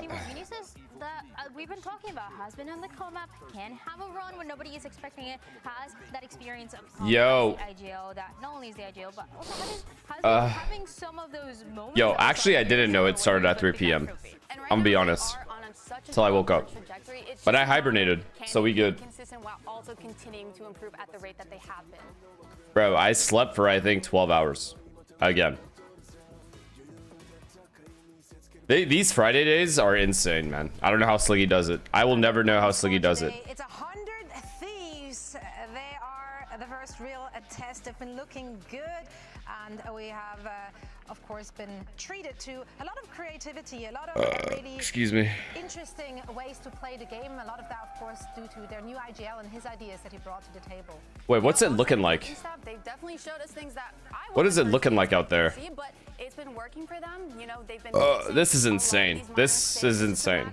team of Unisys that we've been talking about has been on the co-map, can have a run when nobody is expecting it, has that experience of yo the IGL that not only is the IGL but also has been having some of those moments. Yo, actually I didn't know it started at 3 p.m. I'm gonna be honest. Until I woke up. But I hibernated, so we good. While also continuing to improve at the rate that they have been. Bro, I slept for I think 12 hours. Again. These Friday days are insane, man. I don't know how Sliggy does it. I will never know how Sliggy does it. It's 100 Thieves. They are the first real test. They've been looking good, and we have, of course, been treated to a lot of creativity, a lot of really interesting ways to play the game. A lot of that, of course, due to their new IGL and his ideas that he brought to the table. Wait, what's it looking like? They definitely showed us things that what is it looking like out there? But it's been working for them. You know, they've been this is insane. This is insane.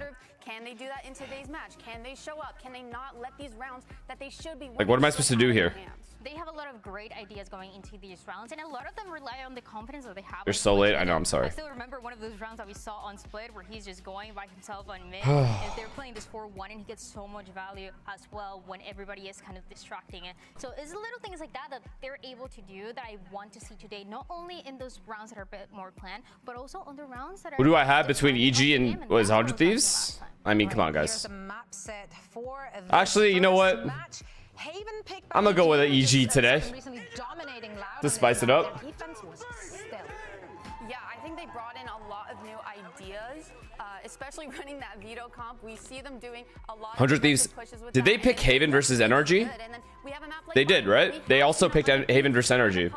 Can they do that in today's match? Can they show up? Can they not let these rounds that they should be like, what am I supposed to do here? They have a lot of great ideas going into these rounds, and a lot of them rely on the confidence that they have. You're so late. I know. I'm sorry. I still remember one of those rounds that we saw on Split where he's just going by himself on mid, and they're playing this 4-1, and he gets so much value as well when everybody is kind of distracting it. So it's little things like that that they're able to do that I want to see today, not only in those rounds that are a bit more planned, but also on the rounds that are. Who do I have between EG and what is 100 Thieves? I mean, come on, guys. Actually, you know what? I'm gonna go with an EG today to spice it up. Yeah, I think they brought in a lot of new ideas, especially running that veto comp. We see them doing a lot. 100 Thieves. Did they pick Haven versus NRG? They did, right? They also picked Haven versus NRG.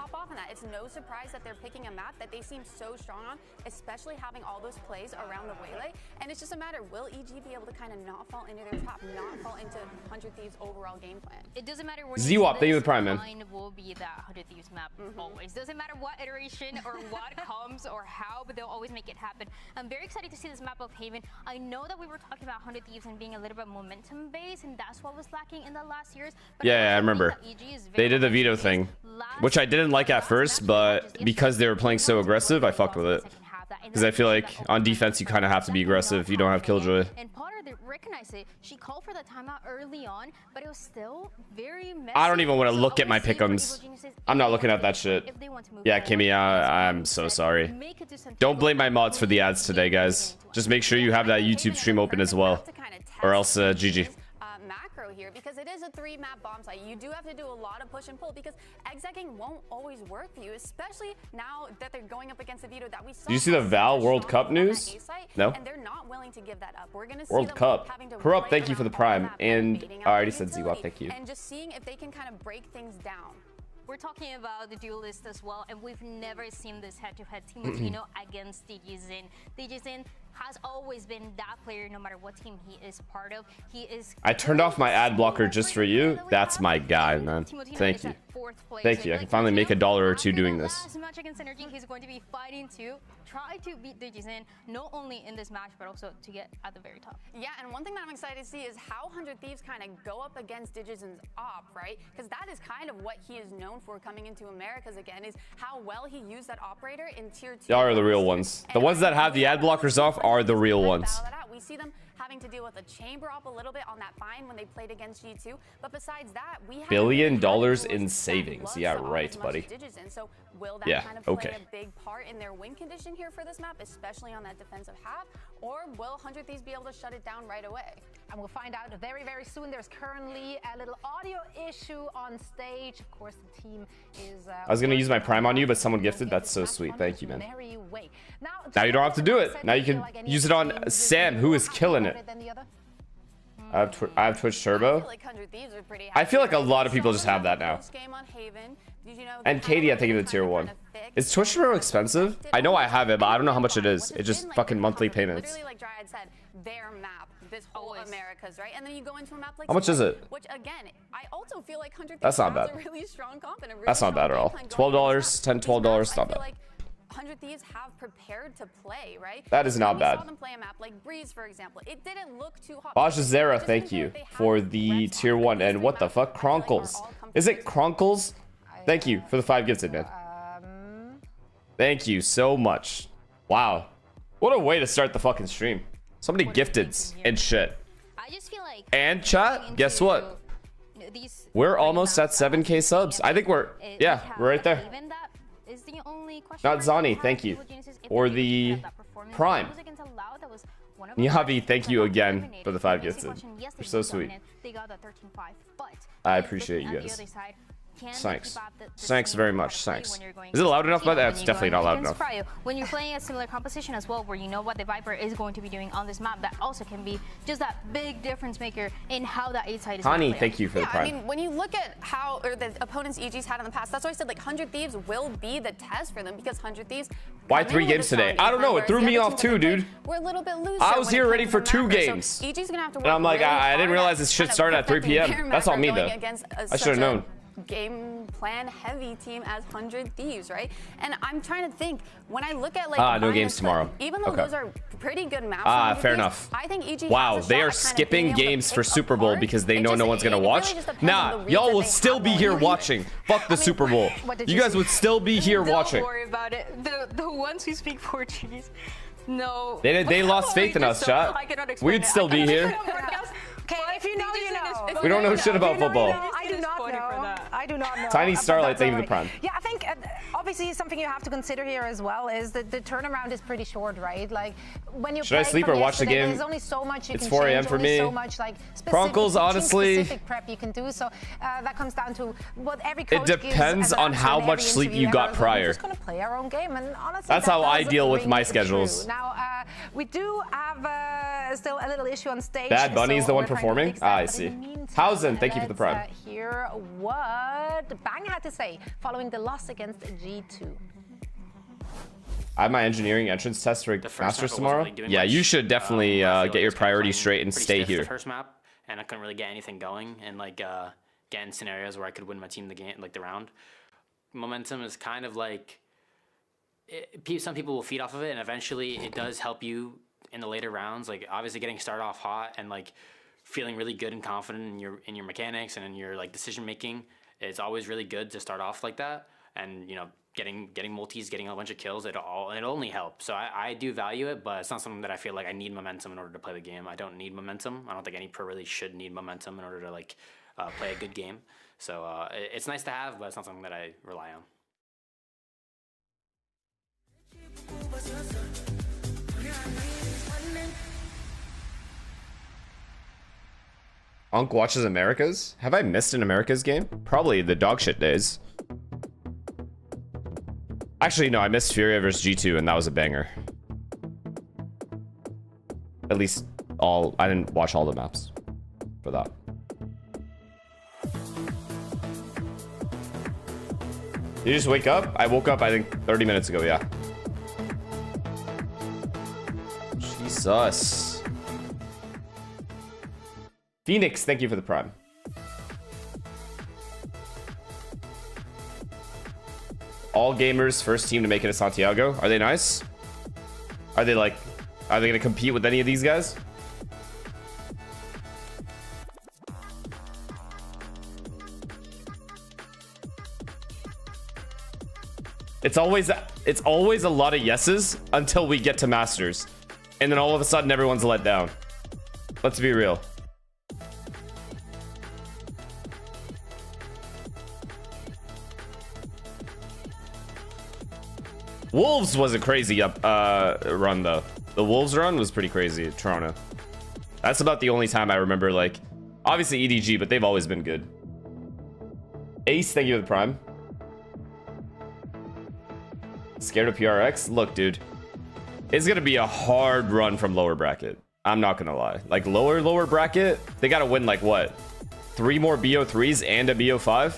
It's no surprise that they're picking a map that they seem so strong on, especially having all those plays around the waylay. And it's just a matter, will EG be able to kind of not fall into their trap, not fall into 100 Thieves' overall game plan? It doesn't matter what ZWAP, thank you for the prime, man. Will be that 100 Thieves map always. Doesn't matter what iteration or what comes or how, but they'll always make it happen. I'm very excited to see this map of Haven. I know that we were talking about 100 Thieves and being a little bit momentum based, and that's what was lacking in the last years. But yeah, I remember. They did the veto thing, which I didn't like at first, but because they were playing so aggressive, I fucked with it. Because I feel like on defense, you kind of have to be aggressive. You don't have Killjoy. And Potter recognized it. She called for the timeout early on, but it was still very messy. I don't even want to look at my pick'ems. I'm not looking at that shit. Yeah, Kimmy, I'm so sorry. Don't blame my mods for the ads today, guys. Just make sure you have that YouTube stream open as well, or else GG. Here because it is a 3-map bomb site. You do have to do a lot of push and pull because execing won't always work for you, especially now that they're going up against a veto that we saw. Did you see the Val World Cup news? No. And they're not willing to give that up. We're gonna see World Cup. Corrupt, thank you for the prime. And I already said ZWAP, thank you. And just seeing if they can kind of break things down. We're talking about the duelist as well, and we've never seen this head-to-head Timotino against DJZin. DJZin has always been that player no matter what team he is part of. He is. I turned off my ad blocker just for you. That's my guy, man. Thank you. Thank you. I can finally make $1 or $2 doing this. Last match against Energy, he's going to be fighting to try to beat DJZin, not only in this match, but also to get at the very top. Yeah, and one thing that I'm excited to see is how 100 Thieves kind of go up against DJZin's op, right? Because that is kind of what he is known for coming into Americas again, is how well he used that operator in tier 2. They are the real ones. The ones that have the ad blockers off are the real ones. We see them having to deal with a chamber op a little bit on that fine when they played against G2, but besides that, we have $1 billion in savings. Yeah, right, buddy. So will that kind of play a big part in their win condition here for this map, especially on that defensive half, or will 100 Thieves be able to shut it down right away? And we'll find out very, very soon. There's currently a little audio issue on stage. Of course, the team is. I was gonna use my prime on you, but someone gifted. That's so sweet. Thank you, man. Now you don't have to do it. Now you can use it on Sam, who is killing it. I have Twitch Turbo. I feel like a lot of people just have that now. And Katie, I think, is a tier 1. Is Twitch Turbo expensive? I know I have it, but I don't know how much it is. It's just fucking monthly payments. Literally, like Dryad said, their map, this whole Americas, right? And then you go into a map like how much is it? Which again, I also feel like 100 That's not bad. Really strong comp and a really That's not bad at all. $12, $10, $12, not bad. 100 Thieves have prepared to play, right? That is not bad. We saw them play a map like Breeze, for example. It didn't look too hot. Bajazera, thank you for the tier 1. And what the fuck? Cronkles. Is it Cronkles? Thank you for the 5 gifted, man. Thank you so much. Wow. What a way to start the fucking stream. So many gifteds and shit. I just feel like And chat, guess what? We're almost at 7K subs. I think we're right there. Not Zani, thank you. Or the Prime. Nihavi, thank you again for the 5 gifted. You're so sweet. I appreciate you guys. Thanks. Thanks very much. Thanks. Is it loud enough? But that's definitely not loud enough. When you're playing a similar composition as well, where you know what the Viper is going to be doing on this map, that also can be just that big difference maker in how that 8 side is. Hani, thank you for the Prime. I mean, when you look at how the opponents EG's had in the past, that's why I said like 100 Thieves will be the test for them, because 100 Thieves. Why 3 games today? I don't know. It threw me off too, dude. We're a little bit looser. I was here ready for 2 games. So EG's gonna have to work and I'm like, really I didn't realize this shit started at 3 p.m. That's on me though. I should have known. Game plan heavy team as 100 Thieves, right? And I'm trying to think, when I look at like no games tomorrow. Even though those are pretty good maps, fair enough. I think EG wow, they are skipping games for Super Bowl because they know no one's gonna watch. Nah, y'all will still be here watching. Fuck the Super Bowl. You guys would still be here watching. Don't worry about it. The ones who speak Portuguese, no. They lost faith in us, chat. We'd still be here. Okay, if you know, you know. We don't know shit about football. I do not know. I do not know. Tiny Starlight, thank you for the Prime. Yeah, I think obviously something you have to consider here as well is that the turnaround is pretty short, right? Like when you should I sleep or watch the game? There's only so much you it's can 4 a.m. change, for me. So much like Broncos, honestly, specific prep you can do. So that comes down to what every coach it depends on how much sleep you got prior. We're just gonna play our own game, and honestly, that's how I deal with my schedules. Now we do have still a little issue on stage. Bad Bunny is the one performing. I see. Housen, thank you for the Prime. Hear what Bang had to say following the loss against G2. I have my engineering entrance test for Masters tomorrow. Yeah, you should definitely get your priorities straight and stay here. The first map, and I couldn't really get anything going, and like get in scenarios where I could win my team the game, like the round. Momentum is kind of like some people will feed off of it, and eventually it does help you in the later rounds. Like obviously getting started off hot and like feeling really good and confident in your mechanics and in your like decision making. It's always really good to start off like that, and you know, getting multis, getting a bunch of kills, it only helps. So I do value it, but it's not something that I feel like I need momentum in order to play the game. I don't need momentum. I don't think any pro really should need momentum in order to like play a good game. So it's nice to have, but it's not something that I rely on. Unc watches Americas? Have I missed an Americas game? Probably the dog shit days. Actually, no, I missed Furia vs G2 and that was a banger. At least I didn't watch all the maps for that. Did you just wake up? I woke up, I think 30 minutes ago, yeah. Jesus. Phoenix, thank you for the Prime. All gamers, first team to make it to Santiago. Are they nice? Are they gonna compete with any of these guys? It's always a lot of yeses until we get to Masters. And then all of a sudden everyone's let down. Let's be real. Wolves was a crazy run though. The Wolves run was pretty crazy at Toronto. That's about the only time I remember, like, obviously EDG, but they've always been good. Ace, thank you for the Prime. Scared of PRX? Look, dude, it's gonna be a hard run from lower bracket. I'm not gonna lie. Like lower bracket, they gotta win like what? 3 more BO3s and a BO5?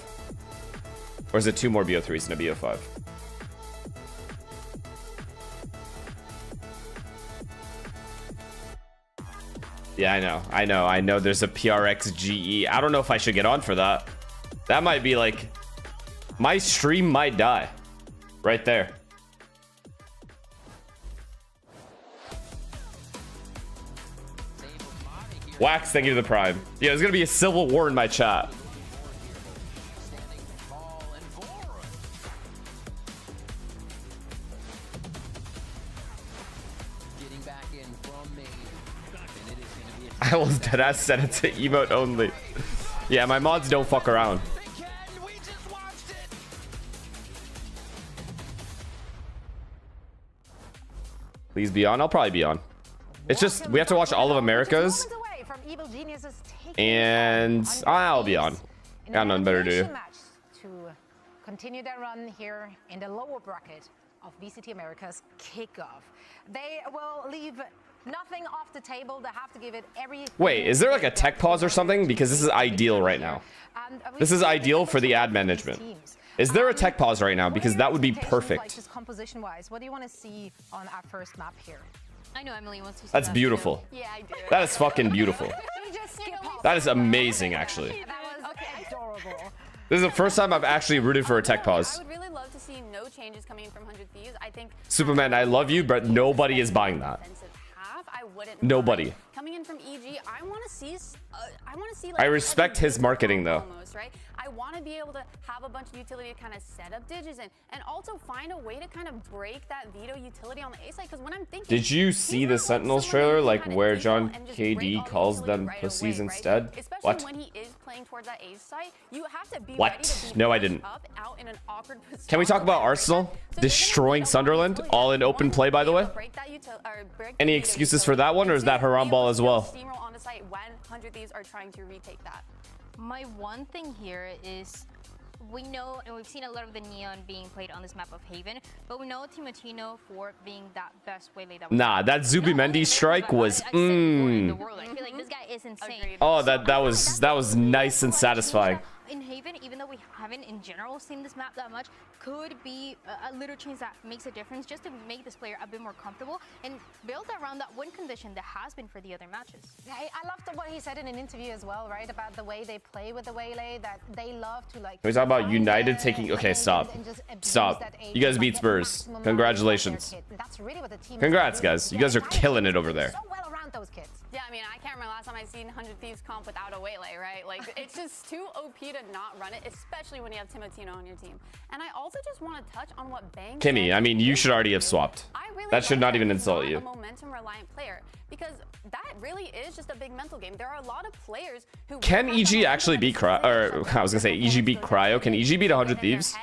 Or is it 2 more BO3s and a BO5? Yeah, I know. There's a PRX GE. I don't know if I should get on for that. That might be like, my stream might die right there. Wax, thank you to the Prime. Yeah, there's gonna be a civil war in my chat. I was deadass set it to emote only. Yeah, my mods don't fuck around. Please be on. I'll probably be on. It's just we have to watch all of America's, and I'll be on. Got nothing better to do. To continue their run here in the lower bracket of VCT America's Kickoff. They will leave nothing off the table. They have to give it every. Wait, is there like a tech pause or something? Because this is ideal right now. This is ideal for the ad management. Is there a tech pause right now? Because that would be perfect. Just composition-wise, what do you want to see on our first map here? I know Emily wants to see That's that beautiful. too. Yeah, I do. That is fucking beautiful. That is amazing, actually. That was adorable. This is the first time I've actually rooted for a tech I pause. would really love to see no changes coming from 100 Thieves. I think Superman, I love you, but nobody is buying that. offensive half, I wouldn't Nobody. mind. Coming in from EG, I want to see like I respect his marketing, though. Almost, right? I want to be able to have a bunch of utility to kind of set up digits and also find a way to kind of break that veto utility on the A side. Because when I'm thinking, Did you see the Sentinels trailer, like where John KD calls them pussies instead? What? When he is playing towards that A side, you have to be What? ready to be No, I pushed didn't. up, out in an awkward position. Can we talk about Arsenal destroying Sunderland, all in open play, by the way? Any excuses for that one, or is that haram ball as well? Steamroll on the site when 100 Thieves are trying to retake that. My one thing here is we know, and we've seen a lot of the neon being played on this map of Haven, but we know Timotino for being that best waylay that we Nah, that Zubimendi strike was in the world. I feel like this guy is insane. Oh, that was nice and satisfying. In Haven, even though we haven't in general seen this map that much, could be a little change that makes a difference just to make this player a bit more comfortable and build around that win condition that has been for the other matches. I loved what he said in an interview as well, right? About the way they play with the waylay, that they love to like. Can we talk about United taking? Okay, stop. Stop. You guys beat Spurs. Congratulations. That's really what the team. Congrats, guys. You guys are killing it over there. So well around those kids. Yeah, I mean, I can't remember last time I seen 100 Thieves comp without a waylay, right? Like, it's just too OP to not run it, especially when you have Timotino on your team. And I also just want to touch on what Bang. Kimmy, I mean, you should already have swapped. That should not even insult you. A momentum-reliant player, because that really is just a big mental game. There are a lot of players who Can EG actually beat Cryo? Or I was gonna say EG beat Cryo. Can EG beat 100 Thieves?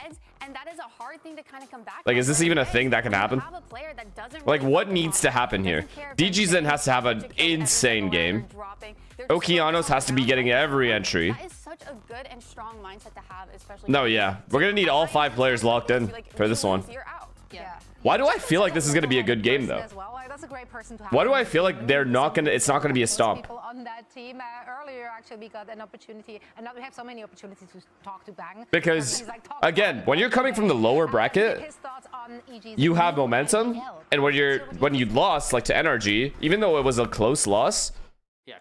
And that is a hard thing to kind of come back. Like, is this even a thing that can happen? Like, what needs to happen here? DG Zen has to have an insane game. Okeanos has to be getting every entry. That is such a good and strong mindset to have, especially. No, yeah. We're gonna need all 5 players locked in for this one. Yeah. Why do I feel like this is gonna be a good game, though? That's a great person to have. Why do I feel like they're not gonna? It's not gonna be a stomp. People on that team earlier, actually, we got an opportunity, and now we have so many opportunities to talk to Bang. Because again, when you're coming from the lower bracket, you have momentum, and when you lost like to NRG, even though it was a close loss. Yeah,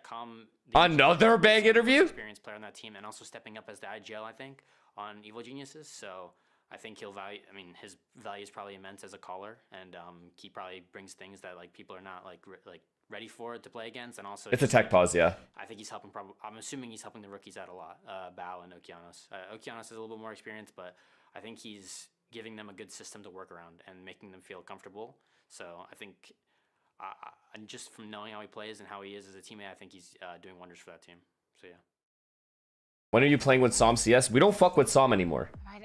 Another Bang interview. Experienced player on that team, and also stepping up as the IGL, I think, on Evil Geniuses. So I think he'll value. I mean, his value is probably immense as a caller, and he probably brings things that like people are not like ready for to play against. And also, It's a tech pause, yeah. I think he's helping. I'm assuming he's helping the rookies out a lot. Bao and Okeanos. Okeanos has a little bit more experience, but I think he's giving them a good system to work around and making them feel comfortable. So I think. And just from knowing how he plays and how he is as a teammate, I think he's doing wonders for that team. So yeah. When are you playing with Som CS? We don't fuck with Som anymore. Right,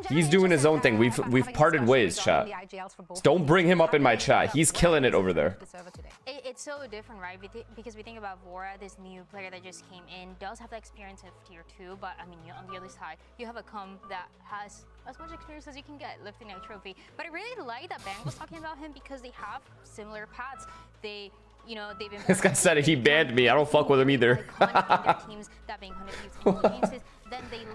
He's doing his own thing. We've parted ways, chat. Don't bring him up in my chat. He's killing it over there. It's so different, right? Because we think about Vora, this new player that just came in, does have the experience of tier 2, but I mean, on the other side, you have a comp that has as much experience as you can get lifting a trophy. But I really like that Bang was talking about him because they have similar paths. They've been. This guy said he banned me. I don't fuck with him either.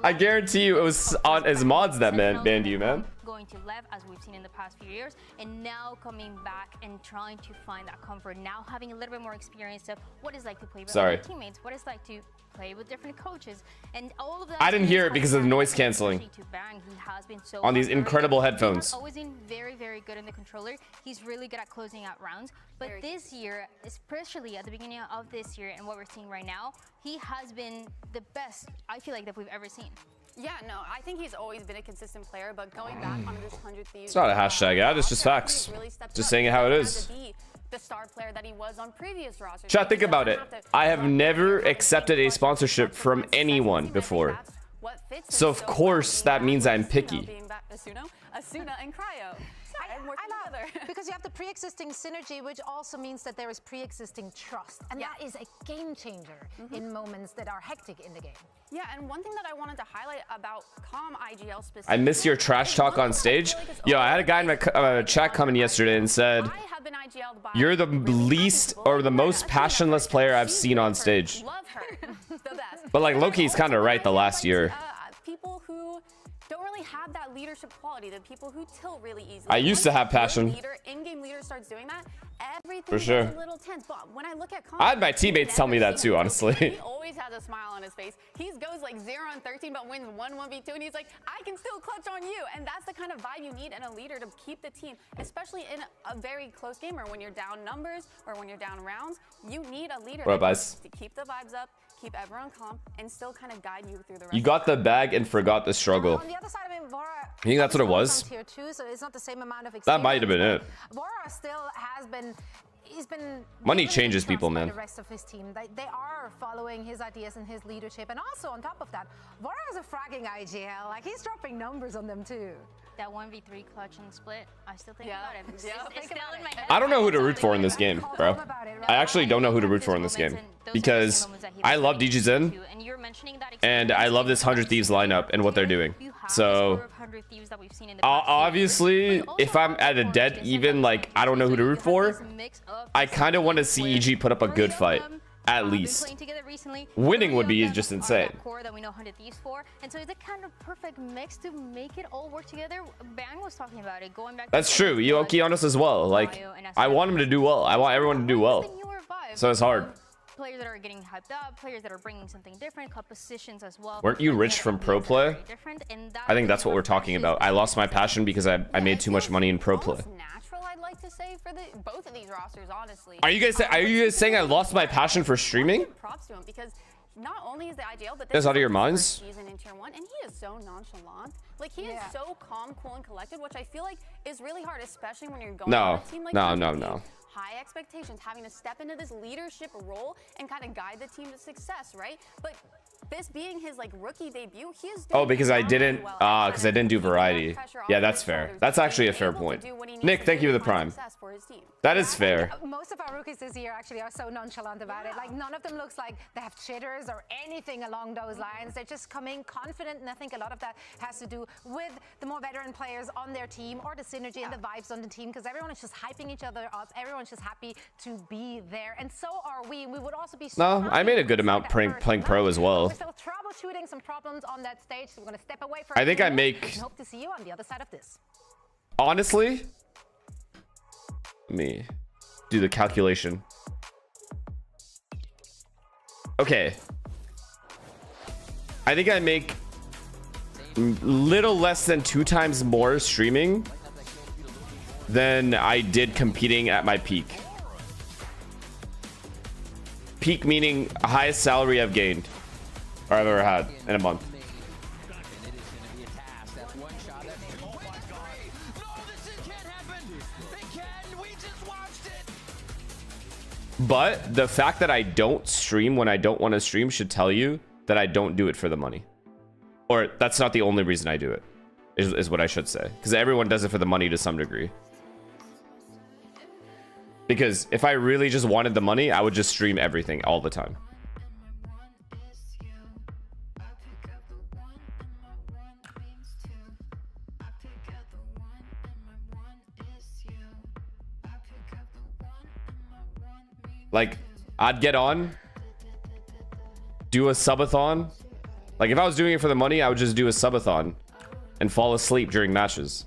I guarantee you it was on his mods that banned you, man. Going to Lev, as we've seen in the past few years, and now coming back and trying to find that comfort. Now having a little bit more experience of what it's like to play with other teammates, what it's like to play with different coaches, and all of that. I didn't hear it because of the noise canceling on these incredible headphones. He's always been very, very good in the controller. He's really good at closing out rounds. But this year, especially at the beginning of this year and what we're seeing right now, he has been the best, I feel like, that we've ever seen. Yeah, no, I think he's always been a consistent player, but going back on this 100 Thieves. It's not a hashtag ad, it's just facts. Just saying it how it is. the star player that he was on previous rosters. Chat, think about it. I have never accepted a sponsorship from anyone before. So of course that means I'm picky. Asuna and Cryo. I love because you have the pre-existing synergy, which also means that there is pre-existing trust, and that is a game changer in moments that are hectic in the game. Yeah, and one thing that I wanted to highlight about COM IGL specifically. I miss your trash talk on stage. Yo, I had a guy in my chat coming yesterday and said, "You're the least or the most passionless player I've seen on stage." Love her, the best. But like Loki's kind of right the last year. People who don't really have that leadership quality, the people who tilt really easily. I used to have passion. In-game leader starts doing that, everything For sure. gets a little tense. But when I look at I had my teammates tell me that too, honestly. He always has a smile on his face. He goes like 0 on 13, but wins 1-1v2, and he's like, I can still clutch on you. And that's the kind of vibe you need in a leader to keep the team, especially in a very close game or when you're down numbers or when you're down rounds. You need a leader to keep the vibes up, keep everyone calm, and still kind of guide you through the rest. You got the bag and forgot the struggle. On the other side, I mean, Vora, You think that's what it was? Tier 2, so it's not the same amount of experience. That might have been it. Vora still has been. He's been money changes people, man. The rest of his team, they are following his ideas and his leadership, and also on top of that, Vora is a fragging IGL. Like he's dropping numbers on them too. That 1v3 clutch and split, I still think about it. It's still in my head. I don't know who to root for in this game, bro. I actually don't know who to root for in this game because I love DGZen and I love this 100 Thieves lineup and what they're doing. So obviously, if I'm at a dead even, like I don't know who to root for, I kind of want to see EG put up a good fight. At least winning would be just insane. That we know 100 Thieves for, and so it's a kind of perfect mix to make it all work together. Bang was talking about it, going back. That's true. Yoki on us as well. Like I want him to do well. I want everyone to do well. So it's hard. Players that are getting hyped up, players that are bringing something different, compositions as well. Weren't you rich from pro play? I think that's what we're talking about. I lost my passion because I made too much money in pro play. I'd like to say for both of these rosters, honestly. Are you guys saying I lost my passion for streaming? Props to him because not only is the IGL, but this is out of your minds. Season in tier 1, and he is so nonchalant. Like he is so calm, cool, and collected, which I feel like is really hard, especially when you're going on a team like no. High expectations, having to step into this leadership role and kind of guide the team to success, right? But this being his like rookie debut, he is doing because I didn't because I didn't do variety. Yeah, that's fair. That's actually a fair point. Nick, thank you for the prime. That is fair. Most of our rookies this year actually are so nonchalant about it. Like none of them looks like they have jitters or anything along those lines. They're just coming confident, and I think a lot of that has to do with the more veteran players on their team or the synergy and the vibes on the team, because everyone is just hyping each other up. Everyone's just happy to be there, and so are we. We would also be so I made a good amount playing pro as well. We're still troubleshooting some problems on that stage, so we're going to step away from I think I make and hope to see you on the other side of this. Honestly, let me do the calculation. Okay, I think I make little less than 2 times more streaming than I did competing at my peak. Peak meaning highest salary I've gained or I've ever had in a month. But the fact that I don't stream when I don't want to stream should tell you that I don't do it for the money. Or that's not the only reason I do it, is what I should say. Because everyone does it for the money to some degree. Because if I really just wanted the money, I would just stream everything all the time. Like, I'd get on, do a subathon. Like, if I was doing it for the money, I would just do a subathon and fall asleep during matches.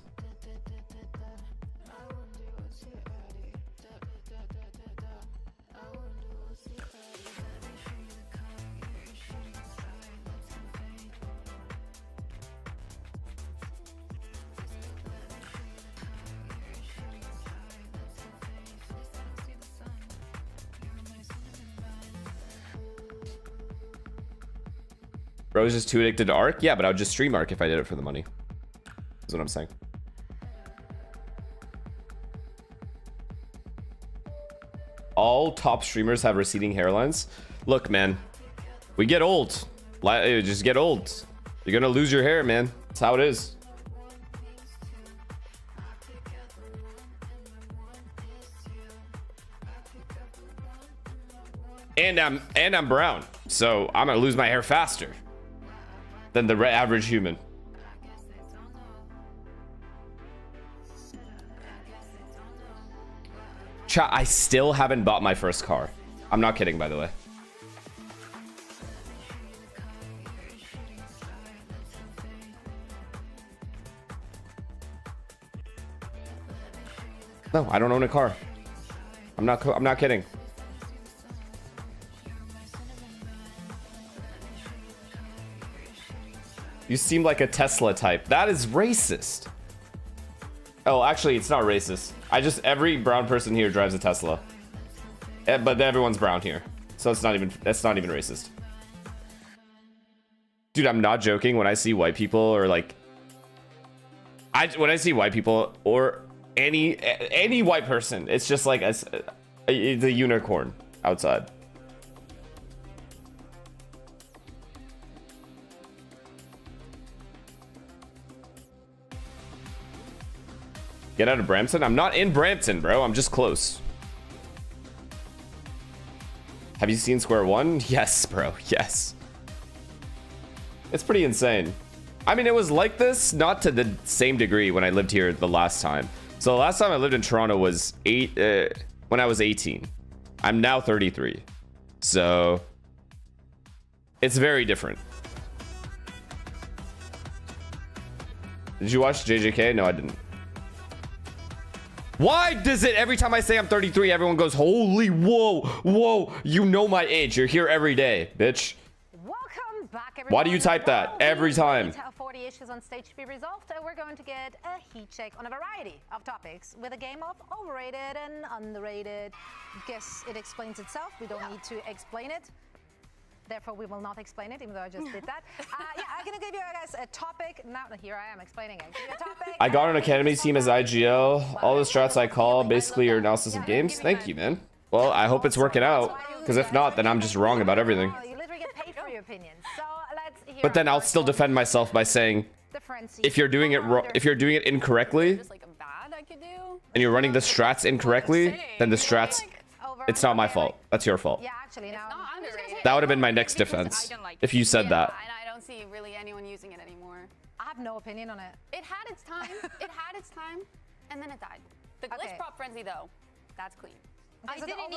Bro was just too addicted to Arc? Yeah, but I would just stream Arc if I did it for the money. That's what I'm saying. all top streamers have receding hairlines? Look, man, we get old. Just get old. You're gonna lose your hair, man. That's how it is. And I'm brown, so I'm gonna lose my hair faster than the average human. Chat, I still haven't bought my first car. I'm not kidding, by the way. No, I don't own a car. I'm not kidding. You seem like a Tesla type. That is racist. Oh, actually, it's not racist. Every brown person here drives a Tesla. But everyone's brown here. So that's not even racist. Dude, I'm not joking. When I see white people or like when I see white people or any white person, it's just like it's a unicorn outside. Get out of Brampton? I'm not in Brampton, bro. I'm just close. Have you seen Square One? Yes, bro. Yes. It's pretty insane. I mean, it was like this, not to the same degree when I lived here the last time. So the last time I lived in Toronto was when I was 18. I'm now 33. So it's very different. Did you watch JJK? No, I didn't. Why does it every time I say I'm 33, everyone goes, holy, whoa, you know my age. You're here every day, bitch. Welcome back, everyone. Why do you type that every time? 40 issues on stage to be resolved. We're going to get a heat check on a variety of topics with a game of overrated and underrated. Guess it explains itself. We don't need to explain it. Therefore, we will not explain it, even though I just did that. Yeah, I'm going to give you guys a topic. Now, here I am explaining it. Give you a topic. I got an academy team as IGL. All the strats I call basically are analysis of games. Thank you, man. Well, I hope it's working out. Because if not, then I'm just wrong about everything. You literally get paid for your opinions. So let's hear. But then I'll still defend myself by saying, if you're doing it if you're doing it incorrectly, and you're running the strats incorrectly, then the strats, it's not my fault. That's your fault. Yeah, actually, no. That would have been my next defense if you said that. And I don't see really anyone using it anymore. I have no opinion on it. It had its time. It had its time, and then it died. The glitch prop frenzy, though, that's clean.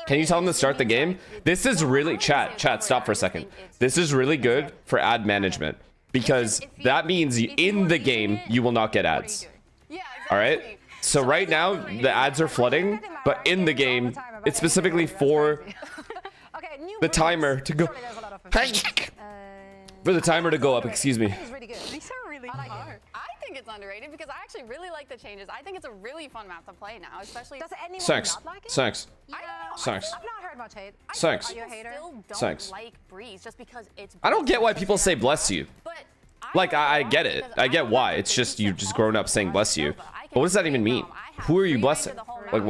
Can you tell them to start the game? This is really chat, stop for a second. This is really good for ad management because that means in the game you will not get ads. All right? So right now the ads are flooding, but in the game it's specifically for the timer to go. For the timer to go up, excuse me. These are really hard. I think it's underrated because I actually really like the changes. I think it's a really fun map to play now, especially. Does anyone Thanks. not like it? Thanks. Thanks. I've not heard much hate. Thanks. Are you a hater? Still don't Thanks. like Breeze just because it's. I don't get why people say bless you. But Like, I get it. I get why. It's just you just grown up saying bless you. But what does that even mean? Who are you blessing? Like,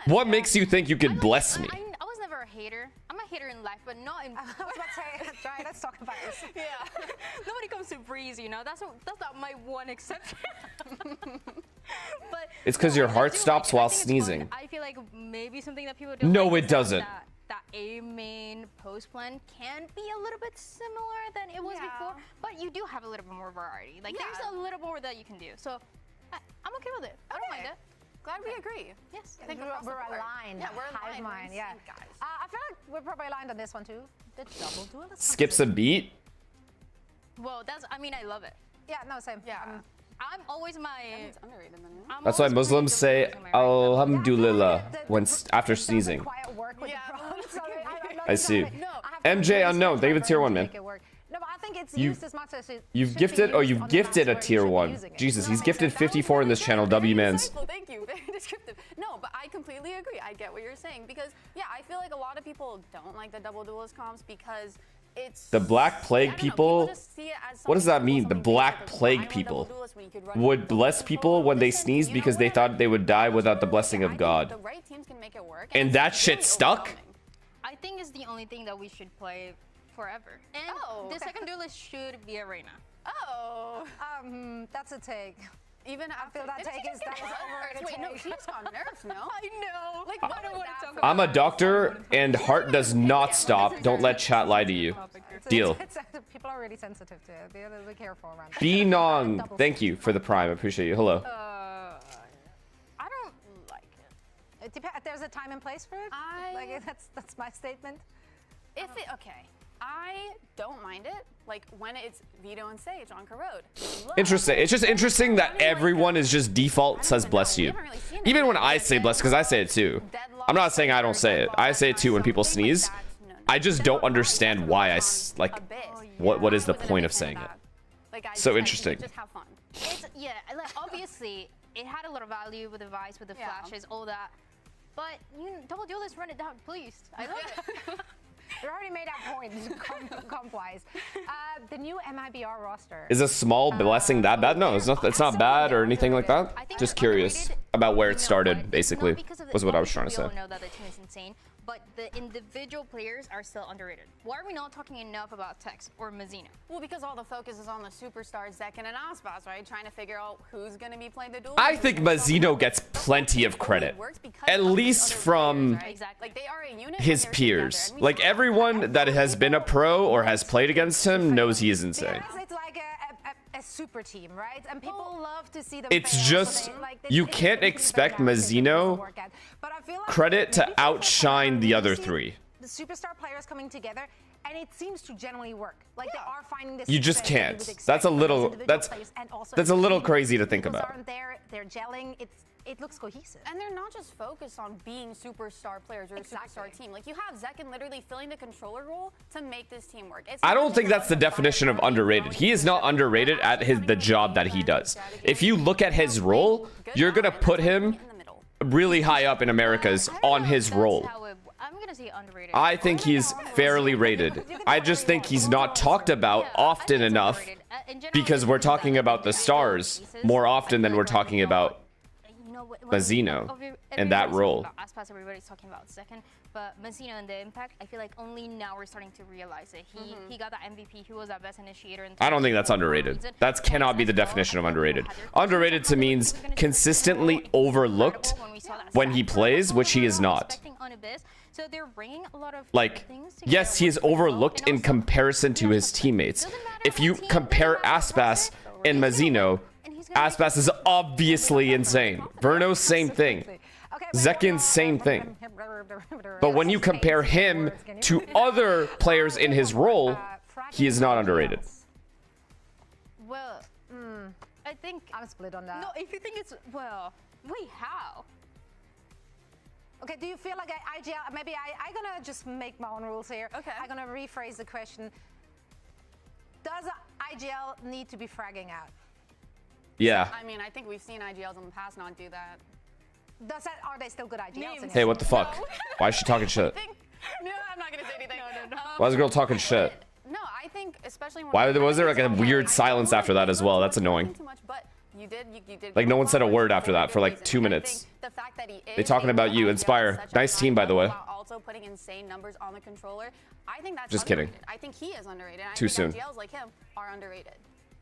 what makes you think you could bless me? I was never a hater. I'm a hater in life, but not in. I was about to say, right, let's talk about this. Yeah. Nobody comes to Breeze, you know. That's not my one exception. But it's because your heart stops while sneezing. I feel like maybe something that people do. No, like it doesn't. That A main post plan can be a little bit similar than it was before, but you do have a little bit more variety. Like there's a little more that you can do. So I'm okay with it. I don't mind it. Glad we agree. Yes. I think we're aligned. Yeah, we're aligned. Mine, yeah. Guys. I feel like we're probably aligned on this one too. The double duel. Skips a beat. Well, I mean, I love it. Yeah, no, same. Yeah. I'm always It's underrated then. That's why Muslims say Alhamdulillah when after sneezing. I see. MJ unknown. Thank you for tier 1, man. No, but I think it's used as much as You've gifted you've gifted a tier 1. Jesus, he's gifted 54 in this channel. W mans. Thank you. Very descriptive. No, but I completely agree. I get what you're saying because I feel like a lot of people don't like the double duelist comps because The Black Plague people. just see it as What does that something mean? The basic, Black like, Plague I'm a people double duelist when you could run would bless people when they this sneeze you because know they what? thought they would die without the blessing I of think God. The right teams can make it work, And it's that really shit stuck? overwhelming. I think it's the only thing that we should play forever. And Oh, the okay. second duelist should be a Reina. Oh, That's a take. even I feel that take is overrated Wait, no, take. she just got nerfed. No, I know. like I what don't was want that to talk for? I'm a doctor and heart does not stop. Don't let chat lie to you. Deal. People are really sensitive to it. Be careful around that. Benong, thank you for the prime. I appreciate you. Hello. I don't like it. There's a time and place for it. Like that's my statement. If it okay, I don't mind it. Like when it's Vito and Sage on Corrode. Interesting. It's just interesting that everyone is just default says bless you. Even when I say bless, because I say it too. I'm not saying I don't say it. I say it too when people sneeze. I just don't understand why like. What is the point of saying it? Like, So interesting. Just have fun. It's, yeah, like obviously it had a lot of value with the Vice, with the Yeah. flashes, all that. But double duelist, run it down, please. I love it. We already made our point comp-wise. The new MIBR roster. Is a small blessing that bad? No, it's not. It's not bad or anything like that. I think Just it's curious underrated, about where it you know, started. but Basically, not because of the- was what I was trying to we say. all know that the team is insane, but the individual players are still underrated. Why are we not talking enough about Tex or Mazina? Well, because all the focus is on the superstars, Zekin and Aspas, right? Trying to figure out who's going to be playing the duel. I think Mazzino gets plenty of credit, at least from Exactly. Like they are a unit. his when they're together, peers. and we Like saw that everyone that has been a pro or has played against him knows he is insane. Because it's like a super team, right? And people love to see them. It's fail, so just you it's can't very expect hard to Mazzino work at. But I feel like credit to maybe for outshine the we other see three. The superstar players coming together, and it seems to generally work. Like they are finding this. You just can't. That's a little. That's a little crazy to think about. Aren't there? They're gelling. It looks cohesive. And they're not just focused on being superstar players or a Exactly. superstar team. Like you have Zekin literally filling the controller role to make this team work. It's I not don't just think about that's the the definition of fire underrated. He is not underrated at the job that he does. If you look at his role, you're gonna put him in the middle. really high up in America's I don't on know if his that's role. how I'm gonna say underrated. I think he's fairly rated. I just think he's not talked about Yeah, I often think it's enough underrated. In general, because I we're think talking that about the individual stars pieces, more I often feel than like we're when talking we about you know, when Mazzino and that everybody's role. talking about Aspas, everybody's talking about second, but Mazzino and the impact, I feel like only now we're starting to realize it. He got that MVP. He was that best initiator. I don't think that's underrated. That cannot be the definition of underrated. Underrated to means consistently overlooked when he plays, which he is not. So they're bringing a lot of Like, things yes, he is together, overlooked and in also- comparison to his teammates. If you compare Aspas and Mazzino, Aspas is obviously insane. Verno, same thing. Zekin, same thing. But when you compare him to other players in his role, he is not underrated. Well, I think I'm split on that. no. If you think it's wait, how? Okay, do you feel like IGL, maybe I'm gonna just make my own rules here. Okay. I'm gonna rephrase the question. Does IGL need to be fragging out? Yeah. I mean, I think we've seen IGLs in the past not do that. Are they still good IGLs? in Hey, it? what the fuck? Why is she talking shit? No, I'm not gonna say anything. No. Why is the girl talking shit? No, I think especially when Why was there like a weird silence after that as well? That's annoying. Too much, but you did Like, no one said a word after that for, like, 2 minutes. The fact that he They talking about you. Inspire. Nice team, by the way. While also putting insane numbers on the controller. I think that's Just kidding. underrated. I think he is underrated. I Too think soon. IGLs like him are underrated.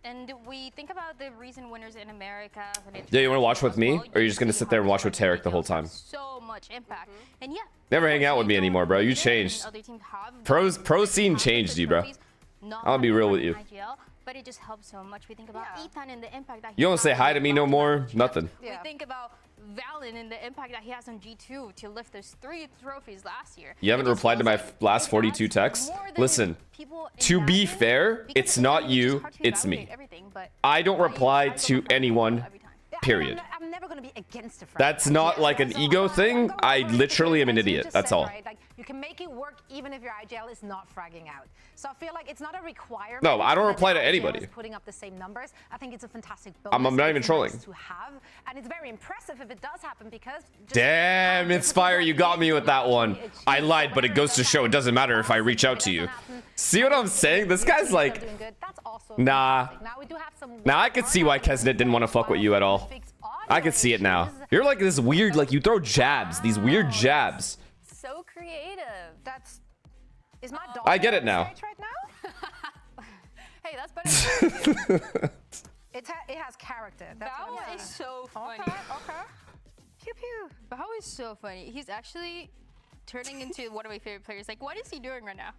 And we think about the recent winners in America. Yeah, you wanna watch with me? Or are you just gonna sit there and watch with Tarek the whole time? So much impact, and yeah. Never hang out with me anymore, bro. You changed. Other teams have Pro scene changed you, bro. I'll be real with you. But it just helps so much. We think about Yeah. Ethan and the impact that You don't say hi to me no more? Nothing. Yeah. We think about Valen and the impact that he has on G2 to lift those 3 trophies last year. You haven't It just replied to feels my like last it 42 adds texts? more than Listen, people to be imagine, fair, because it's not just you, hard to it's me. evaluate everything, but I don't reply to anyone, every time. Yeah, period. I'm never gonna be against the frag. That's not like an ego thing. I literally am an idiot. That's all. Right? Like, you can make it work even if your IGL is not fragging out. So I feel like it's not a requirement. No, I don't that reply to the IGL anybody. is putting up the same numbers. I think it's a fantastic bonus. I'm not even It's trolling. nice to have, and it's very impressive if it does happen because. just Damn, how Inspire, you got me with that one. it's I lied, but it goes to show it doesn't matter if I reach out to you. See what I'm saying? This guy's like, Doing good. That's also nah. fantastic. Now we do have some. Now I could see why Kesnet didn't want to fuck with you at all. I could see it now. You're like this weird, like you throw jabs, these weird jabs. So creative. That's. Is my dog I get it now. on stage right now? Hey, that's better. It has character. That's Bao what I'm is saying. so funny. Okay. Pew pew. Bao is so funny. He's actually turning into one of my favorite players. Like, what is he doing right now?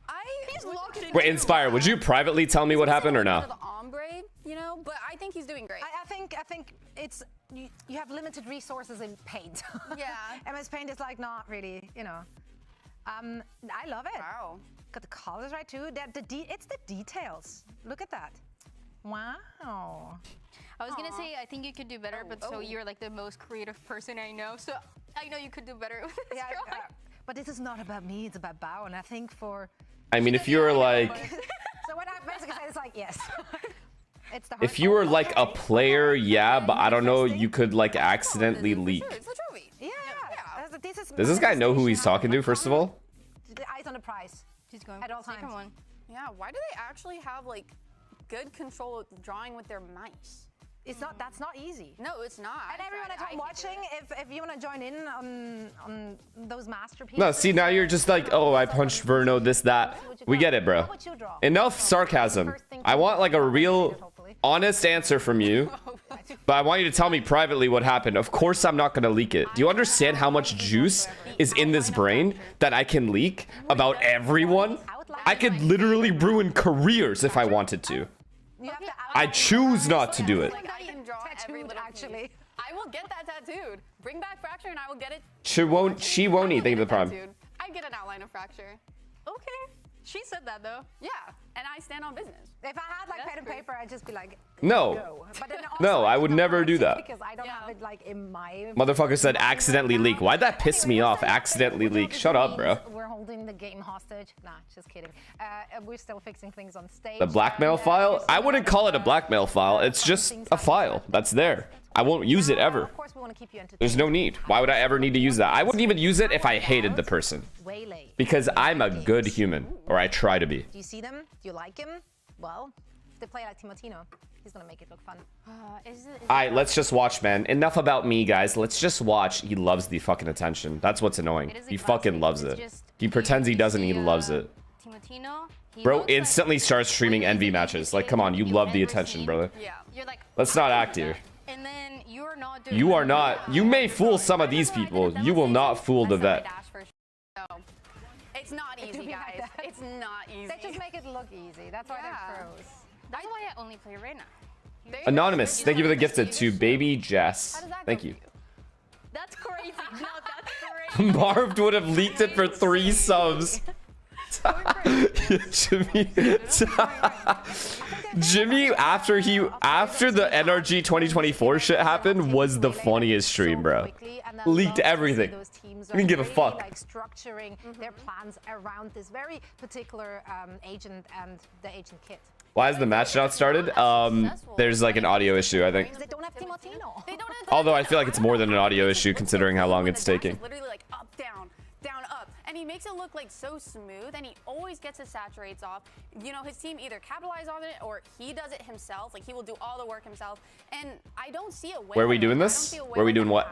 He's locked in. Wait, Inspire, would you privately tell me what happened or no? The ombre, you know, but I think he's doing great. I think it's you have limited resources in paint. Yeah. MS Paint is like not really, you know. I love it. Wow. Got the colors right too. It's the details. Look at that. Wow. I was gonna say I think you could do better, but so you're like the most creative person I know, so I know you could do better with this drawing. But this is not about me. It's about Bao, and I think for. I mean, if you were like, So what I basically said is like yes. It's the. if you were like a player, yeah, but I don't know, you could like accidentally leak. It's a trophy. Yeah. Does this guy know who he's talking to, first of all? The eyes on the prize. She's going At all for the second times. one. Yeah, why do they actually have like good control of drawing with their mice? It's not. That's not easy. No, it's not. And everyone at home watching, if you want to join in on those masterpieces. No, see, now you're just like, oh, I punched Verno, this, that. We get it, bro. What would you draw? Enough sarcasm. I want like a real, honest answer from you. But I want you to tell me privately what happened. Of course I'm not going to leak it. Do you understand how much juice is in this brain that I can leak about everyone? I could literally ruin careers if I wanted to. You have to I choose not to do it. Like I can draw every tattooed, little actually. piece. I will get that tattooed. Bring back Fracture and I will get it. She won't eat. Thank you for the prime. tattooed. I get an outline of Fracture. Okay. She said that though. Yeah, and I stand on business. If I had like That's pen and great. paper, I'd just be like, No. go. But then also, No, I would don't never want do to that. because I don't have it like in my. Motherfucker said accidentally leak. Why'd that piss me off? Accidentally leak. Shut up, bro. We're holding the game hostage. Nah, just kidding. We're still fixing things on stage. The blackmail file? I wouldn't call it a blackmail file. It's just a file that's there. I won't use it ever. Of course, we want to keep you entertained. There's no need. Why would I ever need to use that? I wouldn't even use it if I hated the person. Waylay. Because I'm a good human. Or I try to be. Do you see them? Do you like him? Well, they play like Timotino. He's gonna make it look fun. Alright, let's just watch, man. Enough about me, guys. Let's just watch. He loves the fucking attention. That's what's annoying. He fucking loves it. He pretends he doesn't. He loves it. Timotino, Bro instantly starts streaming NV matches. Like, come on. You love the attention, brother. Yeah. You're like, Let's not act here. and then you're not doing. You are not. You may fool some of these people. You will not fool the vet. No. It's not easy, guys. It's not easy. They just make it look easy. That's why they're pros. That's why I only play Reina. Anonymous, thank you for the gifted to Baby Jess. How does that Thank go you. for you? That's crazy. No, that's crazy. Marv would have leaked it for 3 subs. Jimmy, after the NRG 2024 shit happened, was the funniest stream, bro. Leaked everything. Didn't give a fuck. Like structuring their plans around this very particular agent and the agent kit. Why has the match not started? There's like an audio issue, I think. They don't have Timotino. They don't have Although I feel like it's more than an audio issue considering how long it's taking. Literally like up, down, down, up. And he makes it look like so smooth, and he always gets his saturates off. You know, his team either capitalize on it or he does it himself. Like, he will do all the work himself. And I don't see a way. Where are we doing this? Where are we doing what?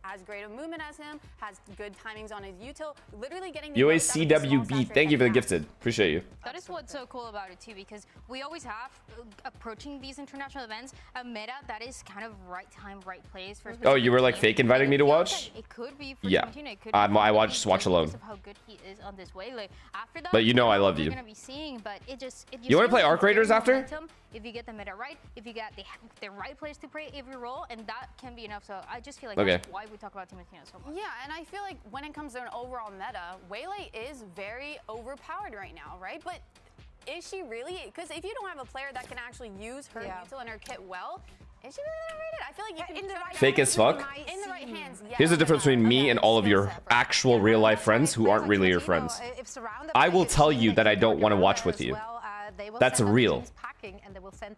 As great a movement as him, has good timings on his util, literally getting the UACWB, thank you for the gifted. Appreciate you. That is what's so cool about it too, because we always have approaching these international events a meta that is kind of right time, right place for. Oh, you were like fake inviting me to watch? It could be. For Yeah. Timotino, it could I be watch alone. because of how good he is on this way. Like, after that, But you know I love we're you. Gonna be seeing, but it just. You wanna play Arc Raiders after? Momentum, if you get the meta right, if you get the right place to play every role, and that can be enough. So I just feel like that's why we talk about Timotino so much. Yeah, and I feel like when it comes to an overall meta, Waylay is very overpowered right now, right? But is she really? Because if you don't have a player that can actually use her util and her kit well, is she really that rated? I feel like you can in the right Fake as fuck? in the right hands. Yes. Here's the difference between me and all of your actual real life friends who aren't really your friends. I will tell you that I don't want to watch with you. That's real.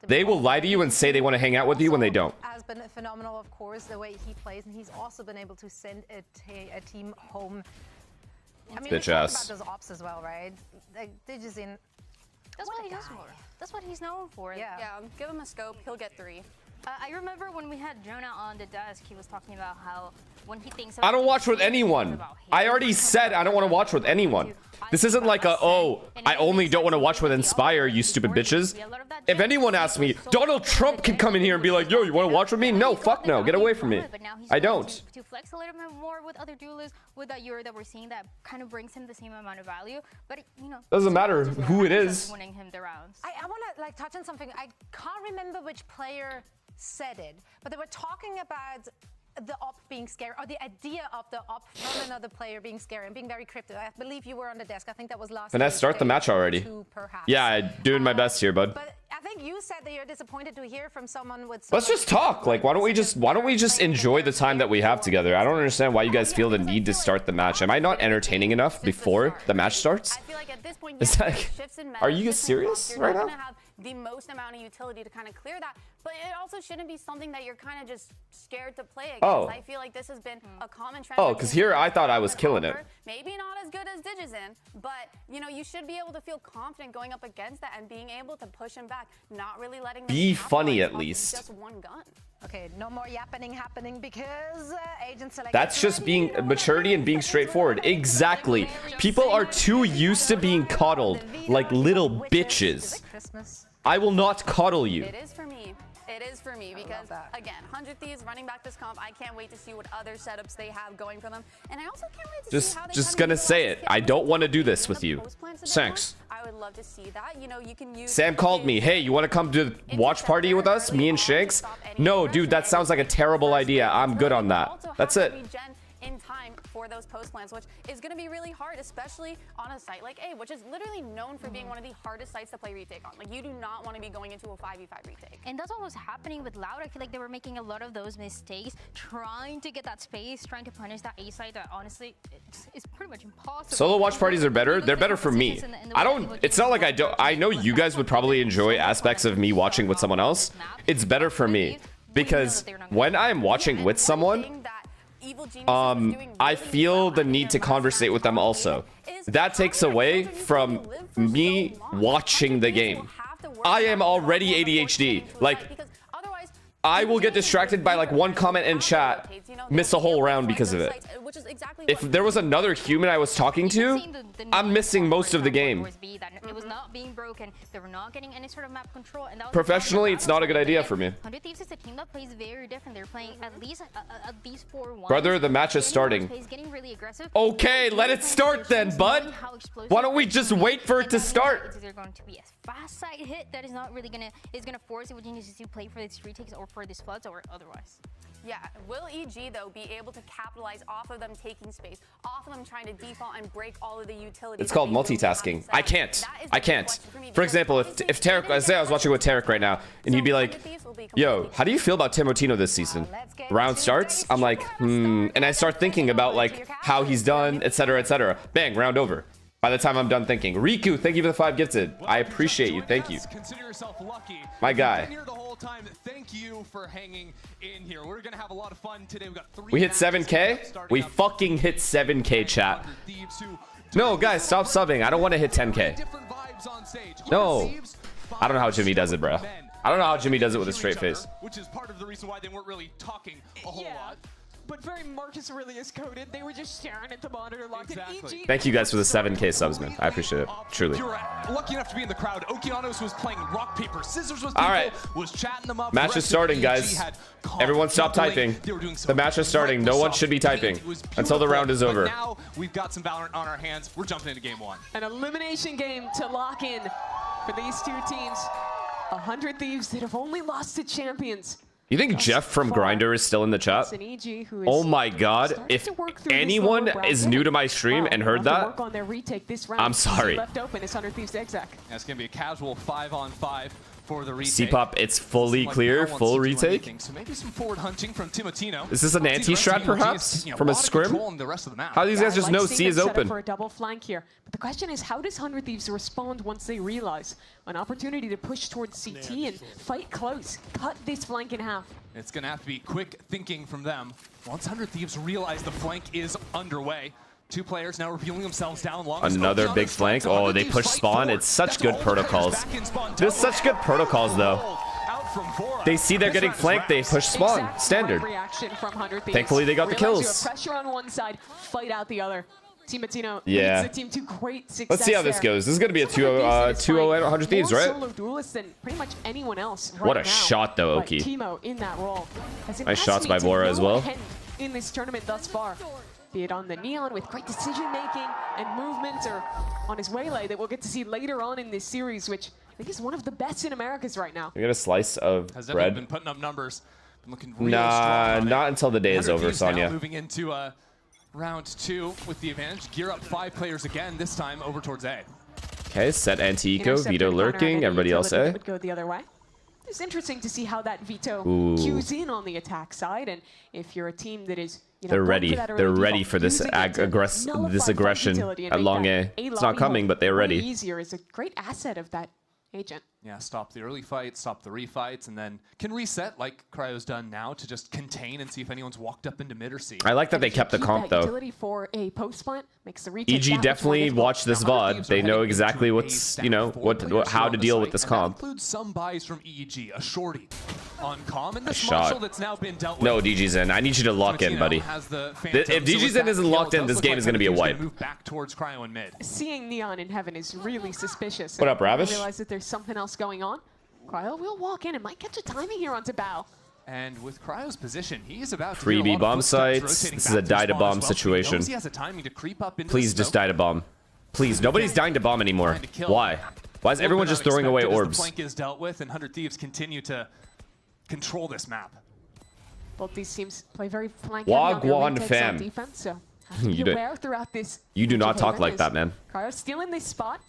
They will lie to you and say they want to hang out with you when they don't. Has been phenomenal, of course, the way he plays, and he's also been able to send a team home. I mean, Bitch we talked ass. about those ops as well, right? They're just in. That's what he knows for. That's what he's known for. Yeah. Yeah, give him a scope, he'll get 3. I remember when we had Jonah on the desk, he was talking about how when he thinks I don't watch with anyone. I already said I don't want to watch with anyone. This isn't like a, oh, I only don't want to watch with Inspire, you stupid bitches. If anyone asks me, Donald Trump can come in here and be like, yo, you want to watch with me? No, fuck no. Get away from me. I don't. To flex a little bit more with other duelists, with that Euro that we're seeing that kind of brings him the same amount of value. But, you know. Doesn't matter who it is. Winning him the rounds. I want to like touch on something. I can't remember which player said it, but they were talking about the op being scary, or the idea of the op from another player being scary and being very cryptic. I believe you were on the desk. I think that was last. FNS, start the match already. Yeah, I'm doing my best here, bud. But I think you said that you're disappointed to hear from someone with. Let's just talk. Like, why don't we just enjoy the time that we have together? I don't understand why you guys feel the need to start the match. Am I not entertaining enough before the match starts? I feel like at this point, Is that, are you serious right now? The most amount of utility to kind of clear that, but it also shouldn't be something that you're kind of just scared to play against. Oh. I feel like this has been a common trend. Oh, because here I thought I was killing it. Maybe not as good as Digizin, but you know, you should be able to feel confident going up against that and being able to push him back, not really letting them Be funny at off least. just one gun. Okay, no more yapping happening because Aiden selected. That's just being maturity and being straightforward. Exactly. People are too used to being coddled like little bitches. I will not coddle you. It is for me. It is for me because, again, 100 Thieves running back this comp. I can't wait to see what other setups they have going for them. And I also can't wait to see how they just gonna say it. I don't want to do this with you. Thanks. I would love to see that. You know, you can use Sam called me. Hey, you want to come to the watch party with us? Me and Shanks? No, dude, that sounds like a terrible idea. I'm good on that. That's it. In time for those post plans, which is going to be really hard, especially on a site like A, which is literally known for being one of the hardest sites to play retake on. Like, you do not want to be going into a 5v5 retake. And that's what was happening with Loud. I feel like they were making a lot of those mistakes, trying to get that space, trying to punish that A site that honestly it's pretty much impossible. Solo watch parties are better. They're better for me. I don't, it's not like I don't, I know you guys would probably enjoy aspects of me watching with someone else. It's better for me because when I'm watching with someone, I feel the need to conversate with them also. That takes away from me watching the game. I am already ADHD. Like, I will get distracted by like one comment in chat, miss a whole round because of it. If there was another human I was talking to, I'm missing most of the game. It was not being broken. They were not getting any sort of map control. And Professionally, it's not a good idea for me. 100 Thieves is a team that plays very different. They're playing at least 4-1. Brother, the match is starting. Okay, let it start then, bud. Why don't we just wait for it to start? It's either going to be a fast side hit that is not really gonna force Evil to play for these retakes or for these floods or otherwise. Yeah, will EG though be able to capitalize off of them taking space, off of them trying to default and break all of the utilities? It's called multitasking. I can't. For example, if Tarek, I say I was watching with Tarek right now, and he'd be like, yo, how do you feel about Timotino this season? Round starts, I'm like, and I start thinking about like how he's done, etc., etc. Bang, round over. By the time I'm done thinking. Riku, thank you for the 5 gifted. I appreciate you. Thank you. Consider yourself lucky. My guy. Here the whole time. Thank you for hanging in here. We're gonna have a lot of fun today. We got 3. We hit 7K. We fucking hit 7K, chat. No, guys, stop subbing. I don't want to hit 10K. No. I don't know how Jimmy does it, bro. I don't know how Jimmy does it with a straight face. Which is part of the reason why they weren't really talking a whole lot. But very Marcus Aurelius coded. They were just staring at the monitor locked in. EG. Thank you guys for the 7K subs, man. I appreciate it. Truly. You were lucky enough to be in the crowd. Okeanos was playing rock, paper, scissors with all right. was chatting them up. Match is starting, guys. Everyone stop typing. The match is starting. No one should be typing until the round is over. Now we've got some Valorant on our hands. We're jumping into game 1. An elimination game to lock in for these two teams. 100 Thieves that have only lost to champions. You think Jeff from Grindr is still in the chat? Oh my god, if anyone is new to my stream and heard that, I'm sorry. That's going to be a casual 5-on-5 for the retake. C-Pop, it's fully clear, full retake. So maybe some forward hunting from Timotino. Is this an anti-strat perhaps? From a scrim? How do these guys just know C is open? For a double flank here. But the question is, how does 100 Thieves respond once they realize an opportunity to push towards CT and fight close, cut this flank in half? It's going to have to be quick thinking from them. Once 100 Thieves realize the flank is underway, Two players now revealing themselves down long. Another big flank. Oh, they push spawn. It's such good protocols. There's such good protocols, though. They see they're getting flanked, they push spawn. Standard. Thankfully, they got the kills. Pressure on one side, fight out the other. Team Matino yeah. leads the team to great success. Let's see how this goes. This is going to be a 2-0 100 Thieves, right? Solo duelists than pretty much anyone else right what a now. shot, though, Oki. Timo in that role. Nice shots by Bora as well. In this tournament thus far. Be it on the Neon with great decision-making and movement, or on his Waylay that we'll get to see later on in this series, which I think is one of the best in Americas right now. We got a slice of Has bread. Been putting up numbers. Been looking real nah, not until the day is over, Sonya. Moving into round 2 with the advantage. Gear up 5 players again, this time over towards A. Okay, set anti-eco, Vito lurking, everybody else A. Would go the other way. It's interesting to see how that Vito cues in on the attack side, and if you're a team that is, they're ready. They're ready for this aggression at long A. It's not coming, but they're ready. Easier is a great asset of that agent. Yeah, stop the early fights, stop the refights, and then can reset like Cryo's done now to just contain and see if anyone's walked up into mid or C. I like that they kept the comp though. For a post plant makes the EG definitely watched this VOD. They know exactly what's, you know, how to deal with this comp. That includes some buys from EG, a shorty on comm, and this shot. Marshall that's now been dealt with. No, DG's in. I need you to lock in, buddy. If DG's in isn't locked in, this game is going to be a wipe. Move back towards Cryo and mid. Seeing Neon in heaven is really suspicious. What up, Ravish? I realize that there's something else going on. Cryo will walk in and might catch a timing here onto Bao. And with Cryo's position, he's about to freebie bomb sites. This is a die to bomb situation. He has a timing to creep up into Please just die to bomb. Please, nobody's dying to bomb anymore. Why? Why is everyone just throwing away orbs? The flank is dealt with, and 100 Thieves continue to control this map. Both these teams play very flank Wagwan fam. Defense, so have to be aware throughout this. You do not talk like that, man. Cryo stealing this spot.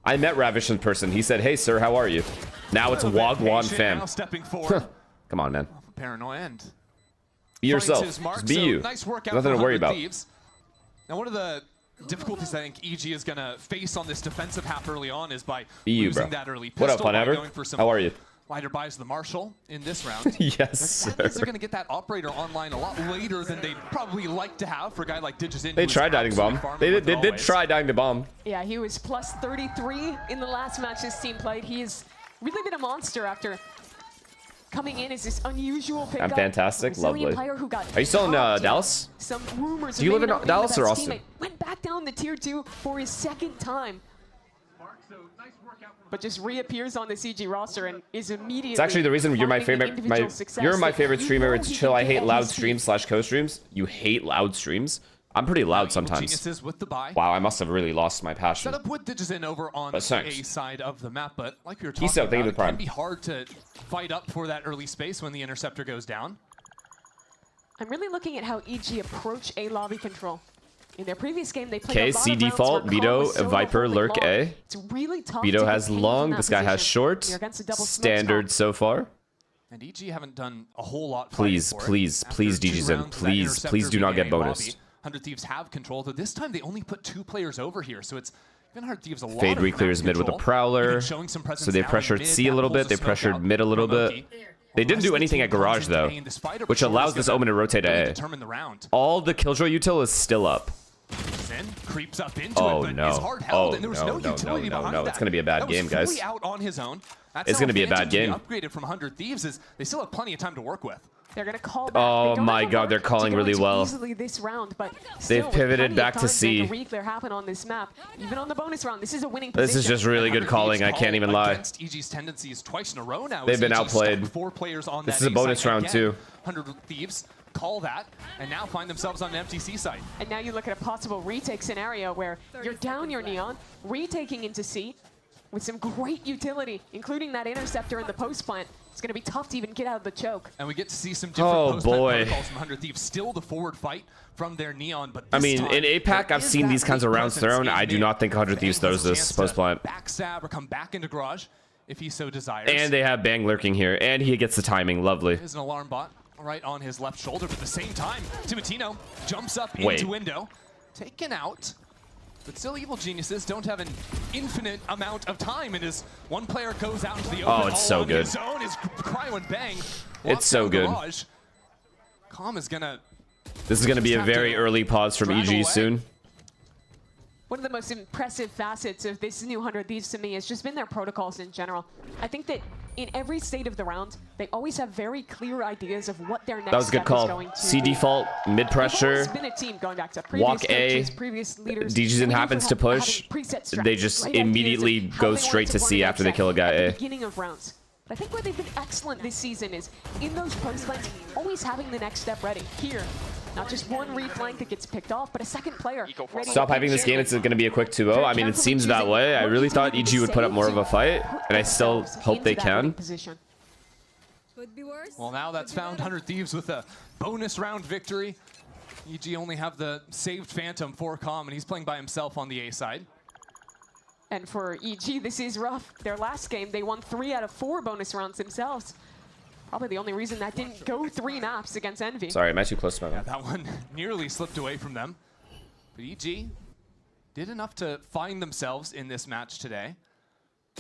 I met Ravish in person. He said, "Hey, sir, how are you?" Now it's Wagwan fam. Come on, man. Paranoia and be yourself. Just be you. Nice work out. Nothing to worry about. Now, one of the difficulties I think EG is going to face on this defensive half early on is by you, losing bro. that early pistol. What up, Funever? How are you? Lighter buys the Marshall in this round. Yes, sir. They're going to get that operator online a lot later than they'd probably like to have for a guy like Digizin. They tried dying to bomb. They did try dying to bomb. Yeah, he was plus 33 in the last match his team played. He's really been a monster after coming in as this unusual pickup. I'm fantastic. Lovely. Player who got are you still in Dallas? Some rumors. Do you live in Dallas or Austin? Went back down to tier 2 for his second time. But just reappears on the CG roster and is immediately. It's actually the reason you're my favorite. You're my favorite streamer. It's chill. I hate loud streams / co-streams. You hate loud streams. I'm pretty loud sometimes. Wow, I must have really lost my passion. Set up with Digizin over on the A side of the map, but like we were talking about, it can be hard to fight up for that early space when the interceptor goes down. I'm really looking at how EG approach A lobby control. In their previous game, they played C default, Vito, Viper, Lurk A. It's really tough. Vito has long, this guy has short. Standard so far. And EG haven't done a whole lot. Please, DG's in. Please do not get bonused. 100 Thieves have control, though this time they only put 2 players over here, so it's given 100 Thieves a lot Fade reclears mid with a Prowler. So they pressured C a little bit, they pressured mid a little bit. They didn't do anything at Garage, though, which allows this Omen to rotate to A. All the Killjoy util is still up. Creeps up into oh it, no! Oh no! It's gonna be a bad game, guys. Out on his own. It's gonna be a bad game. Upgraded from 100 Thieves is they still have plenty of time to work with. They're gonna call back. Oh my God, they're calling really well. This round, but they've pivoted back to C. Happen on this map. Even on the bonus round, this is a winning position. This is just really good calling. I can't even lie. EG's tendencies twice in a row now. They've been outplayed. 4 players on this is a bonus round too. 100 Thieves call that and now find themselves on an empty C site. And now you look at a possible retake scenario where you're down your Neon, retaking into C with some great utility, including that interceptor in the post plant. It's going to be tough to even get out of the choke. And we get to see some different post-plant protocols from 100 Thieves. Still the forward fight from their Neon, but I mean, in APAC, I've seen these kinds of rounds thrown. I do not think 100 Thieves throws this post-plant. Backstab or come back into Garage if he so desires. And they have Bang lurking here, and he gets the timing. Lovely. There's an alarm bot right on his left shoulder, but at the same time, Timotino jumps up into window, taken out. But still, Evil Geniuses don't have an infinite amount of time, and as one player goes out into the open, oh, it's so good. His own is Cryo and Bang. It's so good. Calm is gonna This is going to be a very early pause from EG soon. One of the most impressive facets of this new 100 Thieves to me has just been their protocols in general. I think that in every state of the round, they always have very clear ideas of what their next That was a good call. C default, mid pressure, been a team going back to walk A, DGZin happens to push, they just immediately go straight to C after they kill a guy A. Beginning of rounds. But I think where they've been excellent this season is in those post lanes, always having the next step ready. Here, not just one reflank that gets picked off, but a second player. Stop hyping this game. It's going to be a quick 2-0. I mean, it seems that way. I really thought EG would put up more of a fight, and I still hope they can. Well, now that's found 100 Thieves with a bonus round victory. EG only have the saved Phantom for Calm, and he's playing by himself on the A side. And for EG, this is rough. Their last game, they won 3 out of 4 bonus rounds themselves. Probably the only reason that didn't go 3 maps against Envy. Sorry, am I too close to my mouth? That one nearly slipped away from them. But EG did enough to find themselves in this match today.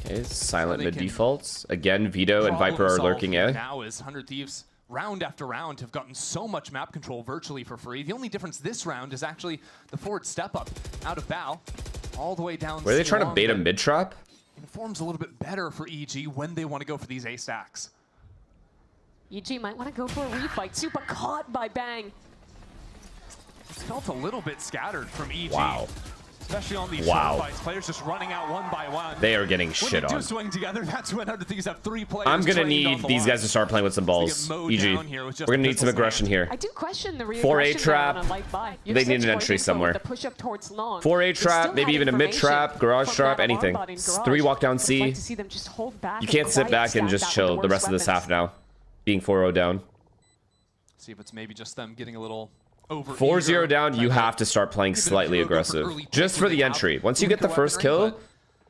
Okay, silent mid defaults. Again, Vito and Viper are lurking A. Now is 100 Thieves round after round have gotten so much map control virtually for free. The only difference this round is actually the forward step up out of Bow. All the way down. Were they trying to bait a mid trap? Informs a little bit better for EG when they want to go for these A stacks. EG might want to go for a refight. Super caught by Bang. It's felt a little bit scattered from EG. Wow. Especially on these short fights. Players just running out one by one. They are getting shit on. When they do swing together, that's when 100 Thieves have 3 players. I'm going to need these guys to start playing with some balls. EG. We're going to need some aggression here. I do question the 4A trap. They need an entry somewhere. 4A trap, maybe even a mid trap, garage trap, anything. 3 walk down C. You can't sit back and just chill the rest of this half now. Being 4-0 down. See if it's maybe just them getting a little over. 4-0 down, you have to start playing slightly aggressive. Just for the entry. Once you get the first kill,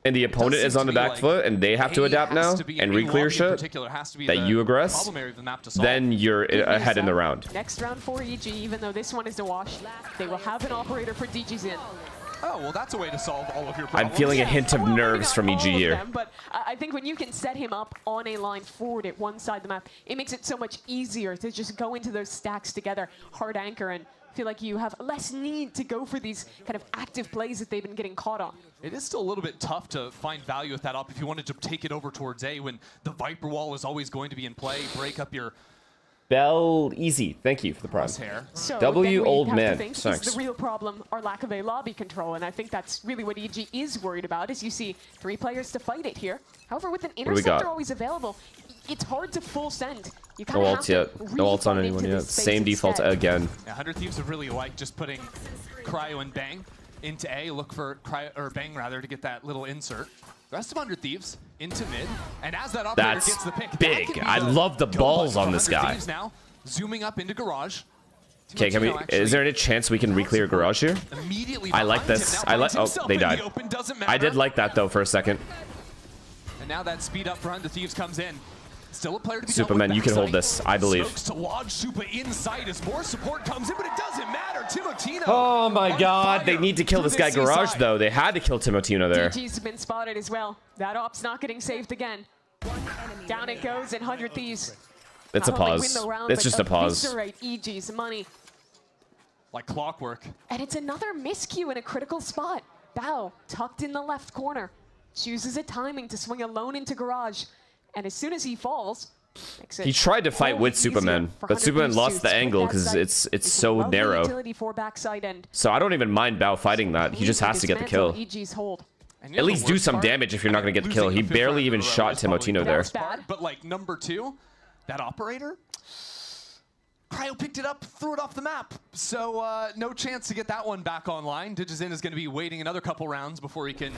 and the opponent is on the back foot, and they have to adapt now, and re-clear shit, that you aggress, then you're ahead in the round. Next round for EG, even though this one is a wash, they will have an operator for DGZin. Oh, well, that's a way to solve all of your problems. I'm feeling a hint of nerves from EG here. But I think when you can set him up on a line forward at one side of the map, it makes it so much easier to just go into those stacks together, hard anchor, and feel like you have less need to go for these kind of active plays that they've been getting caught on. It is still a little bit tough to find value with that up if you wanted to take it over towards A when the Viper wall is always going to be in play, break up your... Bell Easy, thank you for the prize. So W old man. Is the real problem our lack of a lobby control, and I think that's really what EG is worried about. Is you see 3 players to fight it here. However, with an interceptor always available, it's hard to full send. You no ults yet. No ults on anyone yet. Same default again. Yeah, 100 Thieves would really like just putting Cryo and Bang into A. Look for Cryo or Bang rather to get that little insert. The rest of 100 Thieves into mid, and as that operator gets the pick, big. I love the balls on this guy. Now zooming up into garage. Okay, can we? Is there any chance we can re-clear garage here? I like this. I like. Oh, they died. I did like that though for a second. And now that speed up for 100 Thieves comes in. Still a player to be Superman, you can hold this, I believe. To lodge Super inside as more support comes in, but it doesn't matter. Timotino. Oh my God, they need to kill this guy Garage though. They had to kill Timotino there. DG's been spotted as well. That op's not getting saved again. Down it goes in 100 Thieves. It's a pause. It's just a pause. EG's money. Like clockwork. And it's another miscue in a critical spot. Bao tucked in the left corner. Chooses a timing to swing alone into Garage. And as soon as he falls, he tried to fight with Superman, but Superman lost the angle because it's so narrow. So I don't even mind Bao fighting that. He just has to get the kill. At least do some damage if you're not going to get the kill. He barely even shot Timotino there. But like number 2, that operator, Cryo picked it up, threw it off the map. So no chance to get that one back online. DGZin is going to be waiting another couple rounds before he can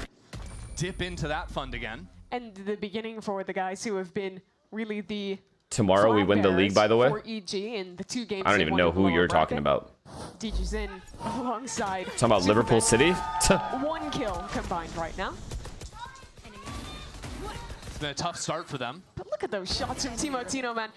dip into that fund again. And the beginning for the guys who have been really the tomorrow we win the league, by the way. For EG in the 2 games I don't even know who you're talking about. DGZin alongside. Talking about Liverpool City? 1 kill combined right now. It's been a tough start for them. But look at those shots from Timotino, man.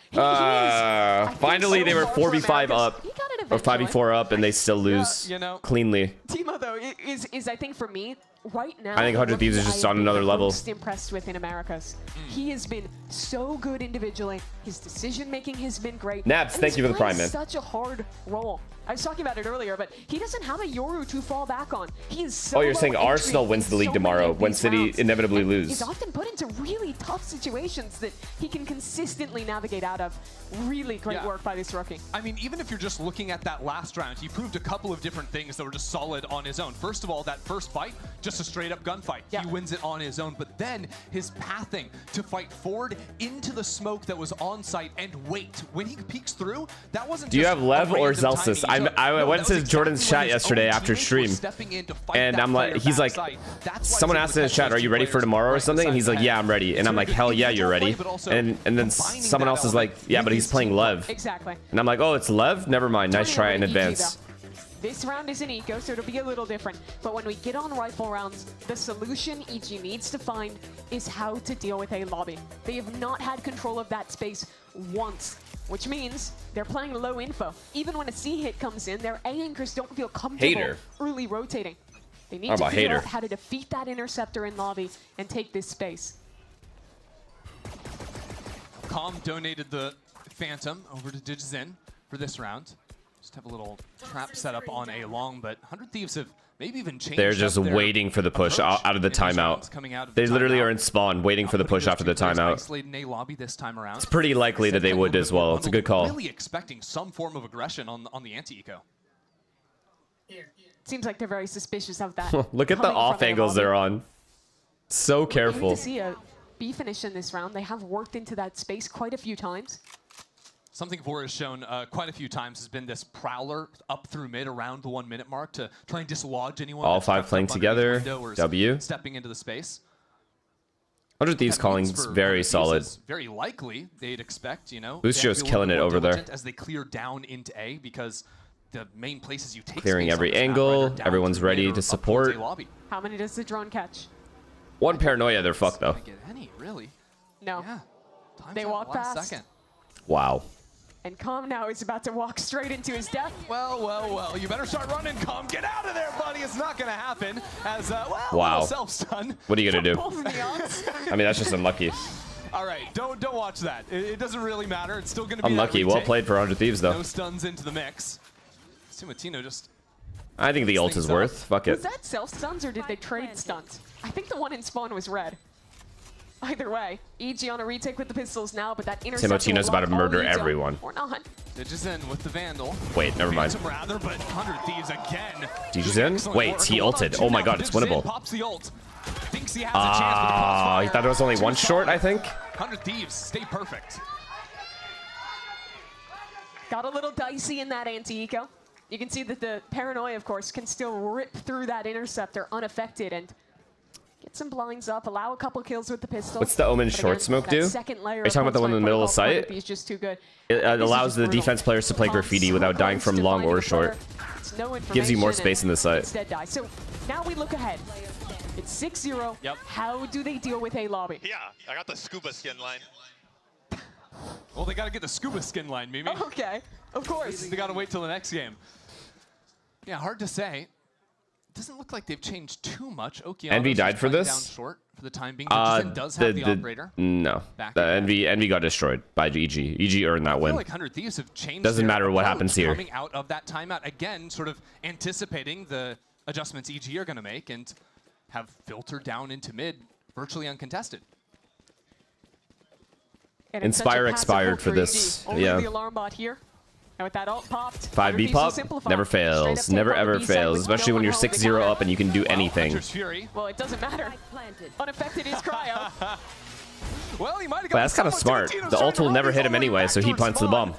Finally, they were 4v5 up, or 5v4 up, and they still lose cleanly. Timo, though, is I think for me, right now, I think 100 Thieves is just on another level. Most impressed with in Americas. He has been so good individually. His decision making has been great. Naps, thank you for the prime, man. Such a hard role. I was talking about it earlier, but he doesn't have a Yoru to fall back on. He is so Oh, you're saying Arsenal wins the league tomorrow when City inevitably lose. He's often put into really tough situations that he can consistently navigate out of. Really great work by this rookie. I mean, even if you're just looking at that last round, he proved a couple of different things that were just solid on his own. First of all, that first fight, just a straight up gunfight. He wins it on his own, but then his pathing to fight forward into the smoke that was on site and wait. When he peeks through, that wasn't Do you have Lev or Zelsis? I went to Jordan's chat yesterday after stream, and I'm like, he's like, someone asked in his chat, are you ready for tomorrow or something? And he's like, yeah, I'm ready. And I'm like, hell yeah, you're ready. And then someone else is like, yeah, but he's playing Lev. Exactly. And I'm like, oh, it's Lev? Never mind. Nice try in advance. This round is an eco, so it'll be a little different. But when we get on rifle rounds, the solution EG needs to find is how to deal with a lobby. They have not had control of that space once, which means they're playing low info. Even when a C hit comes in, their A anchors don't feel comfortable early rotating. They need to figure out how to defeat that interceptor in lobby and take this space. Calm donated the Phantom over to DigiZen for this round. Just have a little trap set up on A long, but 100 Thieves have maybe even changed. They're just waiting for the push out of the timeout. They literally are in spawn, waiting for the push after the timeout. It's pretty likely that they would as well. It's a good call. Really expecting some form of aggression on the anti-eco. Seems like they're very suspicious of that. Look at the off angles they're on. So careful. We need to see a B finish in this round. They have worked into that space quite a few times. Something Vor has shown quite a few times has been this prowler up through mid around the 1 minute mark to try and dislodge anyone. All five playing together. W. Stepping into the space. 100 Thieves calling's very solid. Very likely they'd expect, you know. Luccio's killing it over there. As they clear down into A, because the main places you take clearing every angle. Everyone's ready to support. How many does the drone catch? One paranoia, they're fucked though. Get any, really? No. Yeah. They walk past. Wow. And Calm now is about to walk straight into his death. Well. You better start running, Calm. Get out of there, buddy. It's not going to happen. As, wow. Self-stun. What are you going to do? I mean, that's just unlucky. All right, don't watch that. It doesn't really matter. It's still going to be unlucky. Well played for 100 Thieves, though. No stuns into the mix. Sumatino just... I think the ult is worth. Fuck it. Was that self-stuns or did they trade stuns? I think the one in spawn was red. Either way, EG on a retake with the pistols now, but that interceptor Timotino's about to murder everyone. Or not. DigiZen with the Vandal. Wait, never mind. Rather, but 100 Thieves again. DigiZen? Wait, he ulted. Oh my god, it's winnable. Pops the ult. Thinks he has a chance with the crossfire. He thought it was only one short, I think. 100 Thieves, stay perfect. Got a little dicey in that anti-eco. You can see that the paranoia, of course, can still rip through that interceptor unaffected and get some blinds up, allow a couple kills with the pistol. What's the Omen short smoke do? Are you talking about the one in the middle of the site? He's just too good. It allows the defense players to play graffiti without dying from long or short. Gives you more space in the site. So now we look ahead. It's 6-0. Yep. How do they deal with a lobby? Yeah, I got the scuba skin line. Well, they got to get the scuba skin line, Mimi. Okay, of course. They got to wait till the next game. Yeah, hard to say. It doesn't look like they've changed too much. Envy died for this? Down short for the time being. Does have the operator. No. The Envy got destroyed by EG. EG earned that win. I feel like 100 Thieves have changed. Doesn't matter what happens here. Coming out of that timeout again, sort of anticipating the adjustments EG are going to make and have filtered down into mid, virtually uncontested. And Inspire expired for this. Yeah. The alarm bot here. And with that ult popped, 5B pop never fails. Never ever fails. Especially when you're 6-0 up and you can do anything. Well, it doesn't matter. Unaffected is cryo. Well, he might have that's kind of smart. The ult will never hit him anyway, so he plants the bomb.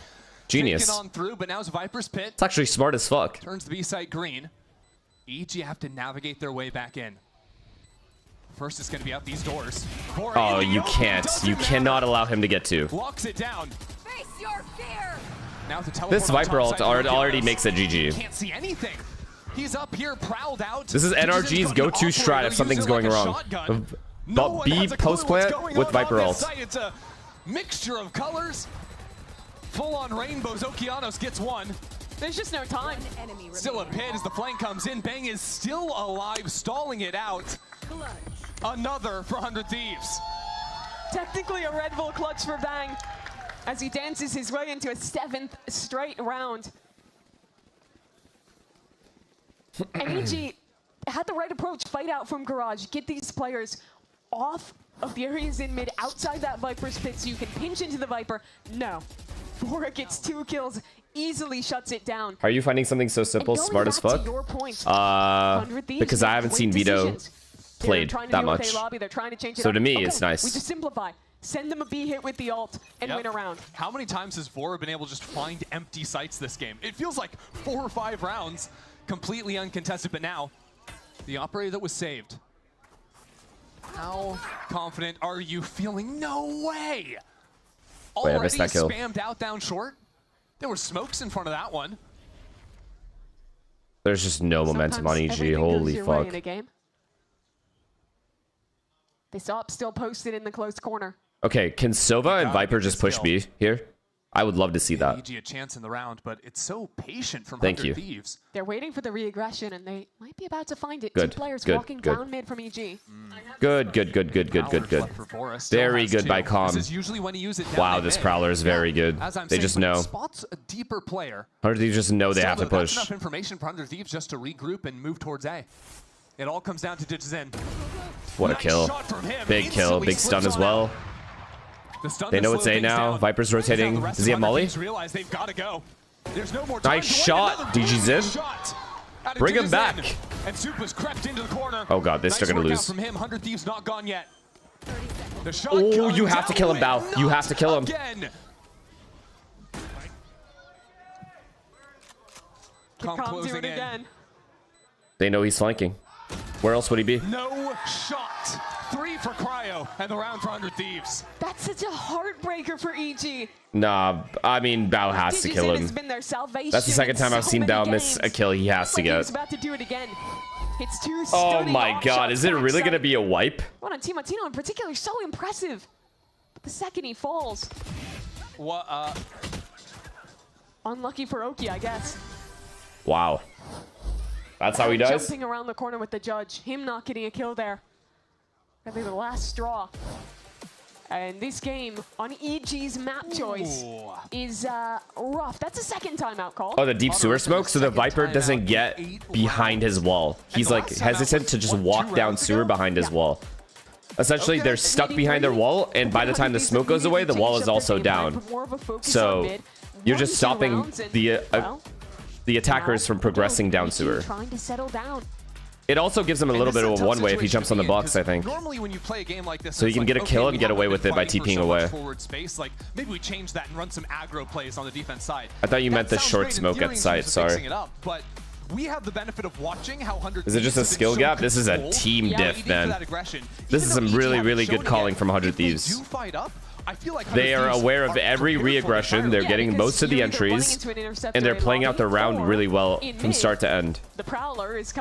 Genius. On through, but now it's Viper's Pit. It's actually smart as fuck. Turns the B site green. EG have to navigate their way back in. First is going to be out these doors. Oh, you can't. You cannot allow him to get to. Locks it down. Face your fear. Now to this Viper ult already makes it GG. Can't see anything. He's up here, prowled out. This is NRG's go-to strat if something's going wrong. B post plant with Viper ult. It's a mixture of colors. Full on rainbows. Okeanos gets one. There's just no time. Still a pit as the flank comes in. Bang is still alive, stalling it out. Another for 100 Thieves. Technically a Red Bull clutch for Bang as he dances his way into a 7th straight round. And EG had the right approach, fight out from Garage, get these players off of the areas in mid, outside that Viper's pit so you can pinch into the Viper. No. Bora gets 2 kills, easily shuts it down. Are you finding something so simple, smart as fuck? Because I haven't seen Vito played that much. So to me, it's nice. We just simplify. Send them a B hit with the ult and win a round. How many times has Vora been able to just find empty sites this game? It feels like 4 or 5 rounds, completely uncontested, but now the operator that was saved. How confident are you feeling? No way! Wait, I missed that kill. Spammed out down short. There were smokes in front of that one. There's just no momentum on EG. Holy fuck. They saw it still posted in the close corner. Okay, can Sova and Viper just push B here? I would love to see that. EG a chance in the round, but it's so patient from Thank 100 you. Thieves. They're waiting for the re-aggression, and they might be about to find it. Good, 2 players good, walking good. down mid from EG. Good. Very good by Calm. This is usually when you use it down Wow, this Prowler is very good. They just know. Spots a deeper player. 100 Thieves just know they have to push. That's enough information for 100 Thieves just to regroup and move towards A. It all comes down to DigiZen. What a kill. Big kill, big stun as well. They know it's A now. Viper's rotating. Does he have Molly? Nice shot, DigiZen. Bring him back. Oh god, they're still gonna lose. Oh, you have to kill him, Bao. You have to kill him. Calm do it again. They know he's flanking. Where else would he be? No shot. 3 for Cryo and the round for 100 Thieves. That's such a heartbreaker for EG. Nah, I mean, Bao has to kill him. That's the second time I've seen Bao miss a kill he has to get. About to do it again. It's 2 Oh my god, is it really going to be a wipe? One on Team Latino in particular, so impressive. But the second he falls. What, Unlucky for Oki, I guess. Wow. That's how he does? Jumping around the corner with the judge. Him not getting a kill there. That'll be the last straw. And this game on EG's map choice is rough. That's a second timeout call. Oh, the deep sewer smoke, so the Viper doesn't get behind his wall. He's like hesitant to just walk down sewer behind his wall. Essentially, they're stuck behind their wall, and by the time the smoke goes away, the wall is also down. So you're just stopping the attackers from progressing down sewer. Trying to settle down. It also gives him a little bit of a one-way if he jumps on the box, I think. Normally when you play a game like this, so he can get a kill and get away with it by TPing away. Forward space. Like, maybe we change that and run some aggro plays on the defense side. I thought you meant the short smoke at sight, sorry. But we have the benefit of watching how 100 Is it just a skill gap? This is a team diff, man. This is some really, really good calling from 100 Thieves. They are aware of every re-aggression. They're getting most of the entries, and they're playing out the round really well from start to end.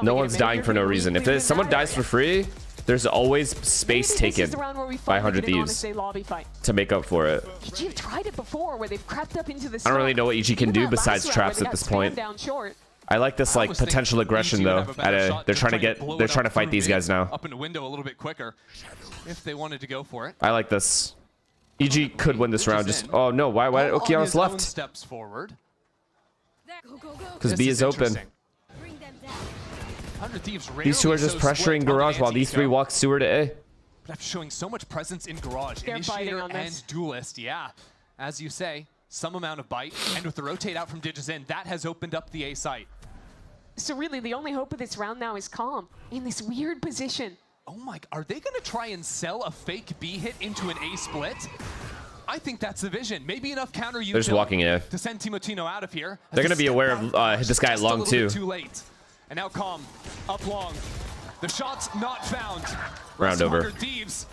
No one's dying for no reason. If someone dies for free, there's always space taken by 100 Thieves to make up for it. I don't really know what EG can do besides traps at this point. I like this like potential aggression though. They're trying to fight these guys now. Up in the window a little bit quicker if they wanted to go for it. I like this. EG could win this round. Just oh no, why Okeanos left? Steps forward. Because B is open. These two are just pressuring Garage while these 3 walk sewer to A. But after showing so much presence in Garage, Initiator and Duelist, yeah, as you say, some amount of bite, and with the rotate out from DigiZen, that has opened up the A site. So really, the only hope of this round now is Calm in this weird position. Oh my, are they going to try and sell a fake B hit into an A split? I think that's the vision. Maybe enough counter They're just walking in. To send Timotino out of here. They're going to be aware of this guy at long too. Too late. And now Calm up long. The shot's not found. Round over. Thieves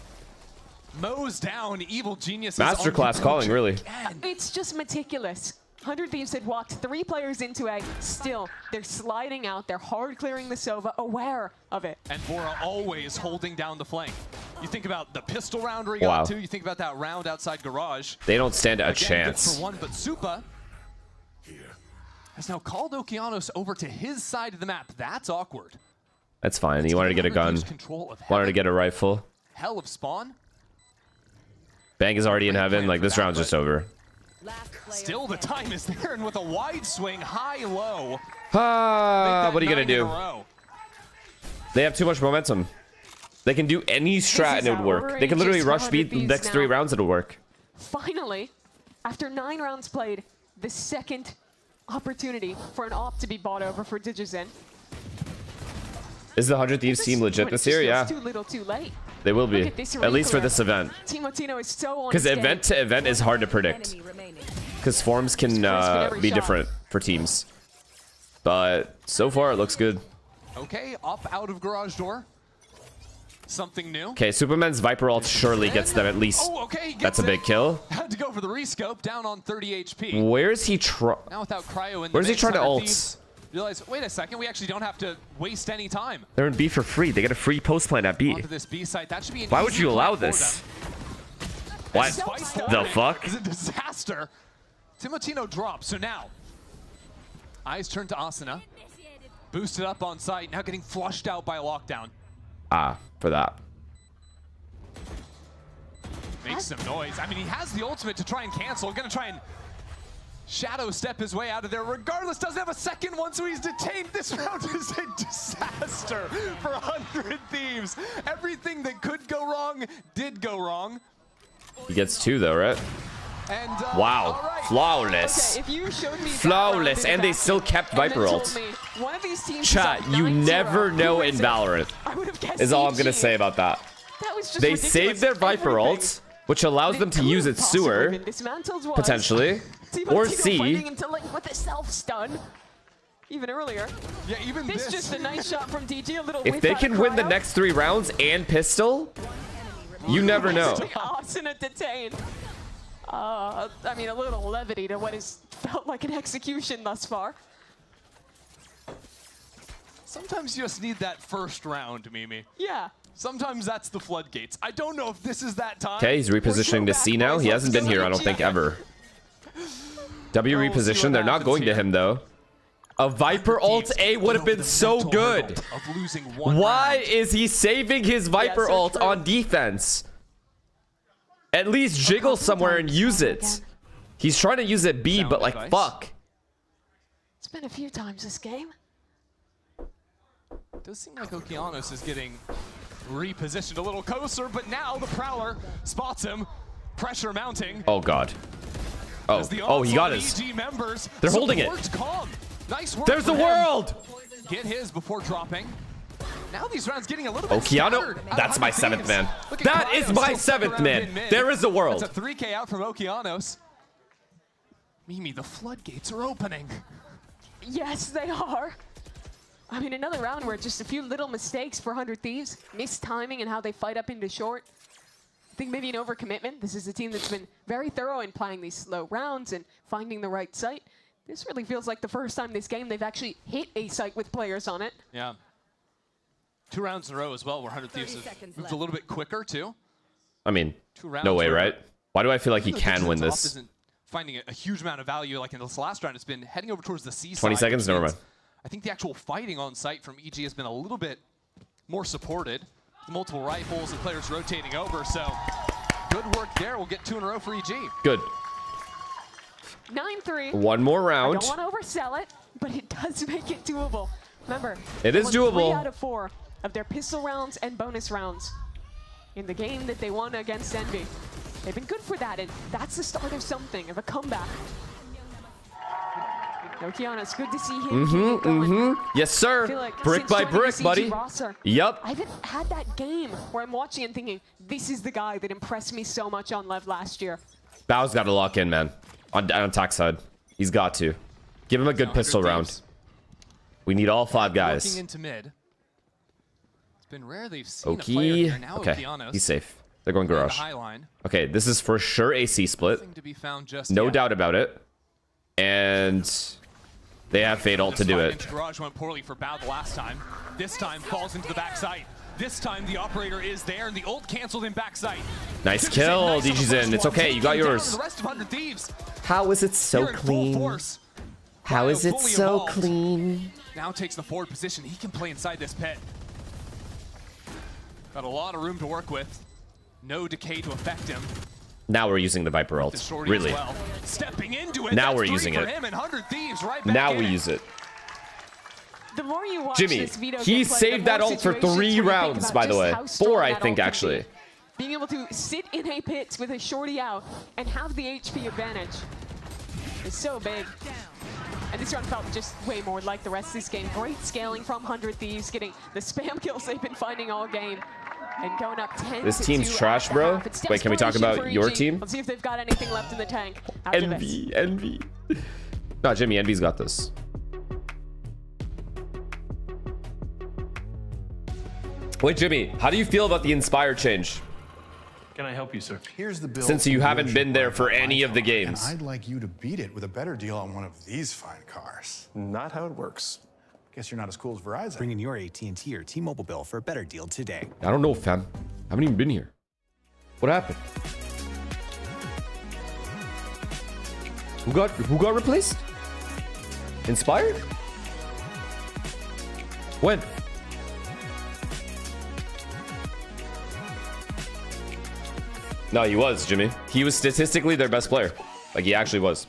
mows down Evil Geniuses. Masterclass calling, really. It's just meticulous. 100 Thieves had walked 3 players into A. Still, they're sliding out. They're hard clearing the Sova, aware of it. And Bora always holding down the flank. You think about the pistol round where he got to. You think about that round outside Garage. They don't stand a chance. For one, but Supa has now called Okeanos over to his side of the map. That's awkward. That's fine. He wanted to get a gun. Wanted to get a rifle. Hell of spawn. Bang is already in heaven. Like, this round's just over. Still, the time is there, and with a wide swing, high-low. Ah, what are you going to do? They have too much momentum. They can do any strat and it would work. They can literally rush beat the next 3 rounds and it'll work. Finally, after 9 rounds played, the second opportunity for an op to be bought over for Digizen. Is the 100 Thieves team legit this year? Yeah. Too little, too late. They will be. At least for this event. Timotino is so on. Because event to event is hard to predict. Because forms can be different for teams. But so far, it looks good. Okay, up out of garage door. Something new. Okay, Superman's Viper ult surely gets them at least. Oh, okay, that's a big kill. Had to go for the rescope, down on 30 HP. Where is he trying? Now without cryo in the Where's he trying to ult? Realize, wait a second, we actually don't have to waste any time. They're in B for free. They get a free post plant at B. Onto this B site. That should be an Why would you allow this? What the fuck? It's a disaster. Timotino drops, so now eyes turn to Asuna. Boosted up on site, now getting flushed out by a lockdown. Ah, for that. Makes some noise. I mean, he has the ultimate to try and cancel. Gonna try and shadow step his way out of there. Regardless, doesn't have a second one, so he's detained. This round is a disaster for 100 Thieves. Everything that could go wrong did go wrong. He gets 2 though, right? And, wow, right. flawless. Okay, if you showed me flawless, and they still kept Viper ult. Chat, you never know in Valorant, is all I'm going to say about that. They saved their Viper ult, which allows them to use its sewer, potentially, or C. With a self-stun. Even earlier. Yeah, even this. Just a nice shot from DG, a little if they can win the next 3 rounds and pistol, you never know. Asuna detained. I mean, a little levity to what has felt like an execution thus far. Sometimes you just need that first round, Mimi. Yeah. Sometimes that's the floodgates. I don't know if this is that time. Okay, he's repositioning to C now. He hasn't been here, I don't think, ever. W reposition. They're not going to him, though. A Viper ult A would have been so good. Why is he saving his Viper ult on defense? At least jiggle somewhere and use it. He's trying to use it B, but like, fuck. It's been a few times this game. It does seem like Okeanos is getting repositioned a little closer, but now the Prowler spots him. Pressure mounting. Oh, God. Oh, he got his. They're holding it. Nice work. There's the world. Get his before dropping. Now these rounds getting a little bit Okeano, that's my 7th man. That is my 7th man. There is the world. That's a 3K out from Okeanos. Mimi, the floodgates are opening. Yes, they are. I mean, another round where just a few little mistakes for 100 Thieves. Missed timing and how they fight up into short. I think maybe an overcommitment. This is a team that's been very thorough in playing these slow rounds and finding the right site. This really feels like the first time this game they've actually hit a site with players on it. Yeah. 2 rounds in a row as well, where 100 Thieves have moved a little bit quicker, too. I mean, no way, right? Why do I feel like he can win this? Isn't finding a huge amount of value like in this last round. It's been heading over towards the C side. 20 seconds? Never mind. I think the actual fighting on site from EG has been a little bit more supported. Multiple rifles and players rotating over, so good work there. We'll get 2 in a row for EG. Good. 9-3. One more round. I don't want to oversell it, but it does make it doable. Remember, it is doable. 3 out of 4 of their pistol rounds and bonus rounds in the game that they won against Envy. They've been good for that, and that's the start of something, of a comeback. Okeanos, good to see him. Yes, sir. Like brick by brick, buddy. Roster, yep. I haven't had that game where I'm watching and thinking, this is the guy that impressed me so much on Lev last year. Bao's got to lock in, man. On attack side. He's got to. Give him a good pistol round. We need all 5 guys. Looking into mid. It's been rare they've seen a player here. Now okay, Okeanos. He's safe. They're going garage. Okay, this is for sure AC split. No doubt about it. And they have Fade ult to do it. Garage went poorly for Bao the last time. This time falls into the backside. This time the operator is there and the ult canceled in backside. Nice kill, DG's in. It's okay, you got yours. The rest of 100 Thieves. How is it so clean? How is it fully so evolved. clean? Now takes the forward position. He can play inside this pit. Got a lot of room to work with. No decay to affect him. Now we're using the Viper ult. Really? Well. Stepping into it. Now That's we're 3 using for it. him and 100 Thieves right back Now in we it. use it. The more you watch Jimmy, this Vito he get played, saved the that more ult for situations 3 where you think rounds, about by the just way. how strong 4, I that think, ult can actually. be. Being able to sit in a pit with a shorty out and have the HP advantage is so big. And this round felt just way more like the rest of this game. Great scaling from 100 Thieves, getting the spam kills they've been finding all game. And going up 10 This to team's 2 trash, at the bro. half. It's Wait, can we talk desperation about for your EG. team? Let's see if they've got anything left in the tank. After this. Envy, envy. No, Jimmy, Envy's got this. Wait, Jimmy, how do you feel about the Inspire change? Can I help you, sir? Here's the bill. Since you haven't been there for any of the And games. I'd like you to beat it with a better deal on one of these fine cars. Not how it works. Guess you're not as cool as Verizon. Bring in your AT&T or T-Mobile bill for a better deal today. I don't know, fam. I haven't even been here. What happened? Who got replaced? Inspired? When? No, he was, Jimmy. He was statistically their best player. Like, he actually was.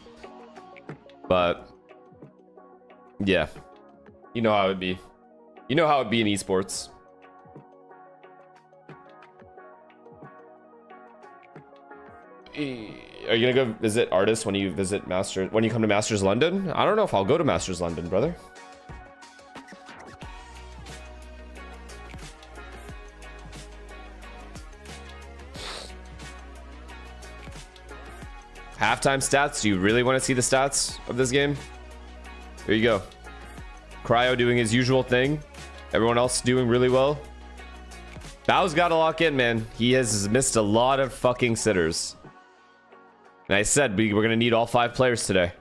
But, yeah. You know how it'd be. You know how it'd be in esports. Are you gonna go visit artists when you visit Masters? When you come to Masters London? I don't know if I'll go to Masters London, brother. Halftime stats. Do you really want to see the stats of this game? Here you go. Cryo doing his usual thing. Everyone else doing really well. Bao's got to lock in, man. He has missed a lot of fucking sitters. And I said we're going to need all 5 players today.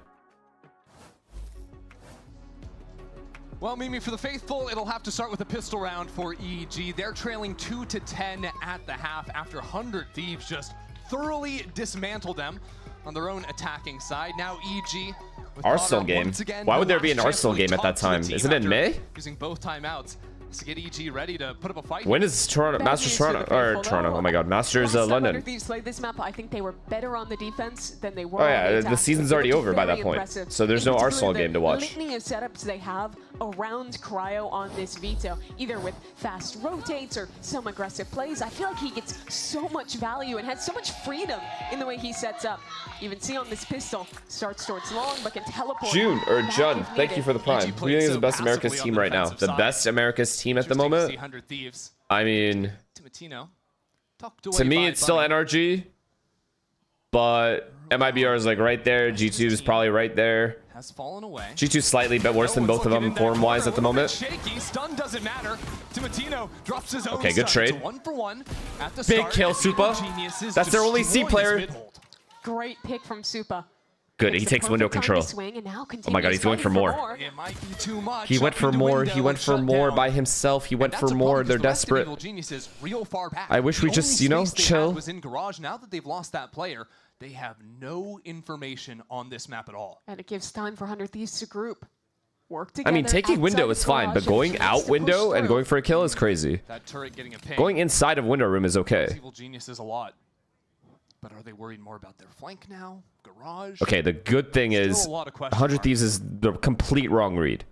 Well, Mimi, for the faithful, it'll have to start with a pistol round for EG. They're trailing 2-10 at the half after 100 Thieves just thoroughly dismantled them on their own attacking side. Now EG with Arsenal Potter game. once again, Why no would there be an last chance Arsenal to really game at that talk to the time? team Isn't it in after May? Using both timeouts to get EG ready to put up a fight. When is Toronto? Bad Masters news for Toronto? the Or faithful, Toronto. though. Oh my god. Masters Last time London. 100 Thieves played this map, I think they were better on the defense than they were Oh on yeah, the the attack. season's It already looked over by that very point. impressive. So there's In no particular, Arsenal the game to watch. litany of setups they have around Cryo on this Vito, either with fast rotates or some aggressive plays. I feel like he gets so much value and has so much freedom in the way he sets up. You can see on this pistol, starts towards long, but can teleport. June or back Jun, if thank needed. you for the prime. EG Who do played you think is so the best America's passively on team the right now? defensive The side. best America's team at the Interesting to moment? see 100 Thieves. I mean, Timatino, tucked away to me, by it's still Bunny. NRG, but MIBR is like right there. G2 is probably right there. Has fallen away. G2 slightly bit worse than both of them form-wise at the moment. Shaky, stun doesn't matter. Timatino drops his own Okay, good stun. trade. It's a 1-for-1 at the Big start. kill, Evil Supa. Geniuses That's their only C destroy his player. mid-hold. Great pick from Supa. Good, It's he the takes window perfect time to control. swing and now Oh my god, he's going for more. It might be too much. He went Up for into more. window He went and for shut more down. by himself. He went And for that's a more. problem They're because the rest of desperate. Evil Genius is real far back. I wish we The just, only you know, space they chill. had was in garage. Now that they've lost that player, they have no information on this map at all. And it gives time for 100 Thieves to group. Work I together. mean, taking window outside is fine, garage but and going chance out to push window and through. going for a kill is crazy. That turret getting a ping. Going inside of window room is okay. Evil Genius is a lot. But are they worried more about their flank now? Garage? Okay, the good thing Still is a lot of question 100 marks. Thieves is the complete wrong read.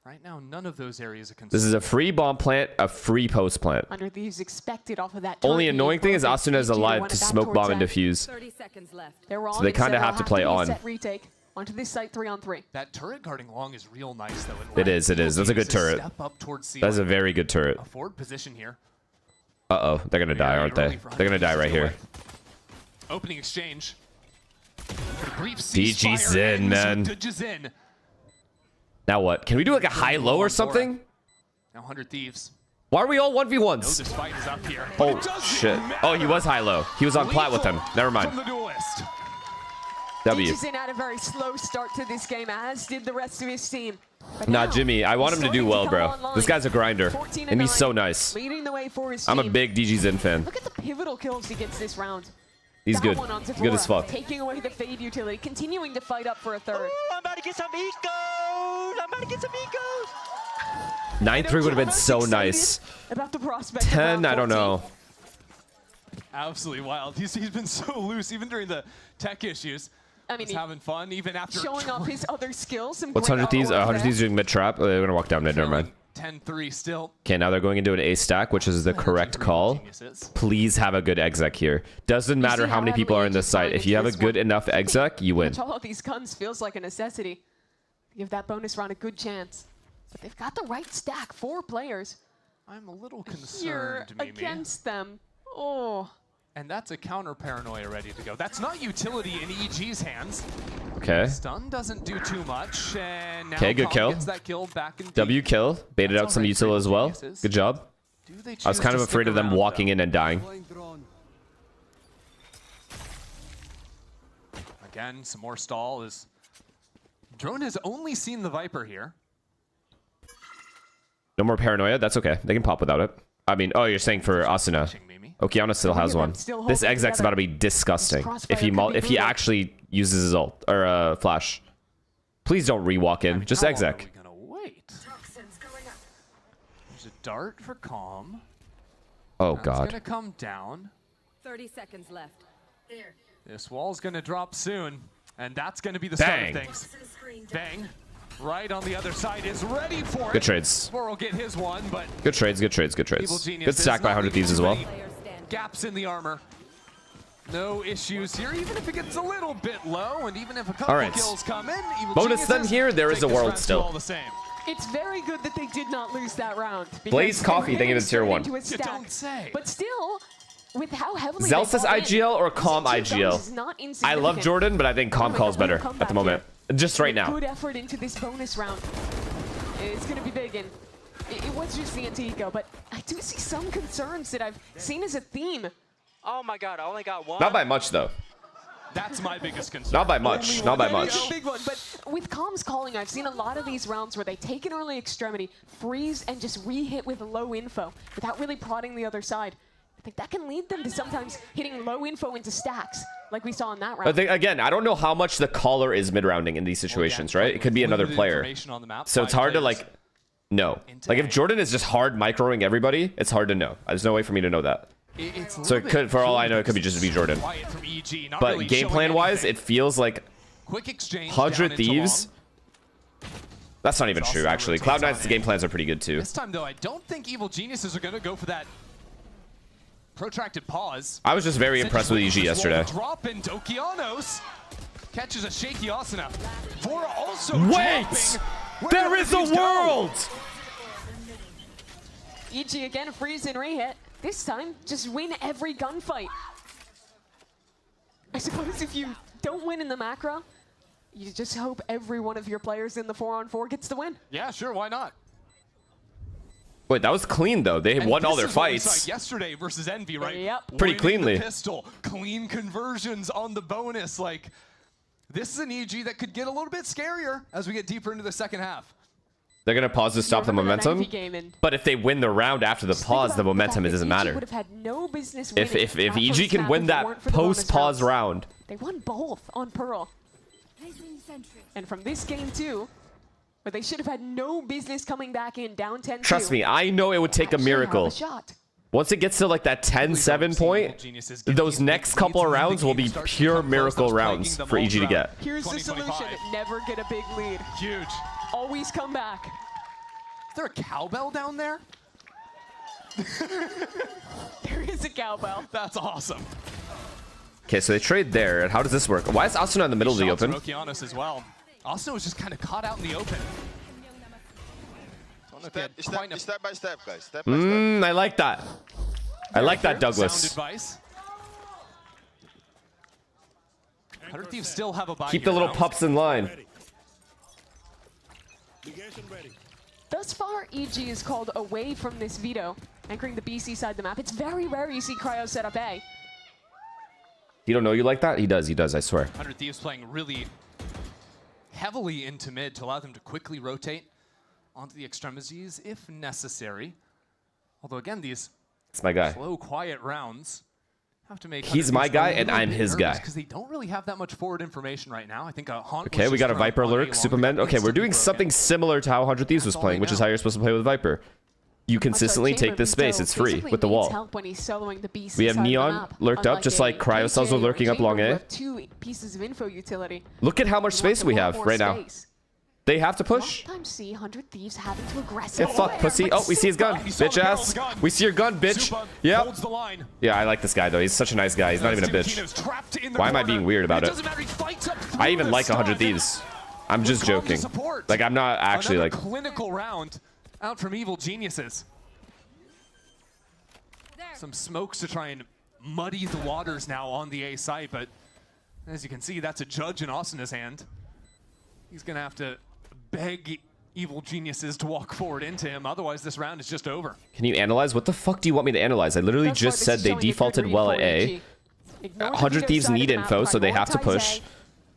Right now, none of those areas are concerned. This is a free bomb plant, a free post plant. 100 Thieves expected off of that. Only turret annoying being thing is broken. Asuna is EG alive won to it back smoke towards bomb and that. defuse. 30 seconds left. They're wrong, So they et cetera. kinda have to play be a on. set retake. Onto this site 3-on-3. That turret guarding long is real nice, though. It is, it is. That's a good turret. Step up towards That's a ceiling. very good turret. A forward position here. Uh-oh, they're gonna die, aren't they? They're gonna die right here. Opening exchange. Brief DG ceasefire Zin, ends man. with DG Zin. Now what? Can we do like a high-low or something? Now 100 Thieves. Why are we all No, 1v1s? this fight is up here. but Oh, it doesn't shit. matter. Oh, he was high-low. He was on plat with him. Lethal Never mind. From the duelist. W. DG's in had a very slow start to this game, as did the rest of his team. But Nah, now, Jimmy, I want him to do starting well, come bro. online. This guy's a grinder, 14 and he's 9, so nice. leading the way for his I'm a team. big DG Zin fan. Look at the pivotal kills he gets this round. He's That good. one on He's good as Sephora, fuck. Taking away the fade utility, continuing to fight up for a third. I'm about to to get some ecos. I'm about to get some ecos. 9-3 would have been so nice. About the prospect 10, I don't know. Absolutely wild. He's been so loose, even during the tech issues. I mean, he's having fun, even after showing off his other skills. What's 100 Thieves? 100 Thieves doing mid trap. Oh, they're going to walk down mid. Never mind. 10-3 still. Okay, now they're going into an A stack, which is the correct call. Please have a good exec here. Doesn't matter how many people are in this site. If you have a good enough exec, you win. All of these guns feels like a necessity. Give that bonus round a good chance. But they've got the right stack. 4 players. I'm a little concerned, You're Mimi. against them. Oh. And that's a counter paranoia ready to go. That's not utility in EG's hands. Okay. Stun doesn't do too much. And now Okay, good Kong kill. gets that kill back in W kill. Baited out some util as well. Good job. I was kind of afraid of them walking in and dying. Again, some more stall as Drone has only seen the Viper here. No more paranoia. That's okay. They can pop without it. I mean, oh, you're saying for Asuna. Okeana still has one. This exec's about to be disgusting if he actually uses his ult or flash. Please don't re-walk in. Just exec. Wait. There's a dart for Calm. Oh That's god. gonna come down. 30 seconds left. There. This wall's gonna drop soon, and that's gonna be the start of things. Bang. Right on the other side is ready for it. Good trades. Bor will get his one, but Good trades. Good trades. Good trades. Good stack by 100 Thieves as well. Gaps in the armor. No issues here, even if it gets a little bit low, and even if a couple kills come in. Bonus them here. There is a world still. All the same. It's very good that they did not lose that round. Blaze Coffee, thank you for tier 1. You don't say. But still, with how heavily Zel says IGL or Calm IGL? I love Jordan, but I think Calm Call's better at the moment. Just right now. Good effort into this bonus round. It's going to be big, and it was just the anti-eco, but I do see some concerns that I've seen as a theme. Oh my god, I only got one. Not by much, though. That's my biggest concern. Not by much. Not by much. Big one, but with Calm's calling, I've seen a lot of these rounds where they take an early extremity, freeze, and just re-hit with low info without really prodding the other side. I think that can lead them to sometimes hitting low info into stacks, like we saw in that round. Again, I don't know how much the caller is mid-rounding in these situations, right? It could be another player. So it's hard to, like, know. Like, if Jordan is just hard microing everybody, it's hard to know. There's no way for me to know that. So it could, for all I know, it could be just be Jordan. But game plan-wise, it feels like 100 Thieves. That's not even true, actually. Cloud9's game plans are pretty good, too. This time, though, I don't think Evil Geniuses are going to go for that protracted pause. I was just very impressed with EG yesterday. Drop in Okeanos catches a shaky Asuna. Vora also wait! There is a world! EG again, freeze and re-hit. This time, just win every gunfight. I suppose if you don't win in the macro, you just hope every one of your players in the 4-on-4 gets the win. Yeah, sure, why not? Wait, that was clean though. They won all their fights. Yesterday versus Envy, right? Yep. Pretty cleanly. Pistol, clean conversions on the bonus. Like, this is an EG that could get a little bit scarier as we get deeper into the second half. They're gonna pause to stop the momentum. But if they win the round after the pause, the momentum, it doesn't matter. Would have had no business if EG can win that post-pause round. They won both on Pearl. And from this game too, where they should have had no business coming back in down 10-2. Trust me, I know it would take a miracle. Once it gets to like that 10-7 point, those next couple of rounds will be pure miracle rounds for EG to get. Here's the solution. Never get a big lead. Huge. Always come back. Is there a cowbell down there? There is a cowbell. That's awesome. Okay, so they trade there. And how does this work? Why is Asuna in the middle of the open? Okeanos as well. Asuna was just kind of caught out in the open. Step by step, guys. Step by step. I like that. I like that, Douglas. Sound advice. 100 Thieves still have a buy. Keep the little pups in line. Thus far, EG is called away from this veto, anchoring the BC side of the map. It's very rare you see Cryo set up A. You don't know you like that? He does, I swear. 100 Thieves playing really heavily into mid to allow them to quickly rotate onto the extremities if necessary. Although again, these it's my guy. slow, quiet rounds He's my guy, and I'm his guy. Because they don't really have that much forward information right now. I think okay, we got a Viper lurk, Superman. Okay, we're doing something similar to how 100 Thieves was playing, which is how you're supposed to play with Viper. You consistently take this space. It's free with the wall. We have Neon lurked up, just like Cryo Cells were lurking up long A. Look at how much space we have right now. They have to push. Get fucked, pussy. Oh, we see his gun. Bitch ass. We see your gun, bitch. Yep. Yeah, I like this guy, though. He's such a nice guy. He's not even a bitch. Why am I being weird about it? I even like 100 Thieves. I'm just joking. Like, I'm not actually like... clinical round out from Evil Geniuses. Some smokes to try and muddy the waters now on the A site, but as you can see, that's a judge in Austin's hand. He's going to have to beg Evil Geniuses to walk forward into him, otherwise this round is just over. Can you analyze? What the fuck do you want me to analyze? I literally just said they defaulted well at A. 100 Thieves need info, so they have to push,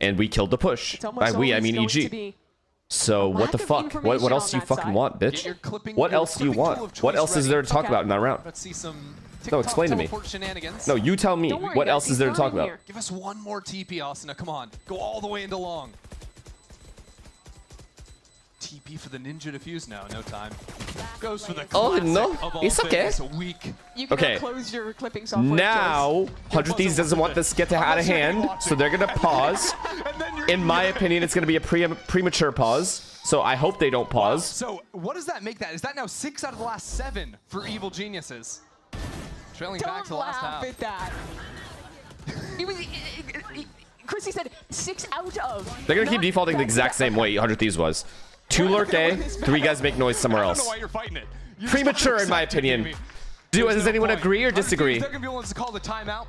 and we killed the push. By we, I mean EG. So what the fuck? What else do you fucking want, bitch? What else do you want? What else is there to talk about in that round? No, explain to me. No, you tell me. What else is there to talk about? Give us one more TP, Austin. Come on. Go all the way into long. TP for the ninja defuse? No, no time. Goes for the classic. Oh no, it's okay. Okay. Now, 100 Thieves doesn't want this to get out of hand, so they're gonna pause. In my opinion, it's gonna be a premature pause. So I hope they don't pause. So what does that make that? Is that now 6 out of the last 7 for Evil Geniuses? Trailing back to the last half. At that. Chrissy said 6 out of. They're gonna keep defaulting the exact same way 100 Thieves was. 2 lurk A, 3 guys make noise somewhere else. I don't know why you're fighting it. Premature, in my opinion. Does anyone agree or disagree? They're gonna be ones to call the timeout.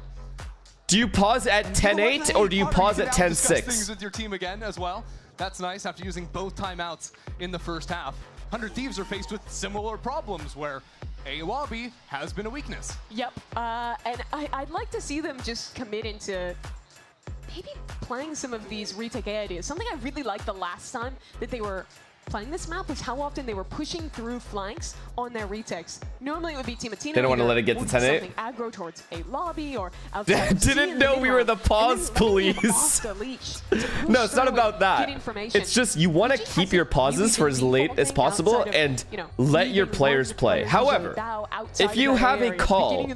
Do you pause at 10-8 or do you pause at 10-6? With your team again as well. That's nice after using both timeouts in the first half. 100 Thieves are faced with similar problems where A lobby has been a weakness. Yep, and I'd like to see them just commit into maybe playing some of these retake A ideas. Something I really liked the last time that they were playing this map was how often they were pushing through flanks on their retakes. Normally it would be Team Atino. They don't want to let it get to 10-8. Aggro towards a lobby or outside. Didn't know we were the pause police. No, it's not about that. It's just you want to keep your pauses for as late as possible and let your players play. However, if you have a call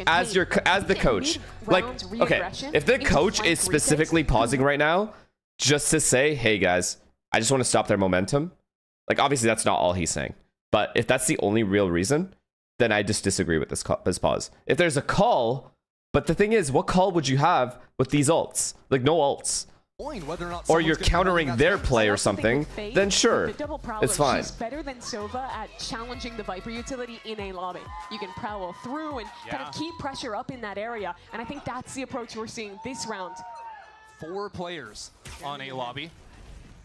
as the coach, like, okay, if the coach is specifically pausing right now just to say, hey guys, I just want to stop their momentum. Like, obviously, that's not all he's saying. But if that's the only real reason, then I just disagree with this pause. If there's a call, but the thing is, what call would you have with these ults? Like, no ults. Or you're countering their play or something, then sure, it's fine. She's better than Sova at challenging the Viper utility in a lobby. You can prowl through and kind of keep pressure up in that area. And I think that's the approach we're seeing this round. 4 players on a lobby.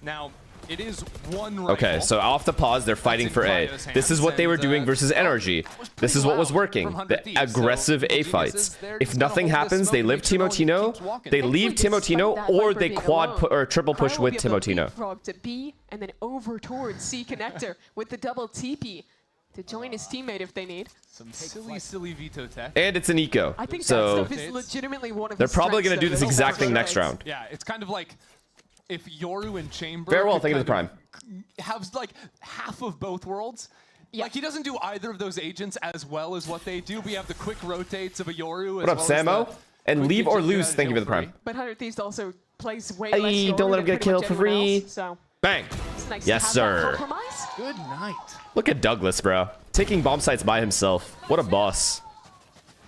Now, it is one rifle. Okay, so off the pause, they're fighting for A. This is what they were doing versus NRG. This is what was working. The aggressive A fights. If nothing happens, they live Timotino, they leave Timotino, or they quad or triple push with Timotino. To B and then over towards C connector with the double TP to join his teammate if they need. Some silly veto tech. And it's an eco. I think so that stuff is legitimately one of they're probably going to do this exact thing next round. Yeah, it's kind of like if Yoru and Chamber Farewell, thank you to the Prime. Have like half of both worlds. Yeah. Like he doesn't do either of those agents as well as what they do. We have the quick rotates of a Yoru. What up, Samo? And leave or lose, thank you for the Prime. But 100 Thieves also plays way less Yoru don't let him get killed for free. Else, so. Bang. Nice yes, sir. Good night. Look at Douglas, bro. Taking bomb sites by himself. What a boss.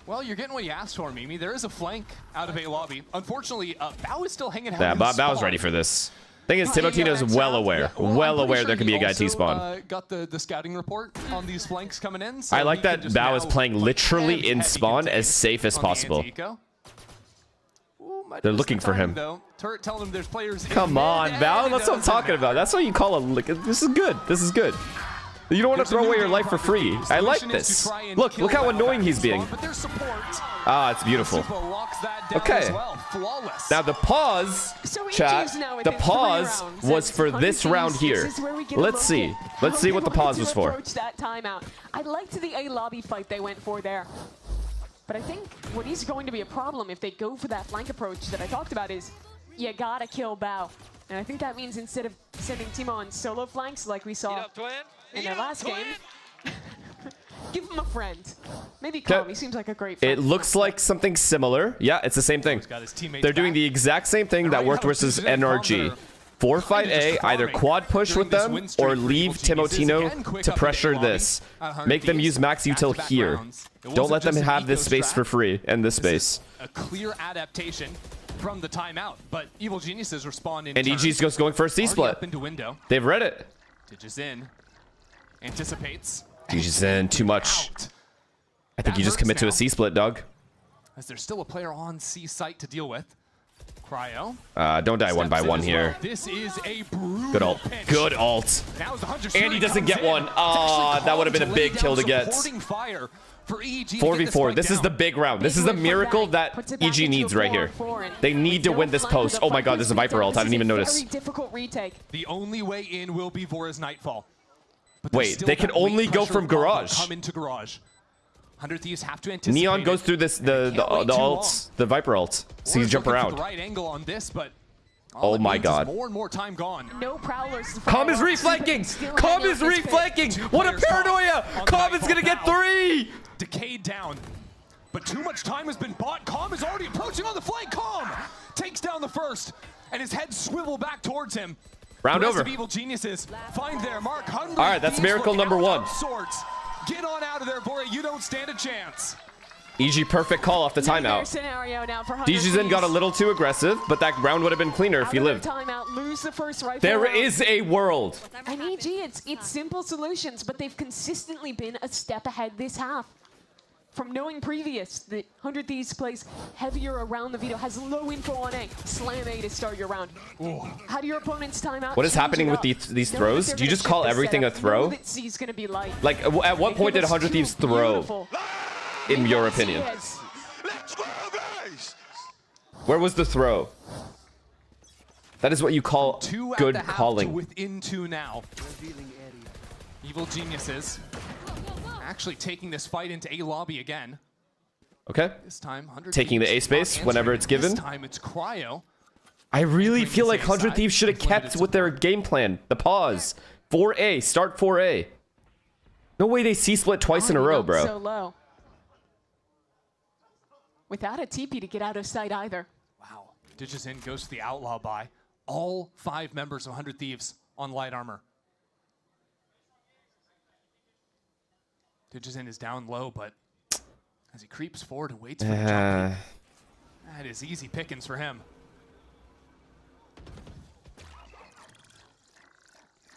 Well, you're getting what you asked for, Mimi. There is a flank out of A lobby. Unfortunately, Bao is still hanging out. Yeah, Bao's ready for this. Thing is, Timotino's well aware. Well aware there could be a guy T-spawn. Got the scouting report on these flanks coming in. So I like that Bao is playing literally in spawn as safe as possible. They're looking for him. Turret telling them there's players. Come on, Bao. That's what I'm talking about. That's what you call a. This is good. This is good. You don't want to throw away your life for free. I like this. Look how annoying he's being. Ah, it's beautiful. Okay. Now the pause, chat, the pause was for this round here. Let's see. Let's see what the pause was for. I liked the A lobby fight they went for there. But I think what is going to be a problem if they go for that flank approach that I talked about is you gotta kill Bao. And I think that means instead of sending Timo on solo flanks like we saw in their last game, give him a friend. Maybe Calm. He seems like a great friend. It looks like something similar. Yeah, it's the same thing. They're doing the exact same thing that worked versus NRG. Forfight A, either quad push with them or leave Timotino to pressure this. Make them use max util here. Don't let them have this space for free and this space. A clear adaptation from the timeout, but Evil Geniuses respond in and EG's just going for a C-split. They've read it. In anticipates. EG's in too much. I think you just commit to a C-split, Doug. As there's still a player on C site to deal with. Cryo. Don't die one by one here. This is a brutal good ult. Good ult. And he doesn't get one. That would have been a big kill to get. 4v4. This is the big round. This is the miracle that EG needs right here. They need to win this post. Oh my god, there's a Viper ult. I didn't even notice. The only way in will be Vora's Nightfall. Wait, they can only go from garage. Come into garage. 100 Thieves have to anticipate. Neon goes through this the ult, the Viper ult. So you jump around. Right angle on this, but oh my god. More and more time gone. No prowlers. Calm is reflanking. Calm is reflanking. What a paranoia. Calm is gonna get 3. Decayed down. But too much time has been bought. Calm is already approaching on the flank. Calm takes down the first, and his head swivel back towards him. Round over. Evil Geniuses find their mark. All right, that's miracle number 1. Get on out of there, Vora. You don't stand a chance. EG perfect call off the timeout. DGZN got a little too aggressive, but that round would have been cleaner if he lived. There is a world. And EG, it's simple solutions, but they've consistently been a step ahead this half. From knowing previous, the 100 Thieves plays heavier around the veto, has low info on A, slam A to start your round. How do your opponents time out? What is happening with these throws? Do you just call everything a throw? Like, at what point did 100 Thieves throw, in your opinion? Where was the throw? That is what you call good calling. Within 2 now. Evil Geniuses actually taking this fight into A lobby again. Okay. This time, taking the A space whenever it's given. This time it's Cryo. I really feel like 100 Thieves should have kept with their game plan. The pause. 4A. Start 4A. No way they C-split twice in a row, bro. So low. Without a TP to get out of sight either. Wow. DigiZen goes to the outlaw buy. All 5 members of 100 Thieves on light armor. DigiZen is down low, but as he creeps forward and waits for the jump, that is easy pickings for him.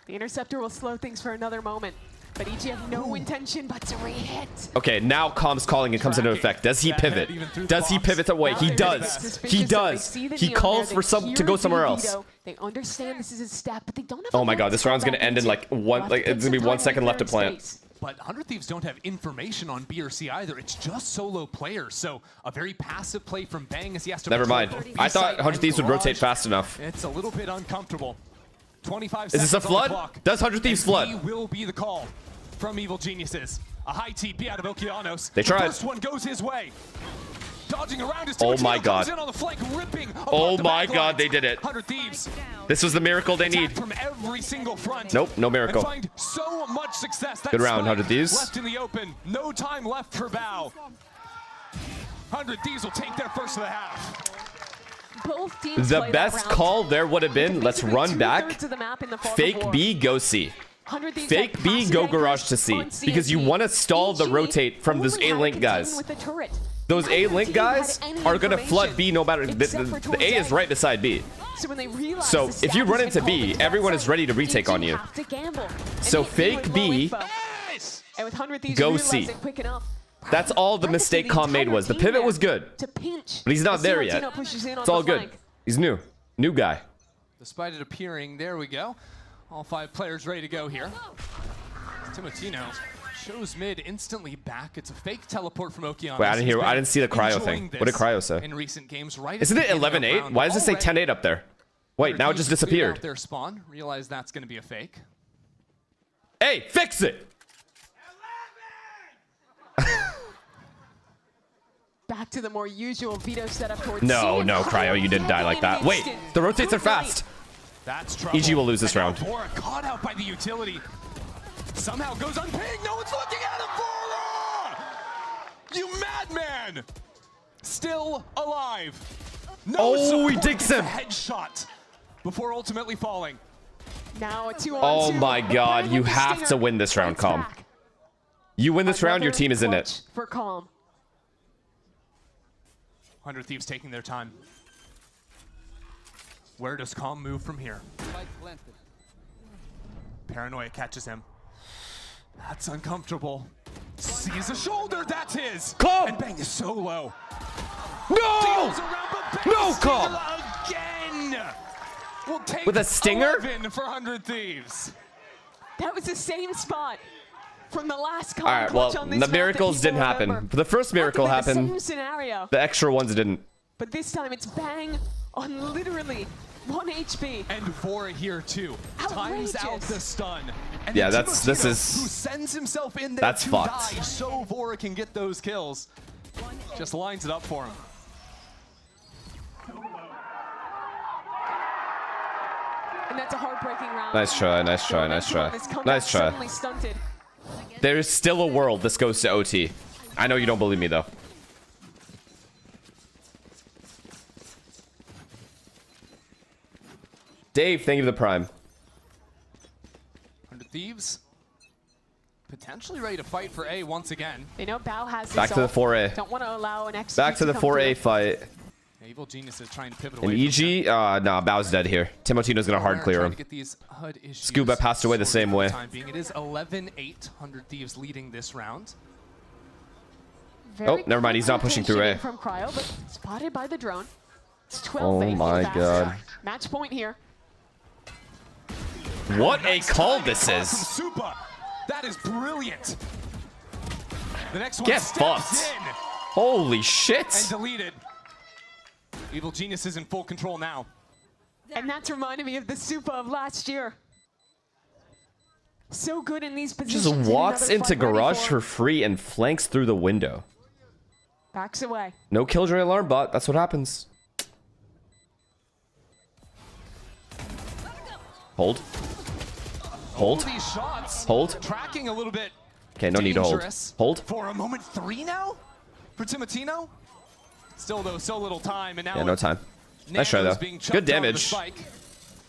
The interceptor will slow things for another moment, but EG have no intention but to re-hit. Okay, now Calm's calling it comes into effect. Does he pivot? Does he pivot away? He does. He does. He calls for to go somewhere else. They understand this is his step, but they don't have. Oh my god, this round's gonna end in like it's gonna be 1 second left to plant. But 100 Thieves don't have information on B or C either. It's just solo players. So a very passive play from Bang as he has to. Never mind. I thought 100 Thieves would rotate fast enough. It's a little bit uncomfortable. 25 seconds. Is this a flood? Does 100 Thieves flood? B will be the call from Evil Geniuses. A high TP out of Okeanos. They tried. The first one goes his way. Dodging around his oh my god. On the flank, ripping oh my god, they did it. 100 Thieves. This was the miracle they need. From every single front. Nope, no miracle. And find so much success. Good round, 100 Thieves. Left in the open. No time left for Bao. 100 Thieves will take their first of the half. Both teams the best call there would have been, let's run back. Fake B, go C. Fake B, go garage to C. Because you want to stall the rotate from those A-Link guys. Those A-Link guys are going to flood B no matter. The A is right beside B. So if you run into B, everyone is ready to retake on you. So fake B, go C. That's all the mistake Calm made was. The pivot was good, but he's not there yet. It's all good. He's new. New guy. Despite it appearing, there we go. All 5 players ready to go here. Timotino shows mid instantly back. It's a fake teleport from Okeanos. Wait, I didn't see the cryo thing. What did cryo say? In recent games, right? Isn't it 11-8? Why does it say 10-8 up there? Wait, now it just disappeared. Their spawn. Realize that's going to be a fake. Hey, fix it! back to the more usual veto setup towards No, no, Cryo, you didn't die like that. Wait, the rotates are fast. That's trouble. EG will lose this round. Bademperor caught out by the utility. Somehow goes unpinged. No one's looking at him. You madman! Still alive. No oh, he digs him. Headshot before ultimately falling. Now a 2-on-2. Oh my God, you have to win this round, Calm. You win this round, your team is in it. For Calm. 100 Thieves taking their time. Where does Calm move from here? Paranoia catches him. That's uncomfortable. Sees a shoulder, that's his. Calm! And Bang is so low. No! No, Calm! Again! We'll take with a stinger? 11 for 100 Thieves. That was the same spot from the last Calm. All right, well, the miracles didn't happen. The first miracle happened. Same scenario. The extra ones didn't. But this time it's Bang on literally 1 HP. And Vora here too. Times out the stun. And yeah, this is who sends himself in there that's to fucked. Die so Vora can get those kills. Just lines it up for him. And that's a heartbreaking round. Nice try, nice try, nice try. Nice try. There is still a world this goes to OT. I know you don't believe me though. Dave, thank you for the prime. 100 Thieves potentially ready to fight for A once again. They know Bao has back to the 4A. Don't want to allow an execute back to the 4A fight. Evil Genius is trying to pivot And away EG, nah, Bao's dead here. Timotino's gonna hard clear him. Scuba passed away the same way. It is 11-8, 100 Thieves leading this round. Oh, never mind, he's not pushing through A. From Cryo, but spotted by the drone. It's 12-8. Oh my God. Match point here. What a call this is. Super. That is brilliant. The next one get fucked. Holy shit. And deleted. Evil Genius is in full control now. And that's reminding me of the Super of last year. So good in these positions. Just walks into garage for free and flanks through the window. Backs away. No killjoy alarm bot. That's what happens. Hold. Hold. These shots hold. Tracking a little bit. Okay, no need to hold. Hold. For a moment, 3 now for Timotino. Still though, so little time, and now yeah, no time. Nice try though. Good damage.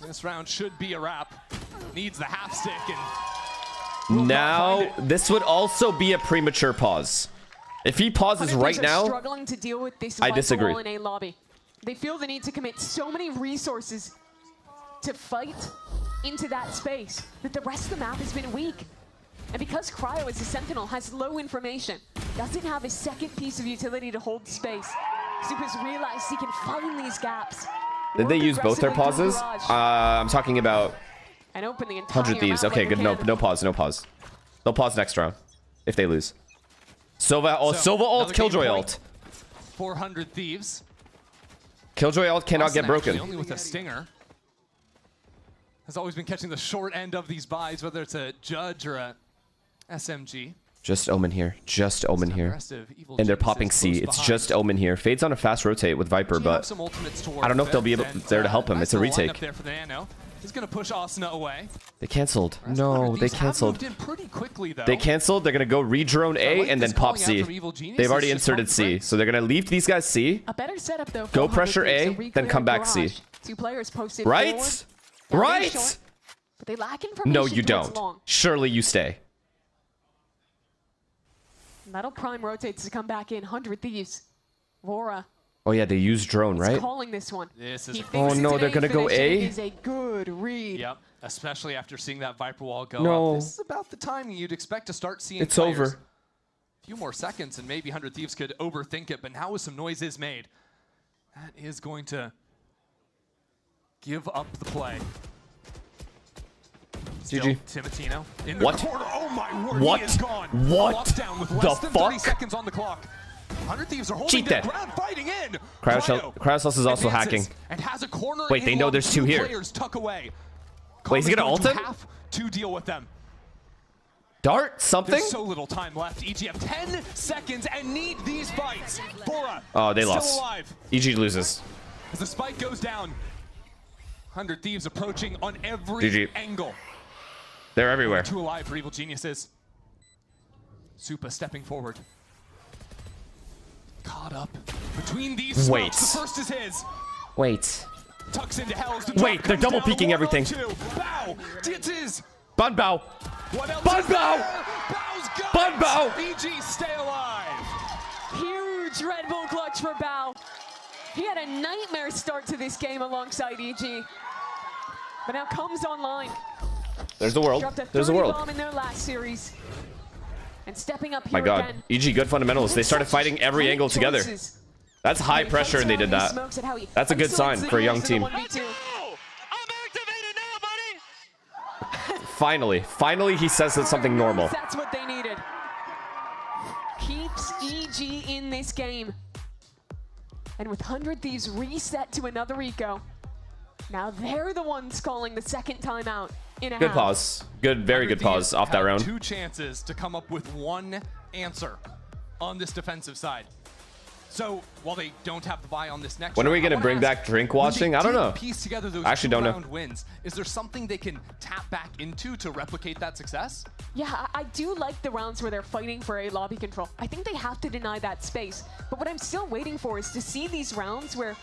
This round should be a wrap. Needs the half stick, and now this would also be a premature pause. If he pauses right now, struggling to deal with this I disagree. in a lobby. They feel the need to commit so many resources to fight into that space that the rest of the map has been weak. And because Cryo as a Sentinel has low information, doesn't have a second piece of utility to hold space, Super's realized he can find these gaps. Did they use both their pauses? I'm talking about and open the 100 Thieves. Okay, good. No pause, no pause. They'll pause next round if they lose. Sova ult, Killjoy ult. 400 Thieves. Killjoy ult cannot get broken. Only with a stinger. Has always been catching the short end of these buys, whether it's a Judge or a SMG. Just Omen here. Just Omen here. And they're popping C. It's just Omen here. Fade's on a fast rotate with Viper, but I don't know if they'll be able there to help him. It's a retake. He's going to push Asuna away. They canceled. No, they canceled. They canceled. They're going to go re-drone A and then pop C. They've already inserted C. So they're going to leave these guys C. A better setup though. Go pressure A, then come back C. 2 players posted right? Right? Short, but they lack information. No, you don't. Surely you stay. Metal Prime rotates to come back in. 100 Thieves. Vora. Oh yeah, they use drone, right? Calling this one. This is oh no, they're gonna go A. Is a good read. Yep, especially after seeing that Viper wall go no. up. This is about the timing you'd expect to start seeing. It's players. over. A few more seconds, and maybe 100 Thieves could overthink it. But now, with some noise is made, that is going to give up the play. GG. Timotino in the what? corner. Oh my word! What? He is gone. What? Lockdown with less than 30 seconds on the clock. 100 Thieves are holding their ground, fighting in. Cryosauce is also hacking. And has a corner. Wait, they know there's 2 here. Tuck away. Wait, is he gonna ult him? Have to deal with them. Dart something? There's so little time left. EG have 10 seconds and need these fights. Bora. Oh, they still lost. Alive. EG loses. As the spike goes down, 100 Thieves approaching on every angle. They're everywhere. 2 alive for Evil Geniuses. Supa stepping forward. Caught up between these smokes. The first is his. Wait. Tucks into Hells. Wait, they're double peeking everything. Bow. It's his. Bun Bao. What else Bun is there? Bao. Bao's got Bun it. Bao. EG stay alive. Huge Red Bull clutch for Bao. He had a nightmare start to this game alongside EG. But now comes online. There's the world. Dropped a There's the 30 world. bomb in their last series. And stepping up here My God. again. EG, good fundamentals. They started fighting every angle together. That's high pressure, and they did that. That's a good sign for a young team. Finally, he says it's something normal. That's what they needed. Keeps EG in this game. And with 100 Thieves reset to another eco, now they're the ones calling the second timeout in a Good half. pause. Good, very good pause off that round. 2 chances to come up with 1 answer on this defensive side. So while they don't have the buy on this next When are we round, going to bring back drink watching? I don't know. Piece together those I actually don't know. 2-round wins. Is there something they can tap back into to replicate that success? Yeah, I do like the rounds where they're fighting for a lobby control. I think they have to deny that space. But what I'm still waiting for is to see these rounds where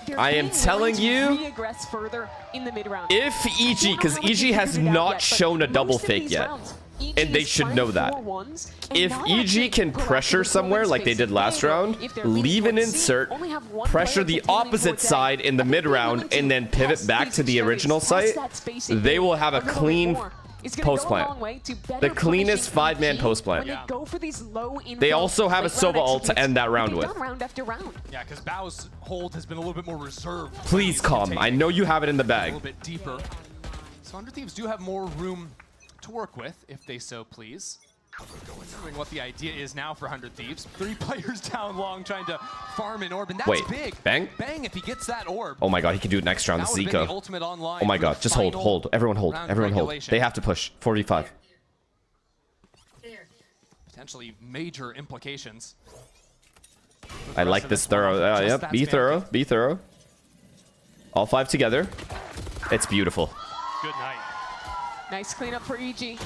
they're I am telling you, re-aggress further in the mid round. if EG, because EG has not shown a double fake yet, and they should know that. If EG can pressure somewhere like they did last round, leave an insert, pressure the opposite side in the mid round, and then pivot back to the original site, they will have a clean post plant. The cleanest 5-man post plant. They also have a Sova ult to end that round with. Yeah, because Bao's hold has been a little bit more reserved. Please calm. I know you have it in the A bag. little bit deeper. So 100 Thieves do have more room to work with, if they so please. Considering what the idea is now for 100 Thieves. 3 players down long trying to farm an orb, and that's Wait, big. Bang? Bang if he gets that orb. Oh my God, he can do it next round. This is That would've been Eco. the ultimate online Oh my for God, the just hold, final hold. Everyone hold, round everyone hold. regulation. They have to push. 45. Potentially major implications. I like this thorough. Yep, be thorough, be thorough. All 5 together. It's beautiful. Good night. Nice cleanup for EG.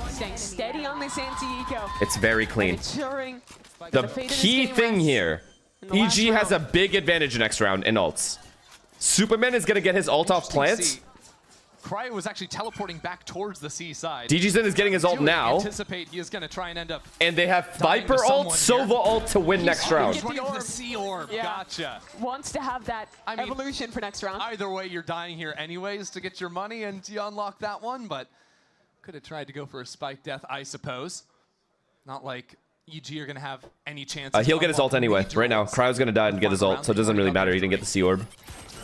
Staying steady on this anti-eco. It's very clean. Ensuring The fate of this key game thing rests here, in the last EG has a round. big advantage next round in ults. Superman is going to get his ult off plants. Cryo was actually teleporting back towards the C side. DGZen is getting his ult now. Anticipate he is going to try and end up. And they have Viper ult, Sova ult to win next round. He's running for the C orb. Yeah. Gotcha. Wants to have that evolution for next round. Either way, you're dying here anyways to get your money, and you unlock that one, but could have tried to go for a spike death, I suppose. Not like EG are going to have any chance. He'll get his ult anyway. Right now, Cryo's going to die and get his ult, so it doesn't really matter. He didn't get the C orb.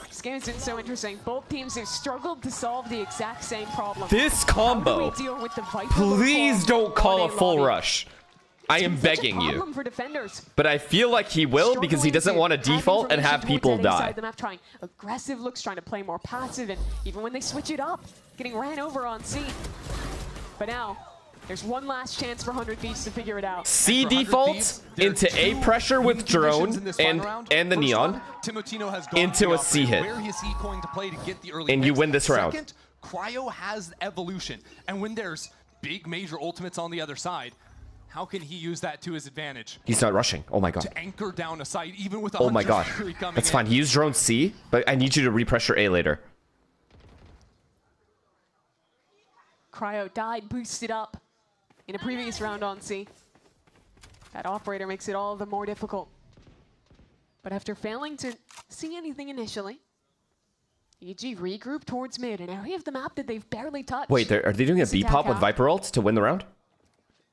This game has been so interesting. Both teams have struggled to solve the exact same problem. This How do combo, we deal with the Viper please don't call a full lobby? rush. I am begging you. Problem for defenders. But I feel like he will because he doesn't want to default and have people die. The map, trying aggressive looks, trying to play more passive, and even when they switch it up, getting ran over on C. But now, there's one last chance for 100 Thieves to figure it out. C default into A pressure with drone and the neon into a C hit. Where is he going to play to get the early And you picks? win this round. Second, Cryo has evolution, and when there's big major ultimates on the other side, how can he use that to his advantage? He's not rushing. Oh my God. To anchor down a site, even with a Oh my God. coming That's in. fine. He used drone C, but I need you to repressure A later. Cryo died, boosted up in a previous round on C. That operator makes it all the more difficult. But after failing to see anything initially, EG regroup towards mid, an area of the map that they've barely touched. Wait, are they doing a B pop with Viper ult to win the round?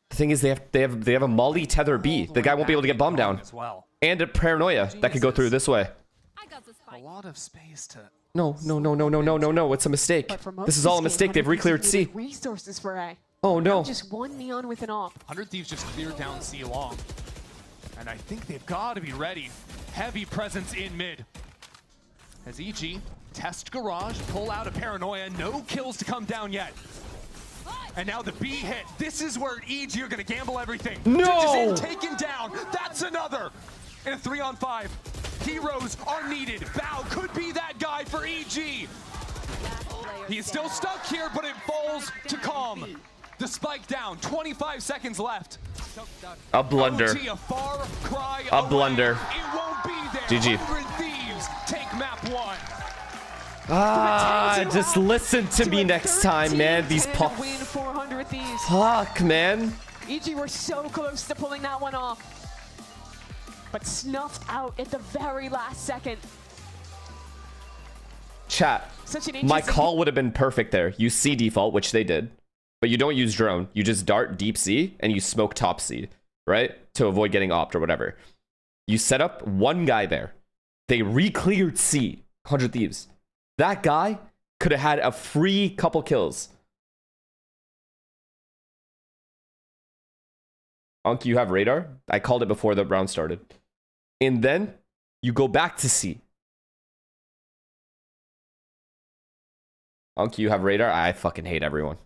The thing is, they have a Molly tether B. The guy won't be able to get bombed down, and a paranoia that could go through this way. A lot of space to. No! It's a mistake. This is all a mistake. They've re-cleared C. Resources for A. Oh no! Just one neon with an op. 100 Thieves just cleared down C long, and I think they've got to be ready. Heavy presence in mid. As EG test garage, pull out a paranoia. No kills to come down yet. And now the B hit. This is where EG are going to gamble everything. No! Taken down. That's another. In a 3-on-5. Heroes are needed. Bao could be that guy for EG. He's still stuck here, but it falls to Calm. The spike down. 25 seconds left. A blunder. OT, a far cry A away. blunder. It won't be there. GG. 100 Thieves take map 1. Ah, just listen to me next time, man. These pop. Win 400 Thieves. Fuck, man. EG were so close to pulling that one off, but snuffed out at the very last second. Chat. My call would have been perfect there. You see default, which they did, but you don't use drone. You just dart deep C and you smoke top C, right? To avoid getting opt or whatever. You set up one guy there. They re-cleared C. 100 Thieves. That guy could have had a free couple kills. Unc, you have radar? I called it before the round started. And then you go back to C. Unc, you have radar? I fucking hate everyone.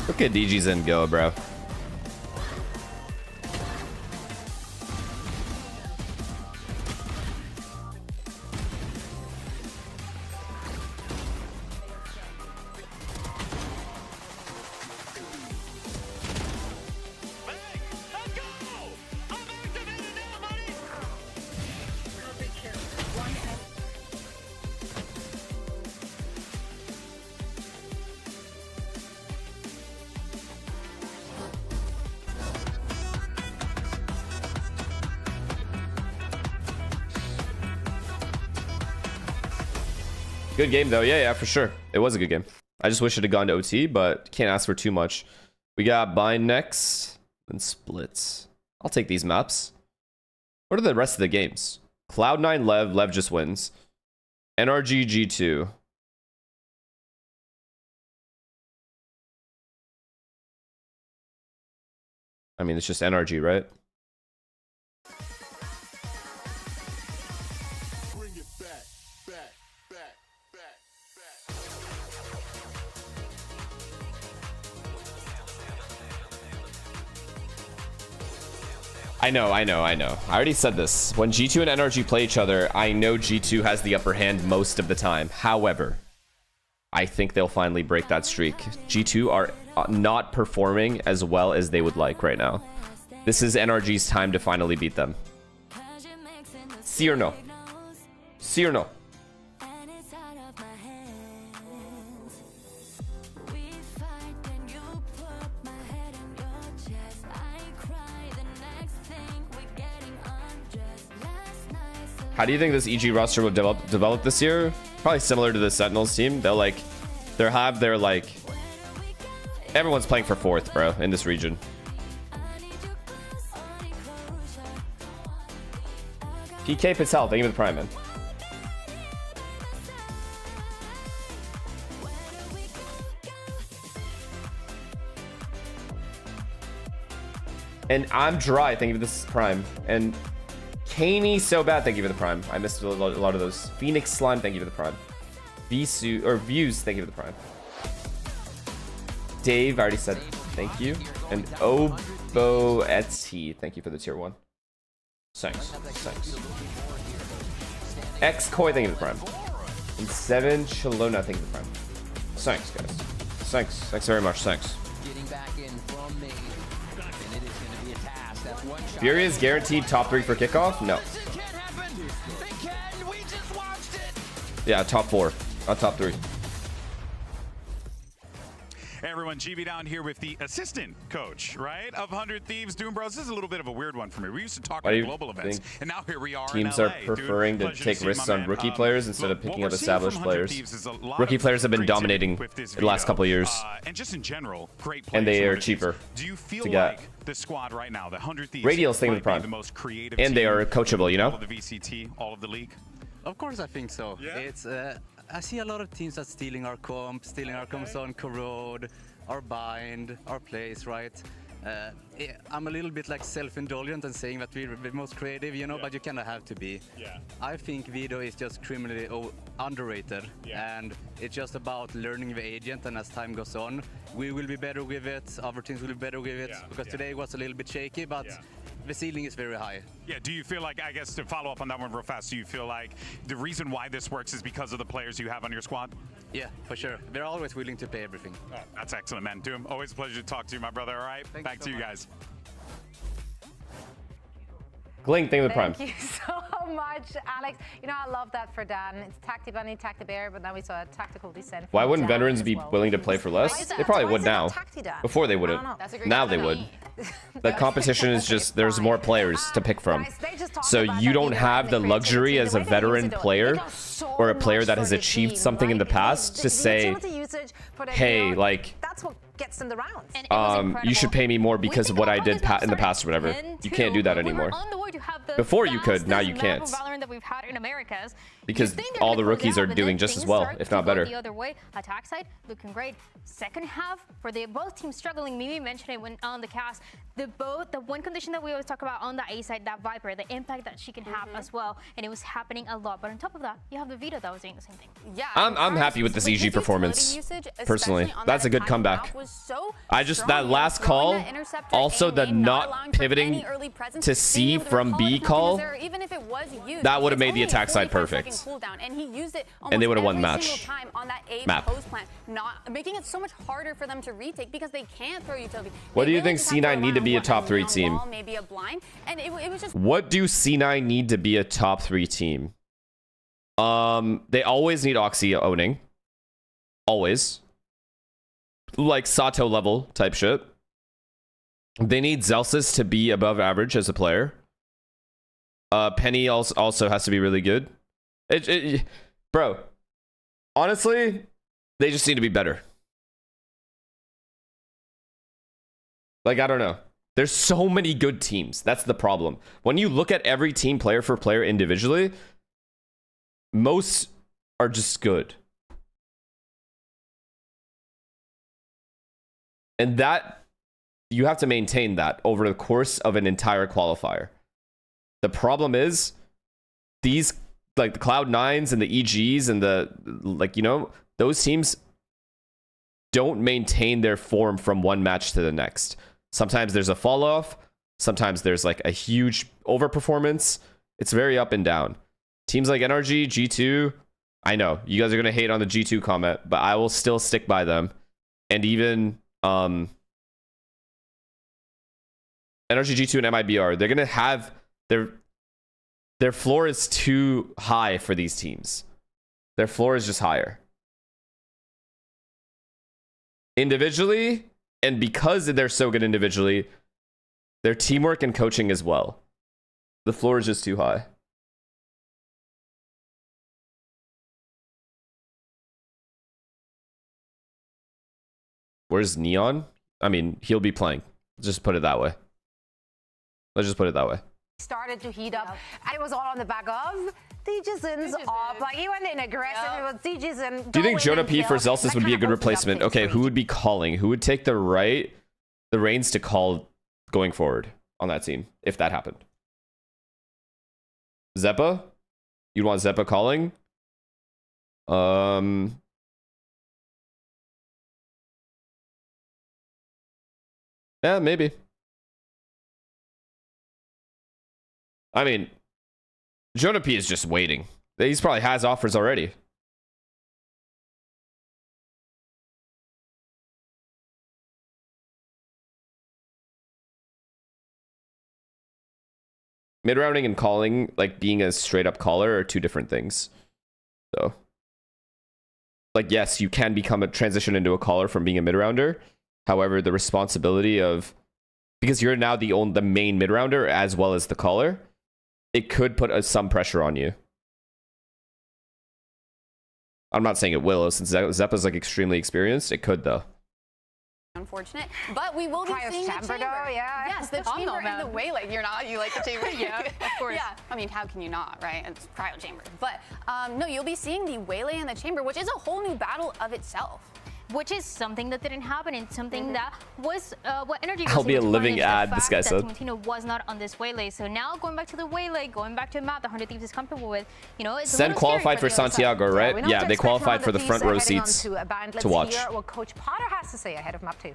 Look at DG's in go, bro. Good game though. Yeah, for sure. It was a good game. I just wish it had gone to OT, but can't ask for too much. We got bind next and splits. I'll take these maps. What are the rest of the games? Cloud9 Lev just wins. NRG G2. I mean, it's just NRG, right? I know. I already said this. When G2 and NRG play each other, I know G2 has the upper hand most of the time. However, I think they'll finally break that streak. G2 are not performing as well as they would like right now. This is NRG's time to finally beat them. See or no? See or no? How do you think this EG roster will develop this year? Probably similar to the Sentinels team. They'll have their everyone's playing for 4th, bro, in this region. PK Patel, thank you for the prime, man. And I'm dry, thank you for this prime. And Caney so bad, thank you for the prime. I missed a lot of those. Phoenix Slime, thank you for the prime. Views, thank you for the prime. Dave, I already said thank you. And Oboetsy, thank you for the tier 1. Thanks. X Koi, thank you for the prime. And 7 Chalona, thank you for the prime. Thanks, guys. Thanks very much. Thanks. Fury is guaranteed top 3 for kickoff? No. Yeah, top 4, not top 3. Hey everyone, GB down here with the assistant coach, right, of 100 Thieves. Doom Bros, this is a little bit of a weird one for me. We used to talk about global events, and now here we are. Teams are preferring to take risks on rookie players instead of picking up established players. Rookie players have been dominating the last couple of years, and just in general, great players. And they are cheaper. Do you feel like the squad right now, the 100 Thieves, Radial's thing with prime, and they are coachable, you know. All of the VCT, all of the league. Of course, I think so. Yeah. It's I see a lot of teams that's stealing our comps on Corrode, our bind, our plays, right? I'm a little bit like self-indulgent and saying that we're the most creative, you know, but you kind of have to be. Yeah. I think Vido is just criminally underrated, and it's just about learning the agent, and as time goes on, we will be better with it, other teams will be better with it, because today was a little bit shaky, but the ceiling is very high. Yeah, do you feel like, I guess to follow up on that one real fast, do you feel like the reason why this works is because of the players you have on your squad? Yeah, for sure. They're always willing to play everything. Oh, that's excellent, man. Doom, always a pleasure to talk to you, my brother, all right? Back to you guys. Glink, thank you for the prime. Thank you so much, Alex. You know, I love that for Dan. It's Tacti Bunny, Tacti Bear, but now we saw a tactical descent. Why wouldn't veterans be willing to play for less? They probably would now. Before they wouldn't. Now they would. The competition is just, there's more players to pick from. So you don't have the luxury as a veteran player or a player that has achieved something in the past to say, hey, like, that's what gets in the rounds. You should pay me more because of what I did in the past or whatever. You can't do that anymore. Before you could, now you can't. That we've had in Americas. Because all the rookies are doing just as well, if not better. The other way, attack side looking great. Second half, for both teams struggling. Mimi mentioned it when on the cast. The one condition that we always talk about on the A side, that Viper, the impact that she can have as well, and it was happening a lot. But on top of that, you have the Vito that was doing the same thing. Yeah, I'm happy with this EG performance. Personally, that's a good comeback. I just that last call, also the not pivoting to C from B call, that would have made the attack side perfect. And they would have won the match. Map. Not making it so much harder for them to retake because they can't throw utility. What do you think C9 need to be a top 3 team? What do C9 need to be a top 3 team? They always need Oxy owning. Always. Like Sato level type shit. They need Zelsis to be above average as a player. Penny also has to be really good. Bro, honestly, they just need to be better. Like, I don't know. There's so many good teams. That's the problem. When you look at every team player for player individually, most are just good. And that, you have to maintain that over the course of an entire qualifier. The problem is, these, like the Cloud9s and the EGs and the, like, you know, those teams don't maintain their form from one match to the next. Sometimes there's a fall off. Sometimes there's like a huge overperformance. It's very up and down. Teams like NRG, G2, I know you guys are going to hate on the G2 comment, but I will still stick by them. And even NRG, G2, and MIBR, they're going to have their floor is too high for these teams. Their floor is just higher. Individually, and because they're so good individually, their teamwork and coaching as well. The floor is just too high. Where's Neon? I mean, he'll be playing. Just put it that way. Let's just put it that way. Started to heat up, and it was all on the back of DJzin's up. Like, he went in aggressive. It was DJzin. Do you think Jonah P for Zelsis would be a good replacement? Okay, who would be calling? Who would take the reins to call going forward on that team if that happened? Zeppa? You'd want Zeppa calling? Yeah, maybe. I mean, Jonah P is just waiting. He's probably has offers already. Mid-rounding and calling, like being a straight-up caller, are two different things. So, like, yes, you can become a transition into a caller from being a mid-rounder. However, the responsibility of, because you're now the main mid-rounder as well as the caller, it could put some pressure on you. I'm not saying it will, since Zeppa's like extremely experienced. It could, though. Unfortunate, but we will be seeing the chamber. Yeah. Yes, the chamber and the way, like, you like the chamber. Yeah, of course. Yeah, I mean, how can you not, right? It's cryo chamber. But no, you'll be seeing the Waylay and the chamber, which is a whole new battle of itself. which is something that didn't happen and something that was what Energy was I'll be a able to living manage, ad, this guy said. Timotino was not on this waylay. So now going back to the waylay, going back to a map that 100 Thieves is comfortable with, you know, it's Sen qualified for Santiago, right? Yeah, they qualified for the front row seats to watch. Hear what Coach Potter has to say ahead of map 2.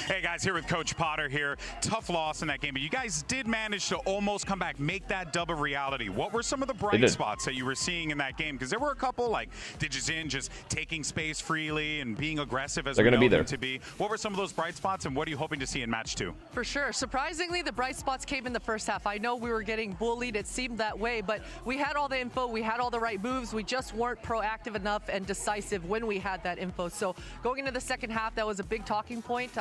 Hey guys, here with Coach Potter here. Tough loss in that game, but you guys did manage to almost come back, make that dub a reality. What were some of the bright spots that you were seeing in that game? Because there were a couple, like Digizin just taking space freely and being aggressive as they're going to be there. What were some of those bright spots, and what are you hoping to see in match 2? For sure. Surprisingly, the bright spots came in the first half. I know we were getting bullied. It seemed that way, but we had all the info. We had all the right moves. We just weren't proactive enough and decisive when we had that info. So going into the second half, that was a big talking point.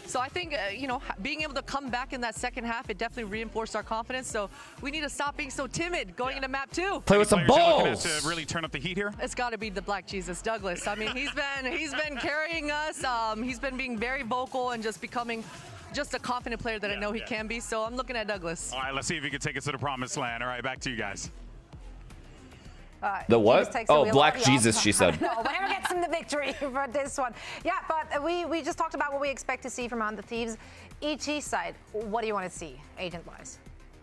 So I think, you know, being able to come back in that second half, it definitely reinforced our confidence. So we need to stop being so timid going into map 2. Play with some balls. To really turn up the heat here? It's got to be the Black Jesus, Douglas. I mean, he's been carrying us. He's been being very vocal and just becoming just a confident player that I know he can be. So I'm looking at Douglas. All right, let's see if he can take us to the promised land. All right, back to you guys. The what? Oh, Black Jesus, she said. No, whatever gets him the victory for this one. Yeah, but we just talked about what we expect to see from on the Thieves. EG side, what do you want to see, agent-wise?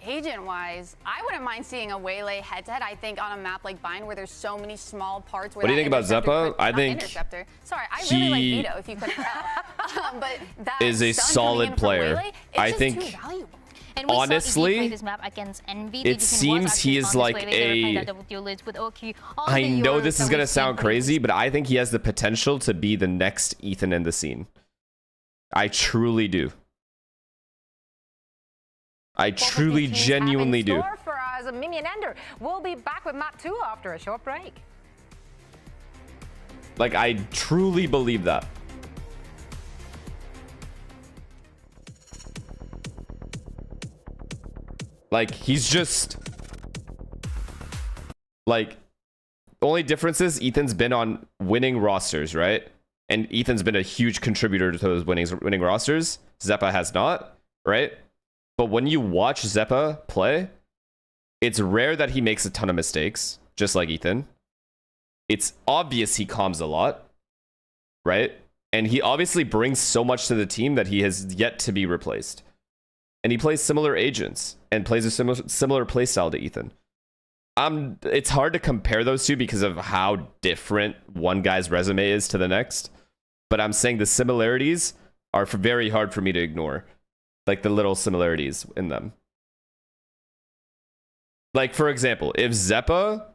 Agent-wise, I wouldn't mind seeing a waylay head-to-head. I think on a map like Bind where there's so many small parts. Where what do you think about Zeppa? I think Sorry, I really like Vito, if you couldn't tell. But that is a solid player. Waylay, I think. Honestly, this map against Envy. It seems he is like a... I know this is going to sound crazy, but I think he has the potential to be the next Ethan in the scene. I truly do. I truly, genuinely do. For us, Mimi and Ender, we'll be back with map 2 after a short break. Like, I truly believe that. Like, he's just... Like, the only difference is Ethan's been on winning rosters, right? And Ethan's been a huge contributor to those winning rosters. Zeppa has not, right? But when you watch Zeppa play, it's rare that he makes a ton of mistakes, just like Ethan. It's obvious he calms a lot, right? And he obviously brings so much to the team that he has yet to be replaced. And he plays similar agents and plays a similar playstyle to Ethan. It's hard to compare those two because of how different one guy's resume is to the next. But I'm saying the similarities are very hard for me to ignore. Like the little similarities in them. Like, for example, if Zeppa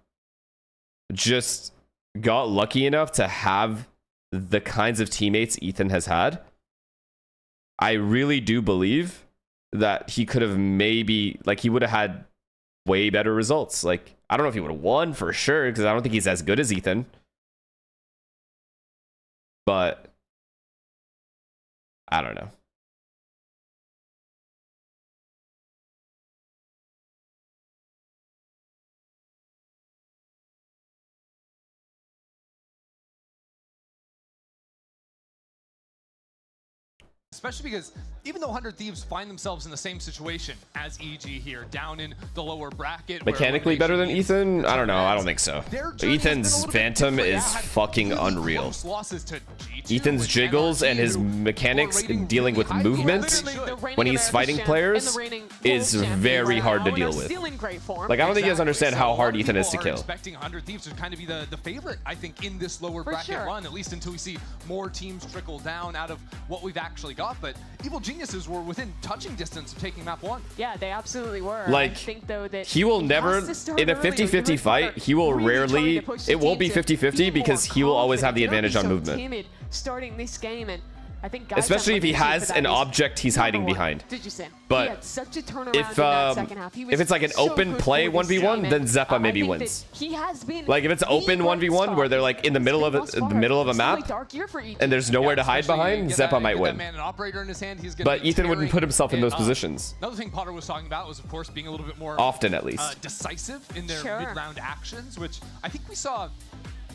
just got lucky enough to have the kinds of teammates Ethan has had, I really do believe that he could have maybe, like, he would have had way better results. Like, I don't know if he would have won for sure, because I don't think he's as good as Ethan. But I don't know. Especially because even though 100 Thieves find themselves in the same situation as EG here, down in the lower bracket. Mechanically better than Ethan? I don't know. I don't think so. Ethan's Phantom is fucking unreal. Ethan's jiggles and his mechanics in dealing with movement when he's fighting players is very hard to deal with. Like, I don't think you guys understand how hard Ethan is to kill. Expecting 100 Thieves to kind of be the favorite, I think, in this lower bracket run, at least until we see more teams trickle down out of what we've actually got. But Evil Geniuses were within touching distance of taking map 1. Yeah, they absolutely were. Like, I think, though, that he will never, in a 50-50 fight, he will rarely, it won't be 50-50 because he will always have the advantage on movement. Timid starting this game, and I think guys especially if he has an object he's hiding behind. But if it's like an open play 1v1, then Zeppa maybe wins. Like if it's open 1v1 where they're like in the middle of a map and there's nowhere to hide behind, Zeppa might win. But Ethan wouldn't put himself in those positions. Another thing Potter was talking about was, of course, being a little bit more often, at least, decisive in their mid-round actions, which I think we saw,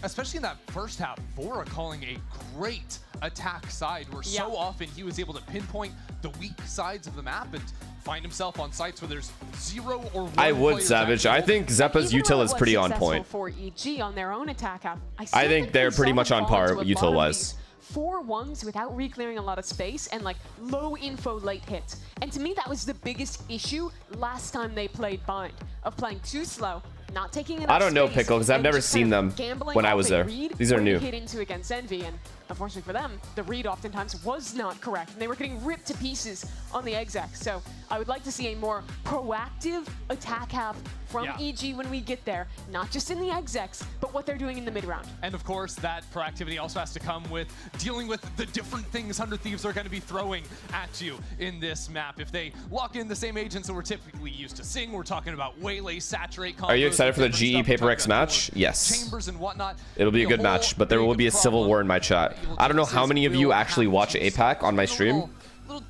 especially in that first half, Vora calling a great attack side where so often he was able to pinpoint the weak sides of the map and find himself on sites where there's 0 or 1 I would, players Savage. I think Zeppa's util is pretty on point. For EG on their own attack app, I think they're pretty much on par util-wise. 4-1s without re-clearing a lot of space and like low info late hits. And to me, that was the biggest issue last time they played Bind, of playing too slow, not taking enough I don't know, space, Pickle, because I've and never just seen them gambling when I off was a there. read These are when they new. hit into against Envy, and unfortunately for them, the read oftentimes was not correct, and they were getting ripped to pieces on the exec. So I would like to see a more proactive attack half from EG when we get there, not just in the execs, but what they're doing in the mid round. And of course, that proactivity also has to come with dealing with the different things 100 Thieves are going to be throwing at you in this map. If they lock in the same agents that we're typically used to seeing, we're talking about Waylay, Saturate combos. Are you excited for the GE Paper X match? Yes. Chambers and whatnot. It'll be a good match, but there will be a civil war in my chat. I don't know how many of you actually watch APAC on my stream,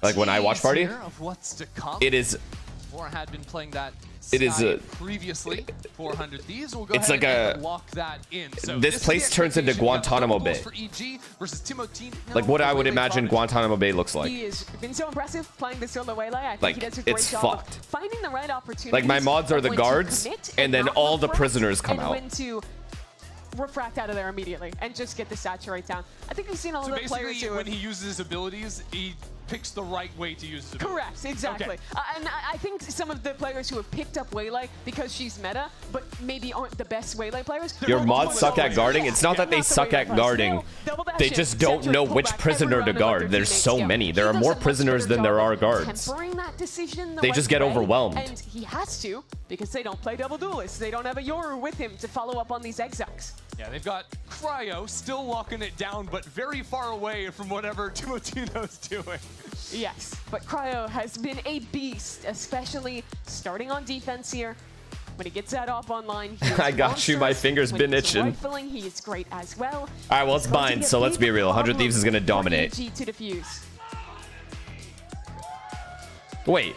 like when I watch party. It is. Had been playing that. It is previously 400 Thieves. We'll go it's ahead like and lock that in. So this place turns into Guantanamo Bay. For EG versus Like what I would imagine Guantanamo Bay looks like. He has been so impressive playing the solo Waylay. I think Like, he does a great it's job fucked. of finding the right opportunities. Like my mods are the when to guards, commit and then not all look the for it, prisoners come and out. when to refract out of there immediately and just get the saturate down. I think we've seen all So of the players basically, who when he uses his abilities, he picks the right way to use his abilities. Correct, exactly. Okay. And I think some of the players who have picked up Waylay because she's meta, but maybe aren't the best Waylay players. Your mods suck at guarding. It's not that they suck at guarding. They just don't know which prisoner to guard. There's so many. There are more prisoners than there are guards. Tempering that decision the They right just get way, overwhelmed. And he has to, because they don't play double duelists. They don't have a Yoru with him to follow up on these execs. Yeah, they've got Cryo still locking it down, but very far away from whatever Timotino's doing. Yes, but Cryo has been a beast, especially starting on defense here. When he gets that up online, he I got you. My finger's been itching. Rifling, he is great as well. All right, well, it's Bind, so let's be real. 100 Thieves is going to dominate. EG to defuse. Wait.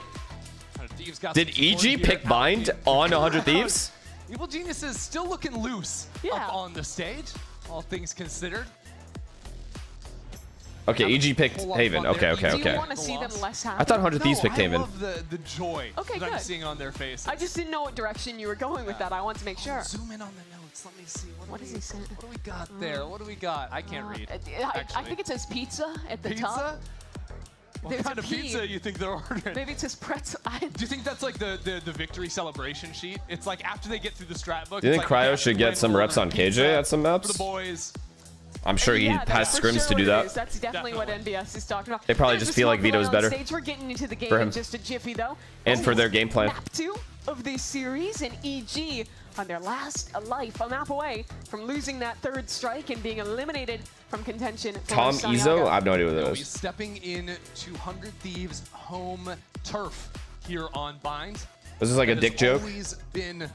Did EG pick Bind on 100 Thieves? Evil Genius is still looking loose up on the stage, all things considered. Okay, EG picked Haven. Okay. Do you want to see them less happy? I thought 100 Thieves picked Haven. I love the joy that I'm seeing on their faces. I just didn't know what direction you were going with that. I want to make sure. Zoom in on the notes. Let me see. What is he saying? What do we got there? What do we got? I can't read. I think it says pizza at the top. Pizza? What kind of pizza you think they're ordering? Maybe it says pretzel. Do you think that's like the victory celebration sheet? It's like after they get through the strat book. Do you think Cryo should get some reps on KJ at some maps? For the boys. I'm sure he has scrims to do that. That's definitely what NBS is talking about. They probably just feel like Vito's better We're getting into the game for him. in just a jiffy, though. And for their game plan. Map 2 of this series, and EG on their last life, a map away from losing that third strike and being eliminated from contention. Tom Izzo? I have no idea what that He's is. stepping in 200 Thieves home turf here on Bind. This is like a dick joke. Always been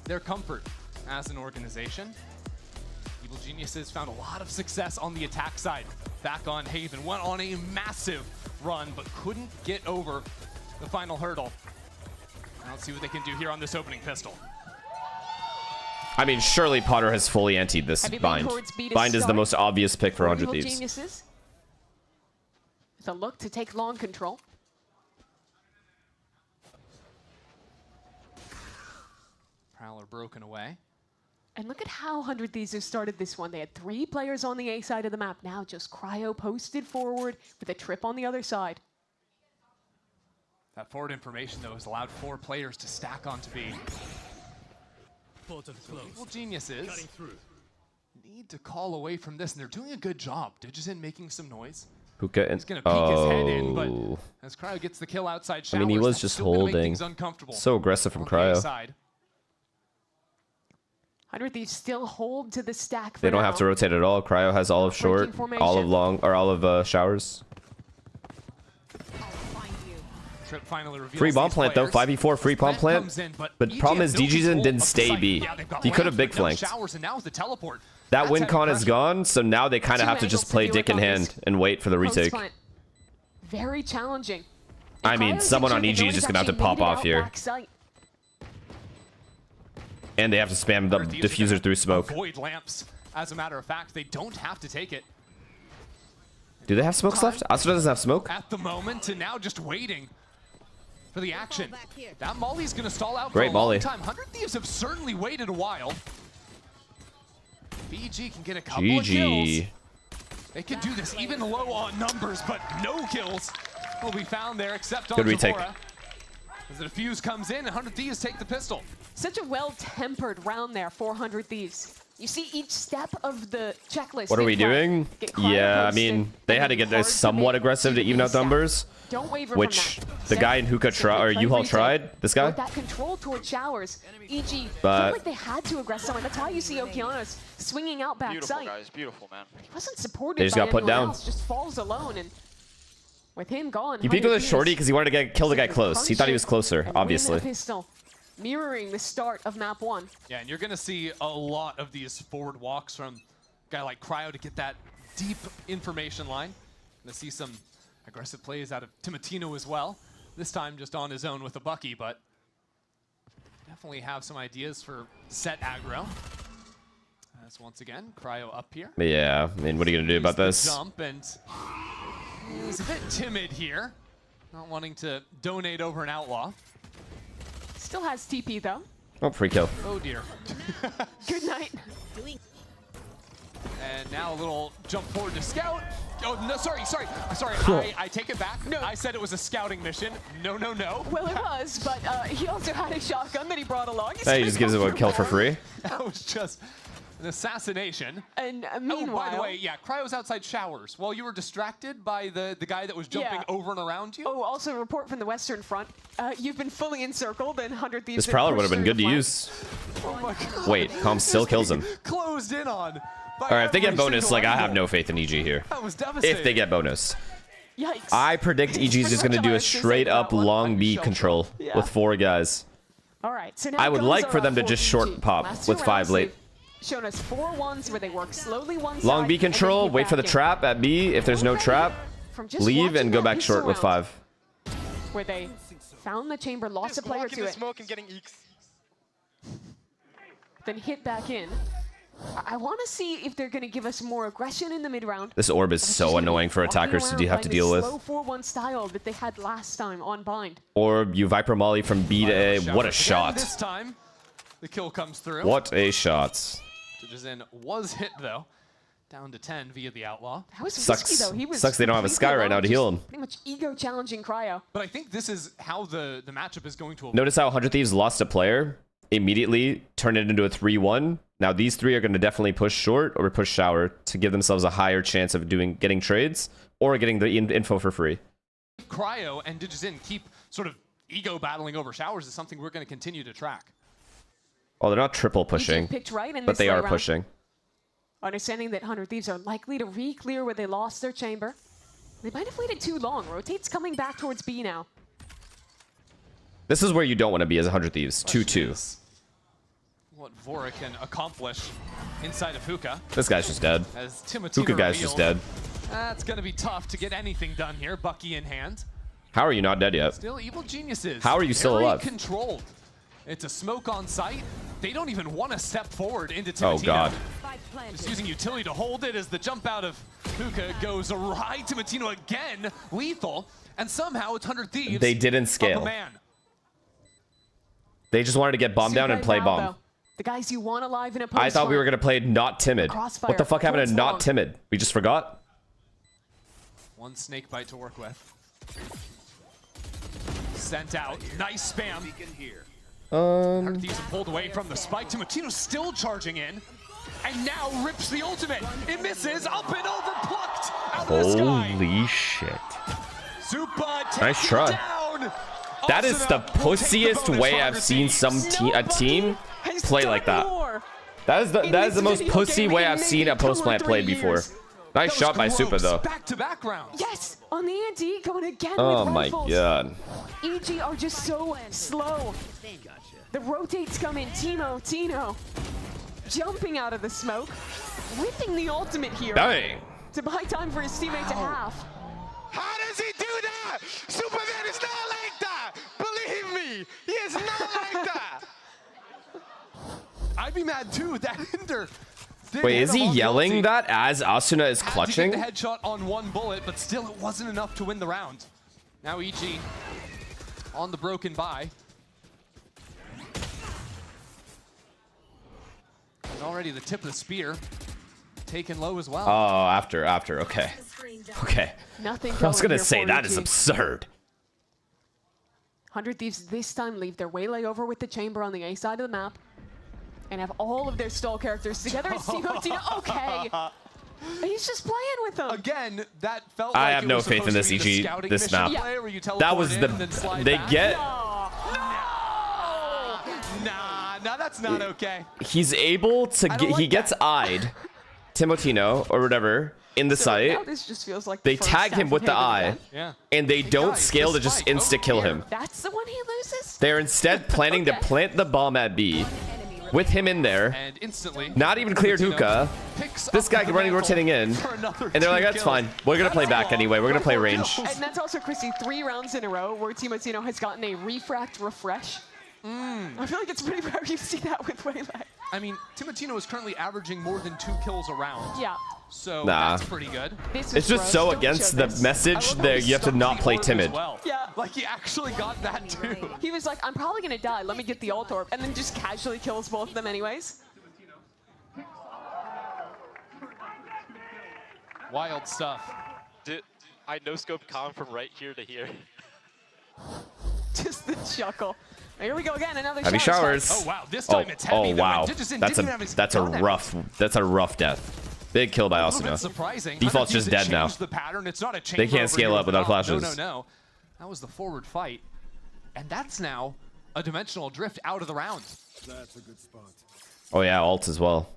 their comfort as an organization. Evil Geniuses found a lot of success on the attack side. Back on Haven, went on a massive run, but couldn't get over the final hurdle. Now let's see what they can do here on this opening pistol. I mean, surely Potter has fully antied this Bind. Bind is the most obvious pick for 100 Thieves. Geniuses. With a look to take long control. Prowler broken away. And look at how 100 Thieves have started this one. They had 3 players on the A side of the map. Now just Cryo posted forward with a trip on the other side. That forward information, though, has allowed 4 players to stack onto B. Evil Geniuses need to call away from this, and they're doing a good job. Digizin making some noise. Hookah and He's going to peek his head in, but as Cryo gets the kill outside showers, I mean, he was that's just still gonna make holding. things uncomfortable So aggressive from on the A Cryo. side. 100 Thieves still hold to the stack for They don't now. have to rotate at all. Cryo has all of short, all of long, or all of showers. Trip finally reveals Free bomb these plant though, players. 5v4 free bomb plant. Comes in, But EG problem has is no DG's control didn't of the stay site. B. Yeah, they've got He could have range, big but no flanked. showers, and now with the teleport. That That's win heavy con is pressure. gone, so now they kind of have to just play dick in hand and wait for the retake. Very challenging. I mean, someone on EG is just gonna have to pop off here. And they have to spam the diffuser through smoke. Avoid lamps. As a matter of fact, they don't have to take it. Do they have smokes left? Astra doesn't have smoke. At the moment, and now just waiting. for the action. That Molly's going to stall out for Great a Molly. long time. 100 Thieves have certainly waited a while. BG can get a couple of kills. They can do this even low on numbers, but no kills will be found there except on Javora. As the defuse comes in, 100 Thieves take the pistol. Such a well-tempered round there, 400 Thieves. You see each step of the checklist. What are we doing? Yeah, I mean, they had to get somewhat aggressive to even out numbers. Don't waver which the guy in Hookah or U-Haul tried. This guy. With that control towards showers, EG but felt like they had to aggress someone. That's why you see Okeanos swinging out backside. Beautiful, guys. Beautiful, man. He wasn't supported. They just got put down. Else, just falls alone, and with him gone. He peeked with a shorty because he wanted to kill the guy close. He thought he was closer, obviously. Pistol, mirroring the start of map 1. Yeah, and you're going to see a lot of these forward walks from a guy like Cryo to get that deep information line. Going to see some aggressive plays out of Timotino as well. This time just on his own with a Bucky, but definitely have some ideas for set aggro. As once again, Cryo up here. Yeah, I mean, what are you going to do about this? Jump, and he's a bit timid here. Not wanting to donate over an outlaw. Still has TP though. Oh, free kill. Oh dear. Good night. And now a little jump forward to scout. Oh, no, sorry. I take it back. No. I said it was a scouting mission. No. Well, it was, but he also had a shotgun that he brought along. He just gives him a kill for free. That was just an assassination. And meanwhile... Oh, by the way, yeah, Cryo's outside showers while you were distracted by the guy that was jumping over and around you. Oh, also a report from the Western Front. You've been fully encircled and 100 Thieves... This Prowler would have been good to use. Oh my God. Wait, Calm still kills him. Closed in on. All right, if they get bonus, like, I have no faith in EG here. That was devastating. If they get bonus. Yikes. I predict EG is just going to do a straight-up long B control with 4 guys. All right, so now I would like for them to just short pop with 5 late. Shown us 4 ones where they work slowly one side. Long B control, wait for the trap at B. If there's no trap, leave and go back short with 5. Where they found the chamber, lost a player to it. Smoke and getting eeks. Then hit back in. I want to see if they're going to give us more aggression in the mid-round. This orb is so annoying for attackers to have to deal with. Slow 4-1 style that they had last time on Bind. Or you Viper Molly from B to A. What a shot. This time, the kill comes through. What a shot. Zen was hit, though. Down to 10 via the Outlaw. That was risky, though. He was Sucks they don't have a Sky right now to heal him. Pretty much ego-challenging Cryo. But I think this is how the matchup is going to... Notice how 100 Thieves lost a player, immediately turned it into a 3-1. Now these 3 are going to definitely push short or push shower to give themselves a higher chance of getting trades or getting the info for free. Cryo and Digizin keep sort of ego battling over showers is something we're going to continue to track. Oh, they're not triple pushing, but they are pushing. Understanding that 100 Thieves are likely to re-clear where they lost their chamber. They might have waited too long. Rotate's coming back towards B now. This is where you don't want to be as 100 Thieves. 2-2. What Vora can accomplish inside of Hookah. This guy's just dead. As Hookah guy's just dead. That's going to be tough to get anything done here. Bucky in hand. How are you not dead yet? Still Evil Geniuses. How are you still alive? Controlled. It's a smoke on site. They don't even want to step forward into Timotino. Oh, God. Just using utility to hold it as the jump out of Hookah goes awry. Timotino again, lethal. And somehow it's 100 Thieves. They didn't scale. They just wanted to get bomb down and play bomb. The guys you want alive in a post. I thought we were going to play not timid. What the fuck happened to not timid? We just forgot? One snake bite to work with. Sent out. Nice spam. 100 Thieves pulled away from the spike. Timotino still charging in. And now rips the ultimate. It misses. Up and over. Plucked out of the sky. Holy shit. Zupa nice try. Down. That is the pussiest way I've seen a team play like that. That is the most pussy way I've seen a post plant played before. Nice shot by Supa though. Back-to-back rounds. Yes, on the ante, going again oh with my rifles. God. EG are just so slow. The rotates come in. Tino, jumping out of the smoke, whipping the ultimate here. Dang. To buy time for his teammate to half. How does he do that? Superman is not like that. Believe me, he is not like that. I'd be mad too. That Hinder. Wait, is he yelling that as Asuna is clutching? Had to get the headshot on one bullet, but still it wasn't enough to win the round. Now EG on the broken buy. And already the tip of the spear taken low as well. Oh, after. Okay. Okay. Nothing. I was gonna here say for that EG. is absurd. 100 Thieves this time leave their waylay over with the chamber on the A side of the map and have all of their stall characters together. It's Timo. Okay. He's just playing with them. Again, that felt I like have it no was faith in supposed this to be the EG, scouting this mission map. play where you That teleport was in the and then slide they back. get. Nah, that's not okay. He's able to get. He gets eyed, Timotino or whatever in the Now site. this just feels like They the first tag him half with of the Haven eye, again. Yeah. and they don't guys, scale to this just fight insta kill him. That's the one he loses? They're instead planning to plant the bomb at B, with him in there. And instantly, Not even cleared hookah. This guy running, rotating in, and they're like, "That's fine. We're gonna play back anyway. We're gonna play range." And that's also, Chrissy, 3 rounds in a row where Timotino has gotten a refract refresh. I feel like it's pretty rare you see that with Waylay. I mean, Timotino is currently averaging more than 2 kills a round. Yeah. So Nah. that's pretty good. It's just so against the message that you have to not play timid. Yeah. Like he actually got that too. He was like, I'm probably gonna die, let me get the ult orb, and then just casually kills both of them anyways. Wild stuff. I no-scope Khan from right here to here. Just the chuckle. Here we go again, another Heavy shower showers. Oh wow, this time it's heavy. Oh though, wow, and Digison that's didn't have his a gun out. rough death. Big kill by A little bit Asuna. surprising. Default's just dead now. The pattern. It's not a They can't scale up without flashes. No. That was the forward fight, and that's now a dimensional drift out of the round. That's a good spot. Oh yeah, ult as well.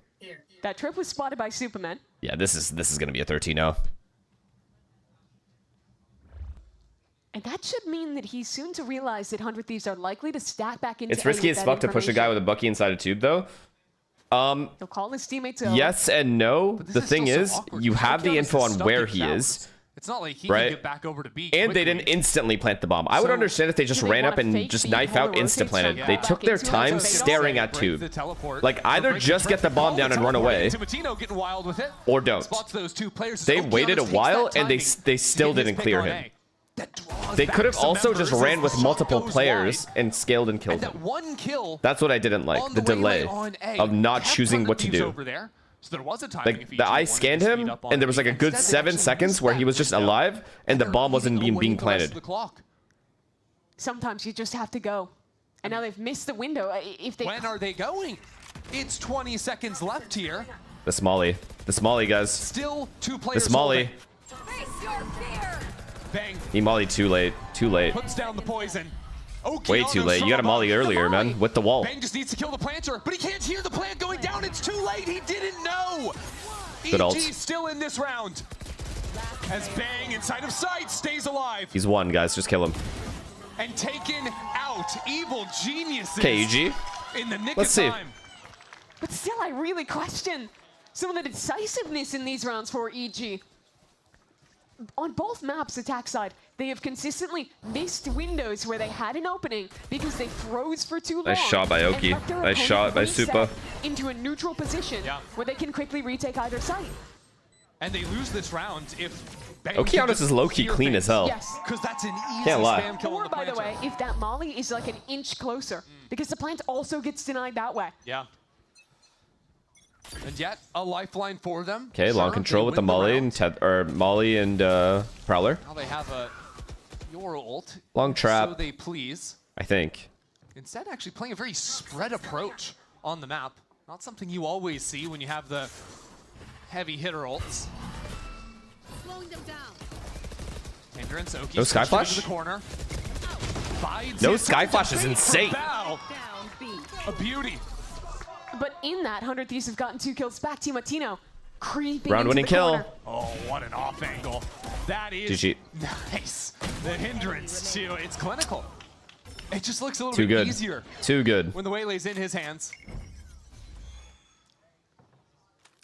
That trip was spotted by Superman. Yeah, this is gonna be a 13-0. And that should mean that he's soon to realize that 100 Thieves are likely to stack back into It's risky as fuck to push a guy with a Bucky inside a tube, though. He'll call his teammates over. Yes and no. The thing is, you have the info on where he is, It's not like he right? can get back over to B. And they quickly. didn't instantly plant the bomb. I would understand if they just do they ran want up a and fake just beat knife while out it insta rotates planted. from They back took their into it? time Break the staring at Break tube. the teleport. Like either Break just get the bomb down and run away, Timotino getting wild with it. or don't. Spots those 2 players. They Okeanos waited a takes while that and they timing still to get his didn't pick clear on him. A. That draws They back could have some also just members ran as with the shot multiple goes players wide. and scaled and killed And him. that 1 kill That's what I didn't like, on the the delay waylay on A of not kept choosing what to 100 Thieves do. over there. So there was a timing Like if the EG eye wanted to scanned speed him, up on and there was B. like a good Instead, they 7 actually seconds missed where that he was just window. alive, and the they're bomb wasn't eating away being the rest of planted. the clock. Sometimes you just have to go. And now they've missed the window. If they When are they going? It's 20 seconds left here. The Smalley, guys. Still 2 The players. Smalley. Bang. He molly too late. Puts down the poison. Way too late. You got a molly earlier, man, with the wall. Bang just needs to kill the planter, but he can't hear the plant going down. It's too late. He didn't know. Good ult. EG still in this round. As Bang inside of sight stays alive He's one, guys. Just kill him. and taken out. Evil geniuses. Okay, EG. In the nick Let's of see. time. But still, I really question some of the decisiveness in these rounds for EG. On both maps, attack side, they have consistently missed windows where they had an opening because they froze for too long. Nice shot by and Oki. let their Nice opponent shot by reset Supa. into a neutral position where they can quickly retake either side. And they lose this round if Bang Okeanos is low-key clean as hell. Yes. Because that's an easy Can't lie. spam kill on Or, the by the planter. way, if that molly is like an inch closer, because the plant also gets denied that way. Yeah. And yet, a lifeline for them. Okay, long Sure, control they with the win Molly round. and Molly and Prowler. Now they have a your ult. Long trap. So they please. I think. Instead, actually playing a very spread approach on the map. Not something you always see when you have the heavy hitter ults. Slowing them down. Hindrance, Oki. No Sky Flash? To the corner. Bides No it, Sky finds a Flash is bait for insane. Val. Down B. A beauty. But in that, 100 Thieves have gotten 2 kills back. Timotino creeping Round-winning into the kill. corner. Oh, what an off angle. That is GG. nice. The hindrance, too. It's clinical. It just looks a little Too bit good. easier Too good. when the waylay's in his hands.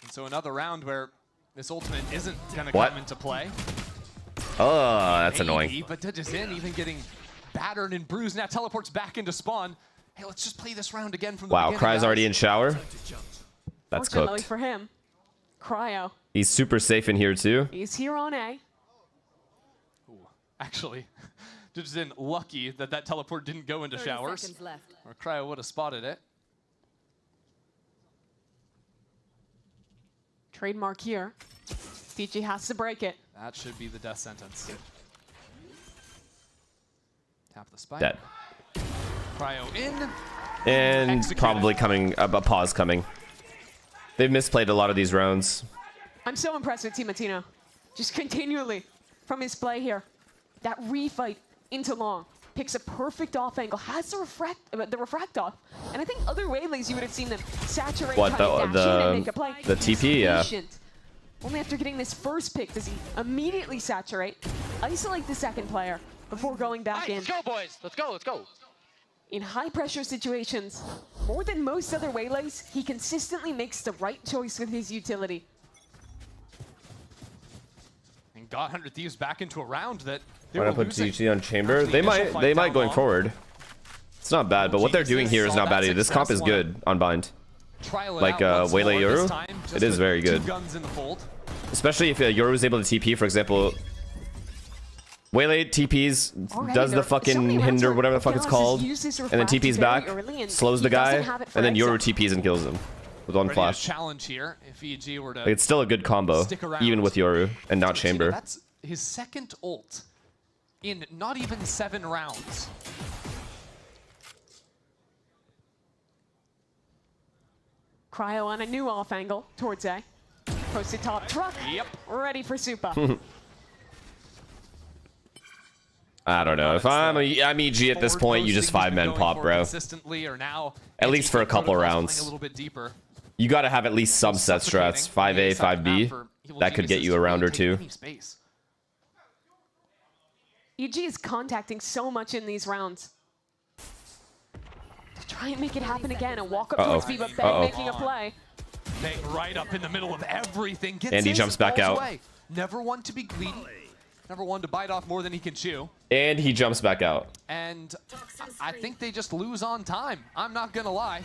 And so another round where this ultimate isn't going to What? come into play. Oh, that's Maybe, annoying. But touches in, even getting battered and bruised. Now teleports back into spawn. Hey, let's just play this round again from the Wow, beginning, Cry's guys. already in shower. That's Fortunately cooked. for him, Cryo, He's super safe in here too. he's here on A. Actually, Just in lucky that that teleport didn't go into showers. Or Cryo would have spotted it. Trademark here. DG has to break it. That should be the death sentence. Tap the spike. Dead. Cryo in. And probably coming, a pause coming. They've misplayed a lot of these rounds. I'm so impressed with Timatino. Just continually from his play here. That refight into long. Picks a perfect off angle. Has the refract off. And I think other waylays you would have seen them saturate. What, the TP? Yeah. Only after getting this first pick does he immediately saturate, isolate the second player before going back in. Let's go, boys. Let's go. Let's go. In high pressure situations, more than most other waylays, he consistently makes the right choice with his utility. And got 100 Thieves back into a round that they Why not put GG on Chamber? They might going forward. It's not bad, but what they're doing here is not bad either. This comp is good on bind. Like Waylay Yoru, it is very good. Especially if Yoru is able to TP, for example. Waylay TPs, does the fucking hinder, whatever the fuck it's called, and then TPs back, slows the guy, and then Yoru TPs and kills him with one flash. Challenge here if EG were to Like, it's still a good combo, even with Yoru and not Chamber. That's his second ult in not even 7 rounds. Cryo on a new off angle towards A. Posted top truck. Yep. Ready for Supa. I don't know. If I'm EG at this point, you just 5-man pop, bro. At least for a couple rounds. You gotta have at least some set strats. 5A, 5B. That could get you a round or two. EG is contacting so much in these rounds. To try and make it happen again and walk up towards B, but Bang making a play. Bang right up in the middle of everything. And he jumps back out. Never one to be greedy. Never one to bite off more than he can chew. And he jumps back out. And I think they just lose on time. I'm not gonna lie.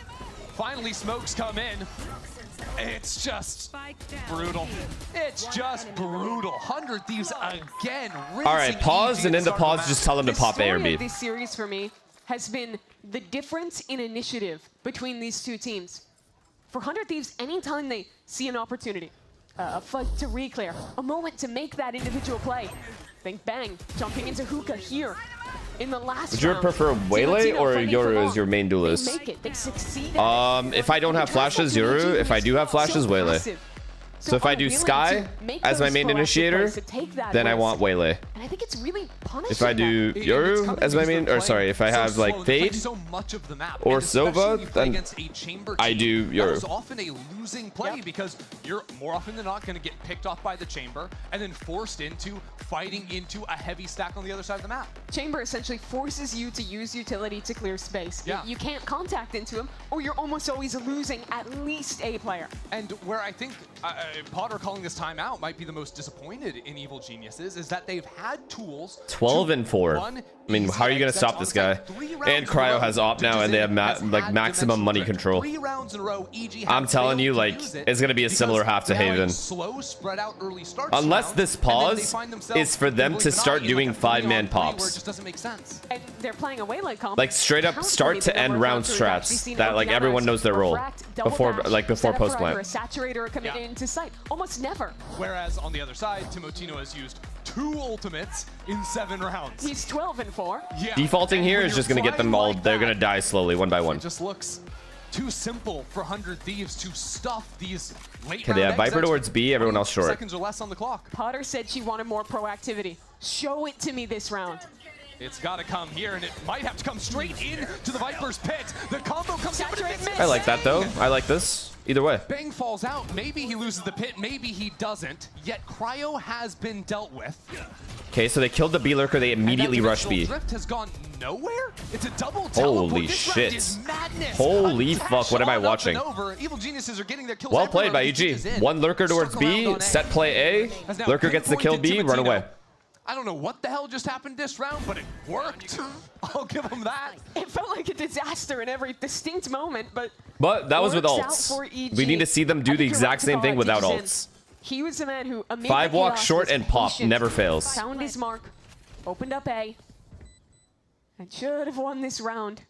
Finally, smokes come in. It's just brutal. It's just brutal. 100 Thieves again. All right, pause, and into pause, just tell them to pop A or B. This series for me has been the difference in initiative between these two teams. For 100 Thieves, anytime they see an opportunity, a fight to re-clear, a moment to make that individual play, think Bang jumping into hookah here in the last Would you prefer Waylay or Yoru as your main duelist? If I don't have flashes, Yoru. If I do have flashes, Waylay. So if I do Sky as my main initiator, then I want Waylay. And I think it's really punishing. If I do Yoru as my main, or sorry, if I have like Fade or Sova, then I do Yoru. That was often a losing play because you're more often than not going to get picked off by the Chamber and then forced into fighting into a heavy stack on the other side of the map. Chamber essentially forces you to use utility to clear space. Yeah. You can't contact into him, or you're almost always losing at least a player. And where I think Potter calling this timeout might be the most disappointed in Evil Geniuses is that they've had tools. 12-4. I mean, how are you going to stop this guy? And Cryo has op now, and they have like maximum money control. I'm telling you, like, it's going to be a similar half to Haven. Unless this pause is for them to start doing 5-man pops. And they're playing a Waylay comp. Like straight up start to end round strats that like everyone knows their role before post plant. A saturator coming into sight. Almost never. Whereas on the other side, Timotino has used 2 ultimates in 7 rounds. He's 12-4. Yeah. Defaulting here is just going to get them all. They're going to die slowly, one by one. It just looks too simple for 100 Thieves to stuff these late Okay, they have Viper towards B, everyone else short. Seconds or less on the clock. Potter said she wanted more proactivity. Show it to me this round. It's got to come here, and it might have to come straight in to the Viper's pit. The combo comes out, but it I like that, though. I like this. Either way. Bang falls out. Maybe he loses the pit. Maybe he doesn't. Yet Cryo has been dealt with. Okay, so they killed the B lurker. They immediately rush B. Drift has gone nowhere. It's a double Holy shit. Holy fuck, what am I watching? Evil Geniuses are getting their kills. Well played by EG. One lurker towards B, set play A. Lurker gets the kill B, run away. I don't know what the hell just happened this round, but it worked. I'll give him that. It felt like a disaster in every distinct moment, but that was with ults. We need to see them do the exact same thing without ults. He was the man who 5 walk short and pop never fails. Found his mark, opened up A, And should have won this round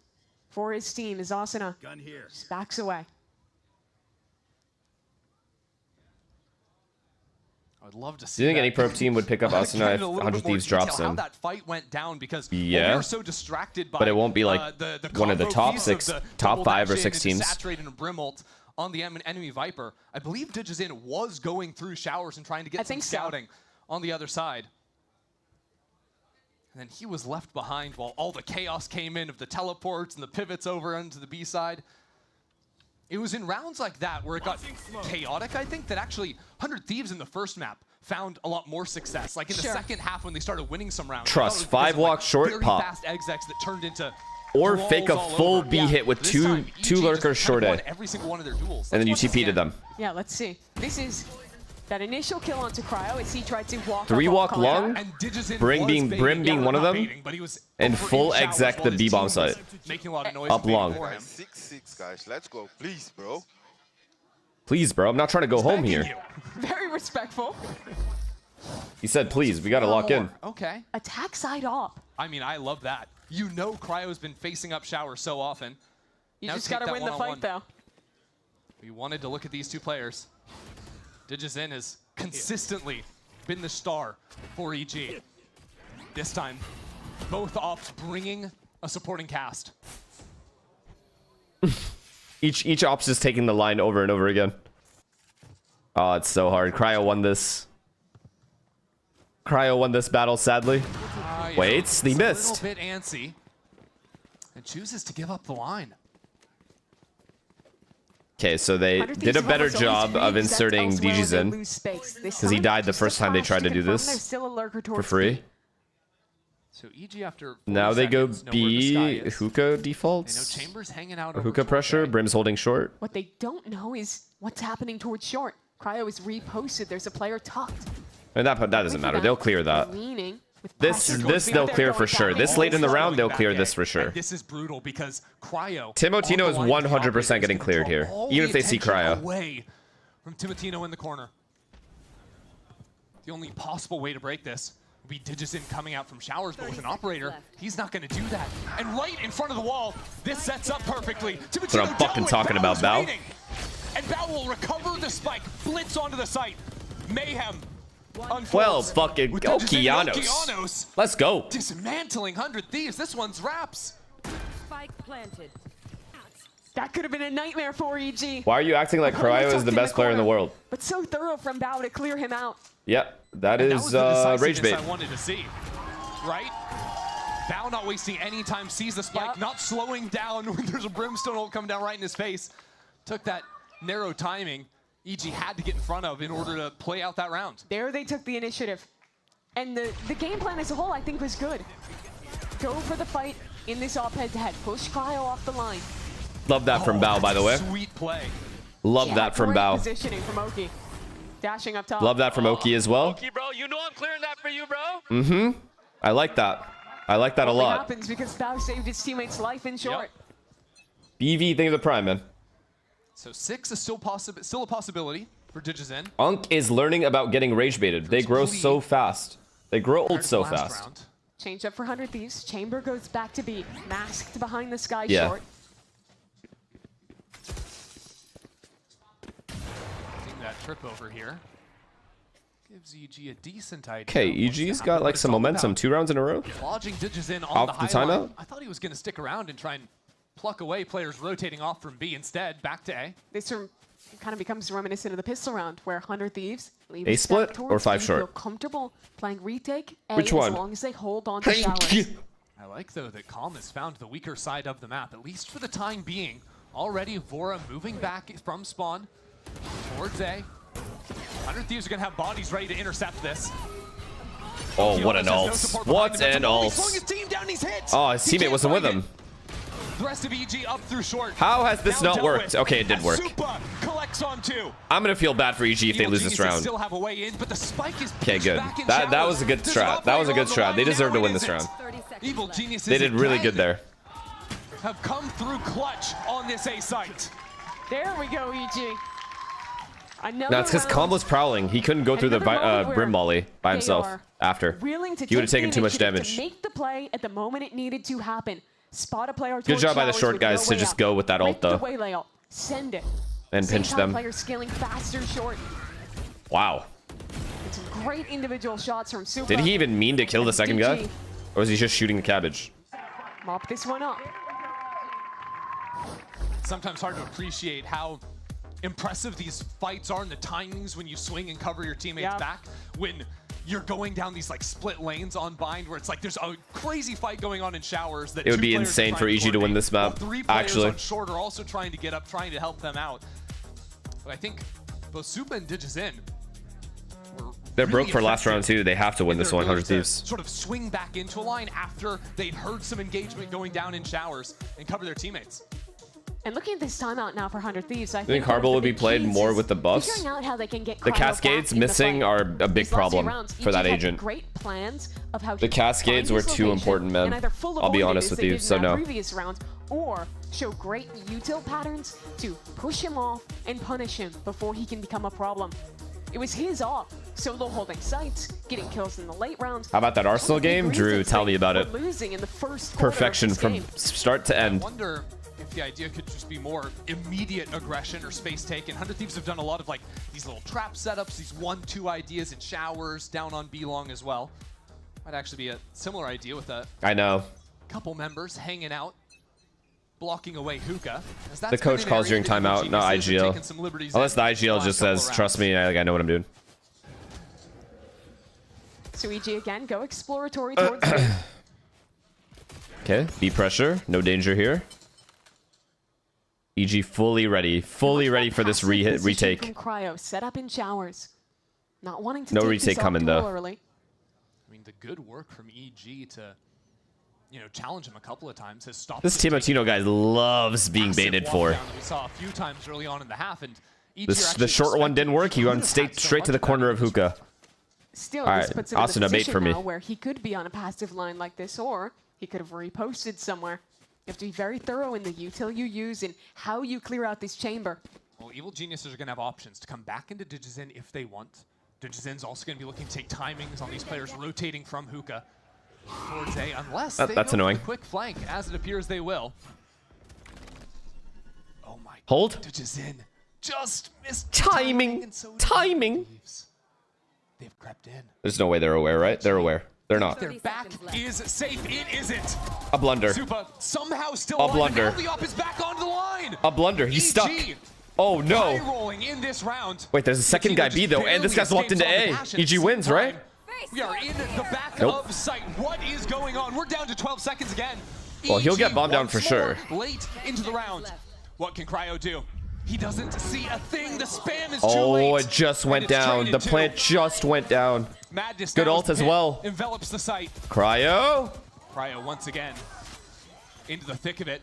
for his team as Asuna just backs away. I would love to see. Do you think that. any probe team would pick up Asuna if 100 Thieves drops how in? that fight went down because Yeah. we were so distracted by, But it won't be like one of the combo top piece six, of the top double 5 or dash 6 in teams. into Saturated and Brimult on the enemy Viper. I believe DigiZin was going through showers and trying to get some scouting on the other side. And then he was left behind while all the chaos came in of the teleports and the pivots over onto the B side. It was in rounds like that where it got chaotic, I think, that actually 100 Thieves in the first map found a lot more success. Like in the second half when they started winning some rounds. Trust, 5 walk short very pop. fast execs that turned into Or brawls fake a all full over. B hit with This two time, EG lurkers just short kind of A. won every single one of their duels. And then you Let's watch TP to again. them. Yeah, let's see. This is that initial kill onto Cryo as he tried to walk 3 up walk off long, contact. Brim being one of them, and full exec the B bomb site. Making a lot of noise Up long. 6-6, guys. Let's go. Please, bro. Please, bro. I'm not trying to go home here. Very respectful. He said, please. We got to lock in. Okay. Attack side op. I mean, I love that. You know Cryo's been facing up showers so often. You Now just take got to that win the one-on-one. fight, though. We wanted to look at these two players. DigiZin has consistently been the star for EG. This time, both ops bringing a supporting cast. Each ops is taking the line over and over again. Oh, it's so hard. Cryo won this. Cryo won this battle, sadly. Yeah, Wait, they missed. A little bit antsy. And chooses to give up the line. Okay, so they did a better job of inserting DigiZin because he died the first time they tried to do this for free. So EG after Now they go seconds, know where the B sky is. hookah defaults. They know Chambers hanging out Or over hookah short pressure. A. Brim's holding short. What they don't know is what's happening towards short. Cryo is reposted. There's a player tucked. And that doesn't matter. They'll clear that. Leaning with This pressure. they'll clear for sure. This late in the round they'll clear this for sure. And this is brutal because Cryo. Timotino is on the line with the 100% operators getting can cleared draw here, all even the if they see attention Cryo. Away from Timotino in the corner. The only possible way to break this would be DigiZin coming out from showers, but with an operator, he's not going to do that. And right in front of the wall, this sets up perfectly. That's what I'm fucking talking about, Bao. And Bao will recover the spike, blitz onto the site. Mayhem. Well, fucking go Kianos. Kianos. Let's go. Dismantling 100 Thieves. This one's wraps. Spike planted. That could have been a nightmare for EG. Why are you acting like Cryo is the best player in the world? But so thorough from Bao to clear him out. Yep, that And is was the rage decisiveness bait. I wanted to see, right? Bao not wasting any time, sees the spike, not slowing down when there's a brimstone ult come down right in his face. Took that narrow timing EG had to get in front of in order to play out that round. There they took the initiative. And the game plan as a whole, I think, was good. Go for the fight in this op head-to-head. Push Cryo off the line. Love that from Bao, by the way. Sweet play. Love that from Great Bao. positioning from Oki. Dashing up top. Love that from Oki as well. Oki, bro, you know I'm clearing that for you, bro. Mm-hmm. I like that. I like that a Only lot. happens because Bao saved his teammate's life in short. BV, think of the prime, man. So 6 is still a possibility for DigiZin. Unk is learning about getting rage baited. They grow so fast. They grow old so fast. Change up for 100 Thieves. Chamber goes back to B. Masked behind the sky Yeah. short. Seeing that trip over here. Gives EG a decent idea. Okay, EG's got like some momentum. 2 rounds in a row. Lodging DigiZin on Off the the high line. timeout? I thought he was going to stick around and try and pluck away players rotating off from B. Instead, back to A. This kind of becomes reminiscent of the pistol round where 100 Thieves leave A a split stack or towards 5 B, short? feel comfortable playing retake A Which as one? long as they hold on to showers. I like, though, that Calm has found the weaker side of the map, at least for the time being. Already, Vora moving back from spawn towards A. 100 Thieves are going to have bodies ready to intercept this. Oh, what an ult. What an ult. Oh, his teammate wasn't with him. The rest of EG up through short. How has this not worked? Okay, it did work. Collects on 2. I'm going to feel bad for EG if they lose this round. Still have a way in, but the spike is Okay, good. That was a good strat. That was a good strat. They deserve to win this round. Evil Geniuses They did really good there. have come through clutch on this A site. There we go, EG. No, it's because Calm was prowling. He couldn't go through the Brim Molly by himself after. He would have taken too much damage. To make the play at the moment it needed to happen. Spot a player. Good job by the short guys to just go with that ult though. Send it. And pinch them. Players scaling faster short. Wow. It's great individual shots from Super. Did he even mean to kill the second guy? Or was he just shooting the cabbage? Mop this one up. Sometimes hard to appreciate how impressive these fights are and the timings when you swing and cover your teammates back. When you're going down these like split lanes on bind where it's like there's a crazy fight going on in showers. That it would be insane for EG to win this map, actually. On short are also trying to get up, trying to help them out. But I think both Supa and Digizin they're broke for last round too. They have to win this 100 Thieves. Sort of swing back into a line after they've heard some engagement going down in showers and cover their teammates. And looking at this timeout now for 100 Thieves, I think Harble would be played more with the buffs. The Cascades missing are a big problem for that agent. Great plans of how the Cascades were too important, man. I'll be honest with you, so no. Previous rounds, or show great util patterns to push him off and punish him before he can become a problem. It was his off, solo holding sites, getting kills in the late rounds. How about that Arsenal game? Drew, tell me about it. Losing in the first perfection from start to end. I wonder if the idea could just be more immediate aggression or space taken. 100 Thieves have done a lot of like these little trap setups, these 1-2 ideas in showers, down on B long as well. Might actually be a similar idea with a couple members hanging out, blocking away Hookah. The coach calls during timeout, not IGL. Unless the IGL just says, trust me, I know what I'm doing. So EG again, go exploratory towards B. Okay, B pressure, no danger here. EG fully ready for this retake. From Cryo, set up in showers. Not wanting to no retake coming though. I mean, the good work from EG to challenge him a couple of times has stopped. This Timotino guy loves being baited for. We saw a few times early on in the half, and the short one didn't work. He went straight to the corner of Hookah. Still, all this right, puts him in a position for me. now where he could be on a passive line like this, or he could have reposted somewhere. You have to be very thorough in the util you use and how you clear out this chamber. Well, Evil Geniuses are going to have options to come back into Digizin if they want. Digizin's also going to be looking to take timings on these players rotating from Hookah towards A, unless they that's go annoying. For the quick flank, as it appears they will. Oh my! Hold. Digizin just missed timing. Timing. They've crept in. There's no way they're aware, right? They're aware. They're not. Their back is safe. It isn't. A blunder. Supa somehow still a blunder. Now is back onto the line. A blunder. He's stuck. Oh no. Rolling in this round. Wait, there's a second guy B though, and this guy's locked into A. EG wins, right? We are in the back of sight. What is going on? We're down to 12 seconds again. Well, he'll get bombed down for sure. Late into the round. What can Cryo do? He doesn't see a thing. The spam is too late. Oh, it just went down. The plant just went down. Madness good ult as well. Envelops the site. Cryo. Cryo once again into the thick of it.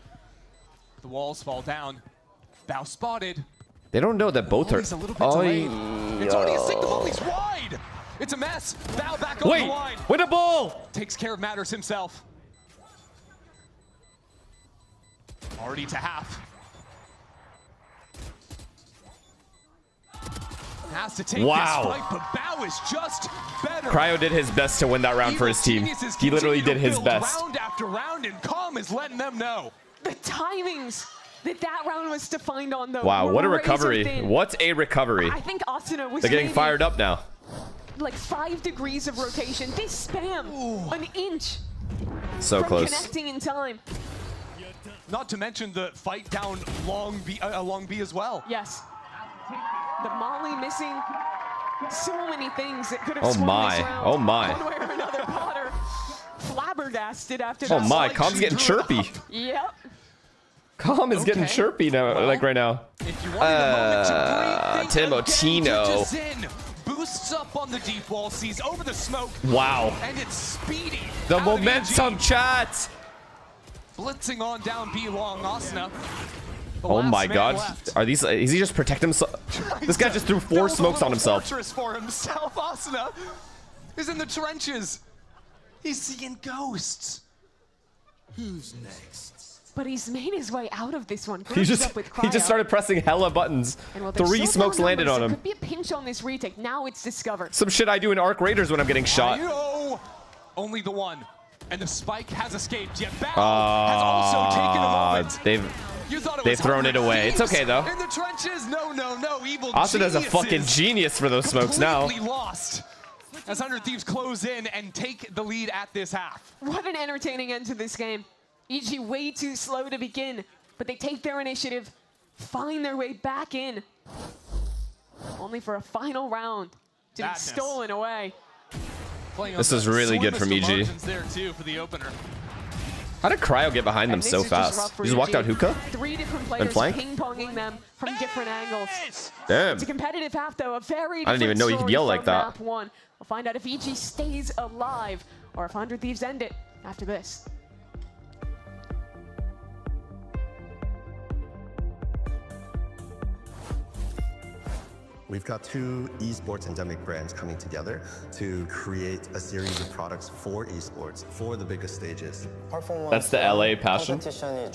The walls fall down. Bow spotted. They don't know that both are. It's already a signal. He's wide. It's a mess. Bow back on the line. Win a ball. Takes care of matters himself. Already to half. Has to take this fight, but Bow is just better. Cryo did his best to win that round for his team. He literally did his best. Round after round, and Calm is letting them know. The timings that round was defined on though. Wow, what a recovery. What a recovery. I think Asuna was They're getting fired up now. Like 5 degrees of rotation. They spam an inch. So close. Connecting in time. Not to mention the fight down long B as well. Yes. The Molly missing so many things that could have swung this round. Oh my. One way or another, Potter flabbergasted after that. Oh my, Calm's getting chirpy. Yep. Calm is getting chirpy now, like right now. If you want Timotino. Boosts up on the deep wall, sees over the smoke. Wow. And it's speedy. The momentum, chat. Blitzing on down B long, Asuna. Oh my god. Are these is he just protecting himself? This guy just threw 4 smokes on himself. For himself. Asuna is in the trenches. He's seeing ghosts. Who's next? but he's made his way out of this one. He just started pressing hella buttons. 3 smokes landed on him. Could be a pinch on this retake. Now it's discovered. Some shit I do in Arc Raiders when I'm getting shot. Only the one. And the spike has escaped. Yet Bao has also taken a moment. They've thrown it away. It's okay though. In the trenches, no. Evil Austin is a fucking genius for those smokes now. Lost as 100 Thieves close in and take the lead at this half. What an entertaining end to this game. EG way too slow to begin, but they take their initiative, find their way back in, only for a final round to be stolen away. This is really good from EG. There too for the opener. How did Cryo get behind them so fast? He just walked out hookah? 3 different players ping-ponging them from different angles. Damn. It's a competitive half, though. A very I didn't even know you could yell like that. Map 1. We'll find out if EG stays alive or if 100 Thieves end it after this. We've got 2 esports endemic brands coming together to create a series of products for esports for the biggest stages. That's the LA passion. This guy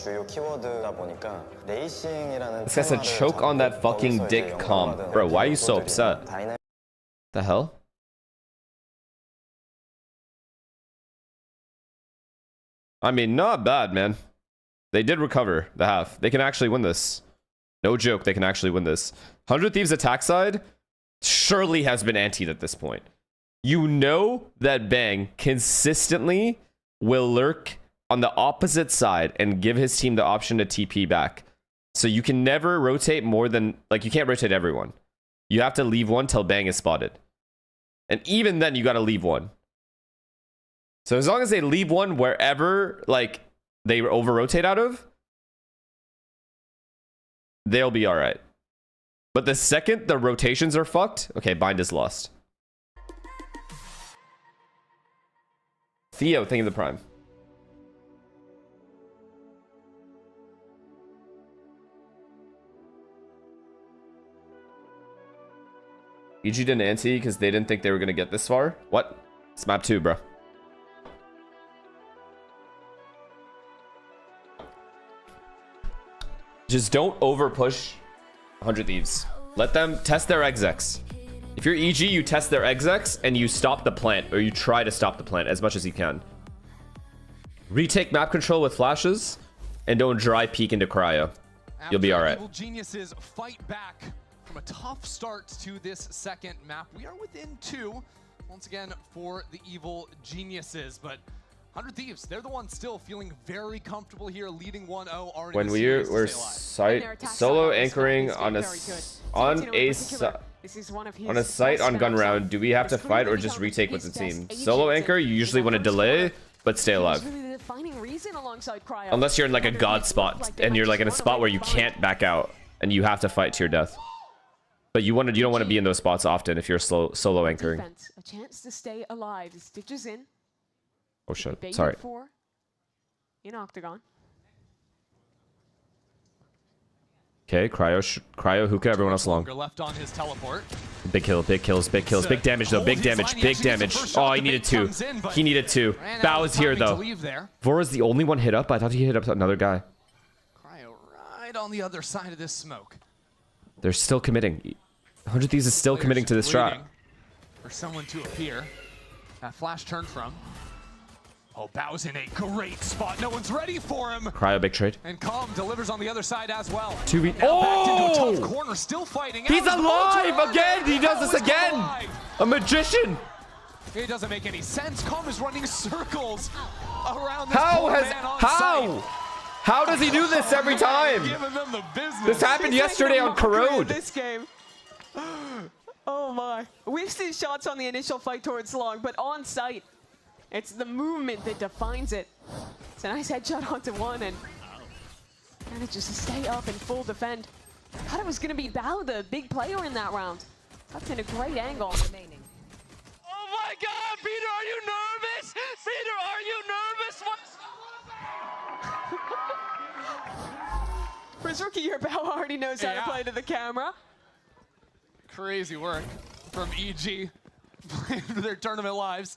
said choke on that fucking dick calm. Bro, why are you so upset? The hell? I mean, not bad, man. They did recover the half. They can actually win this. No joke, they can actually win this. 100 Thieves attack side surely has been antied at this point. You know that Bang consistently will lurk on the opposite side and give his team the option to TP back. So you can never rotate more than, like, you can't rotate everyone. You have to leave one till Bang is spotted. And even then, you got to leave one. So as long as they leave one wherever, like, they over-rotate out of, they'll be all right. But the second the rotations are fucked, okay, Bind is lost. Theo, think of the prime. EG didn't ante because they didn't think they were going to get this far? What? It's map 2, bro. Just don't over push 100 Thieves. Let them test their execs. If you're EG, you test their execs and you stop the plant, or you try to stop the plant as much as you can. Retake map control with flashes and don't dry peek into cryo. You'll be all right. Evil Geniuses fight back from a tough start to this second map. We are within 2 once again for the Evil Geniuses, but 100 Thieves, they're the ones still feeling very comfortable here, leading 1-0. When we're solo anchoring on a site on gun round, do we have to fight or just retake with the team? Solo anchor, you usually want to delay, but stay alive. Unless you're in like a god spot and you're like in a spot where you can't back out and you have to fight to your death. But you don't want to be in those spots often if you're solo anchoring. A chance to stay alive. Stitches in. Oh shit, sorry. In Octagon. Okay, cryo, hookah, everyone else along. Left on his teleport. Big kills, big damage though, big damage. Oh, he needed 2. He needed 2. Bao is here though. Vora's the only one hit up. I thought he hit up another guy. Cryo right on the other side of this smoke. They're still committing. 100 Thieves is still committing to this strat. For someone to appear. That flash turned from. Oh, Bao's in a great spot. No one's ready for him. Cryo, big trade. And Calm delivers on the other side as well. 2v. Oh! Into a tough corner, still fighting. He's alive again. He does this again. A magician. It doesn't make any sense. Calm is running circles around this man on site. How does he do this every time? Giving them the business. This happened yesterday on Corrode. This game. Oh my. We've seen shots on the initial fight towards Long, but on site, it's the movement that defines it. It's a nice headshot onto one and manages to stay up in full defend. Thought it was going to be Bao, the big player in that round. Tucked in a great angle. Oh my God, Peter, are you nervous? Peter, are you nervous? For his rookie year, Bao already knows how to play to the camera. Crazy work from EG playing for their tournament lives.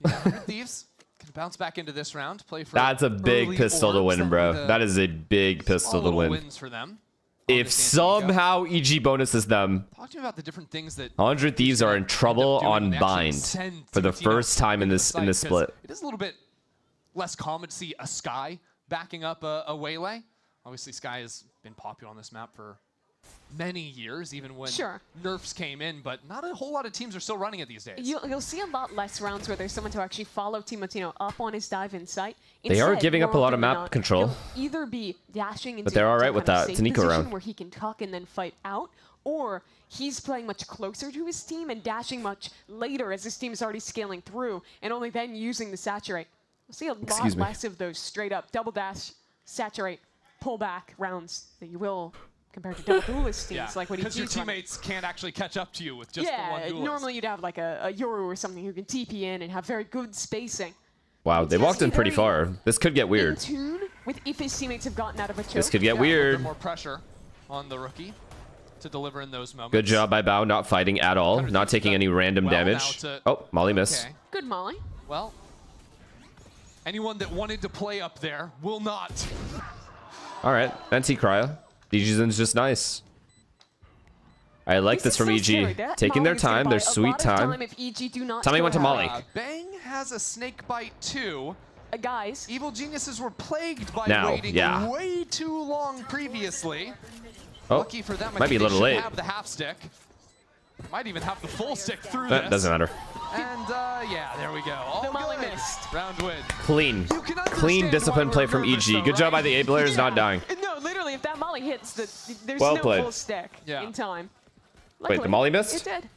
100 Thieves Can bounce back into this round. Play for That's a big pistol to win, bro. That is a big pistol to win. Wins for them. If somehow EG bonuses them, Talk to me about the different things that 100 Thieves are in trouble on bind for the first time in this split. It is a little bit less common to see a Sky backing up a Waylay. Obviously, Sky has been popular on this map for many years, even when nerfs came in, but not a whole lot of teams are still running it these days. You'll see a lot less rounds where there's someone to actually follow Timotino up on his dive in sight. They are giving up a lot of map control. Either be dashing into but they're all right with that. It's an eco round where he can tuck and then fight out, or he's playing much closer to his team and dashing much later as his team is already scaling through, and only then using the saturate. We'll see a lot less of those straight up double dash, saturate, pull back rounds that you will compared to double duelist teams like what because your teammates can't actually catch up to you with just the one duelist. Normally you'd have like a Yoru or something who can TP in and have very good spacing. Wow, they walked in pretty far. This could get weird. In tune with if his teammates have gotten out of a choke. This could get weird. More pressure on the rookie to deliver in those moments. Good job by Bao, not fighting at all, not taking any random damage. Oh, Molly missed. Good Molly. Well, anyone that wanted to play up there will not. All right, NT Cryo. DGZin's just nice. I like this from EG. Taking their time, their sweet time. Tommy went to Molly. Bang has a snake bite too. Guys. Evil Geniuses were plagued by now, waiting way too long previously. Oh, lucky for them, might be a little late. Have the half stick. Might even have the full stick through this. Doesn't matter. And yeah, there we go. All Molly missed. Round win. Clean disciplined play from EG. Good job by the A players not dying. No, literally, if that Molly hits, there's no full stick in time. Luckily, wait, the Molly missed? It did.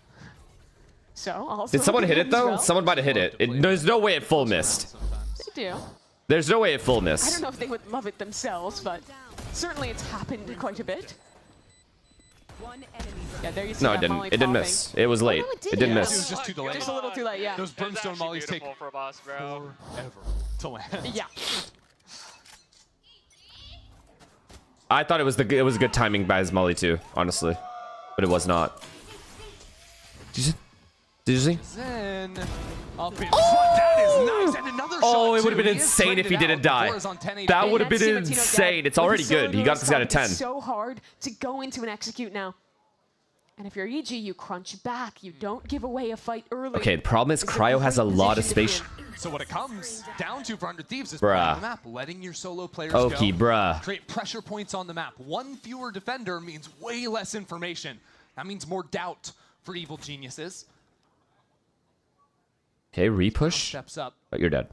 So, also did someone hit it though? Someone might have hit it. There's no way it full missed. They do. There's no way it full missed. I don't know if they would love it themselves, but certainly it's happened quite a bit. Yeah, there you see no, it didn't. It didn't miss. It was late. It didn't miss. It was just too delayed. Just a little too late, yeah. Those brimstone mollies take forever to land. Yeah. I thought it was good timing by his molly too, honestly, but it was not. Did you see? Zen up in front. That is nice. And another shot it would have been insane if he didn't die. That would have been insane. It's already good. He got this guy to 10. It's so hard to go into an execute now. And if you're EG, you crunch back. You don't give away a fight early. Okay, the problem is Cryo has a lot of space. So what it comes down to for 100 Thieves is playing the map, letting your solo players go. Bruh. Create pressure points on the map. One fewer defender means way less information. That means more doubt for Evil Geniuses. Okay, repush. Steps up. But you're dead.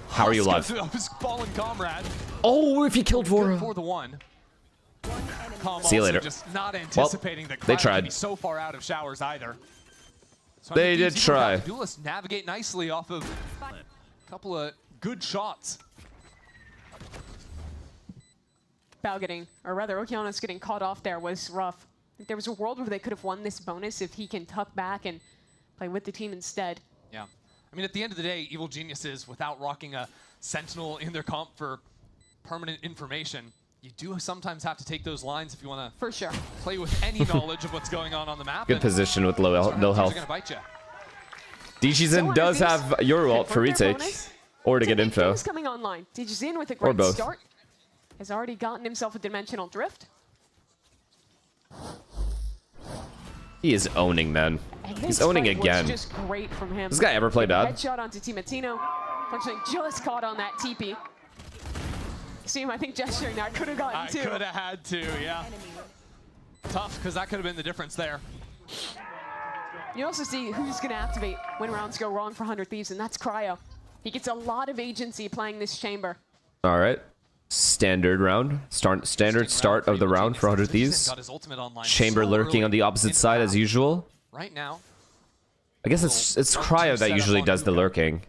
How are you alive? His fallen comrade. Oh, if he killed Vora. For the one. See you later. Just not anticipating that they tried. Be so far out of showers either. So they did try. Duelists navigate nicely off of a couple of good shots. Bao getting, or rather Okeanos getting caught off there was rough. There was a world where they could have won this bonus if he can tuck back and play with the team instead. Yeah. I mean, at the end of the day, Evil Geniuses, without rocking a Sentinel in their comp for permanent information, you do sometimes have to take those lines if you want to for sure play with any knowledge of what's going on the map. Good position with low health. DGZin does have your ult for retake or to get info. Coming online. DGZin with a great start has already gotten himself a dimensional drift. He is owning, man. He's owning again. Just great from him. This guy ever play bad? Headshot onto Timotino. Unfortunately, just caught on that TP. See him, I think, gesturing that could have gotten two. Could have had to, yeah. Tough, because that could have been the difference there. You also see who's going to activate when rounds go wrong for 100 Thieves, and that's Cryo. He gets a lot of agency playing this chamber. All right. Standard round. Standard start of the round for 100 Thieves. Chamber lurking on the opposite side as usual. Right now. I guess it's Cryo that usually does the lurking.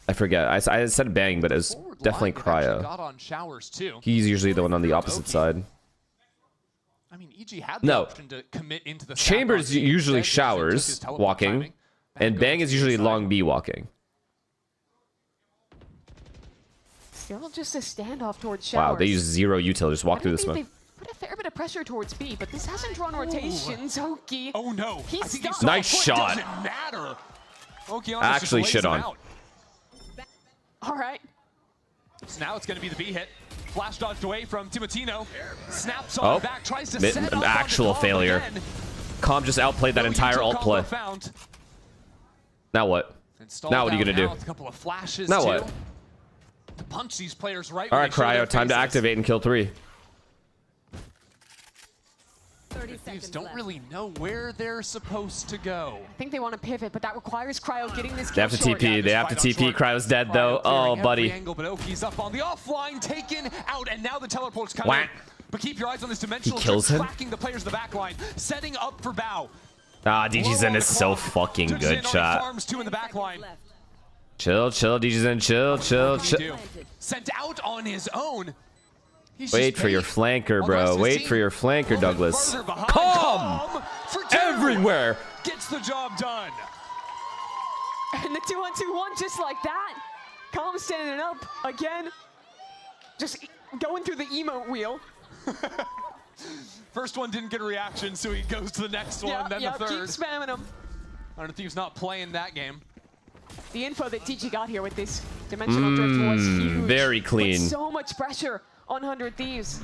I forget. I said Bang, but it was definitely Cryo. He's usually the one on the opposite side. I mean, EG had the option to commit into the Chamber's usually showers walking, and Bang is usually long B walking. Still just a standoff towards showers. Wow, they use zero util. Just walk through this one. They've put a fair bit of pressure towards B, but this hasn't drawn rotations. Hoki. Oh no! He's nice shot. Doesn't matter. Actually shit on. All right. So now it's going to be the B hit. Flash dodged away from Timotino. Snaps on back, tries to set up actual failure. Again. Calm just outplayed that entire alt play. Now what? Now what are you going to do? A couple of flashes now what? To punch these players right. All right, Cryo, time to activate and kill 3. Thieves don't really know where they're supposed to go. I think they want to pivot, but that requires Cryo getting this kill. They have to TP. They have to TP. Cryo's dead, though. Oh, buddy. Angle, but Oki's up on the offline, taken out, and now the teleport's coming. But keep your eyes on this dimensional. He kills him. Tracking the players in the back line, setting up for Bao. Ah, DGZen is so fucking good, chat. Farms 2 in the back line. Chill, chill, DGZen, chill, chill, chill. Sent out on his own. Wait for your flanker, bro. Wait for your flanker, Douglas. Calm! Everywhere! Gets the job done. And the 2-on-2-1 just like that. Calm standing up again. Just going through the emote wheel. First one didn't get a reaction, so he goes to the next one, then the third. Keep spamming him. 100 Thieves not playing that game. The info that TG got here with this dimensional drift was huge. Very clean. Put so much pressure on 100 Thieves.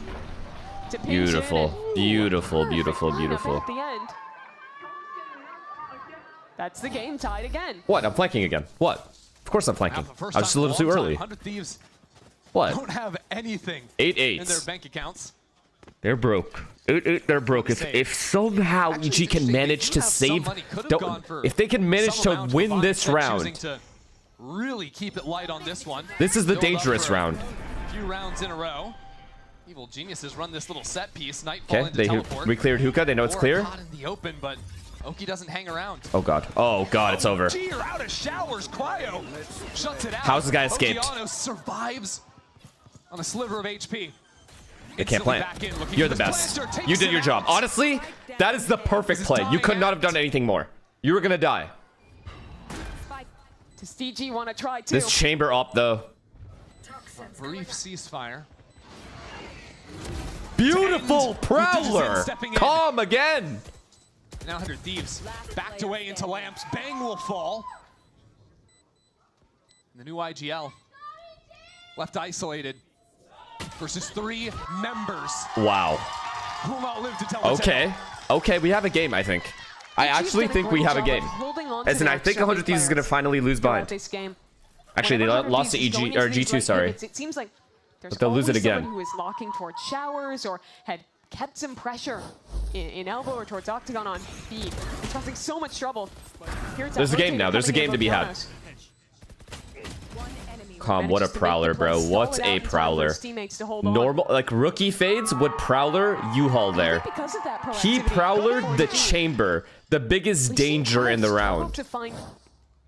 To beautiful, beautiful, beautiful, beautiful. At the end. That's the game tied again. What? I'm flanking again. What? Of course I'm flanking. I was just a little too early. 100 Thieves what? Don't have anything 8-8 in their bank accounts. They're broke. They're broke. If somehow EG can manage to save, if they can manage to win this round, to really keep it light on this one. This is the dangerous round. A few rounds in a row. Evil Geniuses run this little set piece. Nightfall into teleport. We cleared hookah. They know it's clear. Caught in the open, but Oki doesn't hang around. Oh god. Oh god, it's over. You're out of showers. Cryo shuts it out. How's this guy escaped? Okeanos survives on a sliver of HP. They can't plant. You're the best. You did your job. Honestly, that is the perfect play. You could not have done anything more. You were gonna die. Does DG want to try too? This chamber up though. A brief ceasefire. Beautiful Prowler. Calm again. Now 100 Thieves backed away into lamps. Bang will fall. And the new IGL left isolated versus 3 members. Wow. Will not live to tell okay. Okay, we have a game, I think. I actually think we have a game. As in, I think 100 Thieves is going to finally lose bind. Actually, they lost to EG, or G2, sorry. It seems like there's but they'll lose it again. Who is locking towards showers or had kept some pressure in elbow or towards octagon on B. It's causing so much trouble. There's a game now. There's a game to be had. Calm, what a Prowler, bro. What a Prowler. Normal, like rookie fades, would Prowler U-Haul there. He Prowlered the chamber, the biggest danger in the round.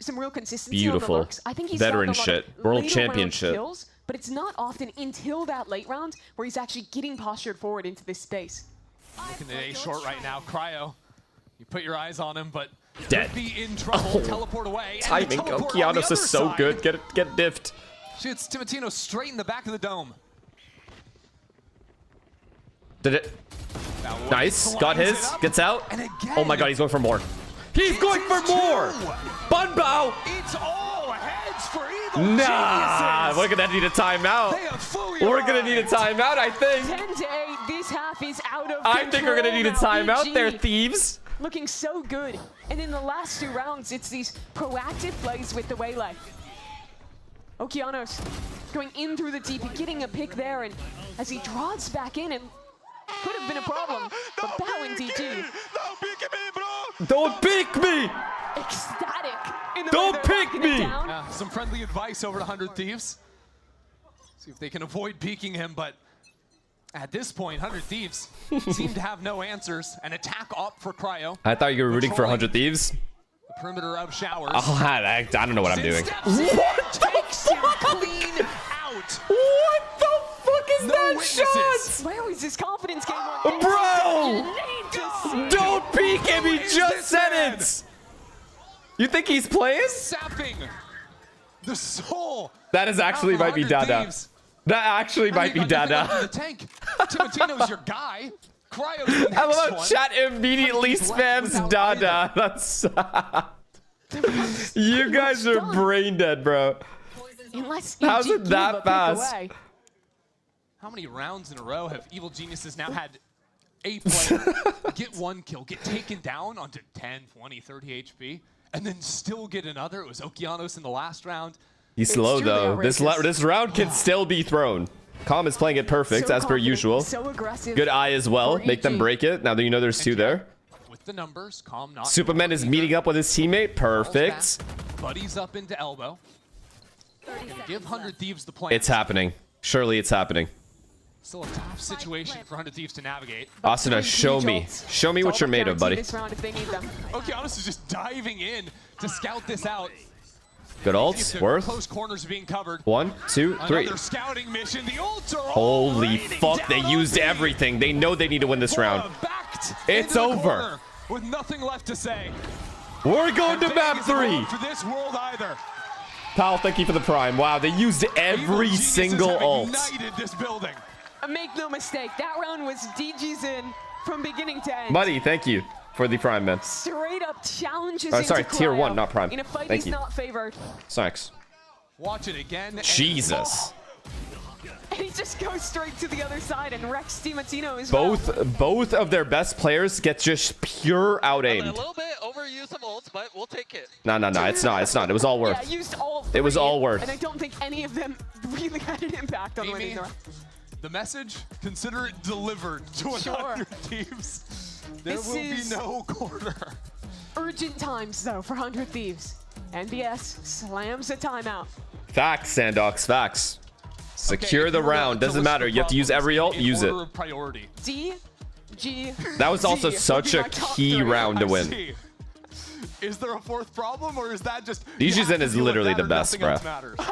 Some real consistency. Beautiful. I think he's veteran shit. World championship. Kills, but it's not often until that late round where he's actually getting postured forward into this space. Looking at A short right now, Cryo. You put your eyes on him, but dead. Be in trouble. Teleport away. Timing. Okeanos is so good. Get diffed. Shoots Timotino straight in the back of the dome. Did it? Nice. Got his. Gets out. Oh my god, he's going for more. He's going for more! Bunbow! It's all heads for Evil Nah, we're gonna need a timeout. We're gonna need a timeout, I think. 10-8, this half is out of I think we're gonna need a timeout there, Thieves. Looking so good. And in the last 2 rounds, it's these proactive plays with the waylay. Okeanos going in through the TP, getting a pick there, and as he draws back in, and could have been a problem. But Bao and DG. Don't pick me! Ecstatic. Don't pick me! Yeah, some friendly advice over to 100 Thieves. See if they can avoid peeking him, but at this point, 100 Thieves seem to have no answers. An attack up for Cryo. I thought you were rooting for 100 Thieves. The perimeter of showers. Oh, I don't know what I'm doing. What the fuck? Clean out. What the fuck is that shot? Where is his confidence game? Bro! Don't peek him, he just said it! You think he's playing? Sapping the soul. That is actually might be Dada. That actually might be Dada. Timotino's your guy. Cryo's the next I love one. chat immediately spams Dada. That's sad. You guys are brain dead, bro. Unless How's EG it that give a pick fast? away. How many rounds in a row have Evil Geniuses now had a player get one kill, get taken down onto 10, 20, 30 HP, and then still get another? It was Okeanos in the last round. He's slow though. This round can still be thrown. Calm is playing it perfect as per usual. So aggressive. Good eye as well. Make them break it. Now that you know there's two there. With the numbers, Calm not. Superman is meeting up with his teammate. Perfect. Buddies up into elbow. Give 100 Thieves the plan. It's happening. Surely it's happening. Still a tough situation for 100 Thieves to navigate. Asuna, show me. Show me what you're made of, buddy. Okeanos is just diving in to scout this out. Good ults. Worth. Close corners being covered. 1, 2, 3. Another scouting mission. The ults are Holy fuck, they used everything. They know they need to win this round. It's over. With nothing left to say. We're going to map 3. For this world either. Pal, thank you for the prime. Wow, they used every single ult. Ignited this building. Make no mistake, that round was DG's in from beginning to end. Buddy, thank you for the prime, man. Straight up challenges. Sorry, into tier Cryo. 1, not prime. In a fight Thank he's you. not favored. Thanks. Watch it again. Jesus. And he just goes straight to the other side and wrecks Timatino as Both of their best players get just pure out-aimed. A little bit overused some ults, but we'll take it. No, it's not. It was all worth. Yeah, used all it was all worth. And I don't think any of them really had an impact on winning the round. The message, consider it delivered to 100 Thieves. There will be no corner. Urgent times, though, for 100 Thieves. NBS slams a timeout. Facts, Sandox, facts. Secure the round. Doesn't matter. You have to use every ult. Use it. D, G. That was also such a key round to win. Is there a fourth problem, or is that just... DGZen is literally the best, bro.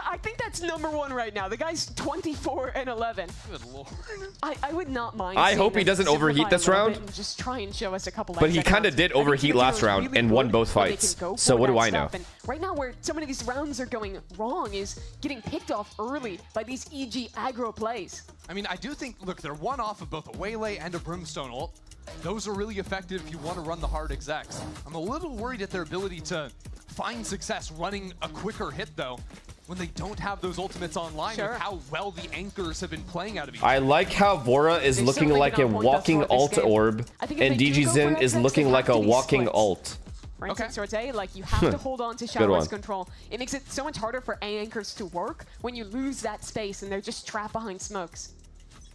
I think that's #1 right now. The guy's 24 and 11. Good lord. I would not mind. I hope he doesn't overheat this round. Just try and show us a couple. But he kind of did overheat last round and won both fights. So what do I know? And right now, where some of these rounds are going wrong is getting picked off early by these EG aggro plays. I mean, I do think, look, they're one off of both a Waylay and a Brimstone ult. Those are really effective if you want to run the hard execs. I'm a little worried at their ability to find success running a quicker hit, though, when they don't have those ultimates online with how well the anchors have been playing out of each other. I like how Vora is looking like a walking ult orb, and DGZen is looking like a walking ult. For instance, towards A, like, you have to hold on to Shower's control. It makes it so much harder for A anchors to work when you lose that space and they're just trapped behind smokes.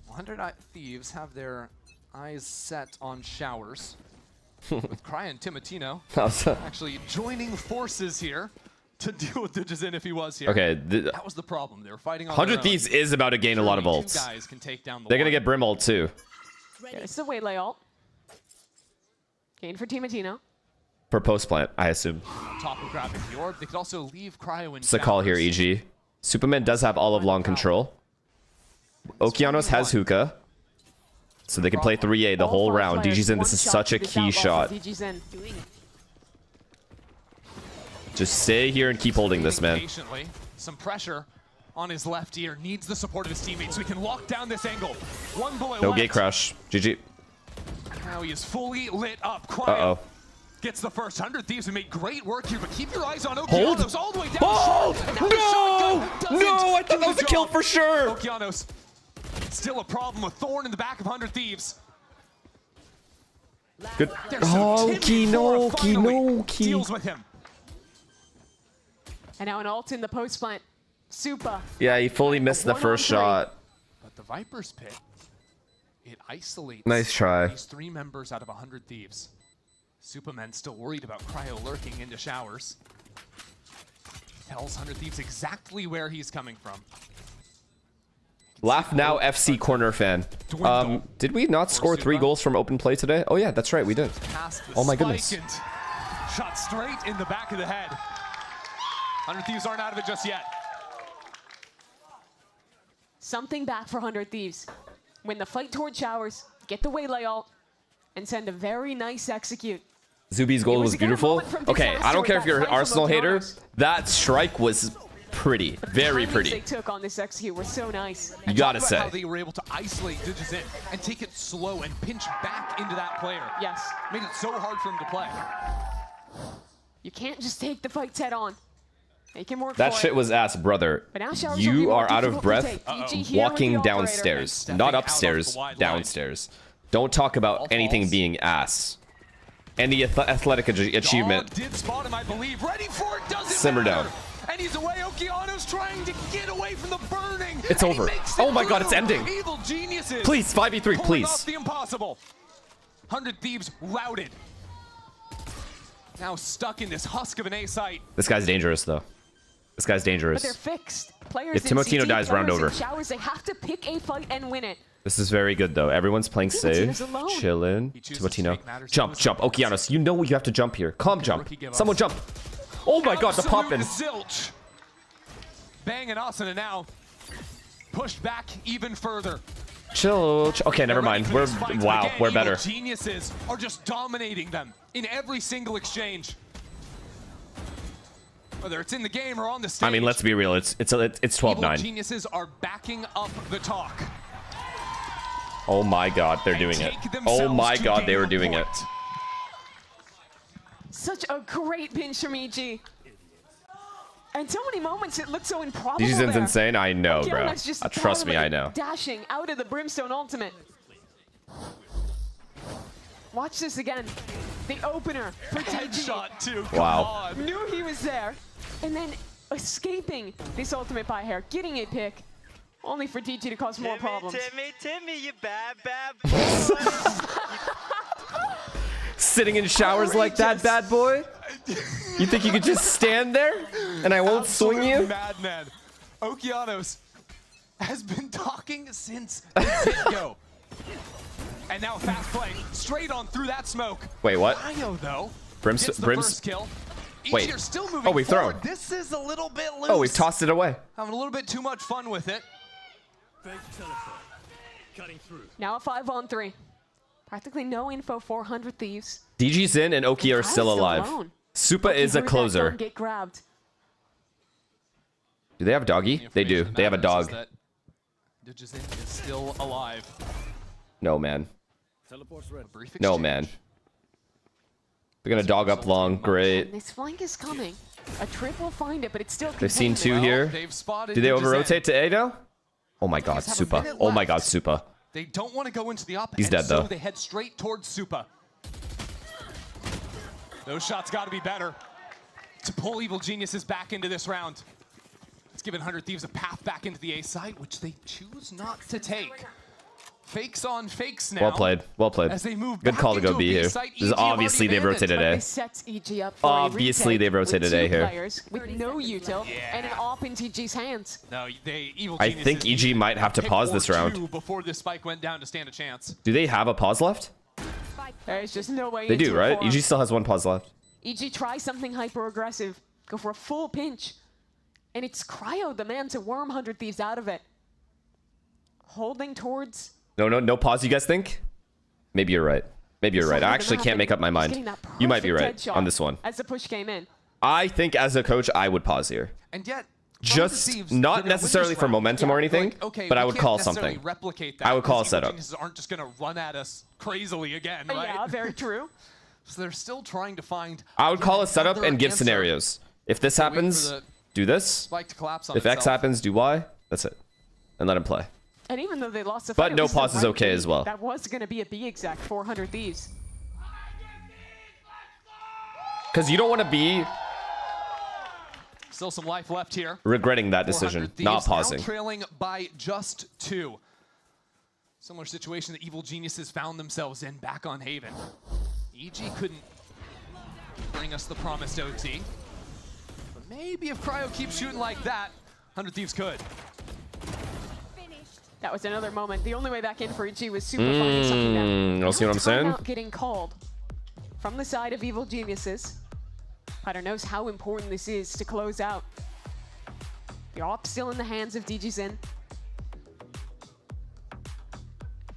100 Thieves have their eyes set on Showers, with Cryo and Timatino actually joining forces here to deal with DGZen if he was here. Okay, that was the problem. They were fighting on 100 Thieves is about to gain a lot of ults. They're going to get Brim ult too. It's the Waylay ult. Gain for Timatino. For post plant, I assume. Top of grabbing the orb. They could also leave Cryo in It's a call here, EG. Superman does have all of long control. Okeanos has hookah. So they can play 3A the whole round. DGZen, this is such a key shot. Just stay here and keep holding this, man. Patiently, some pressure on his left ear. Needs the support of his teammates so he can lock down this angle. One bullet No left. gate crash. GG. Now he is fully lit up. Uh-oh. Gets the first 100 Thieves who made great work here, but keep your eyes on Hold. Okeanos all the way down. Hold! No, I thought that was a kill for sure. Okeanos still a problem with Thorn in the back of 100 Thieves. Good. Okie. Deals with him. And now an ult in the post plant. Super. Yeah, he fully missed the first shot. But the Viper's Pit, it isolates Nice try. these 3 members out of 100 Thieves. Superman still worried about Cryo lurking into Showers. Tells 100 Thieves exactly where he's coming from. Laugh now, FC corner fan. Did we not score 3 goals from open play today? Oh yeah, that's right, we did. Oh my goodness. Shot straight in the back of the head. 100 Thieves aren't out of it just yet. Something back for 100 Thieves. Win the fight toward Showers, get the Waylay ult, and send a very nice execute. Zuby's goal was beautiful. Okay, I don't care if you're an Arsenal hater. That strike was pretty, very pretty. They took on this execute were so nice. You gotta say. How they were able to isolate DGZen and take it slow and pinch back into that player. Yes. Made it so hard for him to play. You can't just take the fights head on. Make him work That for shit it. was ass, brother. But now showers will be You more are out of difficult to breath take. DG here with walking the operator. downstairs. Not upstairs, downstairs. Don't talk about anything being ass. And the athletic achievement. Did spot him, I believe. Ready for it, doesn't Simmer matter. down. And he's away. Okeano's trying to get away from the burning. It's over. Oh my god, it's ending. Evil geniuses. Please, 5v3, Pulling off please. the impossible. 100 Thieves routed. Now stuck in this husk of an A site. This guy's dangerous, though. This guy's But they're dangerous. fixed. Players If in Timotino CT, dies, round players in over. Showers, they have to pick a fight and win it. This is very good, though. Everyone's playing Timotino's safe. alone. Chillin'. Timotino. Jump, jump. Okeanos, you know you have to jump here. Calm jump. Someone jump. Oh my god, the Absolute poppin'. Zilch. Bang and Asuna now pushed back even further. Chill. Okay, never mind. We're wow, Again, we're evil better. Geniuses are just dominating them in every single exchange. Whether it's in the game or on the stage. I mean, let's be real. It's Evil 12-9. Geniuses are backing up the talk. Oh my god, they're doing it. Oh my god, they were doing it. Such a great pinch from EG. And so many moments it looked so improbable. DGZin's there. insane. I know, bro. Okeano's just Trust me, I know. Dashing out of the Brimstone Ultimate. Watch this again. The opener for Headshot too. Wow. Knew he was there. And then escaping this ultimate by hair, getting a pick, only for DG to cause more problems. Timmy, you bad boy. Sitting in showers like that, bad boy? You think you could just stand there and I won't swing you? Madman. Okeanos has been talking since the get-go. And now fast play, straight on through that smoke. Wait, what? Cryo, though, gets the first kill. Wait. EG are still moving Oh, we've forward. thrown. This is a little bit loose. Oh, we've tossed it away. Having a little bit too much fun with it. Now a 5-on-3. Practically no info for 100 Thieves. DGZin and Oki are still alive. Supa is a Heard that closer. gun get grabbed. Do they have doggy? They do. They have a dog. DGZin is still alive. No, man. No, man. They're gonna dog up long. Great. This flank is coming. A trip will find it, but it's still They've seen two contained. here. Do they over-rotate to A now? Oh my god, Supa. Oh my god, Supa. They don't want to go into the op. He's dead, so though. they head straight towards Supa. Those shots got to be better to pull Evil Geniuses back into this round. It's given 100 Thieves a path back into the A side, which they choose not to take. Fakes on fakes now. Well played. Well played. As they move Good back call to go into a B B here. site, This is EG have obviously already they've rotated But A. this sets EG up for Obviously a retake they've rotated with A two here. players with no util and an op in TG's hands. No, Evil I Geniuses think EG might have to pick pause or this round. two before this spike went down to stand a chance. Do they have a pause left? There's just no way They do, into it right? for 'em. EG still has one pause left. EG tries something hyper-aggressive, go for a full pinch, and it's Cryo, the man to worm 100 Thieves out of it. Holding towards... No pause, you guys think? Maybe you're right. Maybe you're right. I actually can't make up my mind. You might be right on this one. As the push came in. I think as a coach, I would pause here. And yet, Just not necessarily for momentum or anything, but I would call something. I would call a setup. Geniuses aren't just going to run at us crazily again, right? Yeah, very true. So they're still trying to find... I would call a setup another and give answer. scenarios. If this happens, do this. Spike to collapse on If X itself. happens, do Y. That's it. And let him play. And even though they lost the But fight, it no was the pause is right okay beat. as well. That was going to be a B exact 400 Thieves. Because you don't want to be Still some life left here. regretting that decision, 400 not Thieves now pausing. trailing by just 2. Similar situation that Evil Geniuses found themselves in back on Haven. EG couldn't bring us the promised OT. But maybe if Cryo keeps shooting like that, 100 Thieves could. That was another moment. The only way back in for EG was super finding something there. You see what I'm saying? Timeout getting called from the side of Evil Geniuses. Pyder knows how important this is to close out. The op still in the hands of DGZin.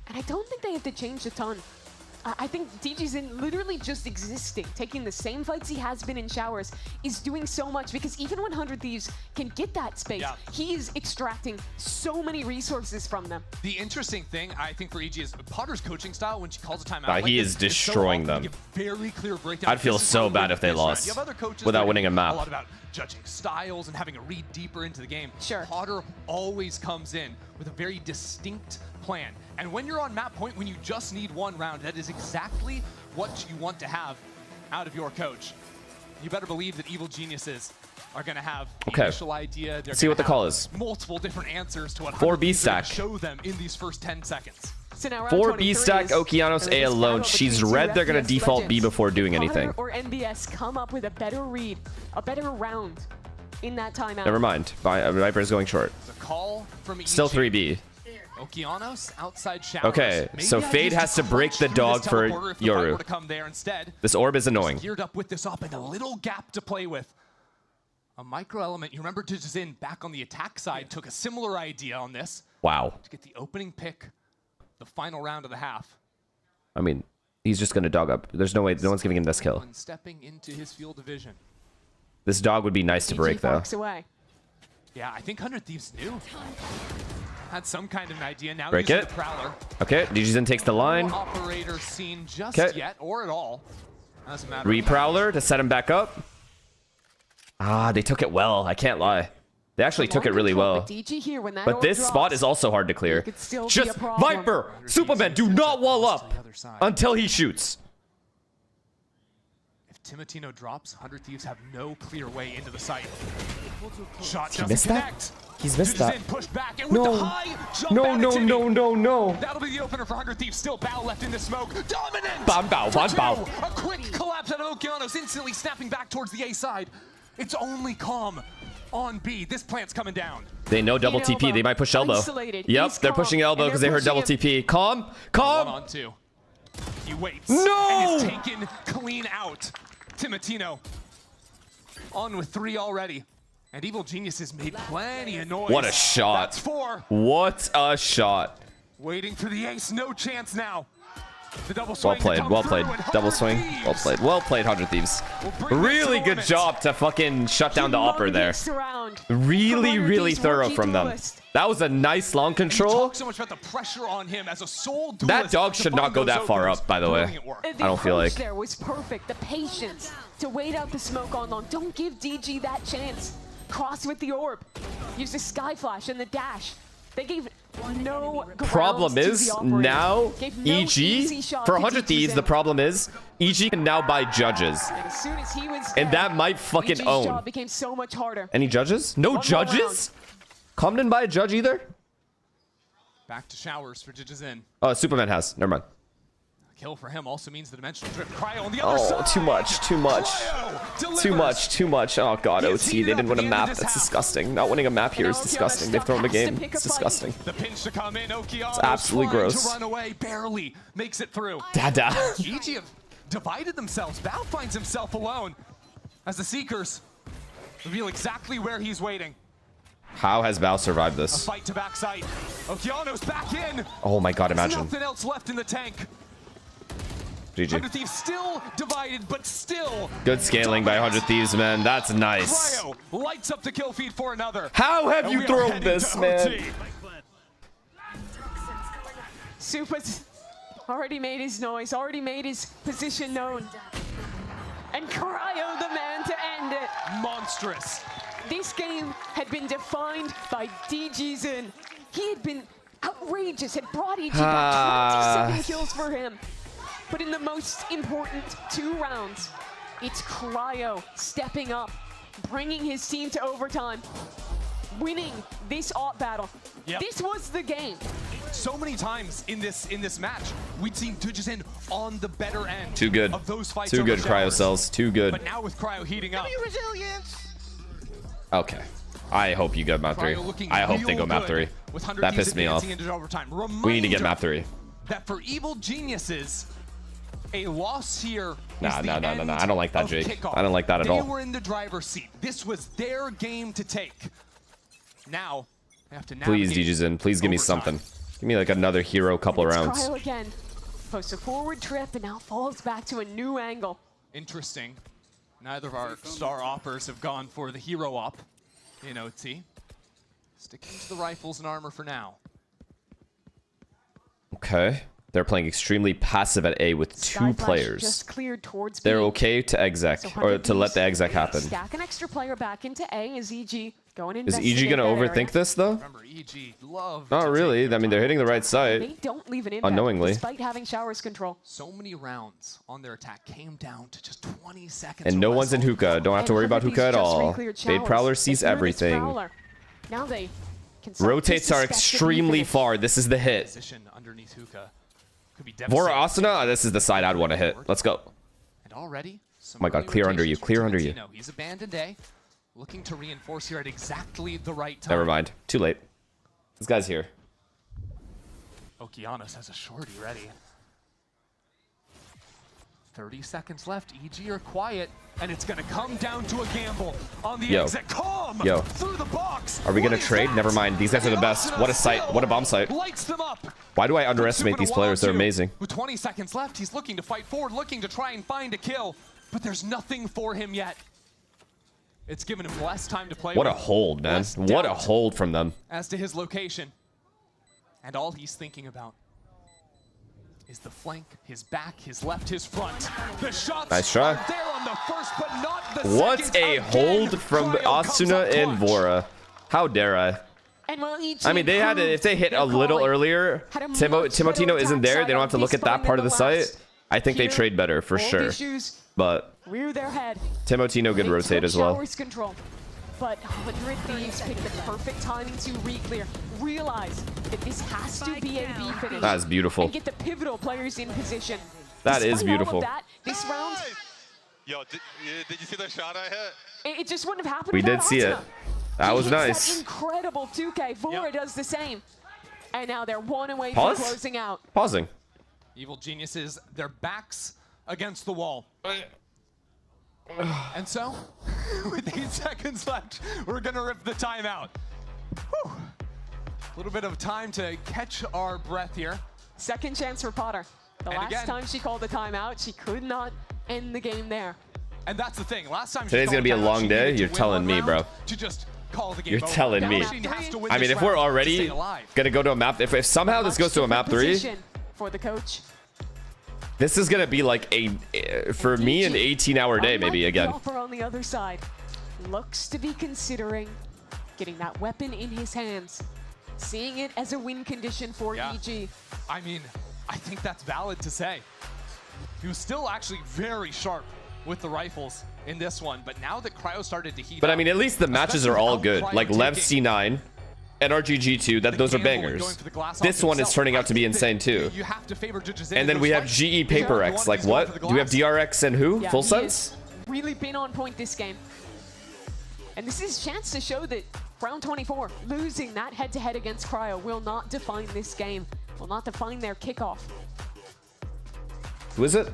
And I don't think they have to change a ton. I think DGZin literally just existing, taking the same fights he has been in showers, is doing so much because even when 100 Thieves can get that space, he is extracting so many resources from them. The interesting thing, I think, for EG is Potter's coaching style when she calls a timeout. He is destroying them. Very clear breakdown. I'd feel so bad if they lost without winning a map. A lot about judging styles and having to read deeper into the game. Sure. Potter always comes in with a very distinct plan. And when you're on map point, when you just need one round, that is exactly what you want to have out of your coach. You better believe that Evil Geniuses are going to have the initial idea. They're see what the call is. Multiple different answers to what 4B stack. Show them in these first 10 seconds. So now 4B stack Okeanos A alone. She's red. They're going to default B before doing anything. Potter or NBS come up with a better read, a better round in that timeout. Never mind. Viper's going short. The call from EG. Still 3B. Okeanos outside showers. Okay, so Fade has to break the dog for Yoru. This orb is annoying. Geared up with this op and a little gap to play with. A micro element. You remember Digizin back on the attack side took a similar idea on this. Wow. To get the opening pick, the final round of the half. I mean, he's just gonna dog up. There's no way. No one's giving him this kill. Stepping into his field of vision. This dog would be nice to break though. Yeah, I think 100 Thieves knew. Had some kind of an idea. Now break it. Okay, DGZin takes the line. Operator seen just yet or at all. Doesn't matter. Reprowler to set him back up. Ah, they took it well. I can't lie. They actually took it really well. But this spot is also hard to clear. Just Viper, Superman, do not wall up until he shoots. If Timotino drops, 100 Thieves have no clear way into the site. Shot he missed that? He's missed that. No. No. That'll be the opener for 100 Thieves. Still Bao left in the smoke. Dominant! Bao. A quick collapse out of Okeanos, instantly snapping back towards the A side. It's only calm on B. This plant's coming down. They know double TP. They might push elbow. Yep, they're pushing elbow because they heard double TP. Calm. 1 on 2. He waits. No! And is taken clean out. Timotino on with 3 already. And Evil Geniuses made plenty of noise. What a shot. That's 4. What a shot. Waiting for the ace. No chance now. The double swing. Well played. Double swing. Well played, 100 Thieves. Really good job to fucking shut down the opper there. Really thorough from them. That was a nice long control. So much about the pressure on him as a sole that dog should not go that far up, by the way. I don't feel like. There was perfect. The patience to wait out the smoke on long. Don't give DG that chance. Cross with the orb. Use the sky flash and the dash. They gave no problem is now EG for 100 Thieves. The problem is EG can now buy judges, and that might fucking own. Became so much harder. Any judges? No judges. Com didn't buy a judge either. Back to showers for Digizin. Oh, Superman has. Never mind. Kill for him also means the dimensional drift. Cryo on the other side. Too much. Oh god, OT. They didn't win a map. That's disgusting. Not winning a map here is disgusting. They've thrown the game. It's disgusting. The pinch to come in. It's absolutely gross. To run away, barely makes it through. Dada. EG have divided themselves. Bao finds himself alone as the Seekers reveal exactly where he's waiting. How has Bao survived this? A fight to backside. Okeanos back in. Oh my god, imagine. There's nothing else left in the tank. GG. 100 Thieves still divided, but still. Good scaling by 100 Thieves, man. That's nice. Cryo lights up the kill feed for another. How have you thrown this, man? Super's already made his noise, already made his position known. And Cryo the man to end it. Monstrous. This game had been defined by DGZin. He had been outrageous, had brought EG back 27 kills for him. But in the most important 2 rounds, it's Cryo stepping up, bringing his team to overtime, winning this AWP battle. Yep. This was the game. So many times in this match, we'd seen Digizin on the better end. Too good. Of those fights. Too good, Cryo cells. Too good. But now with Cryo heating up. Okay. I hope you go map 3. I hope they go map 3. That pissed me off. We need to get map 3. That for Evil Geniuses, a loss here. No. I don't like that, Jake. Kickoff. I don't like that at all. They were in the driver's seat. This was their game to take. Now, they have to navigate. Please, DGZin, please give me something. Give me like another hero couple rounds. Cryo again. posts a forward trip and now falls back to a new angle. Interesting. Neither of our star oppers have gone for the hero op in OT. Sticking to the rifles and armor for now. Okay. They're playing extremely passive at A with two players. Just cleared towards They're B. okay to exec, or to let the exec happen. Stack an extra player back into A. Is EG going to Is EG going to overthink this, though? Not really. I mean, they're hitting the right They side. don't leave an impact Unknowingly. despite having showers control. So many rounds on their attack came down to just 20 seconds. And no one's in hookah. Don't have to worry about hookah at all. Fade Prowler sees everything. Now they can Rotates are extremely far. This is the hit. Position underneath hookah. Could be Vora Asuna, this is the side I'd want to hit. Let's go. And already, Oh my god, clear under you. Clear under you. He's abandoned A, looking to reinforce here at exactly the right time. Never mind. Too late. This guy's here. Okeanos has a shorty ready. 30 seconds left. EG are quiet, and it's going to come down to a gamble on the exit. Calm through the box. Are we going to trade? Never mind. These guys are the best. What a site. What a bomb site. Lights them up. Why do I underestimate these players? They're amazing. With 20 seconds left, he's looking to fight forward, looking to try and find a kill, but there's nothing for him yet. It's given him less time to play. What a hold, man. What a hold from them. As to his location. And all he's thinking about is the flank, his back, his left, his front. The shots nice try. are there on the first, but not the What second. a hold from Asuna and Vora. How dare I? And I mean, they had to, if they hit a little earlier, Timotino isn't there. They don't have to look at that part of the site. I think they trade better for sure. But rear their head. Timotino could rotate as well. Control. But 100 Thieves picked the perfect timing to re-clear. Realize that this has to be a B finish. That is beautiful. And get the pivotal players in position. That is beautiful. All of that, this round, Yo, did you see the shot I hit? it just wouldn't have happened. We did without see it. Asuna. That was He hits nice. that incredible 2K. Vora does the same. And now they're one away Pause? from closing out. Pausing. Evil Geniuses, their backs against the wall. And so, with 8 seconds left, we're gonna rip the timeout. Whew. A little bit of time to catch our breath here. Second chance for Potter. The And last again, time she called a timeout, she could not end the game there. And that's the thing. Last time Today's gonna be a long day. You're telling me, bro. To just call the game You're over. telling me. I mean, if we're already gonna go to a map, if somehow this goes to a map 3, for the coach. this is gonna be like for me, an 18-hour day maybe again. Offer on the other side looks to be considering getting that weapon in his hands, seeing it as a win condition for EG. I mean, I think that's valid to say. He was still actually very sharp with the rifles in this one, but now that Cryo started to heat But up, I mean, at least the matches are all good. Like Lev C9 and RGG2, those are bangers. This one is turning out to be insane too. You have to favor judges. And then we have GE Paper X. Like what? Do we have DRX and who? Yeah, Full he sense? has really been on point this game. And this is a chance to show that round 24, losing that head-to-head against Cryo will not define this game, will not define their kickoff. Who is it?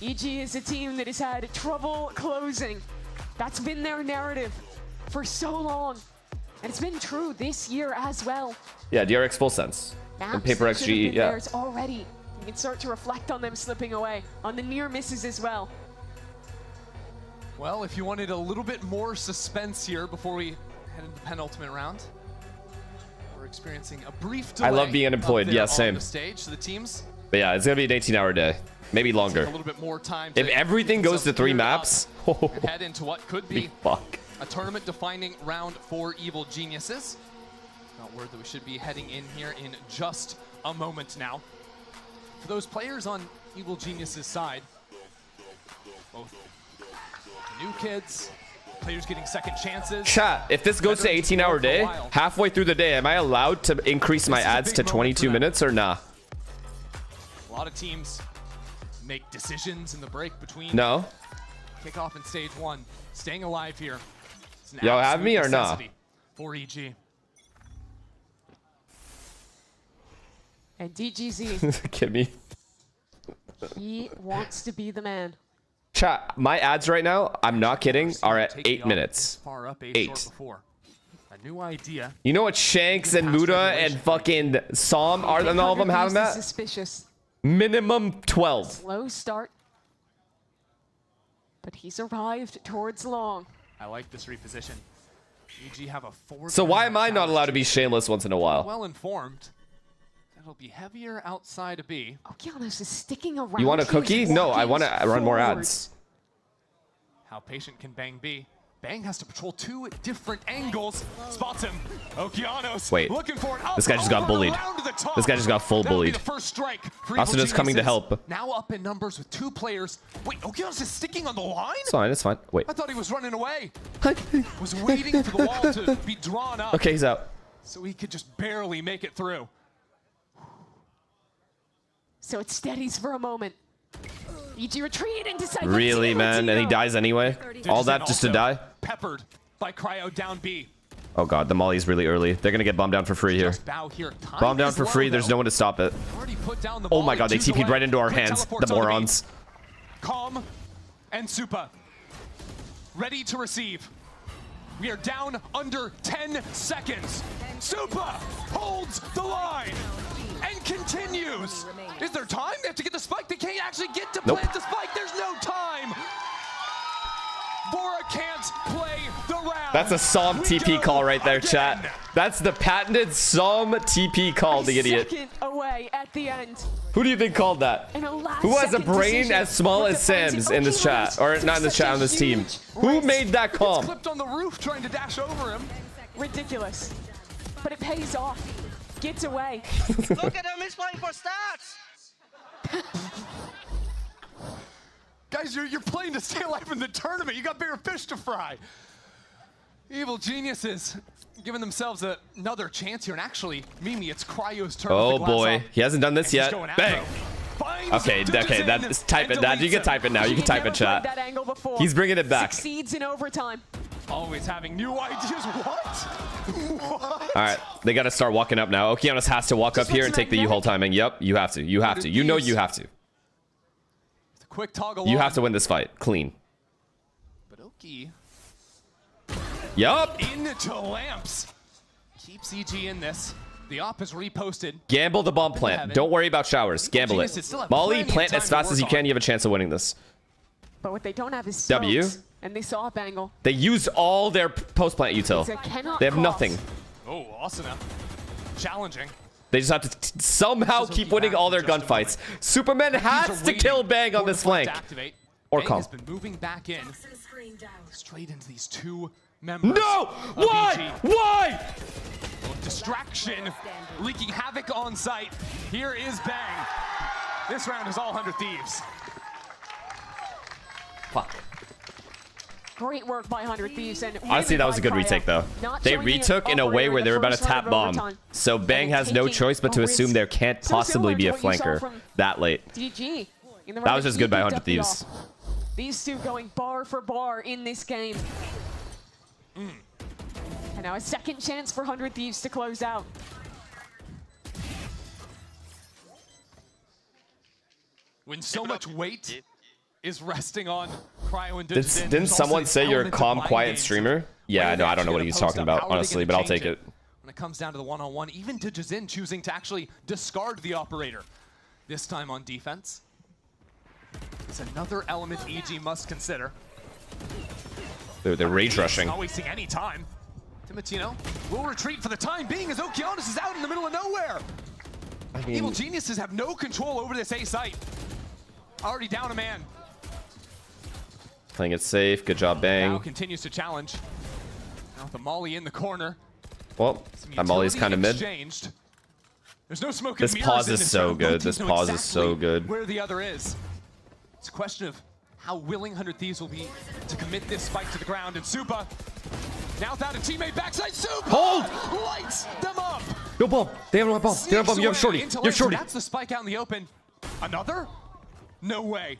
EG is a team that has had trouble closing. That's been their narrative for so long. And it's been true this year as well. Yeah, DRX Full Sense. And Paper X GE, yeah. Theirs already. You can start to reflect on them slipping away, on the near misses as well. Well, if you wanted a little bit more suspense here before we head into the penultimate round, we're experiencing a brief delay. I love being unemployed. Yeah, same. The stage, so the teams. But yeah, it's gonna be an 18-hour day, maybe longer. A little bit more time. If everything goes to 3 maps, head into what could be fuck. a tournament-defining round for Evil Geniuses. Not word that we should be heading in here in just a moment now. For those players on Evil Geniuses' side, both new kids, players getting second chances. Chat, if this goes to 18-hour day, halfway through the day, am I allowed to increase my ads to 22 minutes or nah? A lot of teams make decisions in the break between No. kickoff and stage 1. Staying alive here. Yo, have me or nah? For EG. And DGZ, Kimmy. he wants to be the man. Chat, my ads right now, I'm not kidding, are at 8 minutes. Far up, 8. Before. A new idea. You know what Shanks and Muda and fucking Som are, and all of them have them at? Suspicious. Minimum 12. Slow start. But he's arrived towards long. I like this reposition. EG have a 4. So why am I not allowed to be shameless once in a while? Well informed. That'll be heavier outside of B. Okeanos is sticking around. You want a cookie? No, I want to run more ads. How patient can Bang be? Bang has to patrol 2 different angles. Spots him. Okeanos. Wait. Looking for it. This guy just got bullied. This guy just got full bullied. Asuda's coming to help. Now up in numbers with 2 players. Wait, Okeanos is sticking on the line? It's fine, it's fine. Wait. I thought he was running away. Was waiting for the wall to be drawn up. Okay, he's out. So he could just barely make it through. So it steadies for a moment. EG retreated into side. Really, man? And he dies anyway? All that just to die? Peppered by Cryo down B. Oh god, the molly's really early. They're gonna get bombed down for free here. Bomb down for free, there's no one to stop it. Oh my god, they TP'd right into our hands, the morons. Calm and Supa. Ready to receive. We are down under 10 seconds. Supa holds the line and continues. Is there time? They have to get the spike. They can't actually get to plant the spike. There's no time. Bora can't play the round. That's a SOM TP call right there, chat. That's the patented SOM TP call, the idiot. Second away at the end. Who do you think called that? Who has a brain as small as Sam's in this chat? Or not in this chat, on this team. Who made that call? Clipped on the roof trying to dash over him. Ridiculous. But it pays off. Gets away. Look at him, he's playing for stats. Guys, you're playing to stay alive in the tournament. You got bigger fish to fry. Evil geniuses giving themselves another chance here. And actually, Mimi, it's Cryo's turn. Oh boy, he hasn't done this yet. Bang. Okay, that's type it. You can type it now. You can type it, chat. He's bringing it back. Succeeds in overtime. Always having new ideas. What? All right, they got to start walking up now. Okeanos has to walk up here and take the U-haul timing. Yep, you have to. You have to. You know you have to. Quick toggle. You have to win this fight clean. But Oki. Yup. Into lamps. Keeps EG in this. The op is reposted. Gamble the bomb plant. Don't worry about showers. Gamble it. Molly, plant as fast as you can. You have a chance of winning this. But what they don't have is W. smokes, and they saw a bangle. They used all their post-plant util. They have nothing. Oh, Asuna. Challenging. They just have to somehow keep winning all their gunfights. Superman has to kill Bang on this flank. Or Calm. Has been moving back in. Straight into these 2 members. No! Why? Why? Distraction. Leaking havoc on site. Here is Bang. This round is all 100 Thieves. Fuck. Great work by 100 Thieves. And honestly, that was a good retake, though. They retook in a way where they were about to tap bomb. So Bang has no choice but to assume there can't possibly be a flanker that late. DG. That was just good by 100 Thieves. These 2 going bar for bar in this game. And now a second chance for 100 Thieves to close out. When so much weight is resting on Cryo and Didn't someone say you're a calm, quiet streamer? Yeah, no, I don't know what he's talking about, honestly, but I'll take it. When it comes down to the one-on-one, even Dijin choosing to actually discard the operator. This time on defense. It's another element EG must consider. They're rage rushing. Not wasting any time. Timatino will retreat for the time being as Okeanos is out in the middle of nowhere. I mean, Evil geniuses have no control over this A site. Already down a man. Playing it safe. Good job, Bang. Now continues to challenge. Now with the Molly in the corner. Well, that Molly's kind of mid. There's no smoke. This pause is so good. This pause is so good. Where the other is. It's a question of how willing 100 Thieves will be to commit this spike to the ground. And Supa, now without a teammate backside, Supa hold! Lights them up. No bomb. They have no bomb. They have bomb. You have Shorty. You have Shorty. That's the spike out in the open. Another? No way.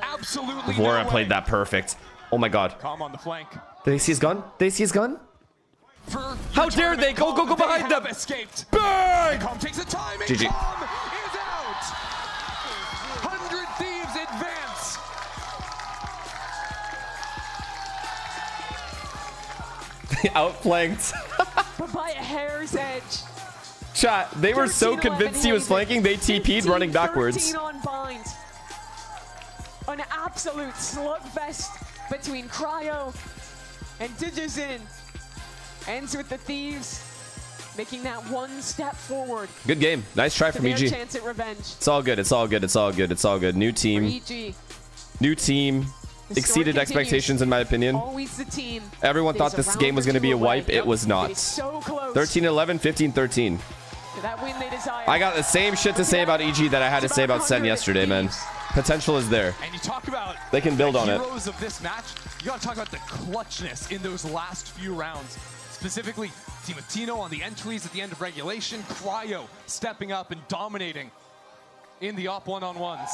Absolutely Vora no played way. that perfect. Oh my god. Calm on the flank. Did they see his gun? Did they see his gun? How dare they? Go behind them. Escaped. Bang! Calm takes the time and GG. Calm is out. 100 Thieves advance. Outflanked. But by a hair's edge. Chat, they were so convinced he was flanking, they TP'd running backwards. 13 on bind. An absolute slugfest between Cryo and Digizin. Ends with the Thieves making that one step forward. Good game. Nice try from EG. Chance at revenge. It's all good. It's all good. It's all good. It's all good. New team. New team. Exceeded expectations in my opinion. Always the team. Everyone thought this game was going to be a wipe. It was not. So close. 13-11, 15-13. That win they desire. I got the same shit to say about EG that I had to say about Sen yesterday, man. Potential is there. And you talk about they can build on it. Heroes of this match. You got to talk about the clutchness in those last few rounds. Specifically, Tino on the entries at the end of regulation. Cryo stepping up and dominating in the op one-on-ones.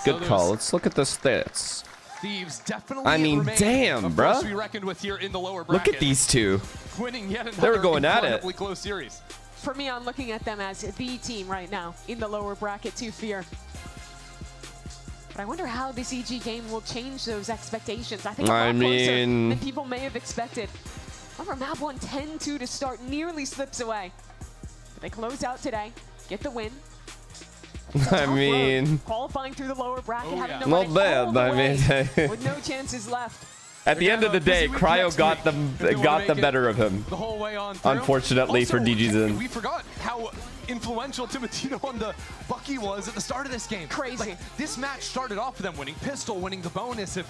Good call. Let's look at the stats. Thieves definitely. I mean, damn, bro. Look at these two. Winning yet they were going at it. Close series. For me, I'm looking at them as the team right now in the lower bracket to fear. But I wonder how this EG game will change those expectations. I think a lot closer than people may have expected. However, map 1 10-2 to start nearly slips away. But they close out today, get the win. I mean, qualifying through the lower bracket, having to not bad. I mean, with no chances left. At the end of the day, Cryo got the better of him. The whole way on unfortunately also, for DGZin. We forgot how influential Timotino on the Bucky was at the start of this game. Crazy. Like, this match started off with them winning pistol, winning the bonus. If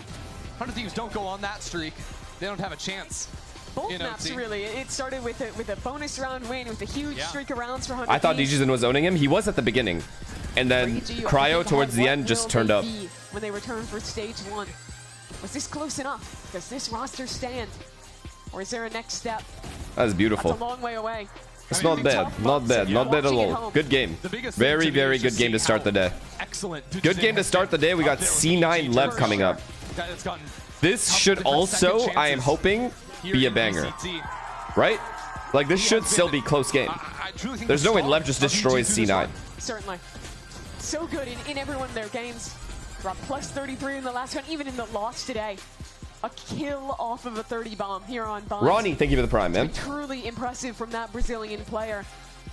100 Thieves don't go on that streak, they don't have a chance. Both maps, really. It started with a bonus round win with a huge streak of rounds for 100 I thought DGZin was owning him. He was at the beginning. And then Cryo towards the end just turned up. When they returned for stage 1. Was this close enough? Does this roster stand? Or is there a next step? That was beautiful. That's a long way away. It's not bad. Not bad. Not bad at all. Good game. Very, very good game to start the day. Good game to start the day. We got C9 Lev coming up. This should also, I am hoping, be a banger. Right? Like, this should still be close game. There's no way Lev just destroys C9. Certainly. So good in every one of their games. Dropped plus 33 in the last one, even in the loss today. A kill off of a 30 bomb here on Bonds. Ronnie, thank you for the prime, man. Truly impressive from that Brazilian player.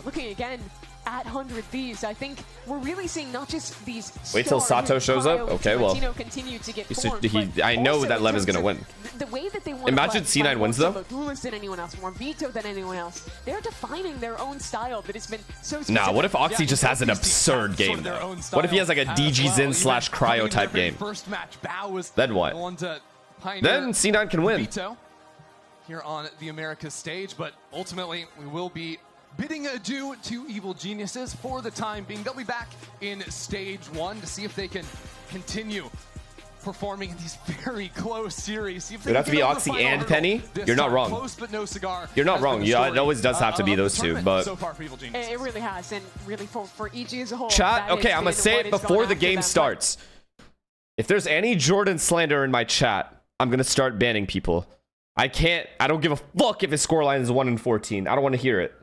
Looking again at 100 Thieves, I think we're really seeing not just these. Wait till Sato shows up. Okay, well, continue to get formed, I know that Lev is going to win. The way that they imagine C9 wins though. More duelist than anyone else, more veto than anyone else. They're defining their own style that has been so specific. Nah, what if Oxy just has an absurd game though? What if he has like a DGZin slash Cryo type game? Then what? Then C9 can win. Here on the Americas stage, but ultimately we will be bidding adieu to Evil Geniuses for the time being. They'll be back in stage 1 to see if they can continue performing in these very close series. It would have to be Oxy and Penny. You're not wrong. Close, but no cigar. You're not wrong. Yeah, it always does have to be those two, but so far for Evil Geniuses. It really has, and really for EG as a whole. Chat, okay, I'm gonna say it before the game starts. If there's any Jordan slander in my chat, I'm gonna start banning people. I don't give a fuck if his scoreline is 1-14. I don't want to hear it.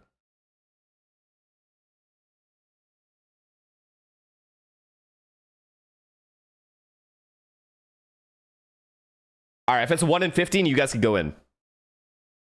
All right, if it's 1-15, you guys can go in.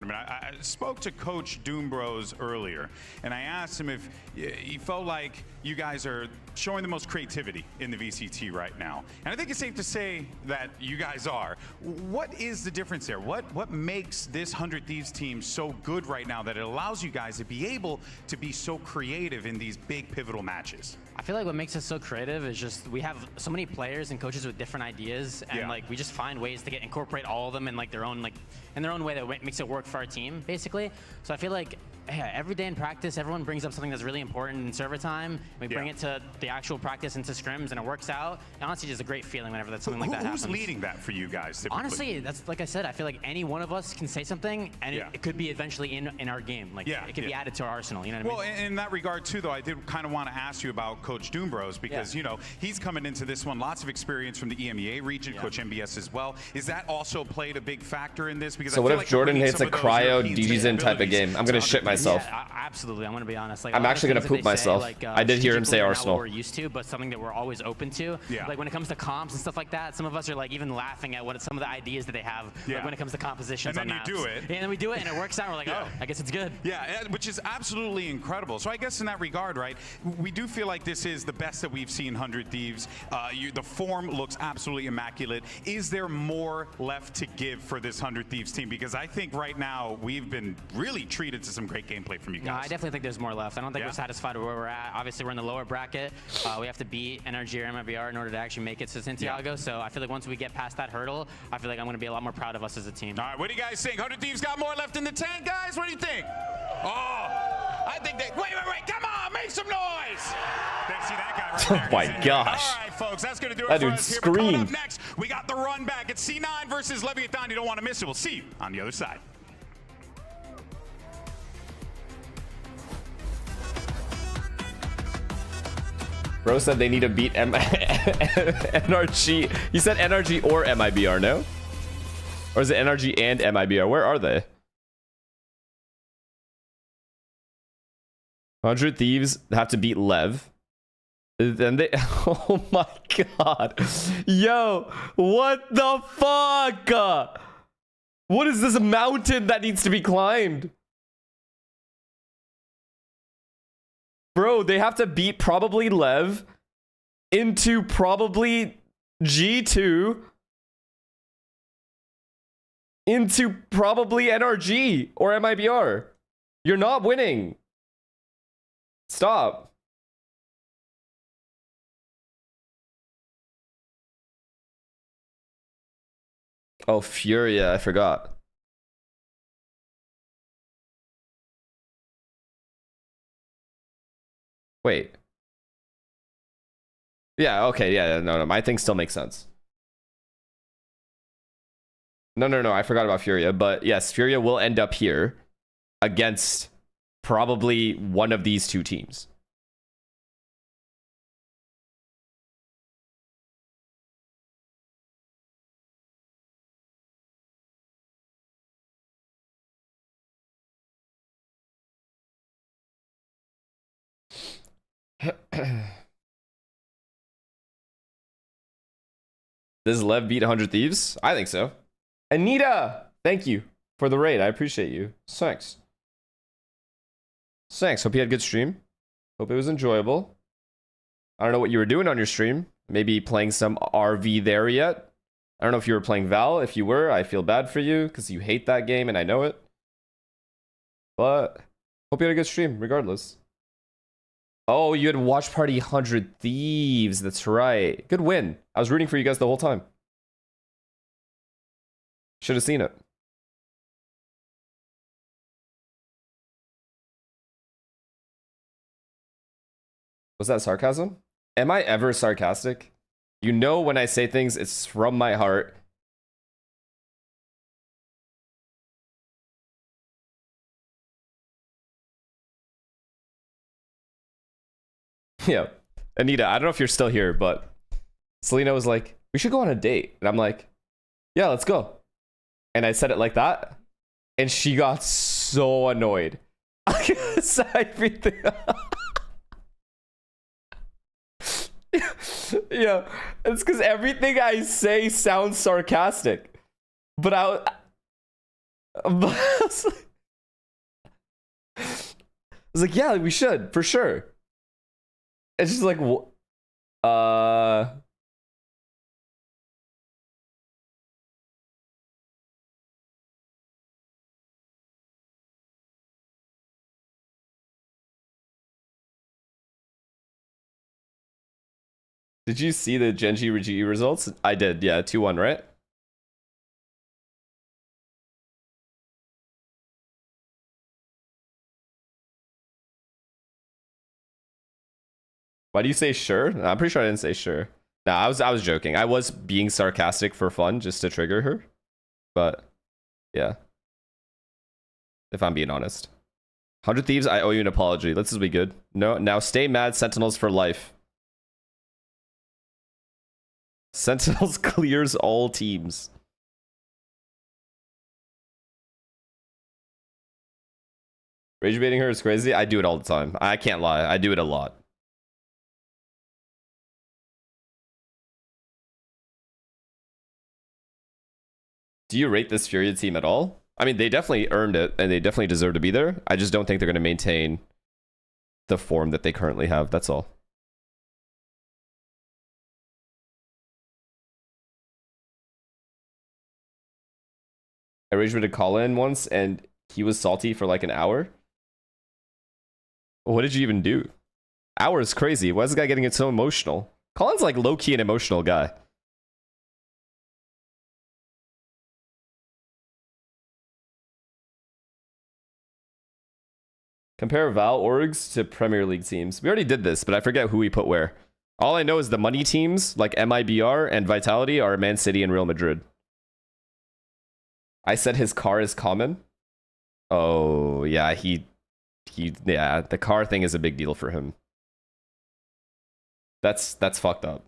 I mean, I spoke to Coach Doombros earlier, and I asked him if he felt like you guys are showing the most creativity in the VCT right now. And I think it's safe to say that you guys are. What is the difference there? What makes this 100 Thieves team so good right now that it allows you guys to be able to be so creative in these big pivotal matches? I feel like what makes us so creative is just we have so many players and coaches with different ideas, and like we just find ways to incorporate all of them in like their own way that makes it work for our team, basically. So I feel like every day in practice, everyone brings up something that's really important in server time. We bring it to the actual practice into scrims, and it works out. And honestly, it's a great feeling whenever something like that happens. Who's leading that for you guys? Typically? Honestly, that's like I said. I feel like any one of us can say something, and it could be eventually in our game. Like it could be added to our arsenal. You know what I mean? Well, in that regard too, though, I did kind of want to ask you about Coach Doombros because you know he's coming into this one, lots of experience from the EMEA region, Coach MBS as well. Is that also played a big factor in this? Because so what if Jordan hits a Cryo DGZin type of game? I'm gonna shit myself. myself. Yeah, absolutely. I'm gonna be honest. Like, I'm actually gonna poop myself. I did hear him say Arsenal. What we're used to, but something that we're always open to. Yeah. Like when it comes to comps and stuff like that, some of us are like even laughing at what some of the ideas that they have. Like when it comes to compositions. And then on you maps. do it. And then we do it, and it works out. We're like, oh, I guess it's good. Yeah, which is absolutely incredible. So I guess in that regard, right, we do feel like this is the best that we've seen 100 Thieves. The form looks absolutely immaculate. Is there more left to give for this 100 Thieves team? Because I think right now we've been really treated to some great gameplay from you guys. No, I definitely think there's more left. I don't think we're satisfied with where we're at. Obviously, we're in the lower bracket. We have to beat NRG or MIBR in order to actually make it to Santiago. So I feel like once we get past that hurdle, I feel like I'm going to be a lot more proud of us as a team. All right, what do you guys think? 100 Thieves got more left in the tank, guys? What do you think? Oh, I think they... Wait, come on, make some noise! See that guy right there? Oh my gosh. All right, folks, that's going to do it That for dude us here. But coming up screamed. next, we got the run back. It's C9 versus Leviathan. You don't want to miss it. We'll see you on the other side. Bro said they need to beat NRG. He said NRG or MIBR, no? Or is it NRG and MIBR? Where are they? 100 Thieves have to beat Lev. Then they... Oh my god. Yo, what the fuck? What is this mountain that needs to be climbed? Bro, they have to beat probably Lev into probably G2 into probably NRG or MIBR. You're not winning. Stop. Oh, Furia, I forgot. Wait. Yeah, okay, yeah, no, my thing still makes sense. No, I forgot about Furia, but yes, Furia will end up here against probably one of these two teams. Does Lev beat 100 Thieves? I think so. Anita, thank you for the raid. I appreciate you. Thanks. Hope you had a good stream. Hope it was enjoyable. I don't know what you were doing on your stream. Maybe playing some RV there yet. I don't know if you were playing Val. If you were, I feel bad for you because you hate that game and I know it. But hope you had a good stream regardless. Oh, you had watch party 100 Thieves. That's right. Good win. I was rooting for you guys the whole time. Should have seen it. Was that sarcasm? Am I ever sarcastic? You know when I say things, it's from my heart. Yeah. Anita, I don't know if you're still here, but Selena was like, we should go on a date. And I'm like, yeah, let's go. And I said it like that. And she got so annoyed. Everything. Yeah, it's because everything I say sounds sarcastic. But I was like, yeah, we should, for sure. It's just like, Did you see the Genji Reggie results? I did, yeah, 2-1, right? Why do you say sure? No, I'm pretty sure I didn't say sure. No, I was joking. I was being sarcastic for fun, just to trigger her. But yeah, if I'm being honest. 100 Thieves, I owe you an apology. Let's just be good. No, now stay mad, Sentinels for life. Sentinels clears all teams. Rage baiting her is crazy. I do it all the time. I can't lie. I do it a lot. Do you rate this Furia team at all? I mean, they definitely earned it, and they definitely deserve to be there. I just don't think they're going to maintain the form that they currently have. That's all. I rage baited Colin once, and he was salty for like an hour. What did you even do? Hour is crazy. Why is this guy getting it so emotional? Colin's like low-key an emotional guy. Compare Val orgs to Premier League teams. We already did this, but I forget who we put where. All I know is the money teams, like MIBR and Vitality, are Man City and Real Madrid. I said his car is common. Oh, yeah, yeah, the car thing is a big deal for him. That's fucked up.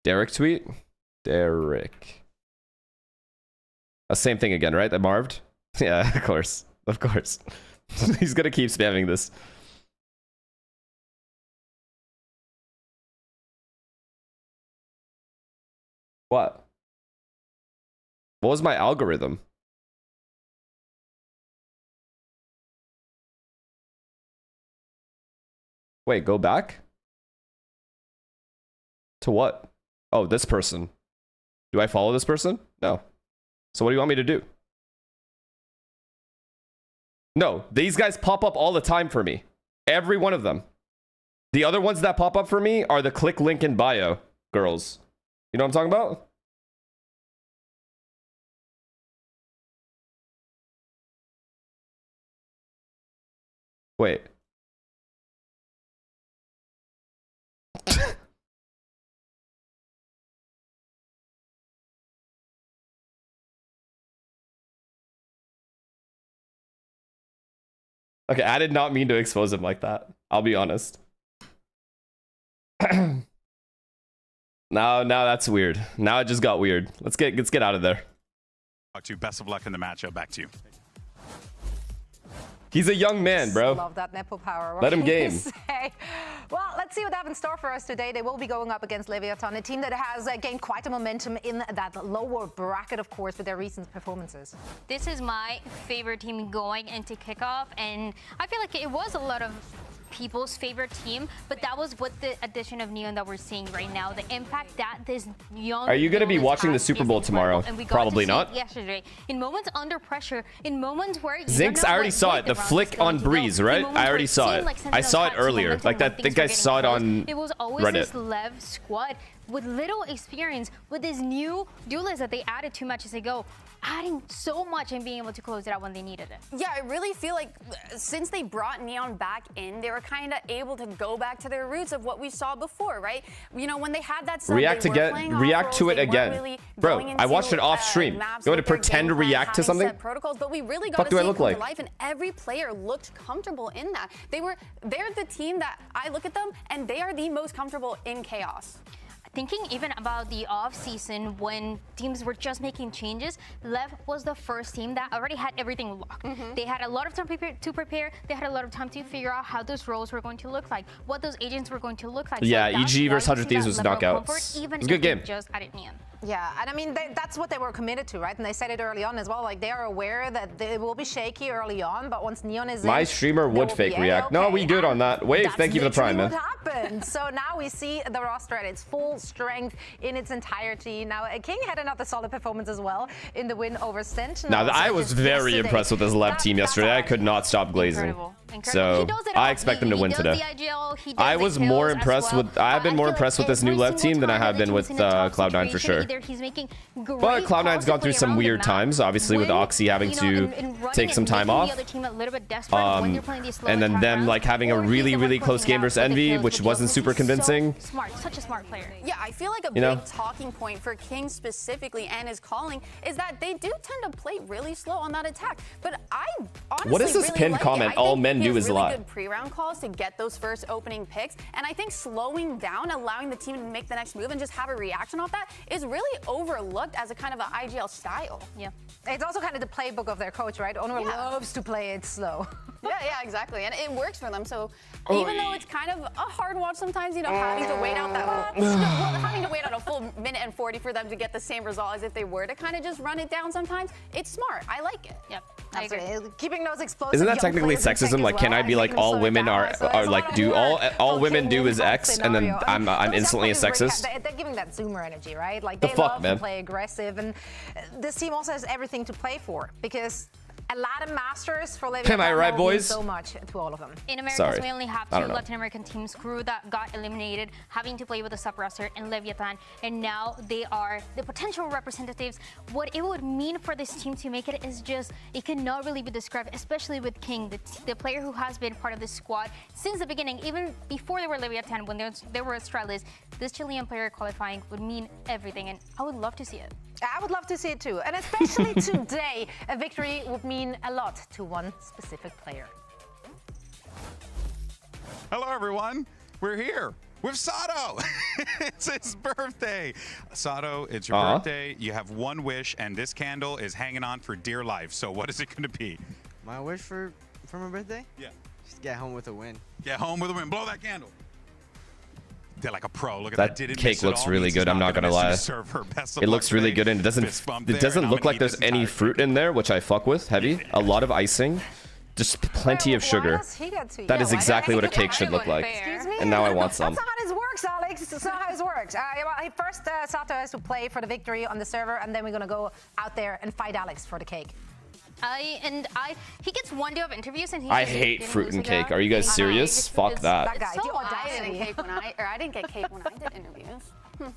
Derek tweet? Derek. Same thing again, right? That Marved? Yeah, of course. Of course. He's gonna keep spamming this. What? What was my algorithm? Wait, go back? To what? Oh, this person. Do I follow this person? No. So what do you want me to do? No, these guys pop up all the time for me. Every one of them. The other ones that pop up for me are the click link in bio girls. You know what I'm talking about? Wait. Okay, I did not mean to expose him like that. I'll be honest. Now that's weird. Now it just got weird. Let's get out of there. Best of luck in the matchup. Back to you. He's a young man, bro. Love that nipple power. Let him game. Well, let's see what they have in store for us today. They will be going up against Leviathan, a team that has gained quite a momentum in that lower bracket, of course, with their recent performances. This is my favorite team going into kickoff, and I feel like it was a lot of people's favorite team, but that was with the addition of Neon that we're seeing right now. The impact that this young... Are you going to be watching the Super Bowl tomorrow? Probably not. Yesterday, in moments under pressure, in moments where... Zinx, I already saw it. The flick on Breeze, right? I already saw it. I saw it earlier. Like that, I think I saw it on Reddit. It was always this Lev squad with little experience, with this new duelist that they added 2 matches ago, adding so much and being able to close it out when they needed it. Yeah, I really feel like since they brought Neon back in, they were kind of able to go back to their roots of what we saw before, right? You know, when they had that sub, react to it again. Really bro, I watched it off stream. You want to pretend to react to something? Protocols, but we really got to see it come to life, and every player looked comfortable in that. They're the team that I look at them, and they are the most comfortable in chaos. Thinking even about the off-season when teams were just making changes, Lev was the first team that already had everything locked. They had a lot of time to prepare. They had a lot of time to figure out how those roles were going to look like, what those agents were going to look like. Yeah, so EG versus 100 Thieves was knockouts. It was a good game. Just added Neon. Yeah, and I mean, that's what they were committed to, right? And they said it early on as well. Like, they are aware that they will be shaky early on, but once Neon is My streamer would fake react. No, we good on that. Wave, thank you for the prime, man. What happened? So now we see the roster at its full strength in its entirety. Now, King had another solid performance as well in the win over Sentinel. Now, I was very impressed with this Lev team yesterday. I could not stop glazing. Incredible. So I expect them to win today. I was more impressed with. I've been more impressed with this new Lev team than I have been with Cloud9 for sure. But Cloud9's gone through some weird times, obviously with Oxy having to take some time off, and then them like having a really close game versus Envy, which wasn't super convincing. Such a smart player. Yeah, Yeah, I feel like a big talking point for King specifically and his calling is that they do tend to play really slow on that attack. But I honestly What is this really pinned like comment? It. All men do is really lie. Good pre-round calls to get those first opening picks, and I think slowing down, allowing the team to make the next move and just have a reaction off that is really overlooked as a kind of an IGL style. Yeah, it's also kind of the playbook of their coach, right? Honor loves to play it slow. Yeah, exactly, and it works for them. So even though it's kind of a hard watch sometimes, you know, having to wait out having to wait out a full minute and 40 for them to get the same result as if they were to kind of just run it down sometimes, it's smart. I like it. Yep. I agree. Keeping those explosive. Isn't that technically sexism? Like, can I be like all women are like do all women do is X, and then I'm instantly a sexist? They're giving that Zoomer energy, right? Like The they fuck, love man. to play aggressive, and this team also has everything to play for because a lot of masters for Leviathan. Am I right, boys? So much to all of them. In America, we only have 2 Latin American teams, Crew that got eliminated, having to play with a sub-roster, and Leviathan, and now they are the potential representatives. What it would mean for this team to make it is just, it cannot really be described, especially with King, the player who has been part of this squad since the beginning, even before they were Leviathan, when they were Australis. This Chilean player qualifying would mean everything, and I would love to see it. I would love to see it too, and especially today, a victory would mean a lot to one specific player. Hello, everyone. We're here with Sato. It's his birthday. Sato, it's your birthday. You have one wish, and this candle is hanging on for dear life. So what is it going to be? My wish for my birthday? Yeah. Just get home with a win. Get home with a win. Blow that candle. They're like a pro. Look at that. Didn't Cake looks really good. I'm not gonna lie. It looks really good, and it doesn't look like there's any fruit in there, which I fuck with. Heavy, a lot of icing, just plenty of sugar. That is exactly what a cake should look like. Excuse me? And now I want some. That's not how this works, Alex. That's not how this works. First, Sato has to play for the victory on the server, and then we're gonna go out there and fight Alex for the cake. He gets 1 day of interviews, and I hate fruit and cake. Are you guys serious? Fuck that. I didn't get cake when I did interviews.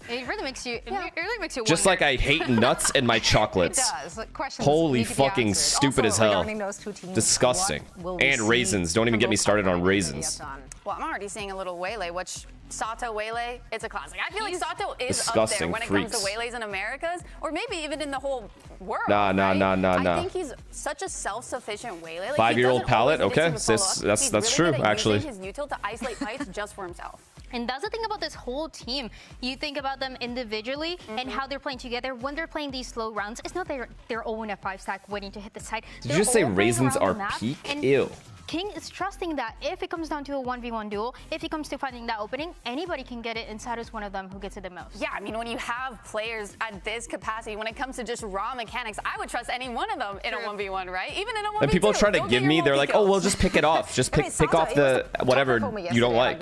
It really makes you. It really makes you. Just wonder. like I hate nuts in my chocolates. It does. Questions Holy need to be fucking answered. stupid Also, as hell. regarding those 2 teams, Disgusting. what will we And see raisins. Don't even from get me both started on Leviathan? raisins. Well, I'm already seeing a little Waylay, which Sato Waylay, it's a classic. I feel like Sato is Disgusting up there when freaks. it comes to Waylays in Americas, or maybe even in the whole world. Nah. I think he's such a self-sufficient Waylay. Like, 5-year-old palette. Okay, that's true. Actually, using his util to isolate fights just for himself. And that's the thing about this whole team. You think about them individually and how they're playing together. When they're playing these slow rounds, it's not they're all in a 5-stack waiting to hit the side. Did you just say raisins are peak? Ew. King is trusting that if it comes down to a 1v1 duel, if it comes to finding that opening, anybody can get it, and Sato's one of them who gets it the most. Yeah, I mean, when you have players at this capacity, when it comes to just raw mechanics, I would trust any one of them in a 1v1, right? Even in a 1v2. And people try to give me, they're like, oh, well, just pick it off. Just pick off the whatever you don't like.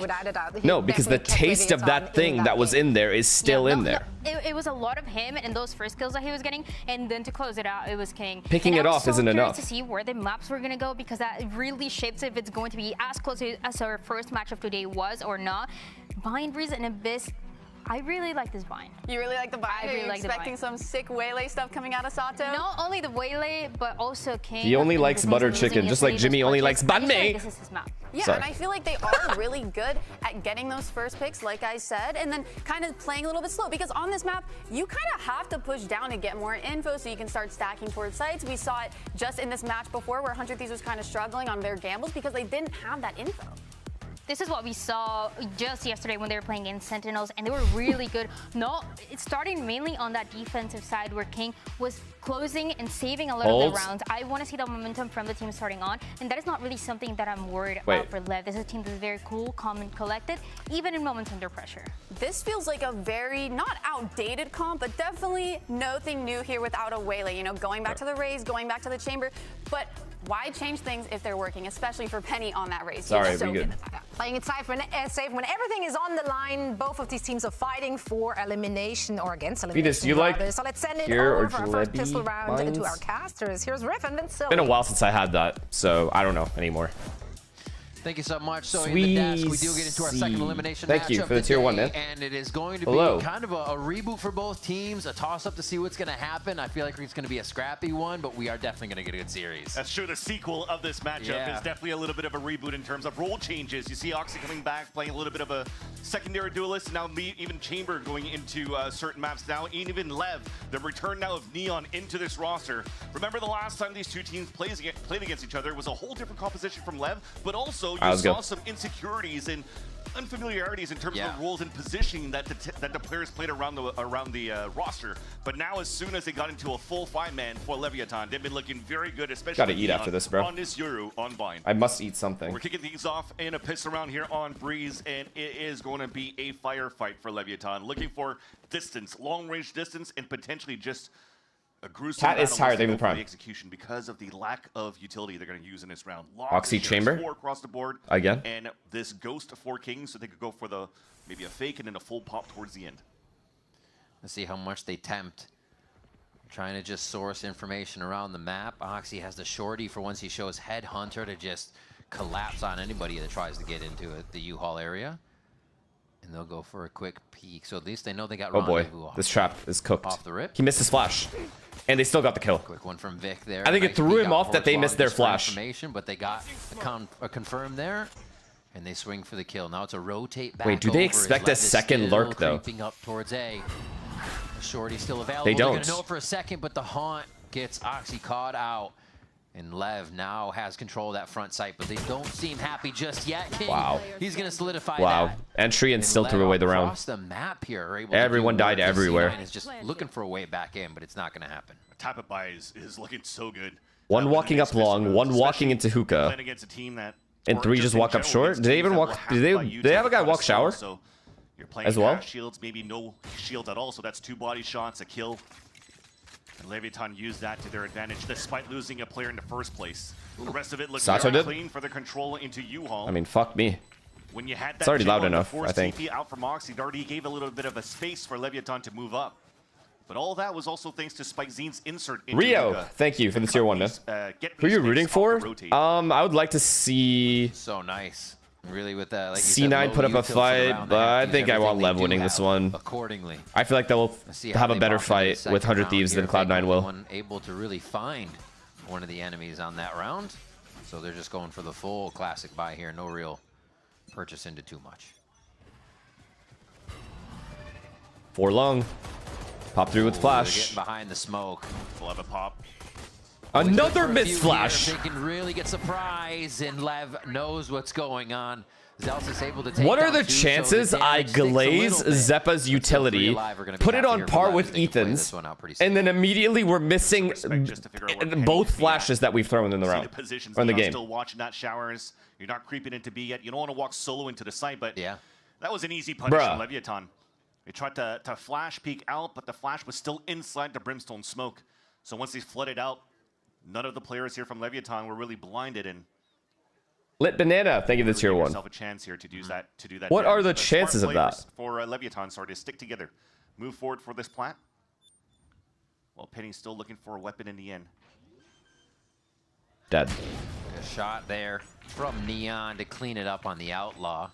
No, because the taste of that thing that was in there is still in there. It was a lot of him and those first kills that he was getting, and then to close it out, it was King. Picking it off isn't enough. To see where the maps were gonna go, because that really shapes if it's going to be as close as our first match of today was or not. Vine Breeze and Abyss. I really like this Vine. You really like the Vine? I really like the Vine. Expecting some sick Waylay stuff coming out of Sato? Not only the Waylay, but also King. He only likes butter chicken, just like Jimmy only likes banh mi. This is his map. Yeah, and I feel like they are really good at getting those first picks, like I said, and then kind of playing a little bit slow, because on this map, you kind of have to push down to get more info so you can start stacking towards sites. We saw it just in this match before where 100 Thieves was kind of struggling on their gambles because they didn't have that info. This is what we saw just yesterday when they were playing in Sentinels, and they were really good. No, it's starting mainly on that defensive side where King was closing and saving a lot of the rounds. I want to see that momentum from the team starting on, and that is not really something that I'm worried about for Lev. This is a team that's very cool, calm, and collected, even in moments under pressure. This feels like a very, not outdated comp, but definitely nothing new here without a Waylay. You know, going back to the Raze, going back to the Chamber, but why change things if they're working, especially for Penny on that Raze? Sorry, so we good. Playing it safe when everything is on the line. Both of these teams are fighting for elimination or against elimination. Vetus, you like so let's send it here over or for our first pistol Jalebi round to mines? our casters. Here's Riff and Vincil. It's been a while since I had that, so I don't know anymore. Thank you so much. So in the desk, we do get into our second elimination matchup. Thank you for the tier 1, man. And it is going to be kind of a reboot for both teams, a toss-up to see what's going to happen. I feel like it's going to be a scrappy one, but we are definitely going to get a good series. That's true. The sequel of this matchup is definitely a little bit of a reboot in terms of role changes. You see Oxy coming back, playing a little bit of a secondary duelist. Now even Chamber going into certain maps now. Even Lev, the return now of Neon into this roster. Remember the last time these two teams played against each other, it was a whole different composition from Lev, but also you saw some insecurities and unfamiliarities in terms of the roles and positioning that the players played around the roster. But now, as soon as they got into a full 5-man for Leviathan, they've been looking very good, especially gotta eat after this, bro. On this Euro on Vine. I must eat something. We're kicking these off in a piss around here on Breeze, and it is going to be a firefight for Leviathan, looking for distance, long-range distance, and potentially just a gruesome Cat is tired, even the prime. Execution because of the lack of utility they're going to use in this round. Oxy Chamber 4 across the board again, and this Ghost 4 Kings, so they could go for the maybe a fake and then a full pop towards the end. Let's see how much they tempt. Trying to just source information around the map. Oxy has the shorty for once he shows Headhunter to just collapse on anybody that tries to get into the U-Haul area. And they'll go for a quick peek. So at least they know they got Rendezvous this trap is cooked. Off the rip. He missed his flash. And they still got the kill. Quick one from Vic there. I think it threw him off that they missed their flash. But they got a confirm there. And they swing for the kill. Now it's a rotate back. Wait, do they expect a second lurk, though? Creeping up towards A. The shorty's still available. They don't. They're gonna know it for a second, but the haunt gets Oxy caught out. And Lev now has control of that front site, but they don't seem happy just yet. King, he's going to solidify that. Entry and still threw away the round. Across the map here, everyone died everywhere. Is just looking for a way back in, but it's not going to happen. Tap it by is looking so good. One walking up long, one walking into hookah, against a team that, and 3 just walk up short. Did they even walk? Did they have a guy walk shower? So you're playing as well? Shields, maybe no shields at all. So that's 2 body shots, a kill. And Leviathan used that to their advantage, despite losing a player in the first place. The rest of it looks very clean for the control into U-Haul. I mean, fuck me. When you had that it's already loud enough, I think. CP out from Oxy, it already gave a little bit of a space for Leviathan to move up. But all that was also thanks to Spike Zeen's insert into Rio, Luka. thank you for the tier 1, man. Who are you rooting for? I would like to see... So nice. Really with that, like C9 put up a fight, but I think I want Lev winning this one. Accordingly. I feel like they'll have a better fight with 100 Thieves than Cloud9 will. Able to really find one of the enemies on that round. So they're just going for the full classic buy here. No real purchase into too much. 4 long. Pop through with flash. They're getting behind the smoke. We'll have a pop. Another missed flash. They can really get surprised, and Lev knows what's going on. Zelsis able to take what are the chances I glaze Zeppa's utility, put it on par with Ethan's, and then immediately we're missing both flashes that we've thrown in the round, or in the game? Still watching that showers. You're not creeping into B yet. You don't want to walk solo into the site, but that was an easy punish from Leviathan. They tried to flash peek out, but the flash was still inside the brimstone smoke. So once they flooded out, none of the players here from Leviathan were really blinded, and Lit Banana, thank you for the tier 1. A chance here to do that. What are the chances of that? For Leviathan, sorry, to stick together, move forward for this plat. While Penny's still looking for a weapon in the end. Dead. A shot there from Neon to clean it up on the Outlaw,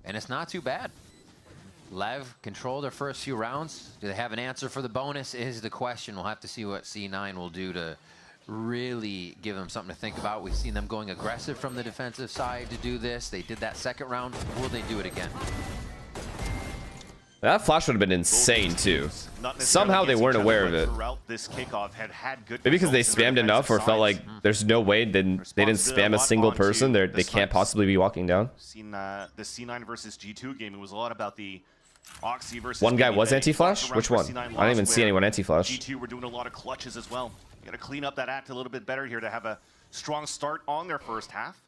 and it's not too bad. Lev controlled their first few rounds. Do they have an answer for the bonus is the question. We'll have to see what C9 will do to really give them something to think about. We've seen them going aggressive from the defensive side to do this. They did that second round. Will they do it again? That flash would have been insane too. Somehow they weren't aware of it. Maybe because they spammed enough or felt like there's no way they didn't spam a single person. They can't possibly be walking down. Seen the C9 versus G2 game. It was a lot about the Oxy versus one guy was anti-flash? Which one? I didn't even see anyone anti-flash. G2 were doing a lot of clutches as well. You got to clean up that act a little bit better here to have a strong start on their first half.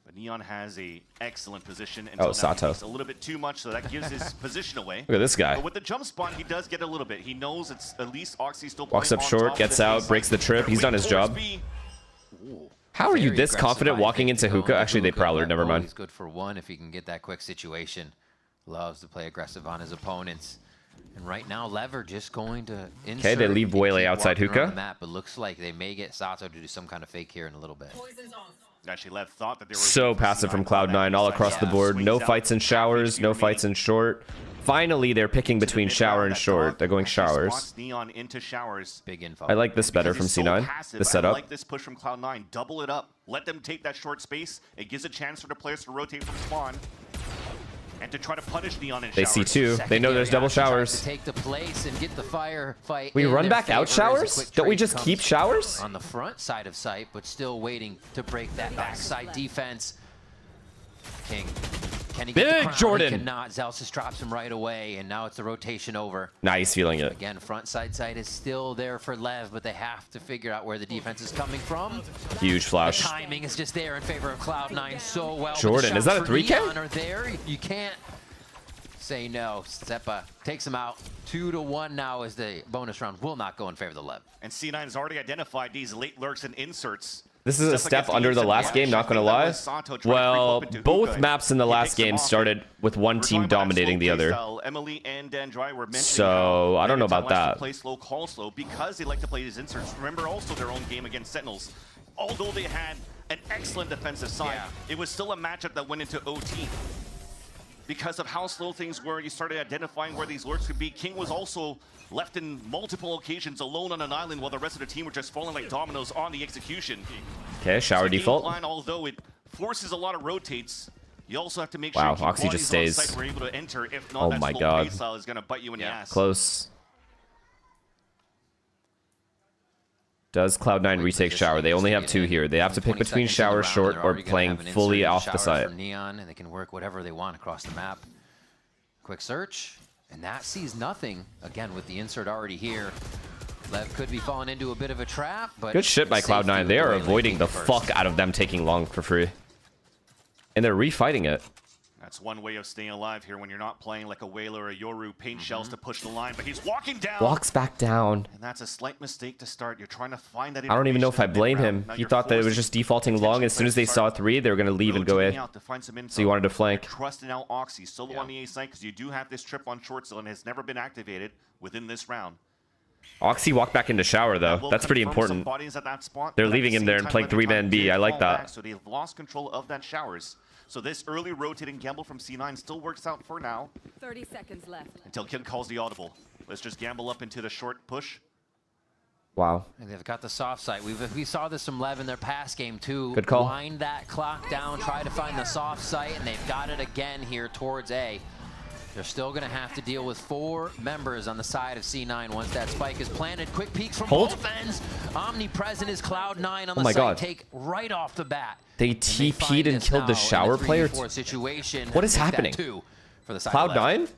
But Neon has a excellent position until Sato. A little bit too much, so that gives his position away. Look at this guy. But with the jump spot, he does get a little bit. He knows it's at least Oxy still walks up short, gets out, breaks the trip. He's done his job. How are you this confident walking into hookah? Actually, they prowler. Never mind. He's good for one if he can get that quick situation. Loves to play aggressive on his opponents. And right now, Lever just going to insert. Okay, they leave Wele outside hookah. The map. It looks like they may get Sato to do some kind of fake here in a little bit. Actually, Lev thought that they were So passive from Cloud9 all across the board. No fights in showers, no fights in short. Finally, they're picking between shower and short. They're going showers. Neon into showers. Big info. I like this better from C9. The setup. I like this push from Cloud9. Double it up. Let them take that short space. It gives a chance for the players to rotate from spawn. And to try to punish Neon in They showers. see two. They know there's double showers. To take the place and get the fire fight. We in run their back out favor as a showers? quick Don't we trade just comes keep showers? on the front side of site, but still waiting to break that backside defense. King. Can he get the Big crown? Jordan. He cannot. Zelsis drops him right away, and now it's the rotation over. Nah, he's feeling it. Again, front side is still there for Lev, but they have to figure out where the defense is coming from. Huge flash. The timing is just there in favor of Cloud9 so well. Jordan, is that a 3K? Neon are there. You can't say no. Seppa takes him out. 2-1 now as the bonus round will not go in favor of the Lev. And C9 has already identified these late lurks and inserts. This is a step under the last game, not gonna lie. Well, both maps in the last game started with one team dominating the other. Emily and Dandry were So, I don't know about that. Play slow, call slow, because they like to play these inserts. Remember also their own game against Sentinels. Although they had an excellent defensive side, it was still a matchup that went into OT. Because of how slow things were, you started identifying where these lurks could be. King was also left in multiple occasions alone on an island while the rest of the team were just falling like dominoes on the execution. Okay, shower default. Plan, although it forces a lot of rotates, you also have to make Wow, sure Oxy just stays. we're able to enter. If not, Oh that my slow God. play style is going to bite you in the ass. Close. Does Cloud9 retake shower? They only have two here. They have to pick between shower, short, or playing fully off the site. Neon, and they can work whatever they want across the map. Quick search, and that sees nothing. Again, with the insert already here. Lev could be falling into a bit of a trap, but Good shit by Cloud9. They are avoiding the fuck out of them taking long for free. And they're refighting it. That's one way of staying alive here when you're not playing like a Whaler or a Yoru. Paint shells to push the line, but he's walking down. Walks back down. And that's a slight mistake to start. You're trying to find that. I don't even know if I blame him. He thought that it was just defaulting long. As soon as they saw three, they were going to leave and go in. So he wanted to flank. Trusting out Oxy solo on the A site because you do have this trip on short zone. Has never been activated within this round. Oxy walked back into shower though. That's pretty important. They're leaving him there and playing 3-man B. I like that. So they've lost control of that showers. So this early rotating gamble from C9 still works out for now. 30 seconds left. Until Kid calls the audible. Let's just gamble up into the short push. Wow. And they've got the soft side. We saw this from Lev in their past game too. Good call. Wind that clock down, try to find the soft site, and they've got it again here towards A. They're still going to have to deal with 4 members on the side of C9 once that spike is planted. Quick peeks from both ends. Omnipresent is Cloud9 on the site. God. Take right off the bat. They TP'd and killed the shower player. What is happening? Cloud9?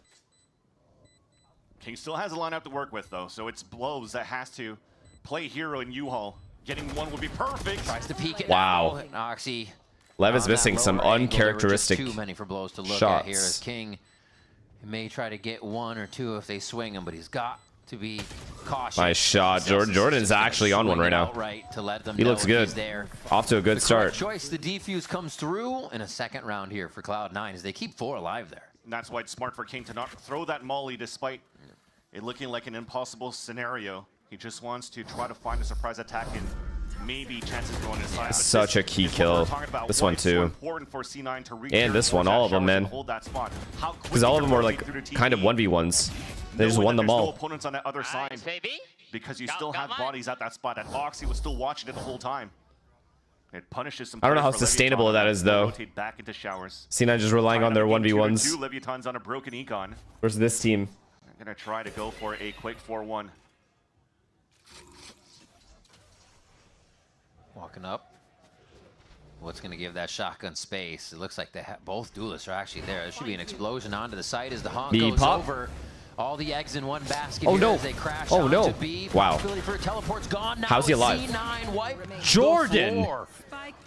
King still has a lineup to work with though, so it's Blows that has to play hero in U-Haul. Getting one would be perfect. Tries to peek it. Wow. Oxy. Lev is missing some uncharacteristic too many for Blows to look shots. at here as King may try to get 1 or 2 if they swing him, but he's got to be cautious. Nice shot. Jordan's actually on one right now. To let them He looks good. Off to a good start. Choice, the defuse comes through in a second round here for Cloud9 as they keep 4 alive there. And that's why it's smart for King to not throw that molly despite it looking like an impossible scenario. He just wants to try to find a surprise attack and maybe chances go on his side. Such a key kill. This one too. And this one, all of them, man. Because all of them were like kind of 1v1s. They just won them all. Opponents on that other side because you still have bodies at that spot. And Oxy was still watching it the whole time. It punishes some. I don't know how sustainable that is though. Back into showers. C9 just relying on their 1v1s. 2 Leviatans on a broken econ. Versus this team. I'm gonna try to go for a quick 4-1. Walking up. What's going to give that shotgun space? It looks like both duelists are actually there. There should be an explosion onto the site as the honk goes over. All the eggs in one basket here as they crash onto B. Wow. For a teleport's gone now. How's he alive? C9 wipe Jordan!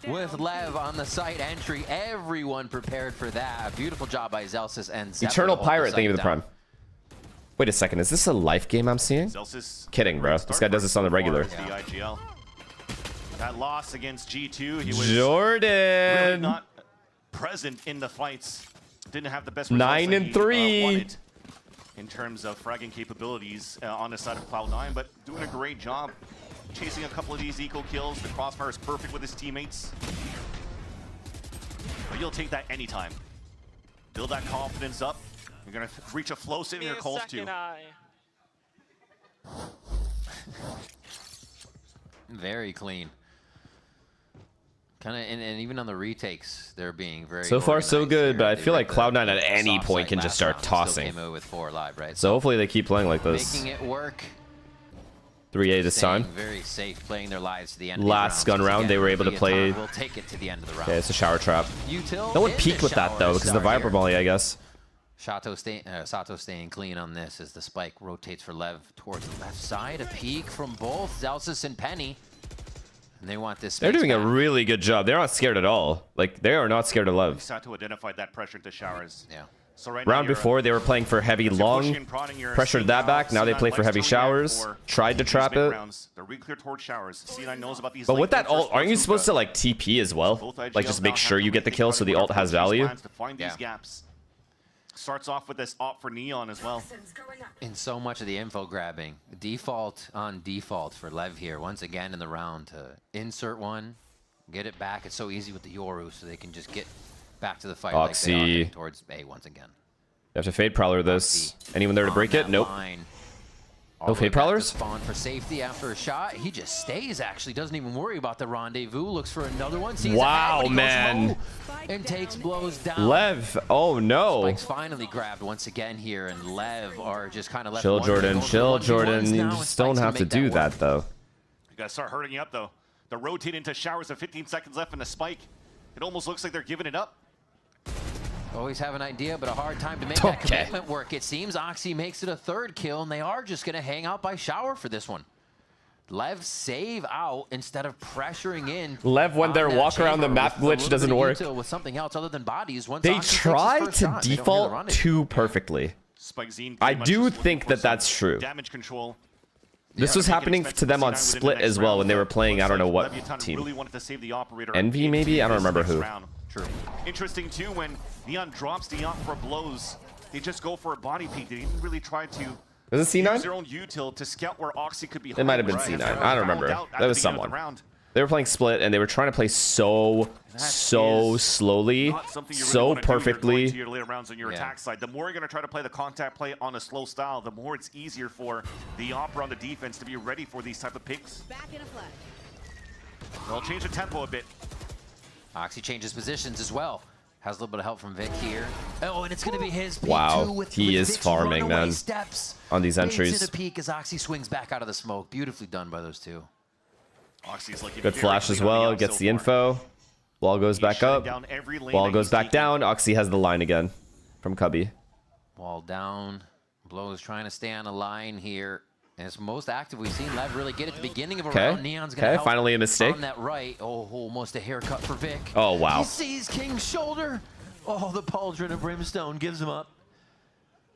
With Lev on the site entry. Everyone prepared for that. Beautiful job by Zelsis and Zephyr. Eternal Pirate, thank you for the prime. Wait a second, is this a life game I'm seeing? Kidding, bro. This guy does this on the regular. That loss against G2, he was Jordan really not present in the fights. Didn't have the best results 9 and 3 wanted in terms of fragging capabilities on the side of Cloud9, but doing a great job chasing a couple of these eco kills. The crossfire is perfect with his teammates. but you'll take that anytime. Build that confidence up. You're going to reach a flow sitting your calls too. Very clean. Kind of, and even on the retakes, they're being very. So far, so good, but I feel like Cloud9 at any point can just start round, tossing. Came out with 4 live, right? So hopefully they keep playing like this. Making it work. 3A this time. Very safe, playing their lives to the end. Last gun round, they were able to play. We'll take it to the end of the round. Okay, it's a shower trap. No one peeked with that though, because of the Viper Molly, I guess. Sato staying clean on this as the spike rotates for Lev towards the left side. A peek from both Zelsis and Penny. And they want this. They're doing a really good job. They're not scared at all. Like, they are not scared of Lev. Sato identified that pressure into showers. Yeah. So right Round before, they were playing for heavy long. Pressured that back. Now they play for heavy showers. Tried to trap it. They're re-clear towards showers. C9 knows about these. But with that ult, aren't you supposed to like TP as well? Like just make sure you get the kill so the ult has value? To find these gaps. Starts off with this op for Neon as well. In so much of the info grabbing, default on default for Lev here. Once again in the round to insert one, get it back. It's so easy with the Yoru, so they can just get back to the fight like they are towards A once again. You have to Fade Prowler this. Anyone there to break it? Nope. No Fade Prowlers? Spawn for safety after a shot. He just stays, actually. Doesn't even worry about the rendezvous. Looks for another one. Sees wow, man. And takes blows down. Lev. Oh, no. Spike's finally grabbed once again here, and Lev are just kind of left. Chill, Jordan. Chill, Jordan. You just don't have to do that, though. You got to start hurting you up, though. They're rotating into showers with 15 seconds left in the spike. It almost looks like they're giving it up. Always have an idea, but a hard time to make that commitment work. It seems Oxy makes it a 3rd kill, and they are just going to hang out by shower for this one. Lev save out instead of pressuring in. Lev, when their walk around the map glitch doesn't work. With something else other than bodies. Once they try to default too perfectly. I do think that that's true. Damage control. This was happening to them on Split as well when they were playing, I don't know what team. Envy maybe? I don't remember who. True. Interesting too, when Neon drops the op for blows, they just go for a body peek. They didn't really try to was it C9? use their own util to scout where Oxy could be. It might have been C9. I don't remember. That was someone. They were playing Split and they were trying to play so slowly, so perfectly. To your later rounds on your attack side. The more you're going to try to play the contact play on a slow style, the more it's easier for the opera on the defense to be ready for these type of picks. Back in a flash. They'll change the tempo a bit. Oxy changes positions as well. Has a little bit of help from Vic here. Oh, and it's going to be his peek wow, he is farming, man, on these entries. The peek as Oxy swings back out of the smoke. Beautifully done by those two. Good flash as well. Gets the info. Wall goes back up. Wall goes back down. Oxy has the line again from Cubby. Wall down. Blow is trying to stay on the line here. And it's most active we've seen Lev really get at the beginning of a round. Neon's gonna help finally a mistake. On that right. Oh, almost a haircut for Vic. Oh, wow. He sees King's shoulder. Oh, the pauldron of brimstone gives him up.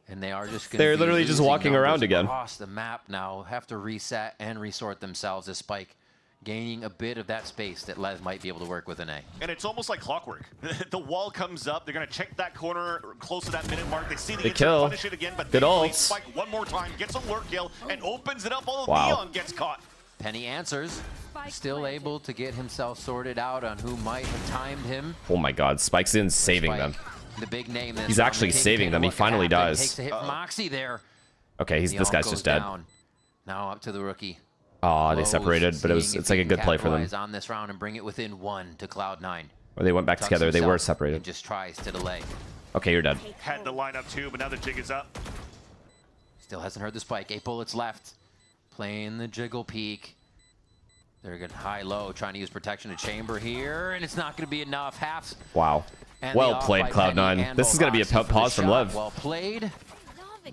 And they are just gonna They're literally just walking around again. Across the map now. Have to reset and resort themselves as Spike gaining a bit of that space that Lev might be able to work with an A. And it's almost like clockwork. The wall comes up, they're gonna check that corner close to that minute mark. They see the kill. Punish it again, but good ults. Spike one more time, gets a lurk kill, and opens it up, although Neon gets caught. Penny answers, still able to get himself sorted out on who might have timed him. Oh my god, Spike's in saving them. The big name. He's actually saving them. He finally dies. Takes a hit from Oxy there. Okay, this guy's just dead. Now up to the rookie. Oh, they separated, but it's like a good play for them. On this round and bring it within 1 to Cloud9. Or they went back together. They were separated. Just tries to delay. Okay, you're dead. Had the lineup too, but now the jig is up. Still hasn't heard the spike. 8 bullets left. Playing the jiggle peek. They're getting high-low, trying to use protection to chamber here, and it's not going to be enough. Half. Wow. Well played, Cloud9. This is going to be a pause from Lev. Well played.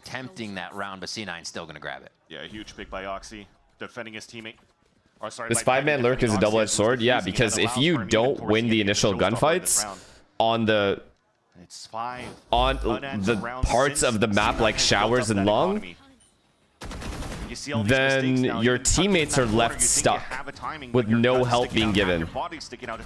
Tempting that round, but C9's still going to grab it. Yeah, huge pick by Oxy. Defending his teammate. Or, sorry, this 5-man lurk is a double-edged sword. Yeah, because if you don't win the initial gunfights on the parts of the map like showers and long, then your teammates are left stuck with no help being given.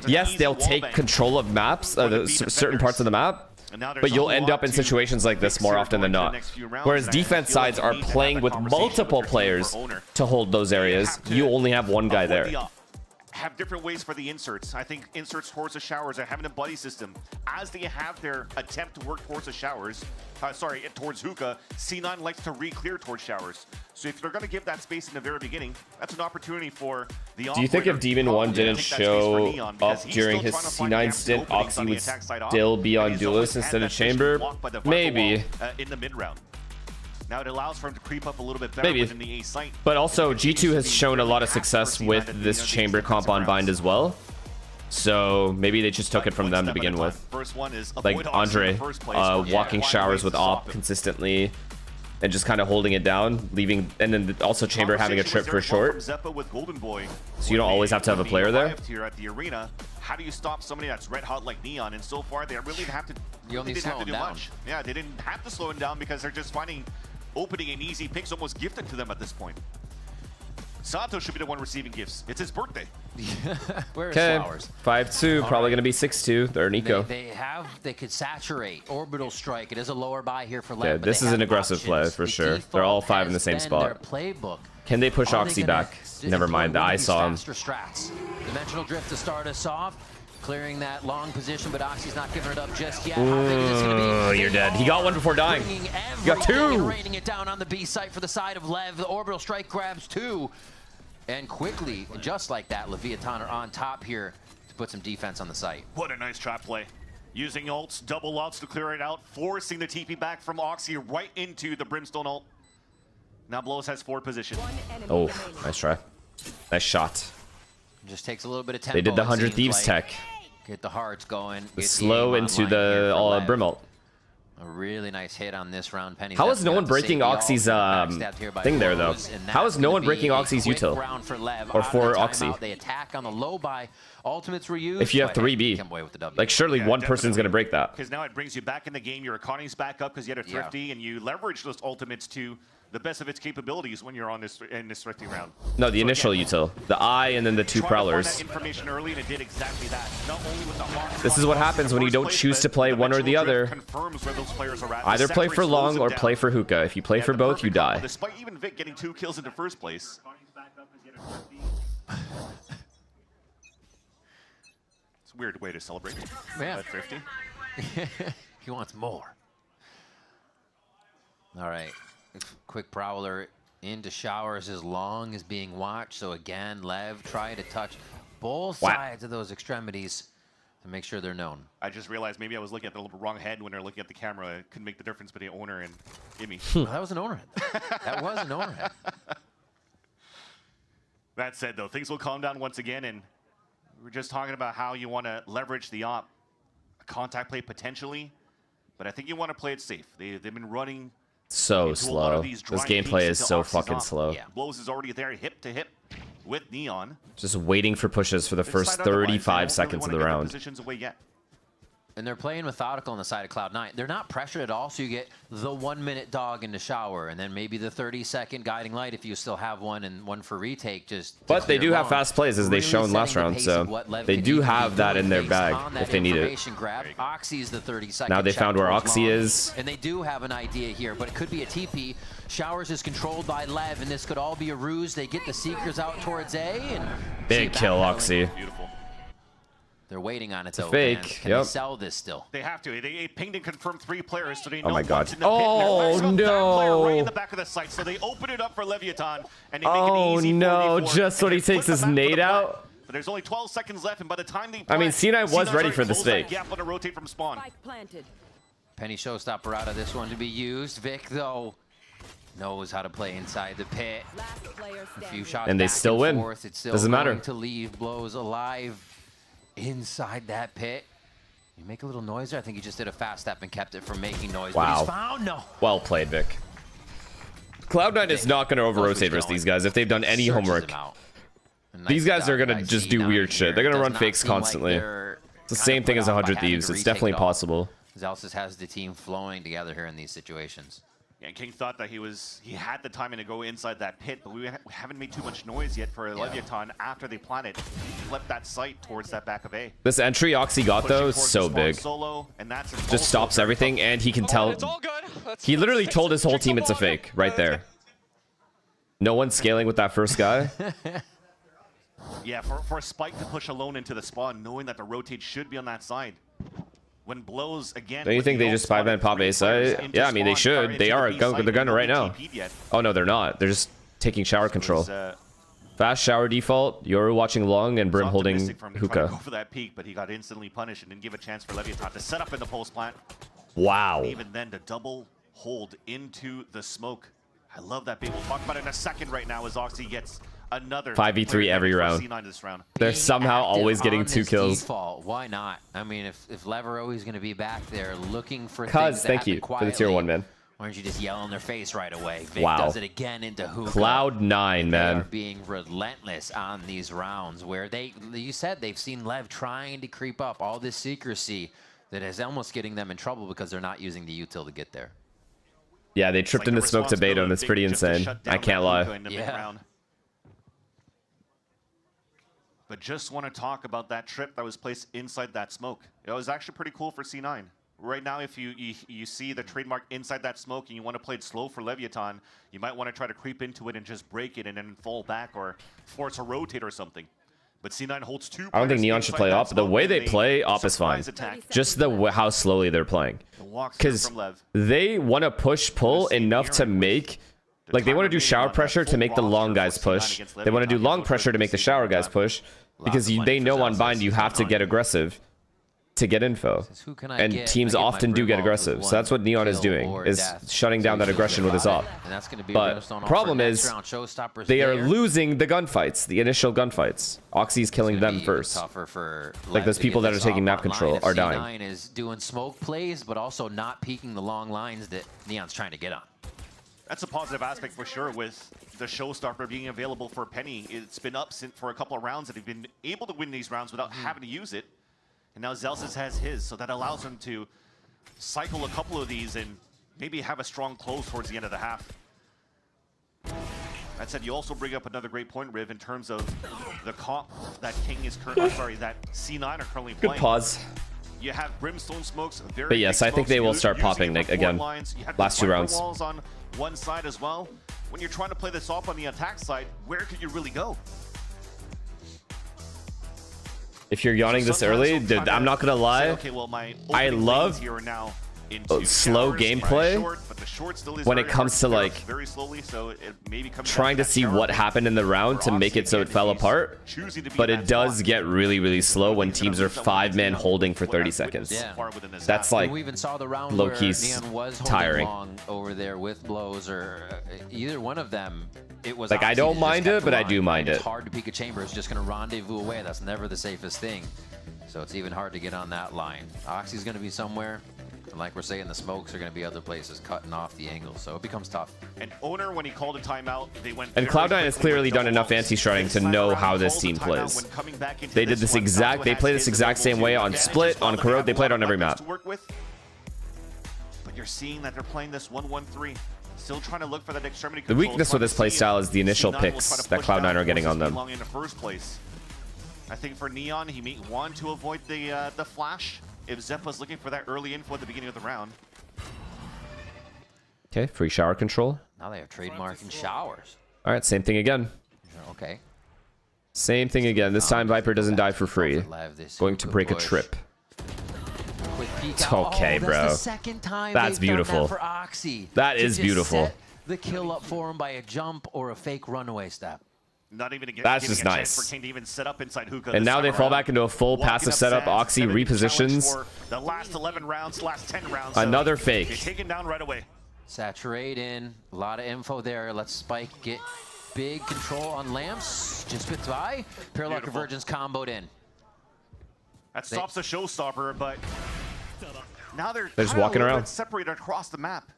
Yes, they'll take control of maps, certain parts of the map, but you'll end up in situations like this more often than not. Whereas defense sides are playing with multiple players to hold those areas. You only have one guy there. have different ways for the inserts. I think inserts towards the showers are having a buddy system. As they have their attempt to work towards the showers, towards hookah, C9 likes to re-clear towards showers. So if they're going to give that space in the very beginning, that's an opportunity for the Do you think if Demon 1 didn't show up during his C9 stint, Oxy would still be on Duelist instead of Chamber? Maybe. In the mid-round. Now it allows for him to creep up a little bit better within the A site. But also, G2 has shown a lot of success with this Chamber comp on Bind as well. So maybe they just took it from them to begin with. First one is like Andre, walking showers with Op consistently and just kind of holding it down, leaving, and then also Chamber having a trip for short. So you don't always have to have a player there. Here at the arena, how do you stop somebody that's red hot like Neon? And so far, they really have to. You didn't have to do much. Yeah, they didn't have to slow him down because they're just finding opening and easy picks almost gifted to them at this point. Sato should be the one receiving gifts. It's his birthday. Where is Flowers? 5-2, probably going to be 6-2. They're Nico. They could saturate orbital strike. It is a lower buy here for Lev. Yeah, this is an aggressive play for sure. They're all 5 in the same spot. Can they push Oxy back? Never mind, I saw him. Dimensional drift to start us off. Clearing that long position, but Oxy's not giving it up just yet. Ooh, you're dead. He got one before dying. He got 2. Raining it down on the B site for the side of Lev. The orbital strike grabs 2. And quickly, just like that, Leviathan are on top here to put some defense on the site. What a nice trap play. Using ults, double ults to clear it out, forcing the TP back from Oxy right into the Brimstone ult. Now Blows has 4 position. Oh, nice try. Nice shot. Just takes a little bit of tempo. They did the 100 Thieves tech. Get the hearts going. The slow into the Brim ult. A really nice hit on this round, Penny. How is no one breaking Oxy's thing there, though? How is no one breaking Oxy's util? Or for Oxy? They attack on the low buy. Ultimates were used. If you have 3B, like surely one person's going to break that. Because now it brings you back in the game. Your economy's back up because you had a Thrifty, and you leverage those ultimates to the best of its capabilities when you're on this in this Thrifty round. No, the initial util. The eye and then the 2 Prowlers. Information early, and it did exactly that. Not only with the this is what happens when you don't choose to play one or the other. Either play for long or play for hookah. If you play for both, you die. Despite even Vic getting 2 kills in the first place. It's a weird way to celebrate. Yeah. Thrifty. He wants more. All right. Quick Prowler into showers as long as being watched. So again, Lev trying to touch both sides of those extremities to make sure they're known. I just realized maybe I was looking at the wrong head when they're looking at the camera. I couldn't make the difference between owner and Gimme. Well, that was an owner head. That was an owner head. That said, though, things will calm down once again, and we're just talking about how you want to leverage the op. A contact play potentially, but I think you want to play it safe. They've been running so slow. This gameplay is so fucking slow. Yeah. Blows is already there, hip to hip with Neon. Just waiting for pushes for the first 35 seconds of the round. And they're playing methodical on the side of Cloud9. They're not pressured at all, so you get the 1-minute dog in the shower, and then maybe the 30-second guiding light if you still have one, and one for retake. But they do have fast plays, as they shown last round, so they do have that in their bag if they need it. Oxy's the 30-second. Now they found where Oxy is. And they do have an idea here, but it could be a TP. Showers is controlled by Lev, and this could all be a ruse. They get the Seekers out towards A. And big kill, Oxy. Beautiful. They're waiting on it, though. Fake. Can they sell this still? They have to. They pinged and confirmed 3 players, so they know my God. in the oh, pit. no. Right in the back of the site, so they open it up for Leviathan, and they make it easy. Oh, no. Just when he takes his nade out. But there's only 12 seconds left, and by the time they I mean, C9 was ready for this fake. Gap on a rotate from spawn. Penny showstopper out of this one to be used. Vic, though, knows how to play inside the pit. A few shots and they still win. It's still doesn't matter. To leave Blows alive inside that pit. You make a little noise there. I think he just did a fast step and kept it from making noise. Wow. But he's found. No. Well played, Vic. Cloud9 is not going to over-rotate versus these guys if they've done any homework. These guys are going to just do weird shit. They're going to run fakes constantly. It's the same thing as 100 Thieves. It's definitely possible. Zelsis has the team flowing together here in these situations. Yeah, King thought that he had the timing to go inside that pit, but we haven't made too much noise yet for Leviathan after they planted. Flip that site towards that back of A. This entry Oxy got, though, is so big. Solo, and that's just stops everything, and he can tell. He literally told his whole team it's a fake right there. No one's scaling with that first guy. Yeah, for a Spike to push alone into the spawn, knowing that the rotate should be on that side. When blows again. Don't you think they just 5-man pop A side? Yeah, I mean they should. They are. They're gunning right now. Oh no, they're not. They're just taking shower control. Fast shower default. Yoru watching long and Brim holding hookah. Go for that peek, but he got instantly punished and didn't give a chance for Leviathan to set up in the post plant. Wow. And even then to double hold into the smoke. I love that bait. We'll talk about it in a second right now as Oxy gets another 5v3 every round. They're somehow always getting 2 kills. Default. Why not? I mean, if Leveroe is going to be back there looking for Cuz, thank you for the tier 1, man. Why don't you just yell in their face right away? Vic Wow. does it again into hookah. Cloud9, man. They are being relentless on these rounds where you said they've seen Lev trying to creep up all this secrecy that is almost getting them in trouble because they're not using the util to get there. Yeah, they tripped into smoke to bait him. It's pretty insane. I can't lie. Yeah. But just want to talk about that trip that was placed inside that smoke. It was actually pretty cool for C9. Right now, if you see the trademark inside that smoke and you want to play it slow for Leviathan, you might want to try to creep into it and just break it and then fall back or force a rotate or something. But C9 holds 2 I don't think Neon should play op. The way they play op is fine. Just how slowly they're playing. Because they want to push pull enough to make... Like, they want to do shower pressure to make the long guys push. They want to do long pressure to make the shower guys push. Because they know on bind you have to get aggressive to get info. And teams often do get aggressive. So that's what Neon is doing, is shutting down that aggression with his op. But problem is, they are losing the gunfights, the initial gunfights. Oxy's killing them first. Like those people that are taking map control are dying. C9 is doing smoke plays, but also not peeking the long lines that Neon's trying to get on. That's a positive aspect for sure with the showstopper being available for Penny. It's been up for a couple of rounds that have been able to win these rounds without having to use it. And now Zelsis has his, so that allows him to cycle a couple of these and maybe have a strong close towards the end of the half. That said, you also bring up another great point, Riv, in terms of the comp that King is currently, sorry, that C9 are currently playing. Good pause. You have Brimstone smokes, but yes, I think they will start popping again. Last 2 rounds. Walls on one side as well. When you're trying to play this off on the attack side, where could you really go? If you're yawning this early, dude, I'm not gonna lie. Okay, well, I love slow gameplay when it comes to like trying to see what happened in the round to make it so it fell apart. But it does get really, really slow when teams are 5-man holding for 30 seconds. That's like low-key tiring. Over there with blows or either one of them. It was like I don't mind it, but I do mind it. It's hard to peek a chamber. It's just going to rendezvous away. That's never the safest thing. So it's even hard to get on that line. Oxy's going to be somewhere. And like we're saying, the smokes are going to be other places cutting off the angle. So it becomes tough. And Owner, when he called a timeout, they went. And Cloud9 has clearly done enough anti-sharding to know how this team plays. They did this exact. They play this exact same way on Split, on Corrode. They played on every map. But you're seeing that they're playing this 1-1-3. Still trying to look for that extremity control. The weakness with this playstyle is the initial picks that Cloud9 are getting on them. In the first place. I think for Neon, he may want to avoid the flash if Zeppa's looking for that early info at the beginning of the round. Okay, free shower control. Now they have trademarking showers. All right, same thing again. Okay. Same thing again. This time Viper doesn't die for free. Going to break a trip. It's okay, bro. That's beautiful. That is beautiful. The kill up for him by a jump or a fake runaway step. Not even That's just nice. For King to even set up inside hookah. And now they fall back into a full passive setup. Oxy repositions. The last 11 rounds, last 10 rounds. Another fake. You're taken down right away. Saturate in. A lot of info there. Let's Spike get big control on lamps. Just gets by. Parallel convergence comboed in. That stops the showstopper, but now they're just walking around, separated across the map.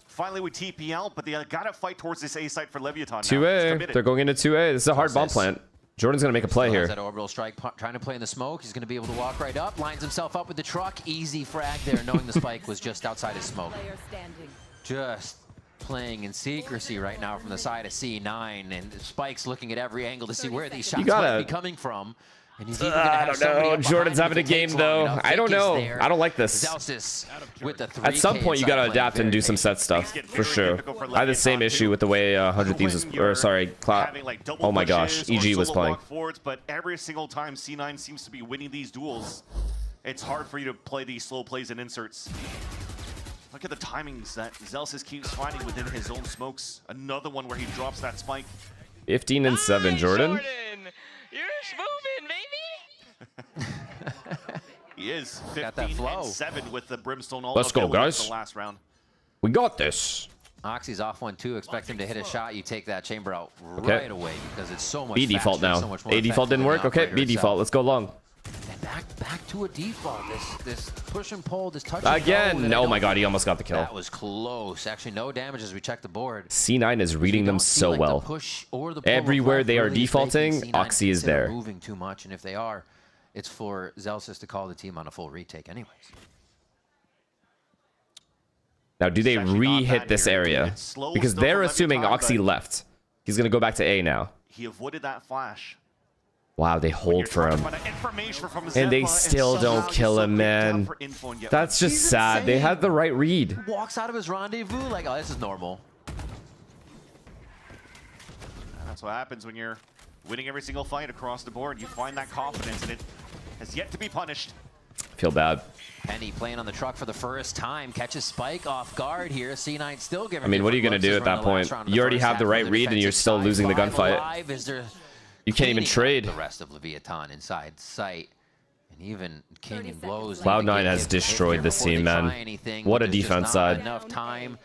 Finally, we TP out, but they gotta fight towards this A site for Leviathan. 2A. They're going into 2A. This is a hard bomb plant. Jordan's gonna make a play here. That orbital strike, trying to play in the smoke. He's gonna be able to walk right up, lines himself up with the truck. Easy frag there, knowing the spike was just outside his smoke. Just playing in secrecy right now from the side of C9, and Spike's looking at every angle to see where these shots might be coming from. And he's even gonna have I don't know. somebody Jordan's having a game though. I don't know. I don't like this. Zelsis with the 3K At some point, you gotta inside adapt and do some set stuff for sure. I had the same issue with the way 100 Thieves was, or sorry, oh my gosh, EG was playing. Forwards, but every single time C9 seems to be winning these duels, it's hard for you to play these slow plays and inserts. Look at the timings that Zelsis keeps finding within his own smokes. Another one where he drops that spike. 15 and 7, Jordan. You're moving, baby. He is 15 and 7 with the Brimstone. Let's go, guys. The last round. We got this. Oxy's off 1-2. Expect him to hit a shot. You take that chamber out Okay. right away because it's so much B default faster, now. so much more A default didn't work. Okay, B default. Let's go long. And back to a default. This push and pull, this touch Again. Oh my god, he almost got the kill. That was close. Actually, no damage as we check the board. C9 is reading them so well. Everywhere they are defaulting, Oxy is there. Moving too much, and if they are, it's for Zelsis to call the team on a full retake anyways. Now, do they re-hit this area? Because they're assuming Oxy left. He's going to go back to A now. He avoided that flash. Wow, they hold for him. And they still don't kill him, man. That's just sad. They had the right read. Walks out of his rendezvous like, oh, this is normal. That's what happens when you're winning every single fight across the board. You find that confidence, and it has yet to be punished. Feel bad. Penny playing on the truck for the first time. Catches Spike off guard here. C9 still giving. I mean, what are you going to do at that point? You already have the right read, and you're still losing the gunfight. You can't even trade. The rest of Leviathan inside sight. And even Canyon blows. Cloud9 has destroyed this team, man. What a defense side. Enough time.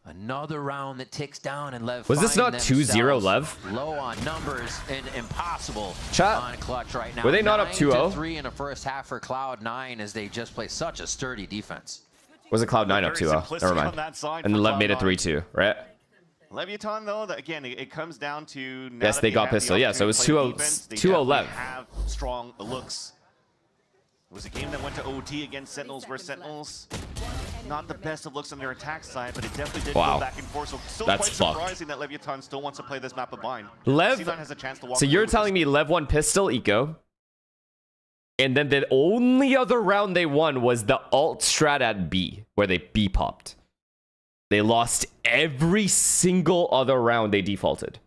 Another round that ticks down, and Lev. Was this not 2-0, Lev? Low on numbers and impossible Chat. on clutch right now. Were they not up 2-0? 3 in the first half for Cloud9 as they just play such a sturdy defense. Was it Cloud9 up 2-0? Never mind. And then Lev made it 3-2, right? Leviathan, though, again, it comes down to. Yes, they got pistol. Yeah, so it was 2-0 Lev. Have strong looks. It was a game that went to OT against Sentinels, where Sentinels not the best of looks on their attack side, but it definitely did go back and forth. So still That's quite surprising that Leviathan still wants to play this map of bind. Lev. C9 has a chance to walk. So you're telling me Lev won pistol eco, and then the only other round they won was the alt strat at B, where they B popped. They lost every single other round they defaulted.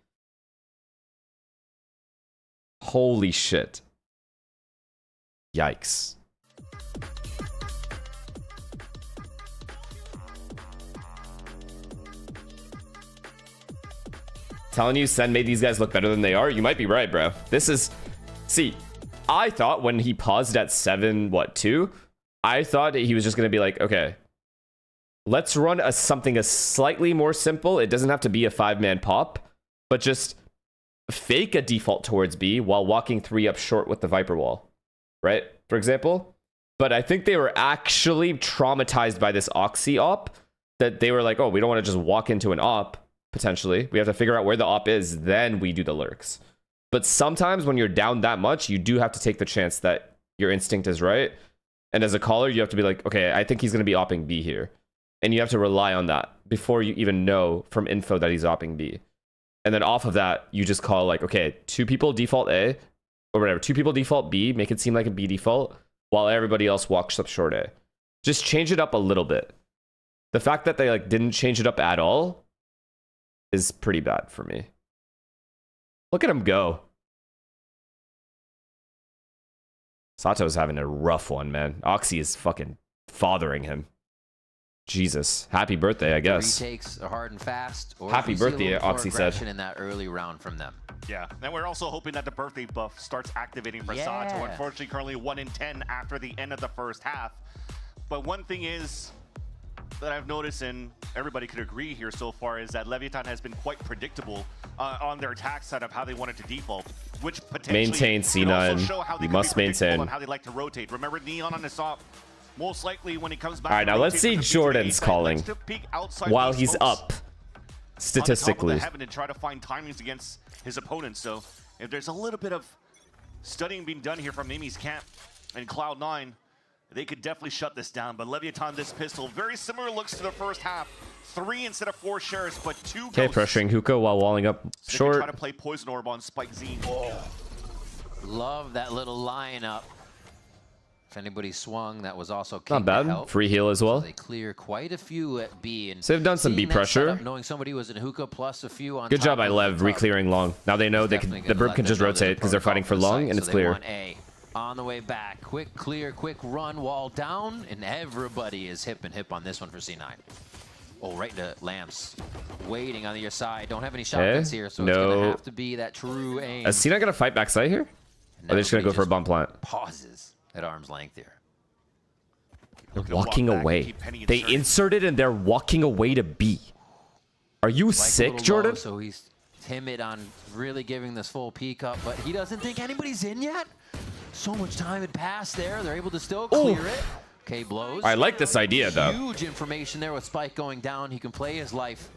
Holy shit. Yikes. Telling you Sen made these guys look better than they are? You might be right, bro. This is... See, I thought when he paused at 7-2, I thought he was just going to be like, okay, let's run something slightly more simple. It doesn't have to be a 5-man pop, but just fake a default towards B while walking 3 up short with the Viper wall, right? For example. But I think they were actually traumatized by this Oxy op, that they were like, oh, we don't want to just walk into an op, potentially. We have to figure out where the op is, then we do the lurks. But sometimes when you're down that much, you do have to take the chance that your instinct is right. And as a caller, you have to be like, okay, I think he's going to be opping B here. And you have to rely on that before you even know from info that he's opping B. And then off of that, you just call like, okay, 2 people default A, or whatever. 2 people default B, make it seem like a B default, while everybody else walks up short A. Just change it up a little bit. The fact that they like didn't change it up at all is pretty bad for me. Look at him go. Sato's having a rough one, man. Oxy is fucking fathering him. Jesus. Happy birthday, I guess. Retakes are hard and fast. Or Happy birthday, Oxy said. In that early round from them. Yeah, and we're also hoping that the birthday buff starts activating for Sato. Unfortunately, currently 1 in 10 after the end of the first half. But one thing is that I've noticed, and everybody could agree here so far, is that Leviathan has been quite predictable on their attack side of how they wanted to default, which potentially maintain C9. You must maintain. On how they like to rotate. Remember Neon on his op. Most likely when he comes back. All right, now let's see Jordan's calling while he's up. Statistically, on top of the heaven and try to find timings against his opponents. So if there's a little bit of studying being done here from Mimi's camp and Cloud9, they could definitely shut this down. But Leviathan, this pistol, very similar looks to the first half. 3 instead of 4 shares, but 2 okay, pressuring Hookah while walling up so short. Try to play Poison Orb on Spike Z. Oh. Love that little lineup. If anybody swung, that was also Not bad. Free heal as well. So they clear quite a few at B. And so they've done some B pressure. Setup, knowing somebody was in hookah plus a few on Good job by Lev re-clearing long. Now they know they can, the Burp can just rotate because they're fighting for long and it's clear. On the way back, quick clear, quick run, wall down, and everybody is hip and hip on this one for C9. Oh, right into Lamps. Waiting on your side. Don't have any shotguns here, so it's going to have to be that true aim. Is C9 going to fight backside here? Or are they just going to go for a bump plant? Pauses at arm's length here. They're walking away. They inserted and they're walking away to B. Are you sick, Jordan? Low, so he's timid on really giving this full peek up, but he doesn't think anybody's in yet. So much time had passed there. They're able to still clear it. Okay, blows. I like this idea, though. Huge information there with Spike going down. He can play his life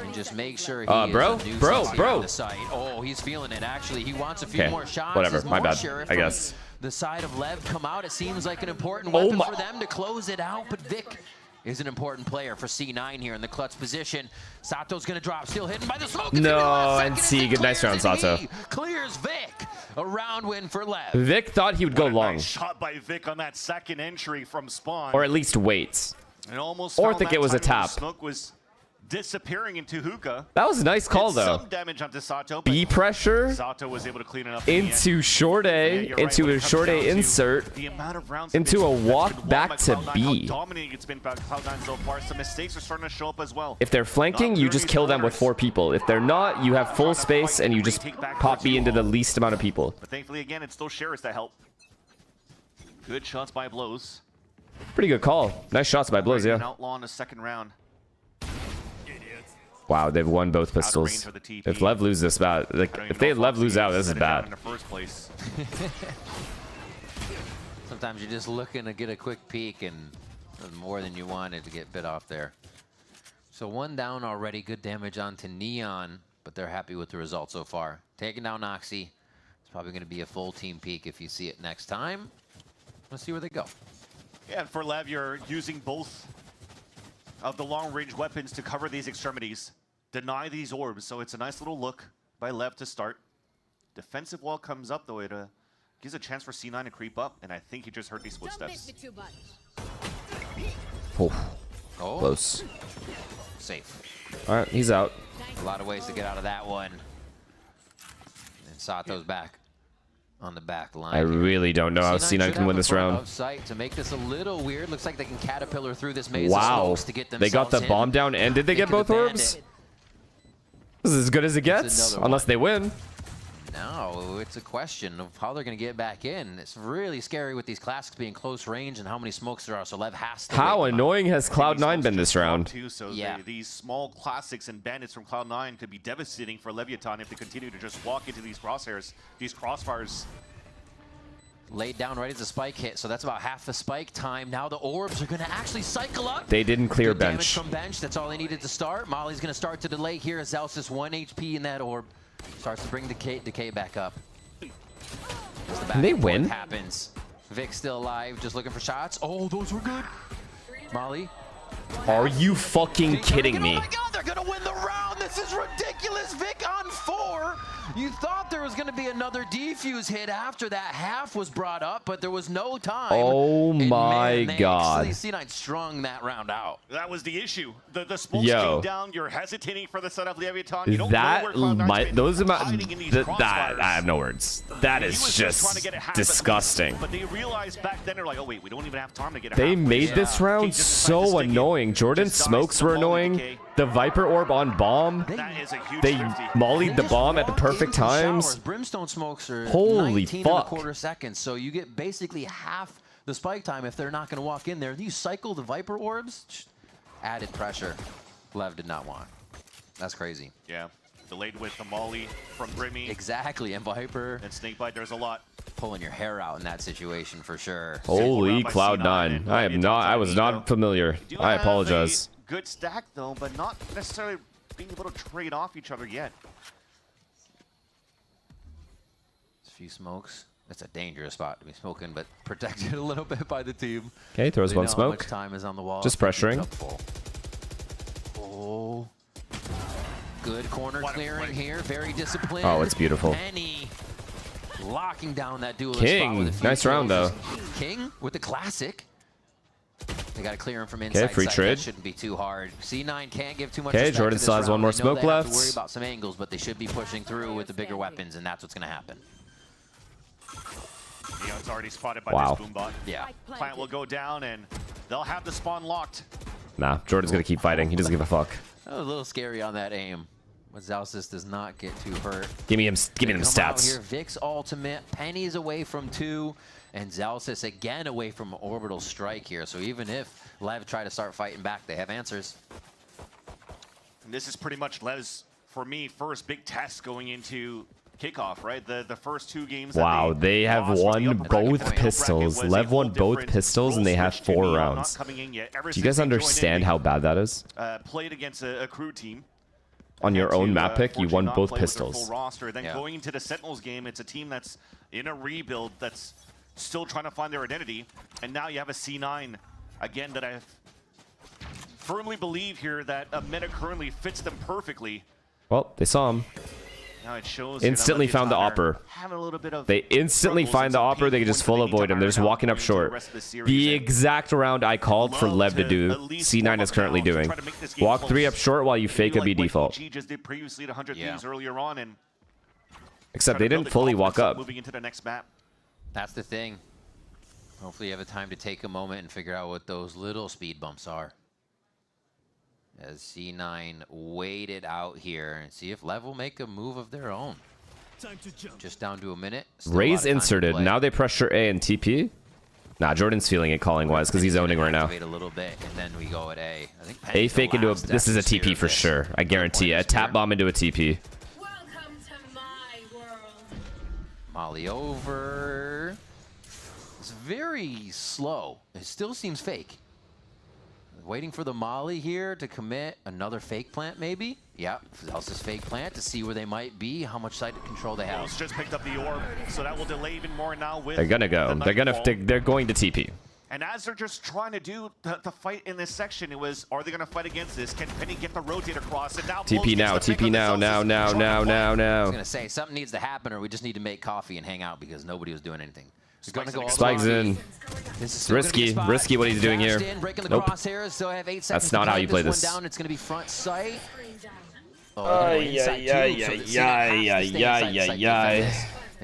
and just make sure he bro. On the site. Oh, he's feeling it, actually. He wants a few more shots. Whatever, my bad, I guess. The side of Lev come out. It seems like an important weapon for them to close it out, but Vic is an important player for C9 here in the clutch position. Sato's going to drop, still hidden by the smoke. No, and C, good, nice round, Sato. Clears Vic. A round win for Lev. Vic thought he would go long. Nice shot by Vic on that second entry from spawn. Or at least wait. And almost or think it was a tap. Smoke was disappearing into hookah. That was a nice call, though. Some damage onto Sato. B pressure. Sato was able to clean it up into short A, into a short A insert, into a walk back to B. Dominating it's been by Cloud9 so far. Some mistakes are starting to show up as well. If they're flanking, you just kill them with 4 people. If they're not, you have full space and you just pop B into the least amount of people. But thankfully, again, it's those shares that help. Good shots by Blows. Pretty good call. Nice shots by Blows, yeah. An outlaw in the second round. Wow, they've won both pistols. If Lev loses this bad, like if they Lev lose out, this is bad. Sometimes you're just looking to get a quick peek and more than you wanted to get bit off there. So 1 down already, good damage onto Neon, but they're happy with the result so far. Taking down Noxy. It's probably going to be a full team peek if you see it next time. Let's see where they go. Yeah, and for Lev, you're using both of the long-range weapons to cover these extremities. Deny these orbs, so it's a nice little look by Lev to start. Defensive wall comes up, though. It gives a chance for C9 to creep up, and I think he just heard these footsteps. Oh, close. Safe. All right, he's out. A lot of ways to get out of that one. And Sato's back on the back line. I really don't know how C9 can win this round. To make this a little weird, looks like they can caterpillar through this maze wow, of smokes to get they got the bomb down, and did they get both orbs? This is as good as it gets, unless they win. No, it's a question of how they're going to get back in. It's really scary with these classics being close range and how many smokes there are, so Lev has to How annoying has Cloud9 been this round? So these small classics and bandits from Cloud9 could be devastating for Leviathan if they continue to just walk into these crosshairs, these crossfires. Laid down right as the spike hit, so that's about half the spike time. Now the orbs are going to actually cycle up. They didn't clear bench. Damage from bench, that's all they needed to start. Molly's going to start to delay here as Zelsis 1 HP in that orb. Starts to bring Decay back up. Can they win? Happens. Vic still alive, just looking for shots. Oh, those were good. Molly. Are you fucking kidding me? Oh my God, they're gonna win the round. This is ridiculous. Vic on 4. You thought there was gonna be another defuse hit after that half was brought up, but there was no time. Oh my God. C9 strung that round out. That was the issue. The smokes came down. You're hesitating for the set of Leviathan. You don't know where I have no words. That is just disgusting. But they realized back then they're like, oh wait, we don't even have time to get. They made this round so annoying. Jordan's smokes were annoying. The Viper orb on bomb. They mollied the bomb at the perfect times. Brimstone smokes are holy 19.25 seconds, so you get basically half the spike time if they're not going to walk in there. You cycle the Viper orbs, added pressure. Lev did not want. That's crazy. Yeah, delayed with the molly from Brimmy. Exactly, and Viper. And Snakebite, there's a lot. Pulling your hair out in that situation for sure. Holy Cloud9. I was not familiar. I apologize. Good stack though, but not necessarily being able to trade off each other yet. A few smokes. It's a dangerous spot to be smoking, but protected a little bit by the team. Okay, throws one smoke. How much time is on the wall. Just pressuring. Oh, good corner clearing here. Very disciplined. Oh, it's beautiful. Penny locking down that duelist King, spot with a few nice round, kills. though. King with the classic. They got to clear him from inside. Free side. trade. That shouldn't be too hard. C9 can't give too much. Okay, respect Jordan to this still has round. one more They know smoke they have left. to worry about some angles, but they should be pushing through with the bigger weapons, and that's what's going to happen. Neon's already spotted by Wow. this boombot. Yeah. Plant will go down, and they'll have the spawn locked. Nah, Jordan's gonna keep fighting. He doesn't give a fuck. That was a little scary on that aim. But Zalsis does not get too hurt. Give me them Come out stats. Here, Vic's ultimate. Penny's away from 2, and Zalsis again away from orbital strike here. So even if Lev try to start fighting back, they have answers. And this is pretty much Lev's, for me, first big test going into Kickoff, right? The first 2 games. Wow, they have won both pistols. Lev won both pistols, and they have 4 rounds. Do you guys understand how bad that is? Played against a crew team. On your own map pick, you won both play with their pistols. Full roster. Then going into the Sentinels game, it's a team that's in a rebuild, that's still trying to find their identity. And now you have a C9, again, that I firmly believe here that a meta currently fits them perfectly. Well, they saw him. Now it shows Instantly found the Opper. They instantly find the Opper. They can just full avoid him. They're just walking up short. The exact round I called for Lev to do, C9 is currently doing. Walk 3 up short while you fake a B default. Just did previously to 100 Thieves earlier on, and Except they didn't fully walk up. moving into the next map. That's the thing. Hopefully you have a time to take a moment and figure out what those little speed bumps are. As C9 waited out here and see if Lev will make a move of their own. Just down to a minute. Ray's inserted. Now they pressure A and TP. Nah, Jordan's feeling it calling wise because he's owning right now. Wait a little bit and then we go at A. I think A fake into a. This is a TP for sure. I guarantee it. A tap bomb into a TP. Welcome to my world. Molly over. It's very slow. It still seems fake. Waiting for the Molly here to commit another fake plant, maybe? Yeah, Elsa's fake plant to see where they might be, how much side control they have. Wolves just picked up the orb, so that will delay even more now with They're gonna go. the They're going to TP. And as they're just trying to do the fight in this section, it was, are they going to fight against this? Can Penny get the rotate across? And now TP now, TP now, now. I was going to say, something needs to happen or we just need to make coffee and hang out because nobody was doing anything. Spikes in. It's risky what he's doing here. Nope. That's not how you play this. It's going to be front sight. And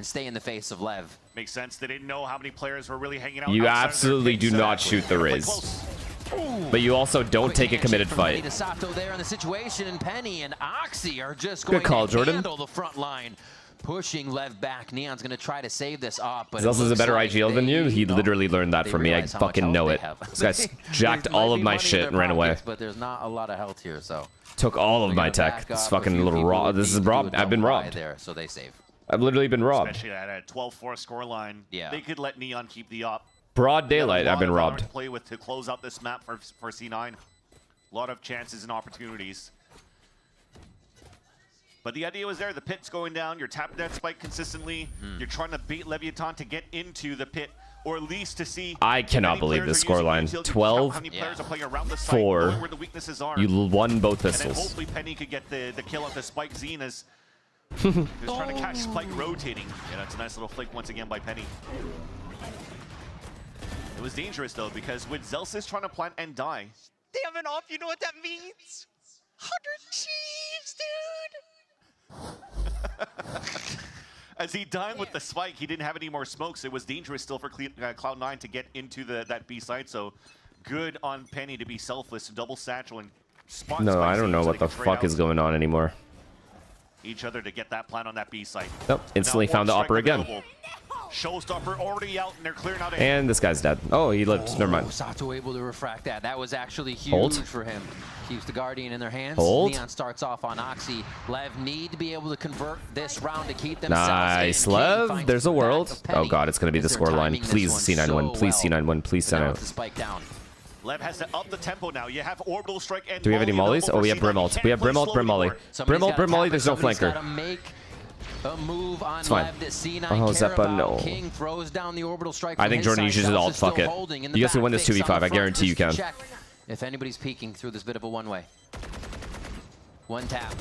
stay in the face of Lev. Makes sense. They didn't know how many players were really hanging out. You absolutely do not shoot the Riz. But you also don't take a committed fight. DeSato there in the situation, and Penny and Oxy are just going Good call, to Jordan. handle the front line. Pushing Lev back. Neon's going to try to save this up. But Zelsa's is a better IGL than you. He literally learned that from me. I fucking know it. This guy's jacked all of my shit and ran away. But there's not a lot of health here, so. Took all of my tech. This fucking little raw. This is robbed. I've been robbed. There, so they save. I've literally been robbed. Especially at a 12-4 scoreline. Yeah. They could let Neon keep the op. Broad daylight. I've been robbed. To play with to close out this map for C9. A lot of chances and opportunities. But the idea was there. The pit's going down. You're tapping that spike consistently. You're trying to bait Leviathan to get into the pit, or at least to see. I cannot believe this scoreline. 12-4. You won both And then pistols. hopefully Penny could get the kill off the Spike Zine as he was trying to catch Spike rotating. Yeah, that's a nice little flick once again by Penny. It was dangerous though because with Zelsis trying to plant and die. They have an off, you know what that means? 100 Chiefs, dude! As he died with the spike, he didn't have any more smokes. It was dangerous still for Cloud9 to get into that B side. So good on Penny to be selfless, double satchel, and spot. No, I don't know what the fuck is going on anymore. Each other to get that plant on that B site. Nope, instantly found the Opper again. Showstopper already out, and they're clearing out. And this guy's dead. Oh, he lived. Never mind. Sato able to refract that. That was actually huge Hold. for him. Keeps the Guardian in their hands. Hold. Neon starts off on Oxy. Lev need to be able to convert this round to keep themselves Nice, in. Lev. There's a world. Oh god, it's gonna be the scoreline. Please C9 win. Please C9 win. Please send out. Spike down. Lev has to up the tempo now. You have orbital strike and. Do we have any mollies? Oh, we have Brim ult. We have Brim ult, Brim molly. Brim ult, Brim molly. There's no flanker. A move on It's fine. Lev that C9 Oh, Zeppa, no. King throws down the orbital strike. I think Jordan uses his ult. Fuck it. You guys can win this 2v5. I guarantee you can. If anybody's peeking through this bit of a one-way. One tap.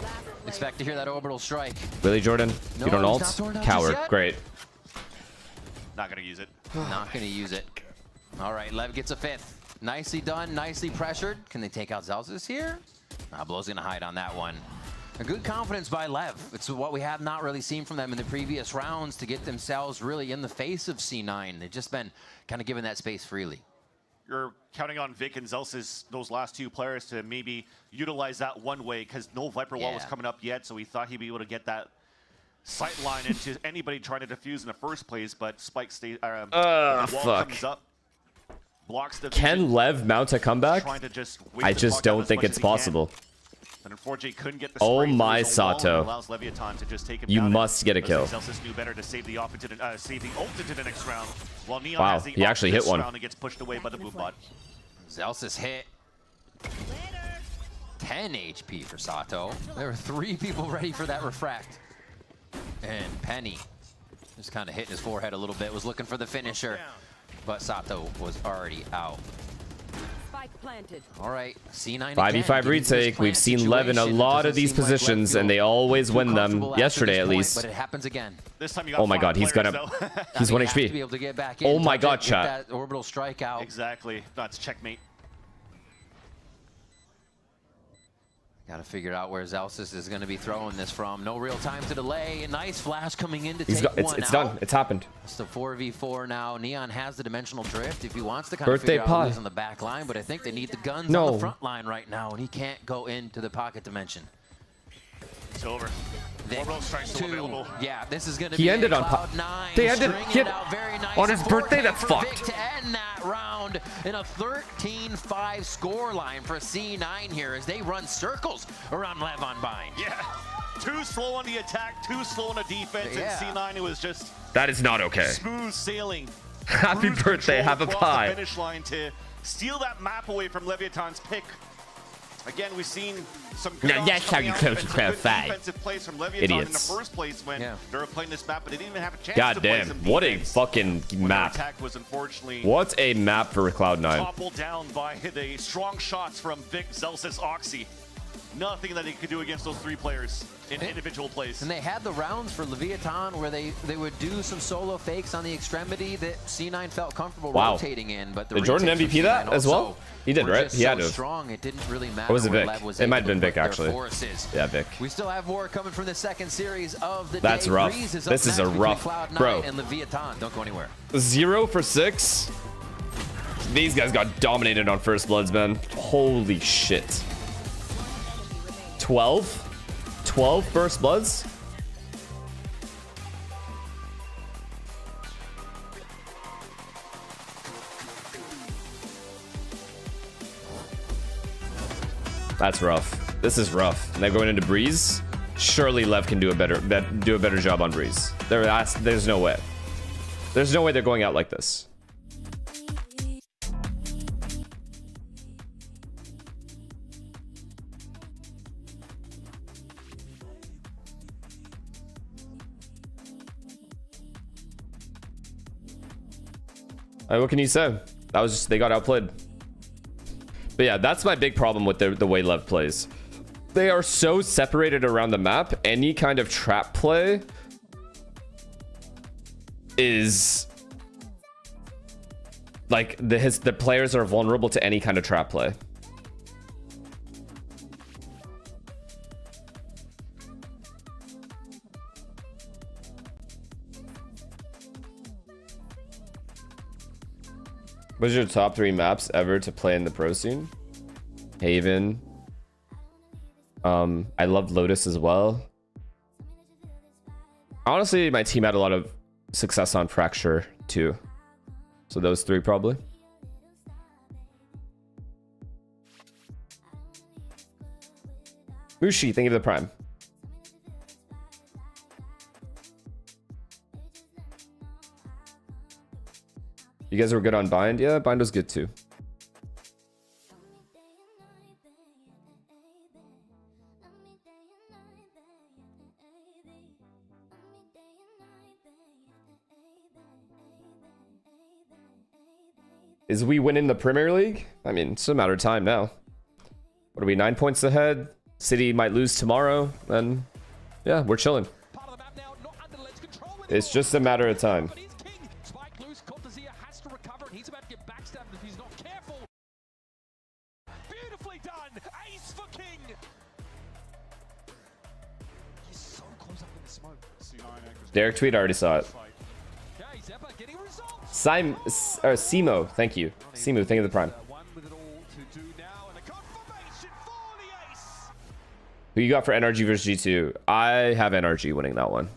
Expect to hear that orbital strike. Really, Jordan? You don't ult? Coward. Great. Not gonna use it. Not gonna use it. All right, Lev gets a 5th. Nicely done, nicely pressured. Can they take out Zelsis here? Blow's gonna hide on that one. A good confidence by Lev. It's what we have not really seen from them in the previous rounds to get themselves really in the face of C9. They've just been kind of given that space freely. You're counting on Vic and Zelsis, those last 2 players, to maybe utilize that one way, because no Viper wall was coming up yet, so he thought he'd be able to get that sight line into anybody trying to defuse in the first place, but Spike stays. The wall comes up, blocks the Can vision, Lev mount a comeback? I just don't think it's possible. And unfortunately, couldn't get the Oh spray my through the wall, and Sato. allows Leviathan to just take him You down. must get a kill. Zelsis knew better to save the ult into the next round. While Neon Wow, has the he actually hit one. round and gets pushed away by the boom bot. Zelsis hit. 10 HP for Sato. There were 3 people ready for that refract. And Penny just kind of hitting his forehead a little bit, was looking for the finisher, but Sato was already out. All right, C9 5v5 retake. We've seen Lev in a lot of these positions, and they always win them. Yesterday, at least. But it happens again. This time you got Oh my god, he's gonna... He's 1 To be HP. able to get back in, Oh my touch god, it, get chat. that orbital strike out. Exactly. That's checkmate. Got to figure out where Zelsis is going to be throwing this from. No real time to delay. A nice flash coming in to take one it's out. done. It's happened. It's the 4v4 now. Neon has the dimensional drift if he wants to kind Birthday of figure out pie. who's on the back line, but I think they need the guns No. on the front line right now, and he can't go into the pocket dimension. It's over. Orbital strike's still available. Yeah, this is going to He be ended on Cloud9. They ended stringing it out very nice. on his birthday. That's For Vic fucked. to end that round in a 13-5 score line for C9 here as they run circles around Lev on bind. Yeah. Too slow on the attack, too slow on the defense, Yeah. and C9 it was just That is not okay. smooth sailing. Happy Cruise birthday. control Have a across pie. the finish line to steal that map away from Leviathan's pick. Again, we've seen some good Now, that's how you close the crowd fight. defensive plays from Leviathan Idiots. in the first place when they were playing this map, but they didn't even have a chance God to play damn. some What a defense. fucking When their map. attack was unfortunately What a map for Cloud9. toppled down by the strong shots from Vic, Zelsis, Oxy. Nothing that he could do against those 3 players in individual plays. And they had the rounds for Leviathan where they would do some solo fakes on the extremity that C9 felt comfortable rotating in. But the Did Jordan retakes MVP from that C9 as well? also He did, were right? just He had so to. strong, it didn't really matter Or was it where Vic? Lev was It might able have been to Vic, put their actually. forces. Yeah, Vic. We still have more coming from the second series of the That's day. rough. Breeze is This up is a next between rough... Cloud9 Bro. and Leviathan. Don't go anywhere. 0 for 6. These guys got dominated on First Bloods, man. Holy shit. 12? 12 First Bloods? That's rough. This is rough. And they're going into Breeze. Surely Lev can do a better job on Breeze. There's no way. There's no way they're going out like this. What can you say? That was just, they got outplayed. But yeah, that's my big problem with the way Lev plays. They are so separated around the map. Any kind of trap play is like the players are vulnerable to any kind of trap play. What's your top 3 maps ever to play in the pro scene? Haven. I loved Lotus as well. Honestly, my team had a lot of success on Fracture too. So those 3 probably. Mushi, thank you for the prime. You guys were good on Bind? Yeah, Bind was good too. Is we winning the Premier League? I mean, it's a matter of time now. What are we, 9 points ahead? City might lose tomorrow, and yeah, we're chilling. It's just a matter of time. He's so close up in the smoke. Derek tweet, I already saw it. Simo, thank you. Simu, thank you for the prime. Who you got for NRG versus G2? I have NRG winning that one.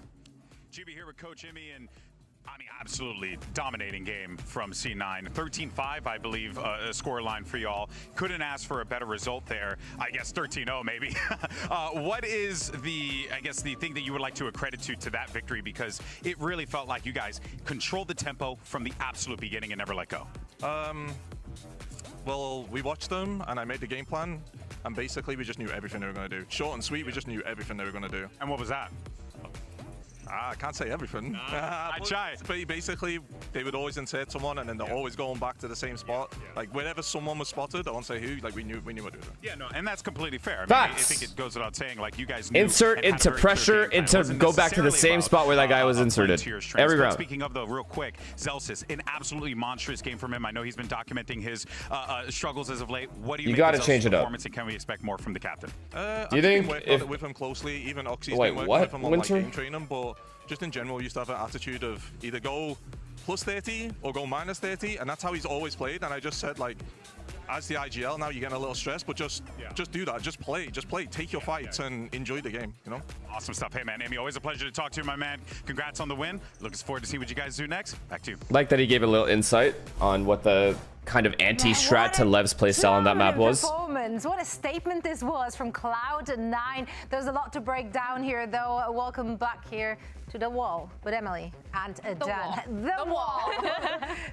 GB here with Coach Emmy, and I mean, absolutely dominating game from C9. 13-5, I believe, a score line for y'all. Couldn't ask for a better result there. I guess 13-0 maybe. What is the thing that you would like to accredit to that victory? Because it really felt like you guys controlled the tempo from the absolute beginning and never let go. Well, we watched them, and I made the game plan, and basically we just knew everything they were going to do. Short and sweet, we just knew everything they were going to do. And what was that? I can't say everything. I try. But basically, they would always insert someone, and then they're always going back to the same spot. Like whenever someone was spotted, I won't say who. Like we knew what to do. Yeah, no, and that's completely fair. I mean, Facts. I think it goes without saying, like you guys knew Insert and had a into very pressure, clear game plan. It into wasn't go back to the necessarily same about, spot where that guy was playing inserted. to your strengths. Every But round. Speaking of, though, real quick, Zelsis, an absolutely monstrous game from him. I know he's been documenting his struggles as of late. What do you make gotta of Zelsis' change it up. performance, and can we expect more from the captain? Do you think I've been working with him closely, even Oxy's Wait, been working what? with him on like Winter? game training, but just in general, we used to have an attitude of either go plus 30 or go minus 30, and that's how he's always played. And I just said, like, as the IGL now, you're getting a little stressed, but just do that. Just play, take your fights and enjoy the game, you know? Awesome stuff. Hey, man, Amy, always a pleasure to talk to you, my man. Congrats on the win. Looking forward to see what you guys do next. Back to you. Like that he gave a little insight on what the kind of anti-strat to Lev's playstyle on that map was. Performance. What a statement this was from Cloud9. There's a lot to break down here, though. Welcome back here to the wall with Emily and Dan. The wall.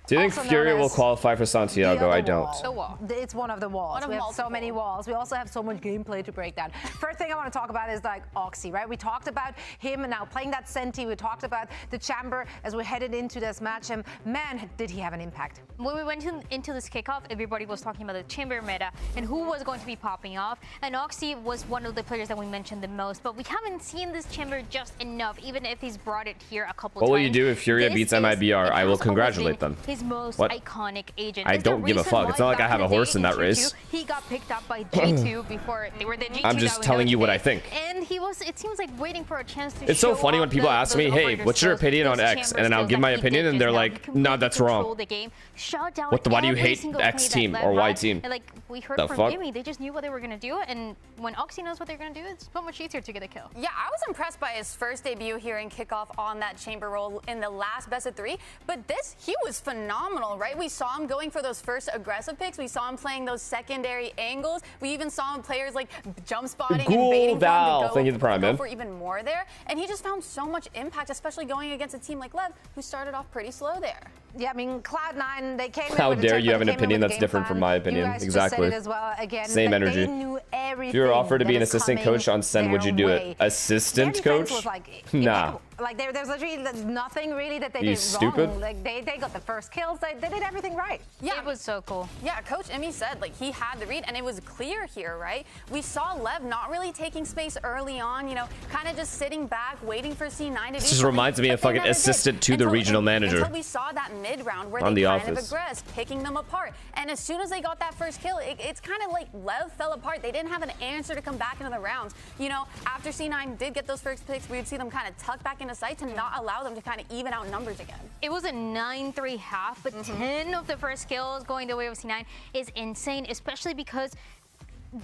Do you think Also Fury known will as qualify for Santiago? I don't. The wall. It's one of the walls. We have so many walls. We also have so much gameplay to break down. First thing I want to talk about is like Oxy, right? We talked about him and now playing that Senti. We talked about the Chamber as we headed into this match. And man, did he have an impact. When we went into this kickoff, everybody was talking about the Chamber meta and who was going to be popping off. And Oxy was one of the players that we mentioned the most. But we haven't seen this Chamber just enough, even if he's brought it here a couple times. What will you do if Furia beats MIBR? I will congratulate them. His most What? iconic agent. I don't give a fuck. It's not like I have a horse in that race. He got picked up by G2 before they were the G2. I'm just telling you what I think. And he was, it seems like, waiting for a chance to It's so show funny when off people the- ask those me, hey, operator what's your skills, opinion on those X? chamber And then I'll skills give my that he opinion did and they're just now. like, He no, that's completely wrong. controlled the game, shut down Why do you every hate single X play team that or Lev Y had. team? And like we heard The from fuck? Jimmy, they just knew what they were gonna do, and when Oxy knows what they're gonna do, it's so much easier to get a kill. Yeah, I was impressed by his first debut here in Kickoff on that Chamber role in the last best of 3. But this, he was phenomenal, right? We saw him going for those first aggressive picks. We saw him playing those secondary angles. We even saw him players like jump spotting and baiting for him Thank you, the prime, go man. for even more there. And he just found so much impact, especially going against a team like Lev, who started off pretty slow there. Yeah, I mean, Cloud9, they came How in with dare a you have an opinion that's different from my You opinion? guys Exactly. just said it as well. Again, Same like, energy. They knew everything If you were offered to be that an is assistant coming coach on Sen, would you do their it? way. Assistant Their defense coach? was like, Nah. Like there's literally nothing really that they You did stupid? wrong. Like they got the first kills. They did everything right. Yeah, it was so cool. Yeah, Coach Emmy said like he had the read, and it was clear here, right? We saw Lev not really taking space early on, you know, kind of just sitting back, waiting for C9 to do This just something, reminds me but of they fucking never did. assistant to the Until- regional manager Until we saw that mid round where on they The kind of Office. aggressed, picking them apart. And as soon as they got that first kill, it's kind of like Lev fell apart. They didn't have an answer to come back into the rounds. You know, after C9 did get those first picks, we would see them kind of tuck back into sight to not allow them to kind of even out numbers again. It was a 9-3 half, but 10 of the first kills going the way of C9 is insane, especially because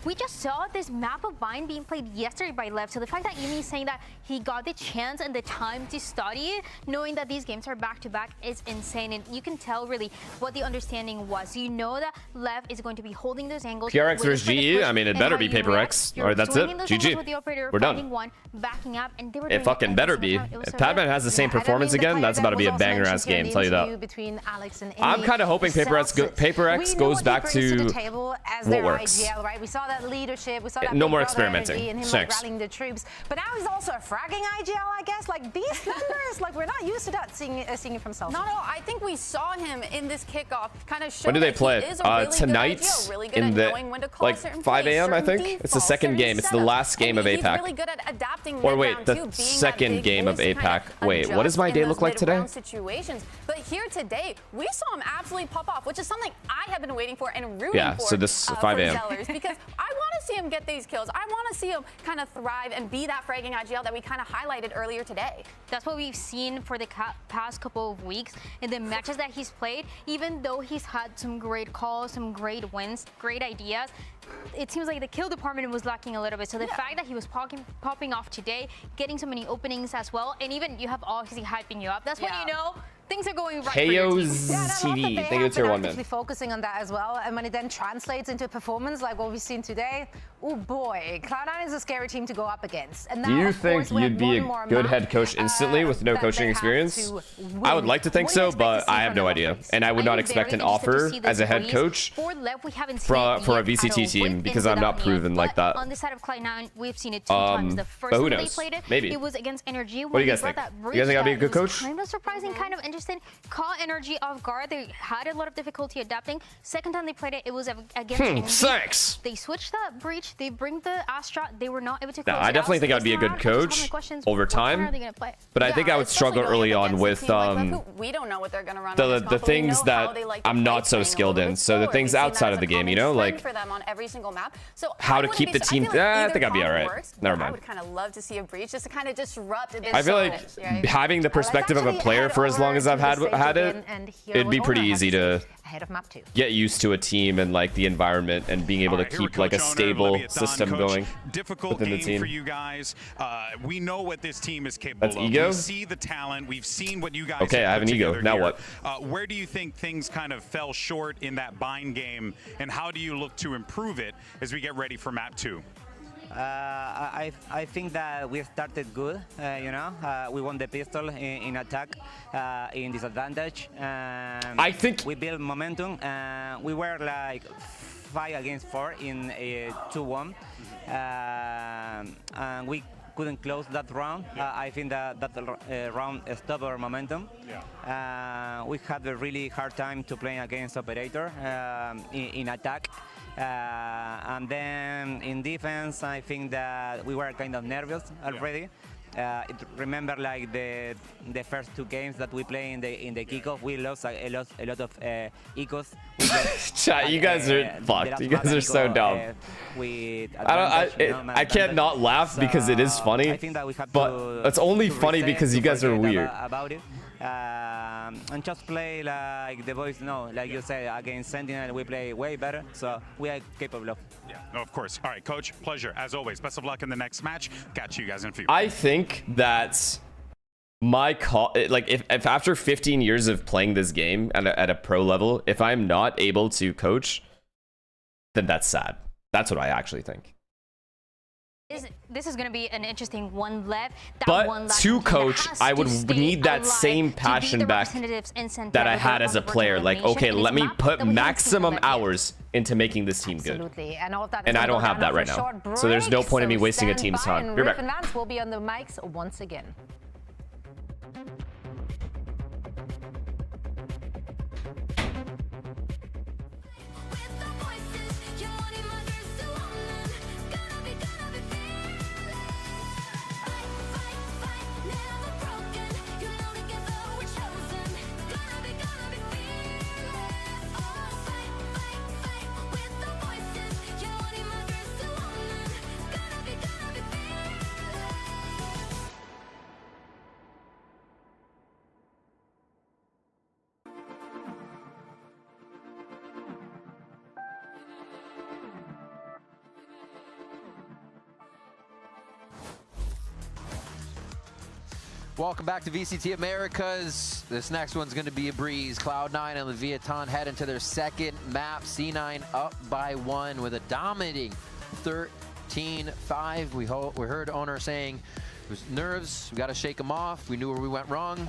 we just saw this map of Vine being played yesterday by Lev. So the fact that Yumi is saying that he got the chance and the time to study it, knowing that these games are back-to-back, is insane. And you can tell really what the understanding was. You know that Lev is going to be holding those angles. PRX waiting versus for the GE? push I mean, it and better how be you Paper react. X. You're Or that's it. swinging those angles GG. with the operator, We're done. finding one, backing up, and they were It doing fucking every better single be. time. It was If so Padman good. has the same performance again, that's about to be a banger-ass game, tell you that. Between Alex and I'm kind of hoping Paper X goes back to the table as what their works. IGL, right? We saw that leadership. We saw that No big more brother experimenting. energy and him like, rallying the troops. But now he's also a fragging IGL, I guess. Like these numbers, like we're not used to that seeing it from Celsius. No, I think we saw him in this kickoff kind of show When do they that play? he is a really Tonight good IGL, really good in at the knowing when to call like certain 5 plays, a.m. I certain think it's the defaults, second certain game. It's the setups. last game of He's APAC. really good at adapting Or wait, mid-round the too, being that second big game of voice to kind APAC. Wait, what does my adjust day in look those like today? mid-round situations. But here today, we saw him absolutely pop off, which is something I have been waiting for and rooting Yeah, for. so this For 5 a.m. Zellers, because I want to see him get these kills. I want to see him kind of thrive and be that fragging IGL that we kind of highlighted earlier today. That's what we've seen for the past couple of weeks in the matches that he's played. Even though he's had some great calls, some great wins, great ideas, it seems like the kill department was lacking a little bit. So the fact that he was popping off today, getting so many openings as well, and even you have Oxy hyping you up, that's when you know things are going right for your team. TV. Thank you, Tier 1 man. Focusing on that as well, and when it then translates into performance like what we've seen today, oh boy, Cloud9 is a scary team to go up against. And now, Do you think you'd be a good head coach instantly with no coaching experience? I would like to think so, but I have no idea. And I would not expect an offer as a head coach for a VCT team because I'm not proven like that. On the side of Cloud9, we've seen it 2 times. The first time they played it, maybe. It was against Energy. What do you guys think? You guys think I'd be a good coach? Kind of surprising, kind of interesting. Caught Energy off guard. They had a lot of difficulty adapting. Second time they played it, it was against Energy. Thanks. They switched that breach. They bring the Astra. They were not able to close I definitely think I'd be a good coach over time, but I think I would struggle early on with we don't know what they're going to run the things that I'm not so skilled in. So the things outside of the game, you know, like for them on every single map. So how to keep the team. I think I'd be all right. Never mind. I would kind of love to see a breach just to kind of disrupt it. I feel like having the perspective of a player for as long as I've had it, it'd be pretty easy to get used to a team and like the environment and being able to keep like a stable system going within the team. For you guys, we know what this team is capable of. Ego? We see the talent. We've seen what you guys. Okay, I have an ego. Now what? Where do you think things kind of fell short in that bind game, and how do you look to improve it as we get ready for map 2? I think that we started good, you know. We won the pistol in attack, in disadvantage. I think we built momentum. We were like 5 against 4 in 2-1, and we couldn't close that round. I think that round stopped our momentum. We had a really hard time to play against Operator in attack. And then in defense, I think that we were kind of nervous already. Remember, like the first 2 games that we played in the kickoff, we lost a lot of ecos. Chat, you guys are fucked. You guys are so dumb. I can't not laugh because it is funny, but it's only funny because you guys are weird. About it. And just play like the boys know, like you say, against Sentinel, we play way better, so we are capable of. Yeah, no, of course. All right, Coach, pleasure as always. Best of luck in the next match. Catch you guys in a few. I think that my call, like if after 15 years of playing this game at a pro level, if I'm not able to coach, then that's sad. That's what I actually think. This is going to be an interesting one left. But to coach, I would need that same passion back that I had as a player. Like, okay, let me put maximum hours into making this team good. And I don't have that right now. So there's no point in me wasting a team's time. You're back. FNS will be on the mics once again. Welcome back to VCT Americas. This next one's going to be a breeze. Cloud9 and Leviathan head into their second map. C9 up by 1 with a dominating 13-5. We heard owner saying it was nerves. We got to shake them off. We knew where we went wrong.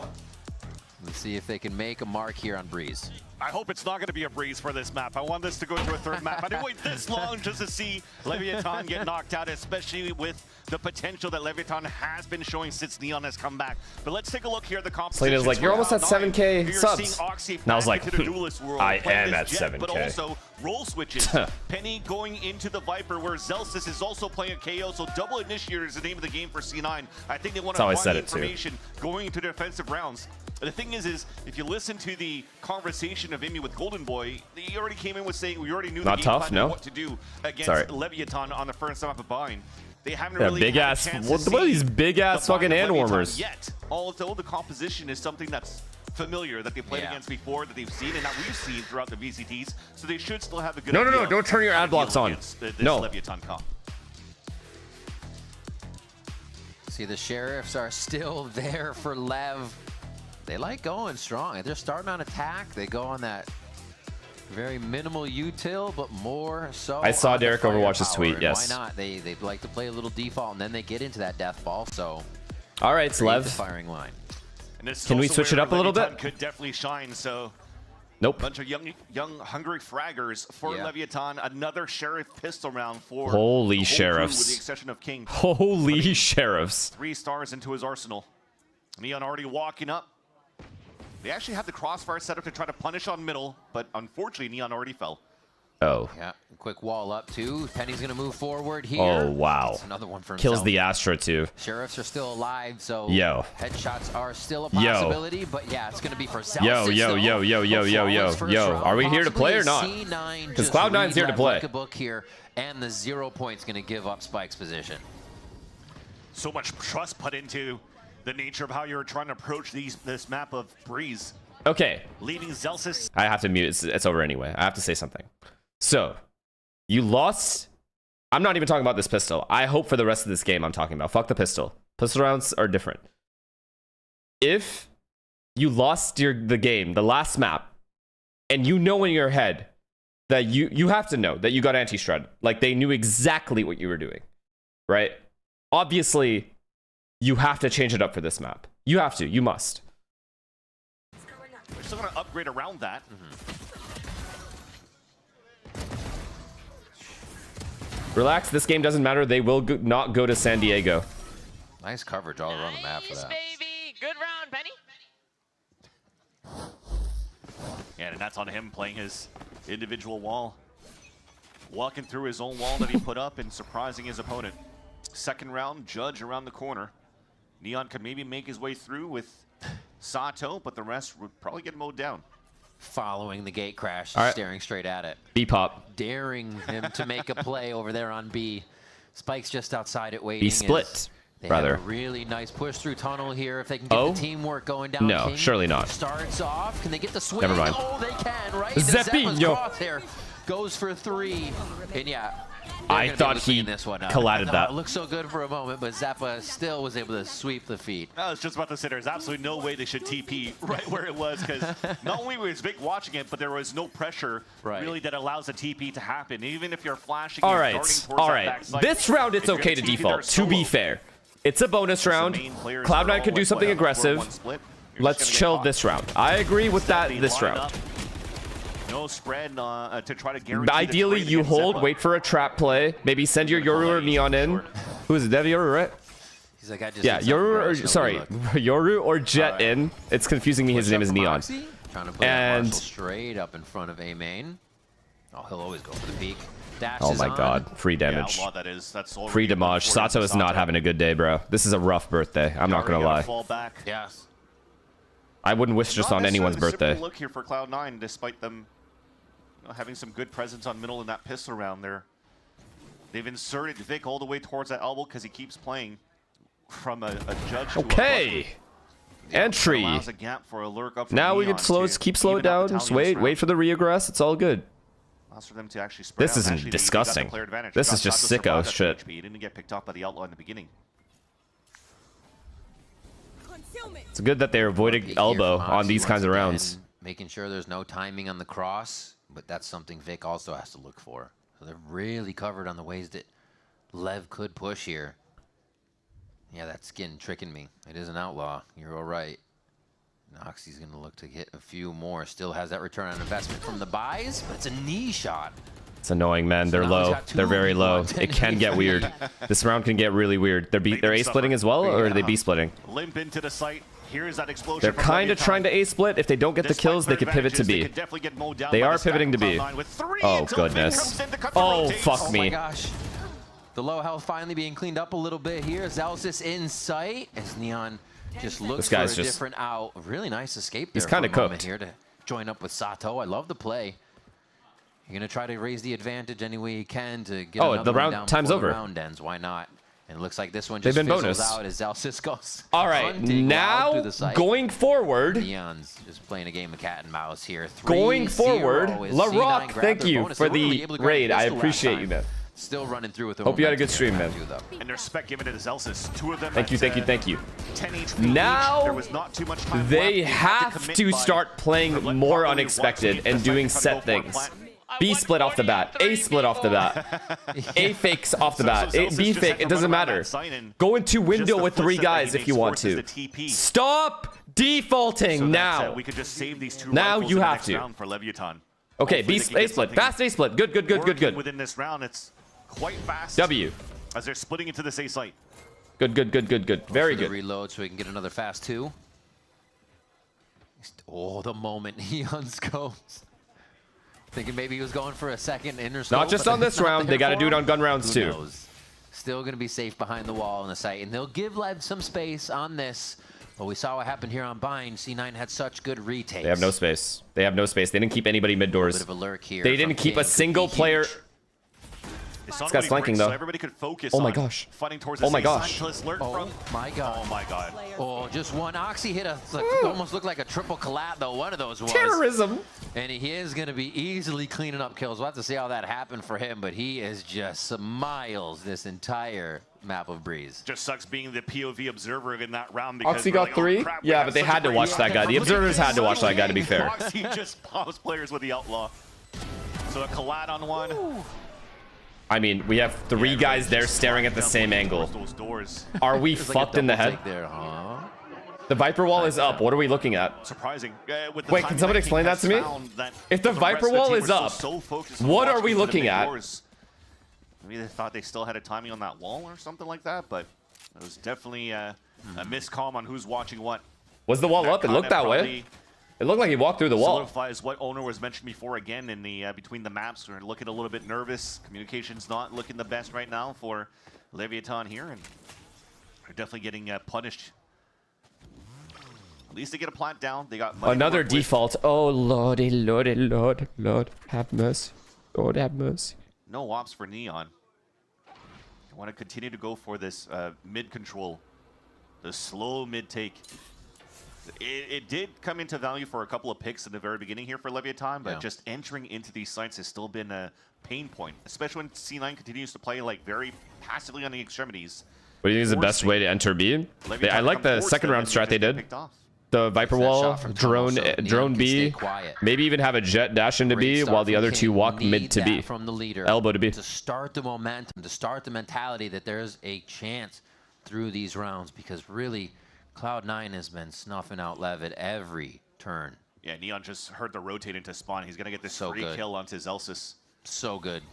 Let's see if they can make a mark here on breeze. I hope it's not going to be a breeze for this map. I want this to go to a 3rd map. I didn't wait this long just to see Leviathan get knocked out, especially with the potential that Leviathan has been showing since Neon has come back. But let's take a look here at the competition. Slayton's like, you're almost at 7K subs. And I was like, I am at 7K. But also role switches. Penny going into the Viper, where Zelsis is also playing a KO. So double initiator is the name of the game for C9. I think they want to find information going into defensive rounds. The thing is if you listen to the conversation combination of Imi with Golden Boy, he already came in with saying we already knew Not the game tough, plan no. and what to do against Sorry. Leviathan on the first map of Bind. They haven't Yeah, really big had ass. a chance What to are these see big ass the fucking Bind of hand Leviathan warmers? Yet, although the composition is something that's familiar that they played against before, that they've seen, and that we've seen throughout the VCTs, so they should still have a good No, no, idea no! Don't turn your how ad to deal blocks on. against this No. Leviathan comp. See, the Sheriffs are still there for Lev. They like going strong. They're starting on attack. They go on that very minimal util, but more so. I saw on the Derek Overwatch's firepower, tweet, and yes. Why not? They like to play a little default, and then they get into that death ball. So, All right, it's create Lev. the firing line. And this is Can we also switch it where up a little Leviathan bit? Could definitely shine. So, Nope. bunch of young, hungry fraggers for Leviathan. Another Sheriff pistol round for Holy the whole crew, Sheriffs. with the exception of King. Holy Sheriffs. 3 stars into his arsenal. Neon already walking up. They actually had the crossfire set up to try to punish on middle, but unfortunately Neon already fell. Oh. Yeah, quick wall up too. Penny's gonna move forward here. Oh, wow. That's another one for Kills himself. the Astra, too. Sheriffs are still alive, so Yo. headshots are still a Yo. possibility. But yeah, it's gonna be for Celsius. Yo, yo, yo, yo, yo, yo, yo, yo. Are we here to play or not? Because Cloud9's here to play. Look a book here, and the 0 point's gonna give up Spike's position. So much trust put into the nature of how you're trying to approach this map of Breeze. Okay. Leaving Zelsis. I have to mute. It's over anyway. I have to say something. So, you lost. I'm not even talking about this pistol. I hope for the rest of this game I'm talking about. Fuck the pistol. Pistol rounds are different. If you lost the game, the last map, and you know in your head that you have to know that you got anti-shred. Like, they knew exactly what you were doing. Right? Obviously, you have to change it up for this map. You have to. You must. We're still going to upgrade around that. Relax. This game doesn't matter. They will not go to San Diego. Nice coverage all around the map for that. Baby, good round, Penny. Yeah, and that's on him playing his individual wall. Walking through his own wall that he put up and surprising his opponent. Second round, Judge around the corner. Neon could maybe make his way through with Sato, but the rest would probably get mowed down. Following the gate crash, All right. staring straight at it. B-pop. Daring him to make a play over there on B. Spike's just outside it waiting. B split, They brother. have a really nice push through tunnel here. If they can get the teamwork going down. No, King surely not. Starts off. Can they get the swing? Never mind. Oh, they can, right? Zeppinho. Crosshair goes for 3. And yeah. I thought he collided that. It looked so good for a moment, but Zappa still was able to sweep the feet. I was just about to say there's absolutely no way they should TP right where it was, because not only was Vic watching it, but there was no pressure really that allows a TP to happen. Even if you're flashing All and right, darting towards all that right. backside, This round, it's if you're okay gonna to TP default, there to be solo, fair. It's a bonus round. Cloud9 could do something aggressive. Let's chill this round. I agree with that this round. No spread to try to guarantee. Ideally, you hold, wait for a trap play. Maybe send your Yoru or Neon in. Who is it? Dev Yoru, right? He's like, I just Yeah, Yoru or, sorry, Yoru or Jet in. It's confusing me. His name is Neon. Trying to put Marshall straight up in front of A main. Oh, he'll always go for the peak. Oh my god, free damage. Yeah, that is, that's Free damage. Sato is not having a good day, bro. This is a rough birthday. I'm not gonna lie. Fall back. Yes. I wouldn't wish just Not on anyone's necessarily a birthday. simple look here for Cloud9, despite them having some good presence on middle in that pistol round there. They've inserted Vic all the way towards that elbow because he keeps playing from a Judge to Okay. Entry. allows a gap for a lurk up from Now we Neon can keep slow it even out down. the Just Talios wait round. for the reaggress. It's all good. Allows for them to actually spread This out. isn't Actually, they got the disgusting. player advantage. This Got is just Sato sicko survived shit. HP. He didn't get picked off by the Outlaw in the beginning. It's good that they're avoiding elbow on these kinds of rounds. Making sure there's no timing on the cross, but that's something Vic also has to look for. So they're really covered on the ways that Lev could push here. Yeah, that skin tricking me. It is an outlaw. You're all right. Noxie's going to look to hit a few more. Still has that return on investment from the buys, but it's a knee shot. It's annoying, man. They're low. They're very low. It can get weird. This round can get really weird. They're A splitting as well, or are they B splitting? Limp into the site. Here's that explosion. They're from kind of Leviathan. trying to A split. If they don't get the kills, they could pivot to They B. could definitely get mowed down They by are the stack pivoting to of B. Cloud9 with 3 Oh, until Vic goodness. comes in to cut the Oh, rotates. fuck Oh me. my gosh. The low health finally being cleaned up a little bit here. Zelsis in sight as Neon just looks This guy's for a just- different out. Really nice escape there. He's kinda for a moment cooked. here to join up with Sato. I love the play. You're going to try to raise the advantage any way you can to get another the one round down time's before over. The round ends. Why not? And it looks like this one just They've been fizzles bonus. out as Zalsis goes. All right, now going forward. Neon's just playing a game of cat and mouse here. Going forward, La C9 Rock, grabbed thank their you bonus. for They were the able to grab raid. I pistol last appreciate time. you, man. Still running through with the Hope you had a good momentum stream, here, man. too, though. And their spec given to Zelsis. Two of them. Thank you, thank you, thank you. 10 HP Now, each. There was not too much time they left. have to start playing more unexpected and doing set things. B split off the bat, A split off the bat, A fakes off the bat, B fake, it doesn't matter. Go into window with 3 guys if you want to. Stop defaulting now. We could just save these 2 now rifles you in the have next to. round for Leviathan. Okay, B A split, fast A split, good, good, good, good, good. Within this round, it's quite fast. W. As they're splitting into this A site. Good, good, good, good, good. Very good. Reload so we can get another fast 2. Oh, the moment Neon's goes. Thinking maybe he was going for a second inner scope. Not just on this round, they got to do it on gun rounds too. Knows? Still going to be safe behind the wall in the site, and they'll give Lev some space on this. But we saw what happened here on Bind. C9 had such good retakes. They have no space. They have no space. They didn't keep anybody mid doors. Bit of a lurk here They didn't keep a single player. This guy's flanking though. Everybody could focus oh my on gosh. Fighting towards Oh my gosh. Oh my god. Oh my god. Oh, just one. Oxy hit a almost looked like a triple collat though. One of those was. Terrorism. And he is going to be easily cleaning up kills. We'll have to see how that happened for him, but he is just miles this entire map of Breeze. Just sucks being the POV observer in that round because Oxy got 3? crap, yeah, but they had to watch that guy. The observers had to watch that guy, to be fair. Oxy just pops players with the outlaw. So a collat on one. Ooh. I mean, we have 3 guys there staring at the same angle. Are we fucked in the head? There, huh? The Viper wall is up. What are we looking at? Surprising. Wait, can somebody explain that to me? If the Viper wall is up, what are we looking at? Maybe they thought they still had a timing on that wall or something like that, but it was definitely a miscomm on who's watching what. Was the wall up? It looked that way. It looked like he walked through the wall. Solidifies what Owner was mentioned before again in the between the maps. We're looking a little bit nervous. Communication's not looking the best right now for Leviathan here, and they're definitely getting punished. At least they get a plant down. They got another default. Oh lordy, lordy, lord, Lord, have mercy. Lord, have mercy. No ops for Neon. I want to continue to go for this mid control, the slow mid take. It did come into value for a couple of picks in the very beginning here for Leviathan, but just entering into these sites has still been a pain point, especially when C9 continues to play like very passively on the extremities. What do you think is the best way to enter B? I like the second round strat they did. The Viper wall, drone B, maybe even have a jet dash into B while the other 2 walk mid to B. From the leader elbow to B. To start the momentum, to start the mentality that there's a chance through these rounds, because really Cloud9 has been snuffing out Lev at every turn. Yeah, Neon just heard the rotate into spawn. He's going to get this free kill onto Zelsis. So good.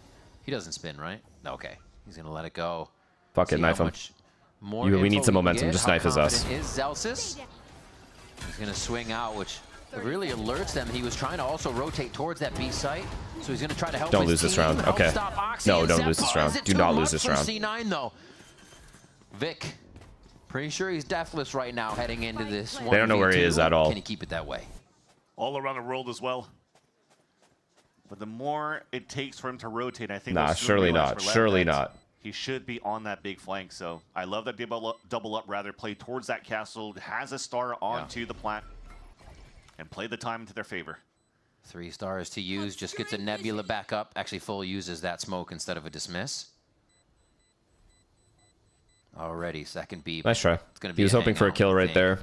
He doesn't spin, right? Okay. He's going to let it go. Fuck it, knife him. We need some momentum. Just knife his ass. Is Zelsis? He's going to swing out, which really alerts them. He was trying to also rotate towards that B site, so he's going to try to help. Don't lose this round. Okay. No, don't lose this round. Do not lose this round. C9 though. Vic. Pretty sure he's deathless right now heading into this one. They don't know where he is at all. Can he keep it that way? All around the world as well. But the more it takes for him to rotate, I think. Nah, surely not. Surely not. He should be on that big flank. So I love that double up rather play towards that castle, has a star onto the plant, and play the time into their favor. 3 stars to use, just gets a nebula back up. Actually, full uses that smoke instead of a dismiss. Already, second B. Nice try. He was hoping for a kill right there.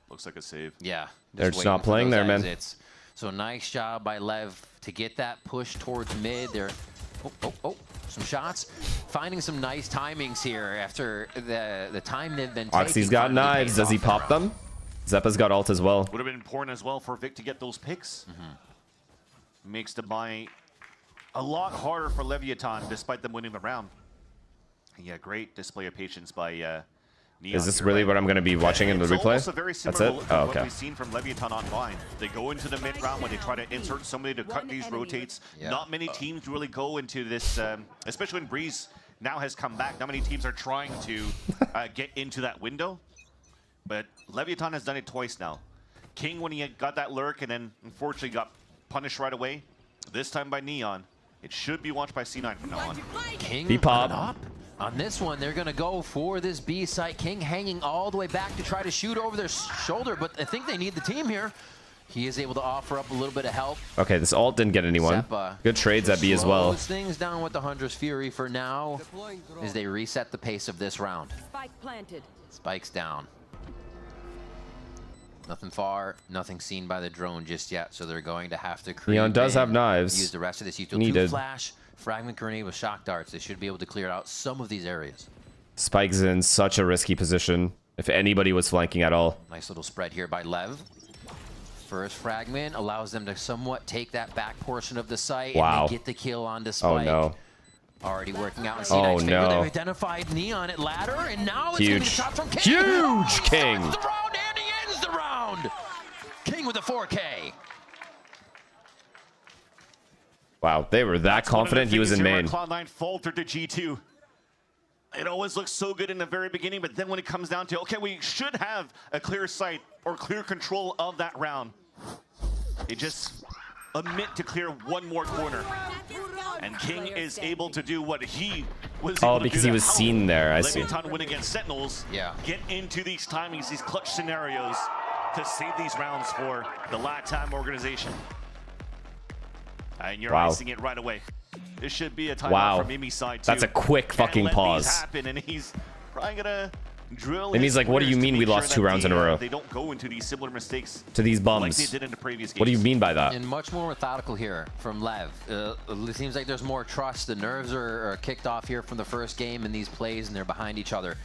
Looks like a save. Yeah. They're just not playing there, man. So nice job by Lev to get that push towards mid. They're some shots. Finding some nice timings here after the time they've been taking. Oxy's got knives. Does he pop them? Zeppa's got ult as well. Would have been important as well for Vic to get those picks. Makes the buy a lot harder for Leviathan despite them winning the round. Yeah, great display of patience by Neon. Is this really what I'm going to be watching in the replay? That's it? Oh, okay. What we've seen from Leviathan on Vine. They go into the mid round when they try to insert somebody to cut these rotates. Not many teams really go into this, especially when Breeze now has come back. Not many teams are trying to get into that window. But Leviathan has done it twice now. King when he got that lurk and then unfortunately got punished right away. This time by Neon. It should be watched by C9 from now on. King B-pop. up. On this one, they're going to go for this B site. King hanging all the way back to try to shoot over their shoulder, but I think they need the team here. He is able to offer up a little bit of help. Okay, this ult didn't get anyone. Good trades at B as well. Slows things down with the Hunter's Fury for now as they reset the pace of this round. Spike planted. Spikes down. Nothing far, nothing seen by the drone just yet, so they're going to have to create. Neon does have knives. Use the rest of this util to flash, fragment grenade with shock darts. They should be able to clear out some of these areas. Spike's in such a risky position if anybody was flanking at all. Nice little spread here by Lev. First fragment allows them to somewhat take that back portion of the site and then get the kill on Spike. Oh no. Already working out in C9's favor. No. They've identified Neon at ladder, and now it's Huge. going to be shot from King. Huge King. Starts the round, and he ends the round. King with a 4K. Wow, they were that confident he was in main. Cloud9 faltered to G2. It always looks so good in the very beginning, but then when it comes down to, okay, we should have a clear sight or clear control of that round. They just omit to clear one more corner. And King is able to do what he was able to do. Because he was seen there, I see. Leviathan win against Sentinels. Yeah. Get into these timings, these clutch scenarios to save these rounds for the LATAM organization. And you're icing it right away. This should be a timeout from Mimi's side too. That's a quick fucking pause. Happen, and he's probably gonna drill. And he's like, what do you mean we lost 2 rounds in a row? They don't go into these similar mistakes to these bums. like they did in the previous games. What do you mean by that? And much more methodical here from Lev. It seems like there's more trust. The nerves are kicked off here from the first game in these plays, and they're behind each other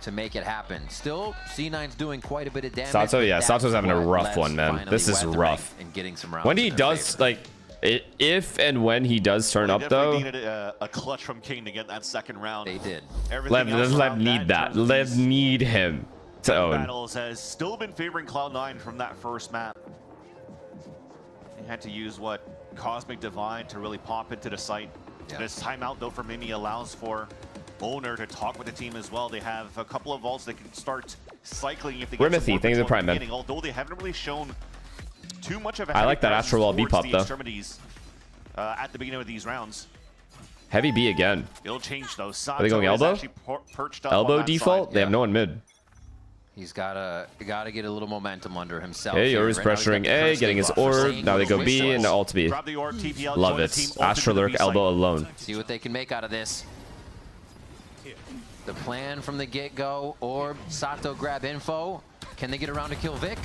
to make it happen. Still, C9's doing quite a bit of damage. Sato, yeah, Sato's having a rough one, man. This is rough. And getting some rounds when he does, like, if and when he does turn up, though. They needed a clutch from King to get that second round. They did. Lev need that. Lev need him to own. Battles has still been favoring Cloud9 from that first map. He had to use Cosmic Divine to really pop into the site. Yeah. This timeout, though, for Mimi allows for Owner to talk with the team as well. They have a couple of vaults that can start cycling if they get some more thank you, the Prime Man. Although they haven't really shown too much of a I like that Astral Wall B-pop, though. At the beginning of these rounds. Heavy B again. It'll change, though. Are they going elbow? Elbow default? They have no one mid. He's gotta get a little momentum under himself. Hey, Yoru's pressuring A, getting his orb. Now they go B and ult B. Love it. Astral Lurk, elbow alone. See what they can make out of this. The plan from the get-go, Orb, Sato grab info. Can they get around to kill Vic?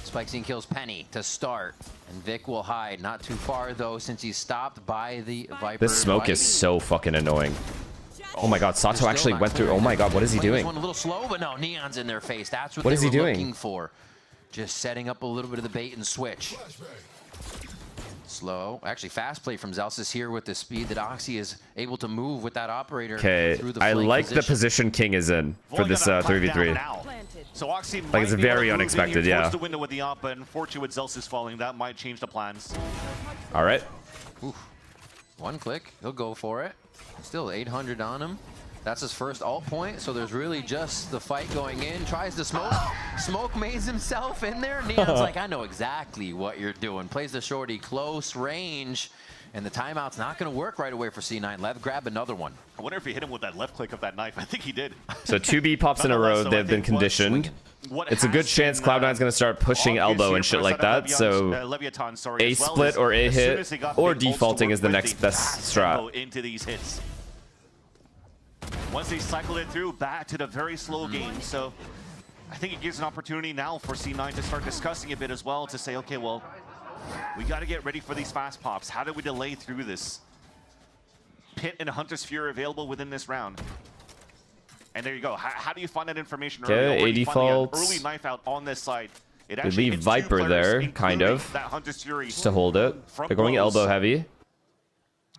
Spike Scene kills Penny to start, and Vic will hide. Not too far, though, since he's stopped by the Viper. This smoke is so fucking annoying. Oh my god, Sato actually went through. Oh my god, what is he doing? One a little slow, but no, Neon's in their face. That's what is he doing? Looking for. Just setting up a little bit of the bait and switch. Slow. Actually, fast play from Zelsis here with the speed that Oxy is able to move with that operator. Okay, I like the position King is in for this 3v3. So Oxy like, it's very unexpected, yeah. The window with the op, but unfortunately with Zelsis falling, that might change the plans. All right. Oof. One click, he'll go for it. Still 800 on him. That's his first ult point, so there's really just the fight going in. Tries to smoke. Smoke maze himself in there. Neon's like, I know exactly what you're doing. Plays the shorty close range, and the timeout's not going to work right away for C9. Lev, grab another one. I wonder if he hit him with that left click of that knife. I think he did. So 2 B pops in a row. They've been conditioned. It's a good chance Cloud9's going to start pushing elbow and shit like that. So A split or A hit or defaulting is the next best strat. Into these hits. Once they cycle it through, back to the very slow game. So I think it gives an opportunity now for C9 to start discussing a bit as well, to say, okay, well, we got to get ready for these fast pops. How do we delay through this? Pit and Hunter's Fury available within this round. And there you go. How do you find that information early? Okay, A default. Early knife out on this side. They leave Viper there, kind of, just to hold it. They're going elbow heavy.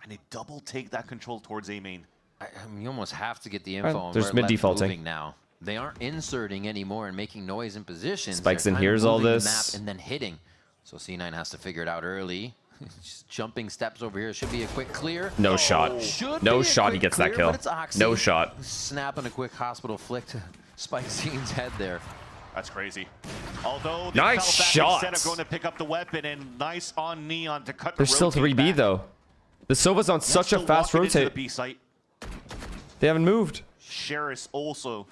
And they double take that control towards A main. I mean, you almost have to get the info on there's where mid defaulting now. They aren't inserting anymore and making noise in positions. Spikes in here's all this. The map and then hitting. So C9 has to figure it out early. Just jumping steps over here. Should be a quick clear. No shot. No shot. He gets that kill. No shot. Snapping a quick hospital flick to Spike Scene's head there. That's crazy. Although they nice fell back shot. instead of going to pick up the weapon, and nice on Neon to cut the There's still 3B back. though. The Sova's on such a fast rotate. The B site. They haven't moved. Sheriff's also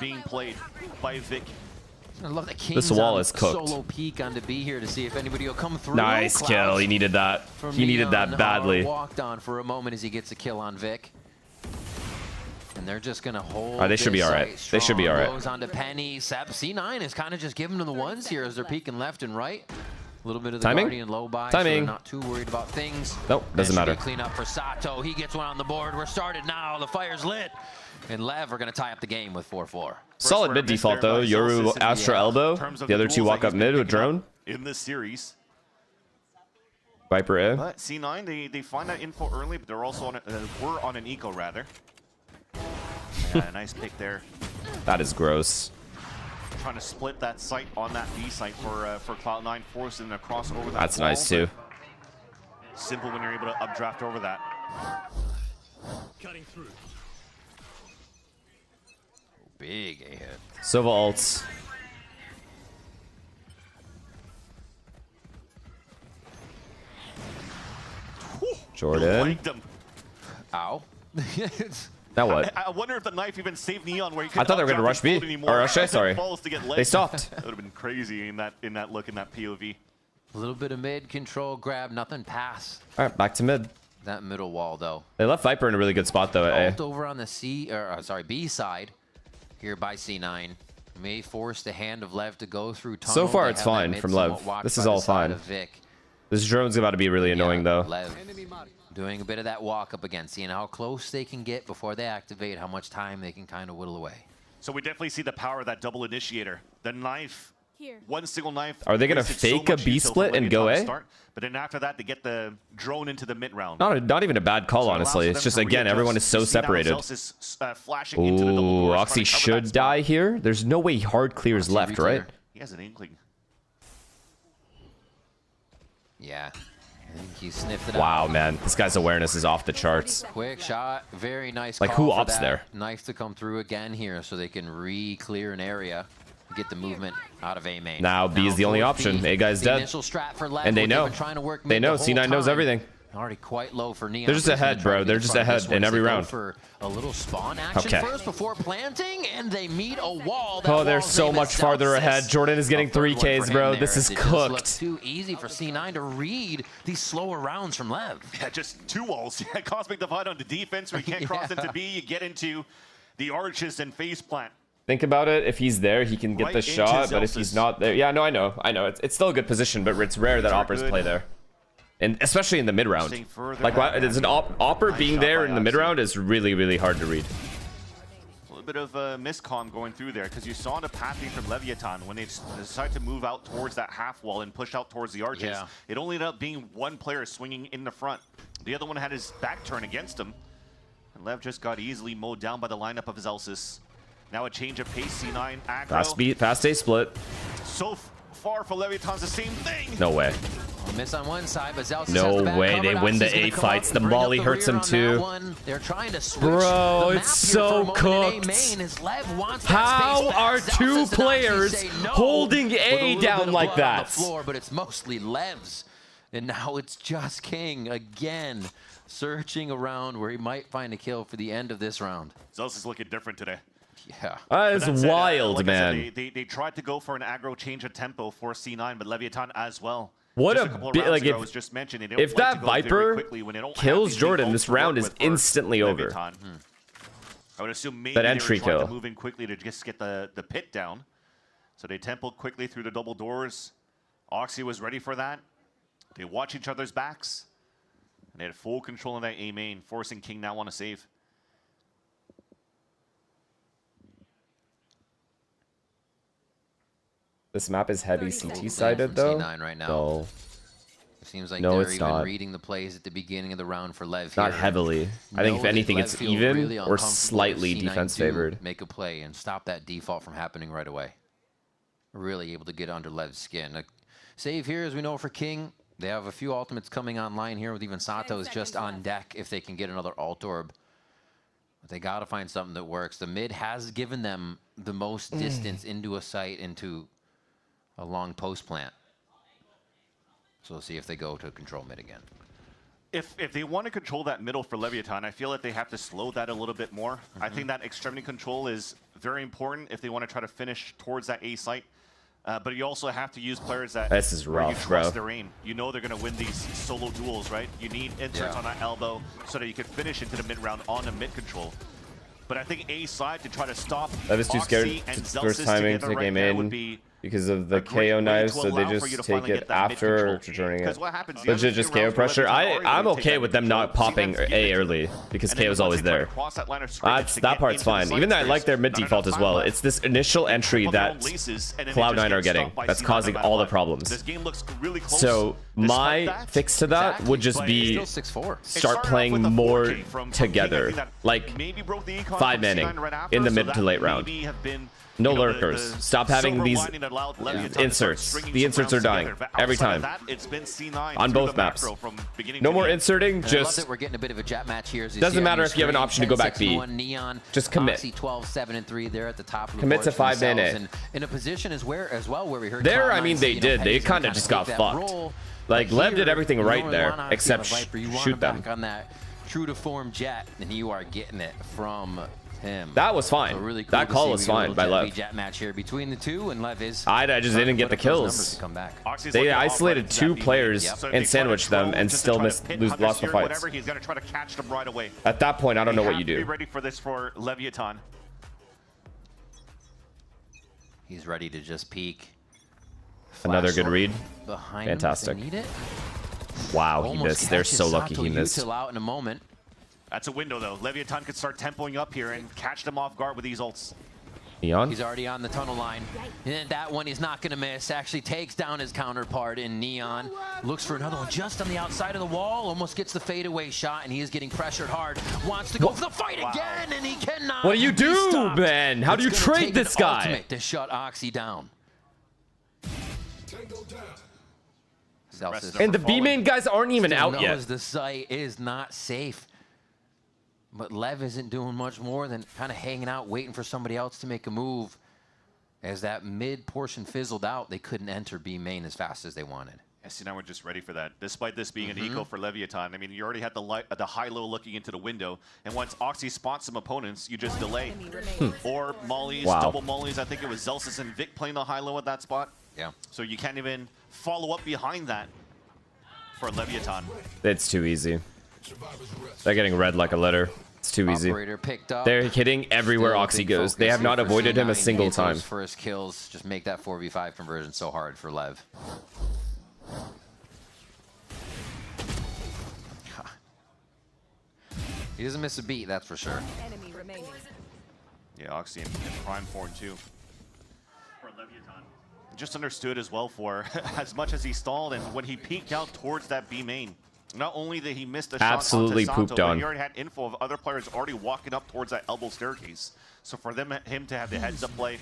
being played by Vic. I love that This wall is cooked. Solo peek onto B here to see if anybody will come through. Nice kill. He needed that. He needed that badly. Walked on for a moment as he gets a kill on Vic. And they're just going to hold. They should be all right. They should be all right. Goes on to Penny. C9 is kind of just giving them the ones here as they're peeking left and right. A little bit of the Guardian low by, so they're not too worried about things. Nope, doesn't matter. Clean up for Sato. He gets one on the board. We're started now. The fire's lit. And Lev are going to tie up the game with 4-4. Solid mid default though. Yoru, Astra elbow. The other two walk up mid with drone. In this series. Viper A. But C9, they find that info early, but they're also on were on an eco rather. Yeah, nice pick there. That is gross. Trying to split that site on that B site for Cloud9, forcing them to cross over that. That's wall, nice too. Simple when you're able to updraft over that. Cutting through. Big A hit. Sova ults. Jordan. Ow. Now what? I wonder if the knife even saved Neon where he I thought they were going to rush B. Or rush A, sorry. They stopped. That would have been crazy in that look, in that POV. A little bit of mid control, grab, nothing pass. All right, back to mid. That middle wall, though. They left Viper in a really good spot, though, at A. Over on the B side here by C9. May force the hand of Lev to go through tunnel. So far, it's fine from Lev. This is all fine. This drone's about to be really annoying, though. Lev doing a bit of that walk up again, seeing how close they can get before they activate, how much time they can kind of whittle away. So we definitely see the power of that double initiator. The knife, one single knife. Are they going to fake a B split and go A? But then after that, they get the drone into the mid round. Not even a bad call, honestly. It's just, again, everyone is so separated. Ooh, Oxy should die here. There's no way hard clears left, right? He has an inkling. Yeah. I think he sniffed it out. Wow, man. This guy's awareness is off the charts. Quick shot. Very nice like, call who for opts that there? Knife to come through again here so they can re-clear an area. Get the movement out of A main. Now B is the only option. A guy's dead. And they know. They know. C9 knows everything. Already quite low for Neon. They're just ahead, bro. They're just ahead in every round. For a little spawn action first before planting, and they meet a wall. Oh, they're so much farther ahead. Jordan is getting 3Ks, bro. This is cooked. Too easy for C9 to read these slower rounds from Lev. Yeah, just two walls. Yeah, Cosmic Divide on the defense. We can't cross into B. You get into the arches and face plant. Think about it. If he's there, he can get the shot. But if he's not there, yeah, no, I know. It's still a good position, but it's rare that Oppers play there. And especially in the mid round. Like, there's an Opper being there in the mid round is really, really hard to read. A little bit of a miscom going through there, because you saw the pathing from Leviathan when they decided to move out towards that half wall and push out towards the arches. Yeah. It only ended up being one player swinging in the front. The other one had his back turn against him. And Lev just got easily mowed down by the lineup of his Zelsis. Now a change of pace, C9 aggro. Fast A split. So far for Leviathan's the same thing. No way. Miss on one side, but Zelsis no way. They win the A fights. The molly hurts him too. They're trying to switch. Bro, it's so cooked. How are two players holding A down like that? On the floor, but it's mostly Lev's. And now it's just King again, searching around where he might find a kill for the end of this round. Zelsis is looking different today. Yeah. That is wild, like man. They tried to go for an aggro change of tempo for C9, but Leviathan as well. What like if that Viper kills Jordan, this round is instantly over. I would assume maybe that entry they were kill. To move in quickly to just get the pit down. So they tempoed quickly through the double doors. Oxy was ready for that. They watch each other's backs. And they had full control of that A main, forcing King now on a save. This map is heavy CT sided though. C9 right now. No. It seems like no, they're it's even not. reading the plays at the beginning of the round for Lev. Not here. heavily. I think if anything, it's even really or slightly defense favored. Make a play and stop that default from happening right away. Really able to get under Lev's skin. A save here, as we know, for King. They have a few ultimates coming online here with even Sato's just on deck if they can get another alt orb. But they got to find something that works. The mid has given them the most distance into a site, into a long post plant. So we'll see if they go to control mid again. If they want to control that middle for Leviathan, I feel like they have to slow that a little bit more. I think that extremity control is very important if they want to try to finish towards that A site. But you also have to use players that this is rough, where you trust their aim. You know they're going to win these solo duels, right? You need inserts on that elbow so that you can finish into the mid round on the mid control. But I think A side to try to stop Lev is too scared to first timing to game in because of the KO knives, so they just take it after returning it. Legit just KO pressure. I'm okay with them not popping A early because KO is always there. That part's fine. Even though I like their mid default as well. It's this initial entry that Cloud9 are getting that's causing all the problems. So my fix to that would just be start playing more together, like 5-manning in the mid to late round. No lurkers. Stop having these inserts. The inserts are dying every time on both maps. No more inserting. Just we're getting a bit of a jet match here. Doesn't matter if you have an option to go back B. Just commit. 12-7-3 there at the top. Commit to 5-man A. In a position as where we heard. There, I mean, they did. They kind of just got fucked. Like Lev did everything right there, except shoot them. On that true to form jet, and you are getting it from him. That was fine. So really cool that call was fine by Lev. Jet match here between the two, and Lev is. I just didn't get the kills. They isolated 2 players and sandwiched them, and still lost the fights. He's going to try to catch them right away. At that point, I don't know what you do. Be ready for this for Leviathan. He's ready to just peek. Another good read. Fantastic. Wow, he missed. They're so lucky he missed. Out in a moment. That's a window, though. Leviathan could start tempoing up here and catch them off guard with these ults. Neon? He's already on the tunnel line. And that one he's not going to miss. Actually takes down his counterpart in Neon. Looks for another one just on the outside of the wall. Almost gets the fadeaway shot, and he is getting pressured hard. Wants to go for the fight again, and he cannot. What do you do, man? How do you trade this guy? Ultimate to shut Oxy down. And the B main guys aren't even out yet. The site is not safe. But Lev isn't doing much more than kind of hanging out, waiting for somebody else to make a move. As that mid portion fizzled out, they couldn't enter B main as fast as they wanted. SC9 were just ready for that. Despite this being an eco for Leviathan, I mean, you already had the high-low looking into the window, and once Oxy spots some opponents, you just delay. Or mollies, double mollies. I think it was Zelsis and Vic playing the high-low at that spot. Yeah. So you can't even follow up behind that for Leviathan. It's too easy. They're getting red like a letter. It's too easy. Picked up. They're hitting everywhere Oxy goes. They have not avoided him a single time. First kills just make that 4v5 conversion so hard for Lev. He doesn't miss a beat, that's for sure. Yeah, Oxy in prime form too. For Leviathan. Just understood as well for as much as he stalled and when he peeked out towards that B main. Not only did he miss the shot absolutely onto Santo, pooped on. But he already had info of other players already walking up towards that elbow staircase. So for him to have the heads-up play,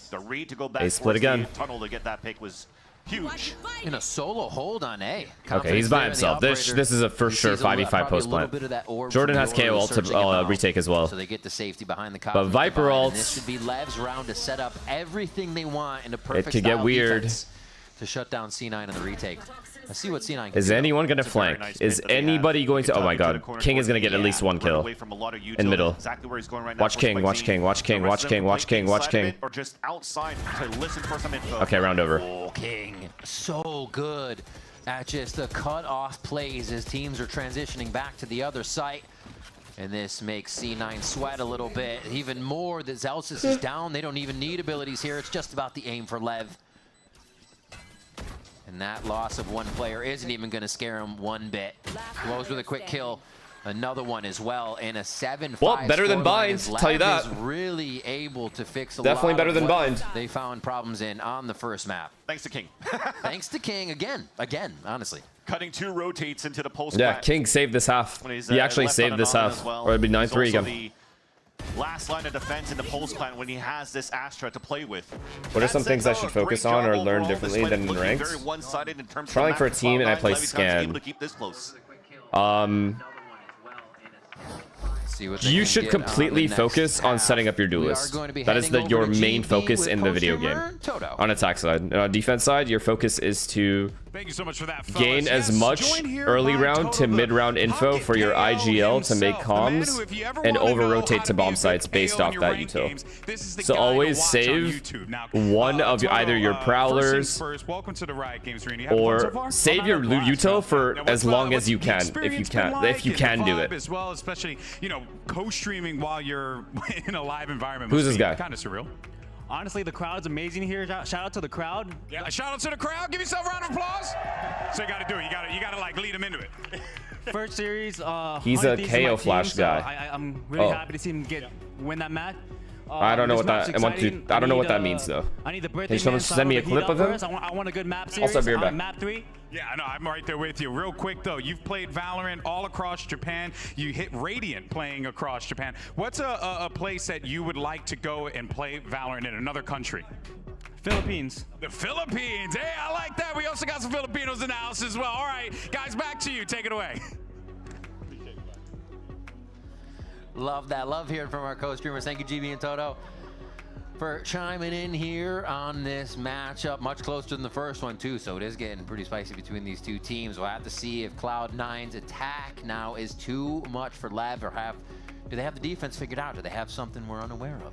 the read to go back split again. The tunnel to get that pick was huge. In a solo hold on A. Okay, he's by himself. This is a for sure 5v5 post plant. Jordan has KO ult to retake as well. So they get the safety behind the but Viper ult. This should be Lev's round to set up everything they want in a perfect it could get weird to shut down C9 in the retake. Let's see what C9 can Is anyone going to flank? Is anybody going to... Oh my god. King is going to get at least 1 kill. In middle. Watch King, watch King, watch King, watch King, watch King, watch King. Or just outside to listen for some info. Okay, round over. Oh, King. So good at just the cut-off plays as teams are transitioning back to the other site. And this makes C9 sweat a little bit. Even more that Zelsis is down. They don't even need abilities here. It's just about the aim for Lev. And that loss of 1 player isn't even going to scare him one bit. Blows with a quick kill. Another one as well. And a 7-5. Well, better than Bind, tell you that. Is really able to fix a Definitely lot better of than what Bind. They found problems in on the first map. Thanks to King. Thanks to King again, honestly. Cutting 2 rotates into the post. Yeah, King saved this half. He actually saved this half. Or it'd be 9-3 again. Last line of defense in the pulse plant when he has this Astra to play with. What are some things I should focus on or learn differently than in ranks? Trying for a team and I play scan. See what they You can should get on the completely next focus on half. setting up your We are duelist. going to be That is heading your over to main GB focus with in the video co-streamer game. Toto. On attack side. And on defense side, your focus is to Thank you so much for that, gain as much early round to mid round info for your IGL to make comms and over rotate to bomb sites based off that util. So always save one of either your prowlers or save your util for as long as you can if you can do it. As well, especially, you know, co-streaming while you're in a live environment. Who's this guy? Kind of surreal. Honestly, the crowd's amazing here. Shout out to the crowd. Yeah, shout out to the crowd. Give yourself a round of applause. So you got to do it. You got to like lead them into it. First series. He's a KO Flash guy. I'm really happy to see him win that match. I don't know what that. I don't know what that means though. I need the birthday. Can someone send me a clip of him? I want a good map series. Also, be right back. Map 3. Yeah, I know. I'm right there with you. Real quick, though, you've played Valorant all across Japan. You hit Radiant playing across Japan. What's a place that you would like to go and play Valorant in another country? Philippines. The Philippines. Hey, I like that. We also got some Filipinos in the house as well. All right, guys, back to you. Take it away. Love that. Love hearing from our co-streamers. Thank you, GB and Toto, for chiming in here on this matchup. Much closer than the first one, too, so it is getting pretty spicy between these two teams. We'll have to see if Cloud9's attack now is too much for Lev, or do they have the defense figured out? Do they have something we're unaware of?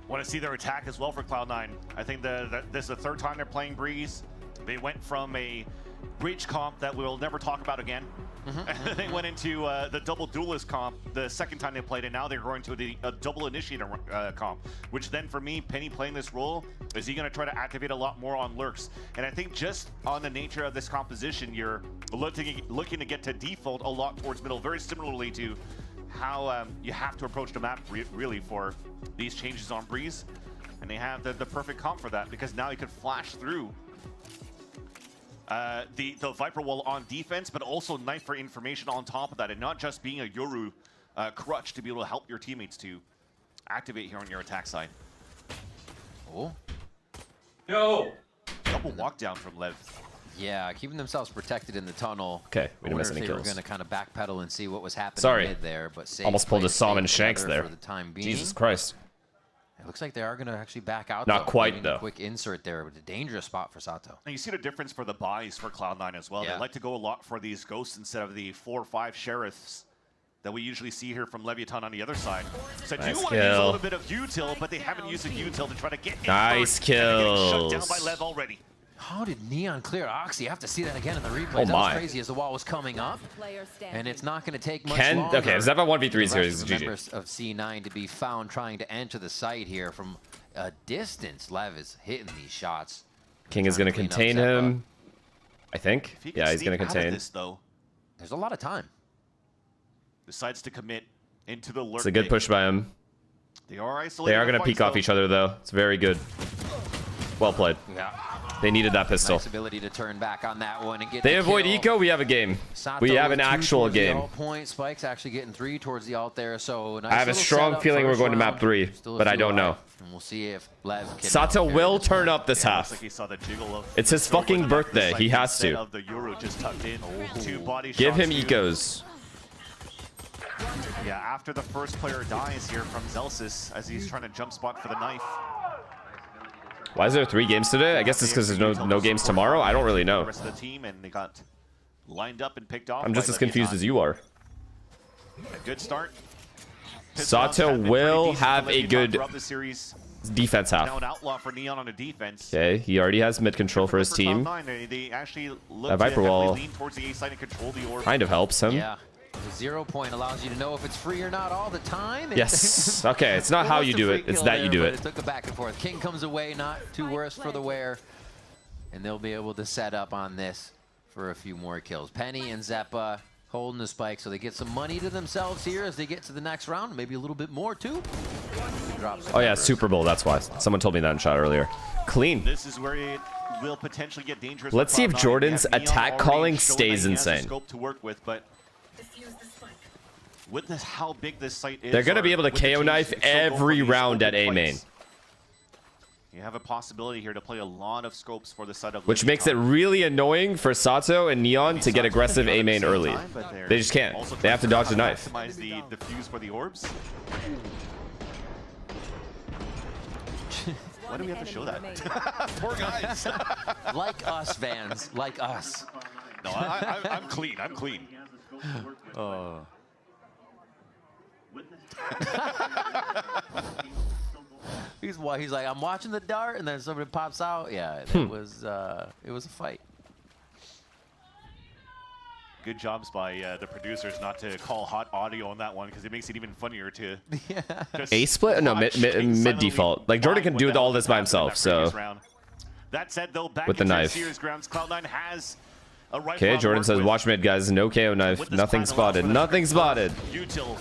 Want to see their attack as well for Cloud9. I think this is the third time they're playing Breeze. They went from a Breach comp that we'll never talk about again. They went into the double duelist comp the second time they played, and now they're going to a double initiator comp, which then for me, Penny playing this role, is he going to try to activate a lot more on lurks? And I think just on the nature of this composition, you're looking to get to default a lot towards middle, very similarly to how you have to approach the map really for these changes on Breeze. And they have the perfect comp for that, because now you can flash through the Viper wall on defense, but also knife for information on top of that, and not just being a Yoru crutch to be able to help your teammates to activate here on your attack side. Oh. Yo! Double walk down from Lev. Yeah, keeping themselves protected in the tunnel. Okay, we didn't miss any kills. They were kills. going to kind of backpedal and see what was happening Sorry. mid there, but Almost pulled a Salmon Shanks there. For the time being. Jesus Christ. It looks like they are going to actually back out. Not quite, though. A quick insert there, but a dangerous spot for Sato. And you see the difference for the buys for Cloud9 as well. Yeah. They like to go a lot for these ghosts instead of the 4 or 5 sheriffs that we usually see here from Leviathan on the other side. So Nice I do want to use a little bit of util, but they haven't used a util to try to get in Nice first, and they're getting kills. shut down by Lev already. How did Neon clear Oxy? I have to see that again in the replay. Oh That my. was crazy as the wall was coming up. And it's not going to take much Okay, longer. Zephyr 1v3 for the series rest is of the GG. members of C9 to be found trying to enter the site here from a distance. Lev is hitting these shots. King is going to Trying to contain clean up him, I think. If he can Yeah, he's sneak going to out of contain. this, though, There's a lot of time. decides to commit into the lurk. It's a good pick. push by him. They are isolated. They are going to peek off each other, though. It's very good. Well played. Yeah. They needed that pistol. Nice ability to turn back on that one and get They the avoid kill. eco, we have a game. Sato We have with an 2 actual towards the game. alt point. Spike's actually getting 3 towards the alt there, so nice I have a little strong setup feeling we're first going to map round. 3, Still a but I few don't know. alive, and we'll see if Lev can Sato carry will this turn one. up this Looks half. like he saw the jiggle of It's his fucking birthday. He has instead to. of the Euro just tucked in. 2 body Give shots him to- ecos. Yeah, after the first player dies here from Zelsis as he's trying to jump spot for the knife. Why is there 3 games today? I guess it's because there's no games tomorrow. I don't really The know. rest of the team, and they got lined up and picked off. I'm just by as confused Leviathan. as you are. A good start. Sato will have a good throughout the series. defense half. Now an outlaw for Neon on a defense. Okay, he already has mid control for his team. Cloud9, they actually look That to Viper heavily wall lean towards the A side and control the orb. kind of helps him. Yeah. The 0 point allows you to know if it's free or not all the time. Yes. Okay, it's not how you do it. It's that you do It it. took a back and forth. King comes away, not too worse for the wear. And they'll be able to set up on this for a few more kills. Penny and Zeppa holding the spike, so they get some money to themselves here as they get to the next round. Maybe a little bit more, too. Oh, yeah, Super Bowl. That's why. Someone told me that in chat earlier. Clean. This is where it will potentially get dangerous. Let's see if Jordan's attack calling stays insane. Scope to work with, but with this, how big this site is, They're going to be able to with the KO changes, knife it's so low for every these round at open A main. fights. You have a possibility here to play a lot of scopes for the side of Which makes it really annoying for Sato and Neon to get aggressive A main early. They just can't. They have to dodge the knife. Maximize the fuse for the orbs. Why do we have to show that? Poor guys. Like us, Vans. Like us. No, I'm clean. I'm clean. Oh. He's like, I'm watching the dart, and then somebody pops out. Yeah, it was a fight. Good jobs by the producers not to call hot audio on that one, because it makes it even funnier to A split? No, mid default. Like Jordan can do all this by himself. So that said, though, back with the knife. Series grounds, Cloud9 has a rifle. Okay, Jordan says, watch mid, guys. No KO knife. Nothing spotted. Nothing spotted.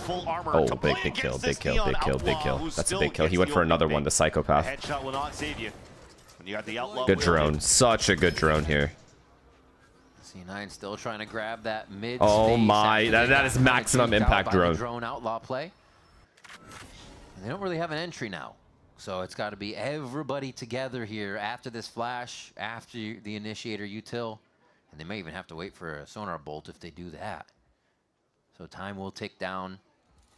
Oh, big kill. Big kill. Big kill. Big kill. That's a big kill. He went for another one, the psychopath. Headshot will not save you. When you got the outlaw good drone. Such a good drone here. C9 still trying to grab that mid. Oh my, that is maximum impact drone. Drone outlaw play. And they don't really have an entry now. So it's got to be everybody together here after this flash, after the initiator util. And they may even have to wait for a sonar bolt if they do that. So time will tick down.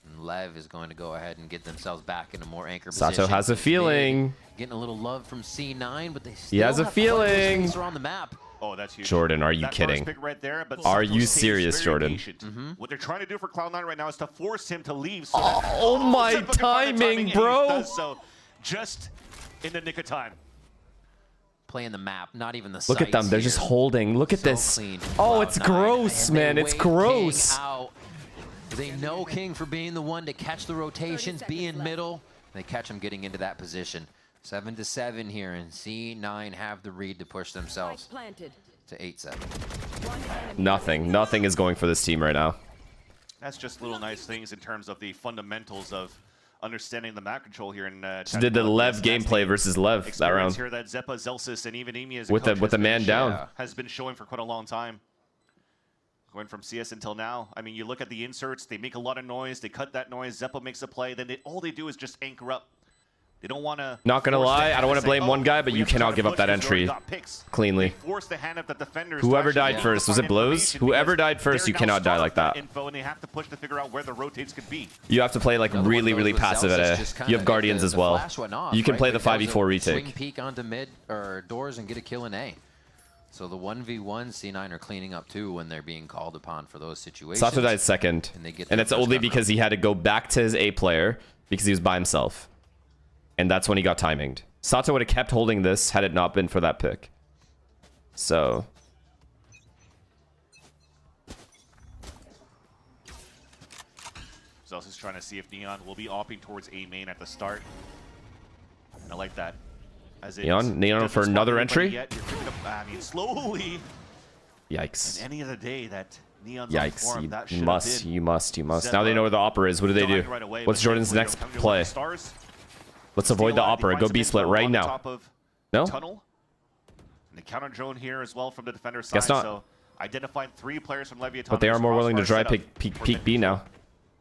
And Lev is going to go ahead and get themselves back into more anchor position. Sato has a feeling. Getting a little love from C9, but they still he has a feeling. Around the map. Oh, that's huge. Jordan, are you kidding? Right there, but are you serious, Jordan? What they're trying to do for Cloud9 right now is to force him to leave. So oh my timing, bro! So just in the nick of time. Playing the map, not even the Look at them, they're just holding. Look at this. Clean. Oh, it's gross, man. It's gross. They know King for being the one to catch the rotations, be in middle. They catch him getting into that position. 7-7 here, and C9 have the read to push themselves to 8-7. Nothing is going for this team right now. That's just little nice things in terms of the fundamentals of understanding the map control here. In just did the Lev gameplay versus Lev that round. Here that Zeppa, Zelsis, and even Emi as with the man down has been showing for quite a long time. Going from CS until now. I mean, you look at the inserts, they make a lot of noise, they cut that noise, Zeppa makes a play, then all they do is just anchor up. They don't want to. Not gonna lie, I don't want to blame one guy, but you cannot give up that entry cleanly. Force the hand of the defenders. Whoever died first, was it Blows? Whoever died first, you cannot die like that. Info, and they have to push to figure out where the rotates could be. You have to play like really passive at it. You have Guardians as well. You can play the 5v4 retake. Swing peek onto mid or doors and get a kill in A. So the 1v1 C9 are cleaning up too when they're being called upon for those situations. Sato died second, and it's only because he had to go back to his A player because he was by himself. And that's when he got timinged. Sato would have kept holding this had it not been for that pick. So. Zelsis is trying to see if Neon will be opting towards A main at the start. I like that. As Neon for another entry? Yet, I mean, slowly. Yikes. And any other day that Neon's Yikes. on form, that You must. Now they know where the Opera is. What do they do? Right What's Jordan's next play? Let's avoid the Opera. Go B-split right now. No? Tunnel. And the counter drone here as well from the defender side. Guess not. So identified 3 players from Leviathan. But they are more willing to try peek B now.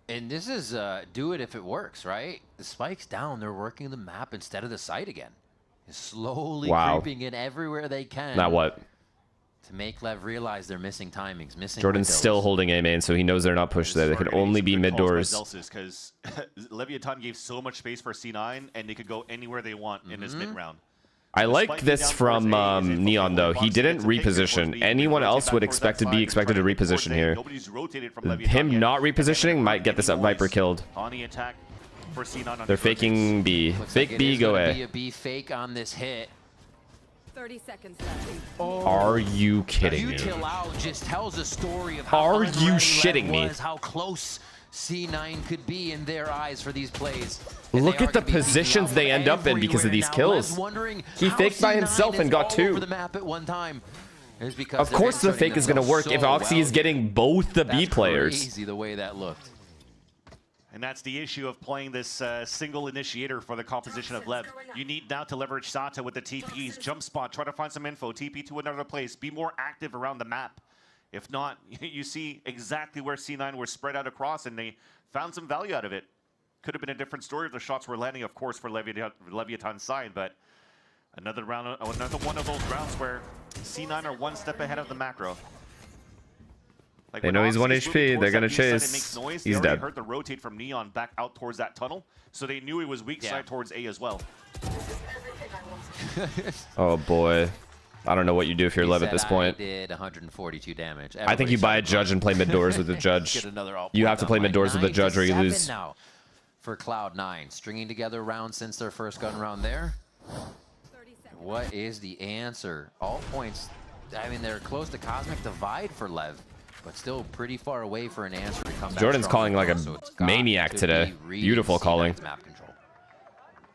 And this is do it if it works, right? The spike's down. They're working the map instead of the site again. Slowly creeping in everywhere they can. Now what? To make Lev realize they're missing timings, missing Jordan's windows. still holding A main, so he knows they're not pushed there. They could only be mid doors. Because Leviathan gave so much space for C9, and they could go anywhere they want in this mid round. I like this from Neon though. He didn't reposition. Anyone else would be expected to reposition here. Him not repositioning might get this up Viper killed. On the attack for C9. They're faking B. Fake B, go A. Be a B fake on this hit. 30 seconds left. Are you kidding me? Util out just tells a story of how Are you shitting me? How close C9 could be in their eyes for these plays. Look at the positions they end up in because of these kills. He faked by himself and got 2. Of course the fake is going to work if Oxy is getting both the B players. Crazy the way that looked. And that's the issue of playing this single initiator for the composition of Lev. You need now to leverage Sato with the TPs, jump spot, try to find some info, TP to another place, be more active around the map. If not, you see exactly where C9 were spread out across, and they found some value out of it. Could have been a different story if the shots were landing, of course, for Leviathan's side, but Another round, another one of those rounds where C9 are one step ahead of the macro. Like they know he's 1 HP. They're gonna chase. He's dead. Heard the rotate from Neon back out towards that tunnel, so they knew he was weak side towards A as well. Oh boy, I don't know what you do if you're Lev at this point. Did 142 damage. I think you buy a judge and play mid doors with the judge. You have to play mid doors with the judge or you lose. Now for Cloud9, stringing together rounds since their first gun round there. What is the answer? All points. I mean, they're close to Cosmic Divide for Lev, but still pretty far away for an answer to come back. Jordan's calling like a maniac today. Beautiful calling.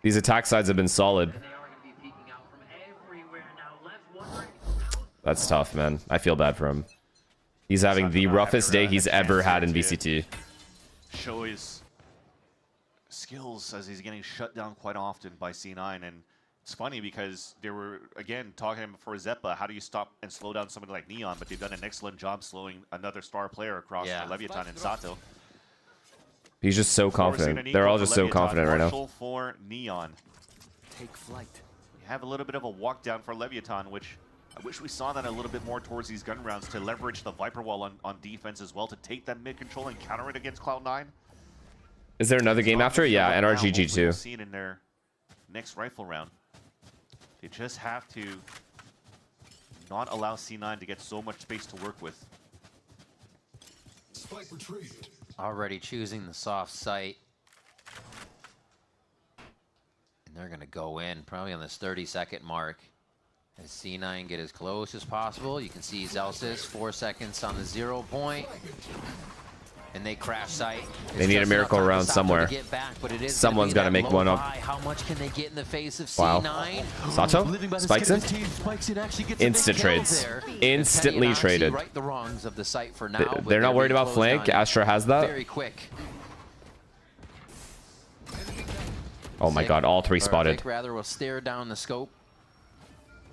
These attack sides have been solid. That's tough, man. I feel bad for him. He's having the roughest day he's ever had in VCT. Show his skills as he's getting shut down quite often by C9, and it's funny because they were, again, talking for Zeppa, how do you stop and slow down somebody like Neon, but they've done an excellent job slowing another star player across Leviathan and Sato. He's just so confident. They're all just so confident right now. For Neon. Take flight. We have a little bit of a walk down for Leviathan, which I wish we saw that a little bit more towards these gun rounds to leverage the Viper wall on defense as well, to take that mid control and counter it against Cloud9. Is there another game after it? Yeah, NRGG too. See it in their next rifle round. They just have to not allow C9 to get so much space to work with. Already choosing the soft site. And they're going to go in probably on this 30-second mark. As C9 get as close as possible. You can see Zelsis 4 seconds on the 0 point. And they crash site. They need a miracle round somewhere. Someone's got to make one up. How much can they get in the face of C9? Wow. Sato spikes in. Instant trades. Instantly traded. Right the wrongs of the site for now. They're not worried about flank. Astra has that. Very quick. Oh my god, all three spotted. Rather will stare down the scope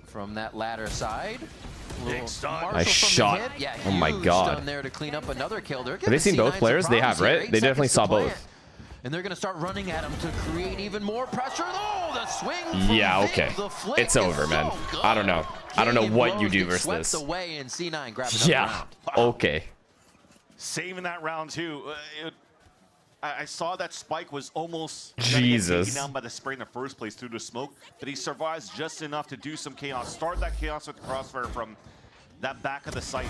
from that ladder side. Nice shot. Yeah, oh my god. There to clean up another kill. Have they seen both players? They have, right? They definitely saw both. And they're going to start running at him to create even more pressure. Oh, the swing. Yeah, okay. It's over, man. I don't know. I don't know what you do versus this. Away and C9 yeah, okay. Saving that round too. I saw that Spike was almost Jesus taken down by the spray in the first place through the smoke, but he survives just enough to do some chaos. Start that chaos with the crossfire from that back of the site.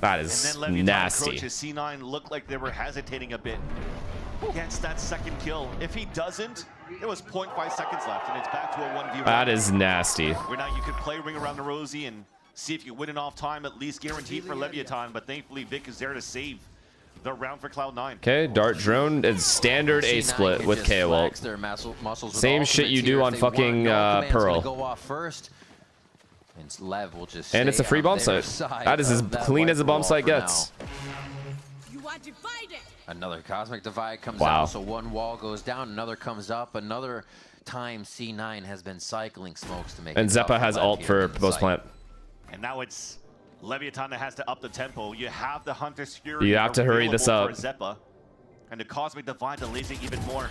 That is and then nasty. Approaches. C9 looked like they were hesitating a bit. Gets that second kill. If he doesn't, it was 0.5 seconds left, and it's back to a 1v1. That is nasty. Where now you could play Ring Around the Rosie and see if you win it off time, at least guaranteed for Leviathan, but thankfully Vic is there to save the round for Cloud9. Okay, Dart Drone is standard A split with KO ult. Same shit you do on fucking Pearl. And it's a free bomb site. That is as clean as a bomb site gets. Another Cosmic Divide comes out, so one wall goes down, another comes up, another time C9 has been cycling smokes to make and Zeppa has ult for post plant. And now it's Leviathan that has to up the tempo. You have the Hunter's Fury. You have to hurry this up. Zeppa, and the Cosmic Divide delays it even more.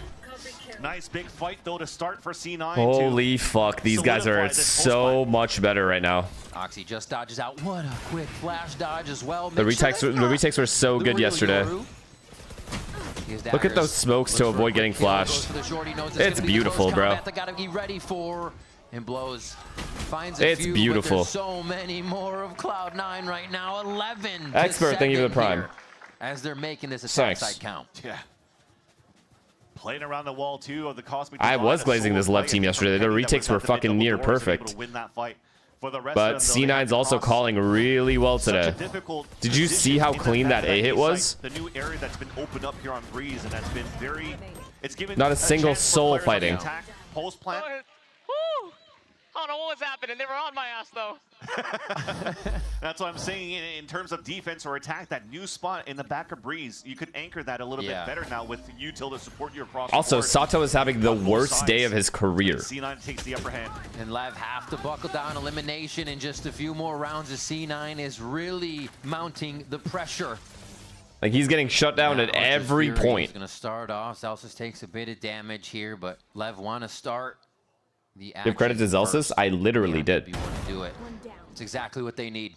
Nice big fight though to start for C9. Holy fuck, these guys are so much better right now. Oxy just dodges out. What a quick flash dodge as well. The retakes were so good yesterday. Look at those smokes to avoid getting flashed. It's beautiful, bro. And blows. It's beautiful. So many more of Cloud9 right now. 11. Expert, thank you for the prime. As they're making this attack side count. Yeah. Playing around the wall too of the Cosmic. I was glazing this left team yesterday. Their retakes were fucking near perfect. But C9's also calling really well today. Did you see how clean that A hit was? The new area that's been opened up here on Breeze, and that's been very. It's given not a single soul fighting. Post plant. I don't know what was happening. They were on my ass, though. That's what I'm saying in terms of defense or attack. That new spot in the back of Breeze, you could anchor that a little bit better now with Util to support you across also, the board. Sato is having the worst day of his career. C9 takes the upper hand. And Lev have to buckle down. Elimination in just a few more rounds as C9 is really mounting the pressure. Like, he's getting shut down at every point. He's going to start off. Zelsis takes a bit of damage here, but Lev want to start. Give credit to Zelsis? I literally did. Do it. It's exactly what they need.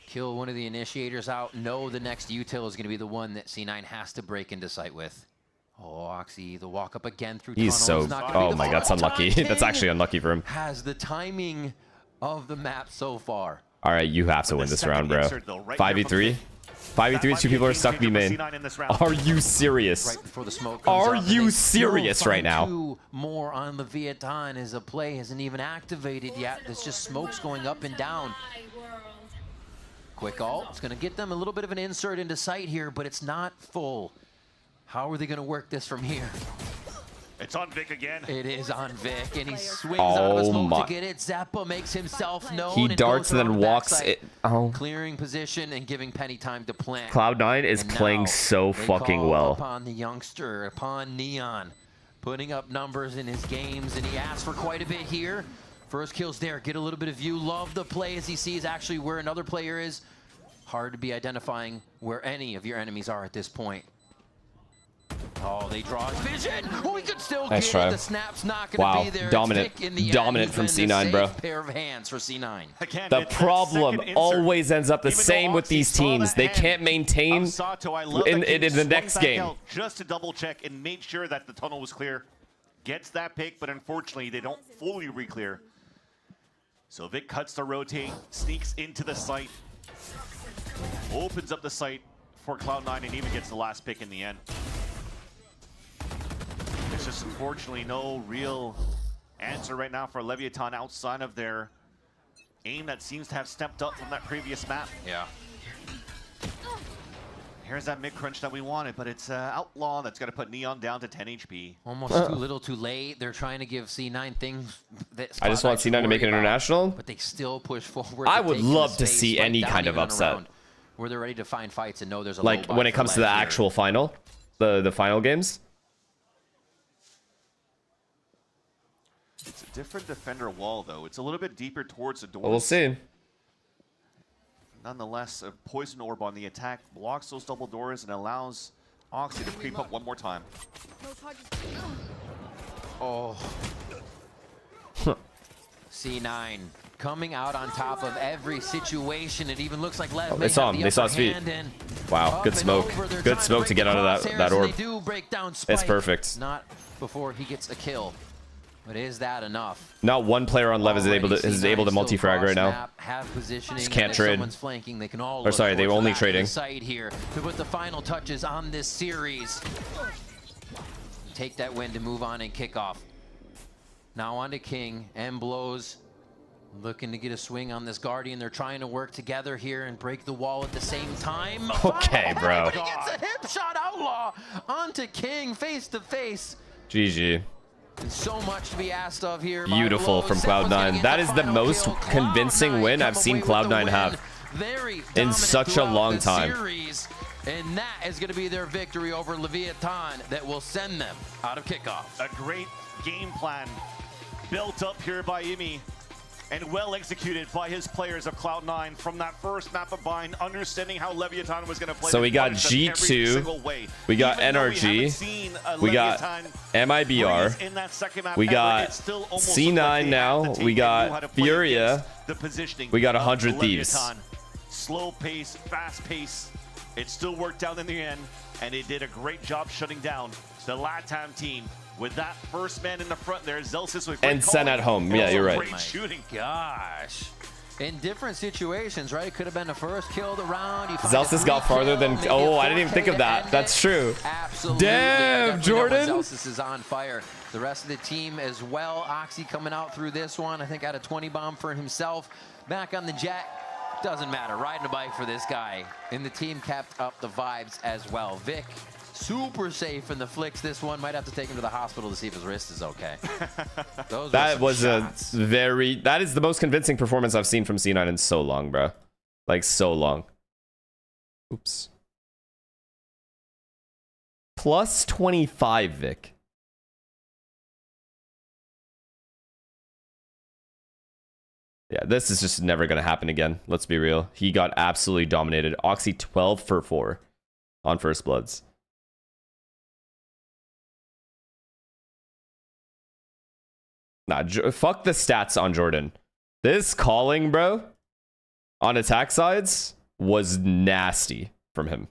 Kill one of the initiators out. Know the next util is going to be the one that C9 has to break into sight with. Oh, Oxy, the walk up again through He's tunnel. so... Oh my god, that's unlucky. That's actually unlucky for him. Has the timing of the map so far. All right, you have to win this round, bro. 5v3? 5v3, 2 people are stuck B main. Are you serious? Right before the smoke comes Are up, you serious right now? 2 more on Leviathan as a play hasn't even activated yet. There's just smokes going up and down. Quick ult. It's going to get them a little bit of an insert into sight here, but it's not full. How are they going to work this from here? It's on Vic again. It is on Vic, and he swings out of a smoke to get it. Zappa makes himself known. He darts and then walks it. Oh. Clearing position and giving Penny time to plant. Cloud9 is playing so fucking well. Upon the youngster, upon Neon, putting up numbers in his games, and he asks for quite a bit here. First kills there, get a little bit of view. Love the play as he sees actually where another player is. Hard to be identifying where any of your enemies are at this point. Oh, they draw his vision. Oh, he could still nice get try. it. The snap's not going to be there. Dominant from C9, bro. Pair of hands for C9. Again, the problem always ends up the same with these teams. They can't maintain in the next game. Just to double check and make sure that the tunnel was clear. Gets that pick, but unfortunately, they don't fully re-clear. So Vic cuts the rotate, sneaks into the site, opens up the site for Cloud9, and even gets the last pick in the end. There's just unfortunately no real answer right now for Leviathan outside of their aim that seems to have stepped up from that previous map. Yeah. Here's that mid-crunch that we wanted, but it's Outlaw that's going to put Neon down to 10 HP. Almost too little too late. They're trying to give C9 things that I just want C9 to make it international. But they still push forward. I would love to see any kind of upset. Where they're ready to find fights and know there's a like when it comes to the actual final, the final games. It's a different defender wall, though. It's a little bit deeper towards the door. Well, we'll see. Nonetheless, a poison orb on the attack blocks those double doors and allows Oxy to creep up one more time. Oh. C9 coming out on top of every situation. It even looks like Lev. Oh, they saw him. They saw his feet. Wow, good smoke. Good smoke to get out of that orb. It's perfect. Not before he gets a kill. But is that enough? Not one player on Lev is able to multi-frag right now. Just can't trade. Flanking, they can all or sorry, they were only trading. Here to put the final touches on this series. Take that win to move on and kick off. Now on to King and Blows. Looking to get a swing on this Guardian. They're trying to work together here and break the wall at the same time. Okay, bro. He gets a hip shot. Outlaw onto King face to face. GG. So much to be asked of here. Beautiful from Cloud9. That is the most convincing win I've seen Cloud9 have in such a long time. And that is going to be their victory over Leviathan that will send them out of kickoff. A great game plan built up here by Imi and well executed by his players of Cloud9 from that first map of Bind, understanding how Leviathan was going to play. So we got G2, we got NRG, we got MIBR, we got C9 now, we got Furia, we got 100 Thieves. Slow pace, fast pace. It still worked out in the end, and it did a great job shutting down the LATAM team. With that first man in the front there, Zelsis with and Sen at home. Yeah, you're right. Great shooting. Gosh. In different situations, right? It could have been the first kill of the round. Zelsis got farther than... Oh, I didn't even think of that. That's true. Absolutely. Damn, Jordan. Zelsis is on fire. The rest of the team as well. Oxy coming out through this one. I think had a 20 bomb for himself. Back on the jet. Doesn't matter. Riding a bike for this guy. And the team kept up the vibes as well. Vic, super safe in the flicks. This one might have to take him to the hospital to see if his wrist is okay. That was shots. That is the most convincing performance I've seen from C9 in so long, bro. Like, so long. Oops. Plus 25, Vic. Yeah, this is just never going to happen again. Let's be real. He got absolutely dominated. Oxy 12 for 4 on First Bloods. Nah, fuck the stats on Jordan. This calling, bro, on attack sides was nasty from him.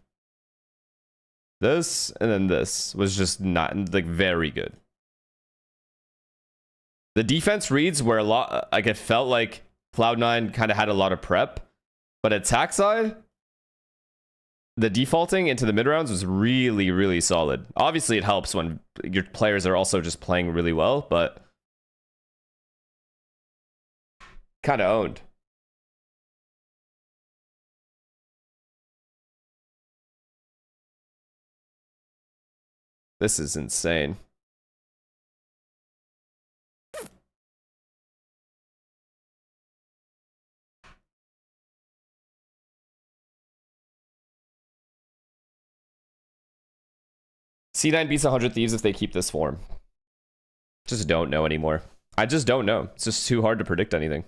This and then this was just not like very good. The defense reads were a lot, like it felt like Cloud9 kind of had a lot of prep, but attack side, the defaulting into the mid rounds was really, really solid. Obviously, it helps when your players are also just playing really well, but kind of owned. This is insane. C9 beats 100 Thieves if they keep this form. Just don't know anymore. I just don't know. It's just too hard to predict anything.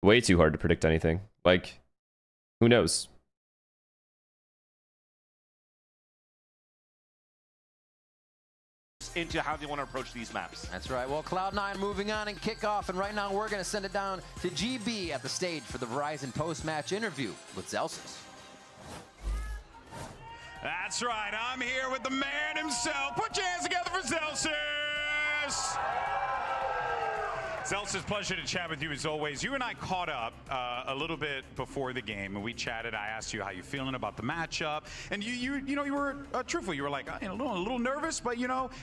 Way too hard to predict anything. Like, who knows? Into how they want to approach these maps. That's right. Well, Cloud9 moving on and Kickoff, and right now we're going to send it down to GB at the stage for the Verizon post-match interview with Zelsis. That's right. I'm here with the man himself. Put your hands together for Zelsis. Zelsis, pleasure to chat with you as always. You and I caught up a little bit before the game, and we chatted. I asked you how you feeling about the matchup, and you were truthful. You were like, a little nervous, but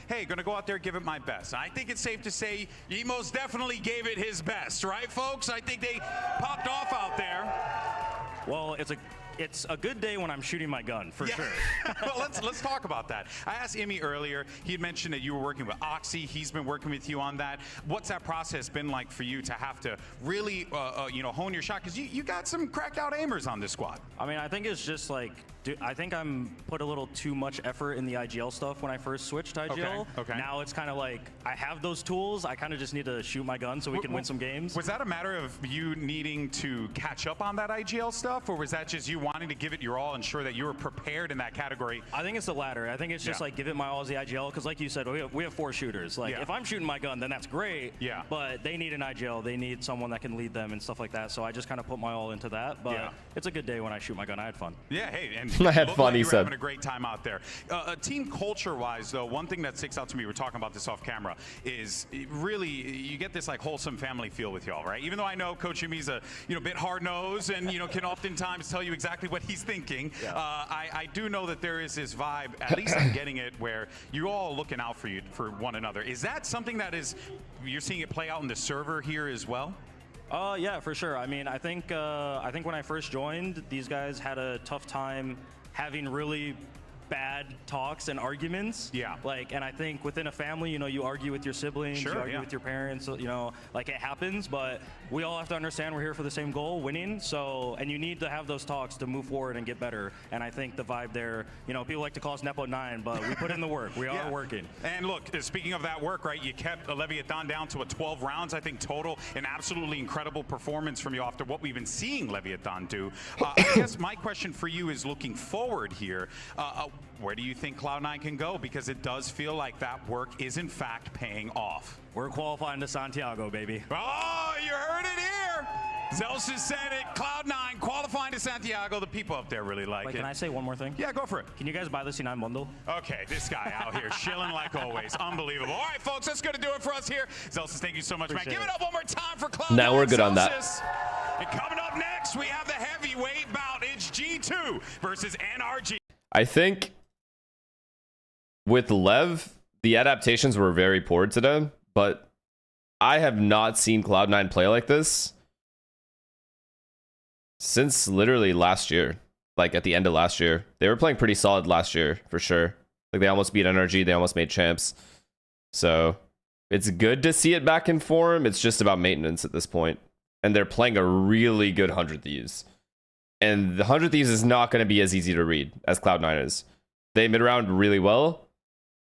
hey, gonna go out there, give it my best. I think it's safe to say he most definitely gave it his best, right, folks? I think they popped off out there. Well, it's a good day when I'm shooting my gun, for sure. Well, let's talk about that. I asked Imi earlier. He had mentioned that you were working with Oxy. He's been working with you on that. What's that process been like for you to have to really, hone your shot? Because you got some cracked out aimers on this squad. I mean, I think it's just like, I think I'm put a little too much effort in the IGL stuff when I first switched to IGL. Okay. Now it's kind of like, I have those tools. I kind of just need to shoot my gun so we can win some games. Was that a matter of you needing to catch up on that IGL stuff, or was that just you wanting to give it your all, ensure that you were prepared in that category? I think it's the latter. I think it's just like give it my all as the IGL, because like you said, we have 4 shooters. Like if I'm shooting my gun, then that's great. Yeah. But they need an IGL. They need someone that can lead them and stuff like that. So I just kind of put my all into that. But it's a good day when I shoot my gun. I had fun. Yeah. Hey, and I had fun. He said. Having a great time out there. Team culture-wise, though, one thing that sticks out to me, we're talking about this off camera, is really you get this like wholesome family feel with y'all, right? Even though I know Coach Yumi's a bit hard-nosed and can oftentimes tell you exactly what he's thinking. I do know that there is this vibe, at least I'm getting it, where you're all looking out for one another. Is that something that you're seeing it play out in the server here as well? Yeah, for sure. I mean, I think when I first joined, these guys had a tough time having really bad talks and arguments. Yeah. And I think within a family, you argue with your siblings, you argue with your parents, like it happens, but we all have to understand we're here for the same goal, winning. So, and you need to have those talks to move forward and get better. And I think the vibe there, people like to call us Nepo 9, but we put in the work. We are working. And look, speaking of that work, right, you kept Leviathan down to 12 rounds, I think, total. An absolutely incredible performance from you after what we've been seeing Leviathan do. I guess my question for you is looking forward here. Where do you think Cloud9 can go? Because it does feel like that work is in fact paying off. We're qualifying to Santiago, baby. Oh, you heard it here. Zelsis said it. Cloud9 qualifying to Santiago. The people up there really like it. Can I say one more thing? Yeah, go for it. Can you guys buy the C9 bundle? Okay, this guy out here chilling like always. Unbelievable. All right, folks, that's going to do it for us here. Zelsis, thank you so much, man. Give it up one more time for Cloud9. Now we're good on that. And coming up next, we have the heavyweight bout. It's G2 versus NRG. I think with Lev, the adaptations were very poor today, but I have not seen Cloud9 play like this since literally last year. Like at the end of last year. They were playing pretty solid last year, for sure. Like they almost beat NRG, they almost made champs. So it's good to see it back in form. It's just about maintenance at this point. And they're playing a really good 100 Thieves. And the 100 Thieves is not going to be as easy to read as Cloud9 is. They mid-round really well.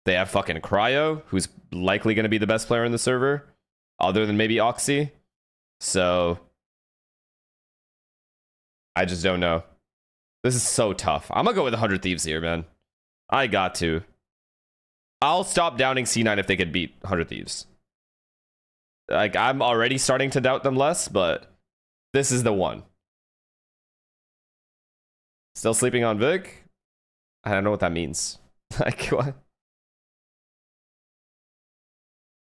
They have fucking Cryo, who's likely going to be the best player in the server, other than maybe Oxy. So I just don't know. This is so tough. I'm going to go with 100 Thieves here, man. I got to. I'll stop downing C9 if they could beat 100 Thieves. Like, I'm already starting to doubt them less, but this is the one. Still sleeping on Vic? I don't know what that means. Like, what?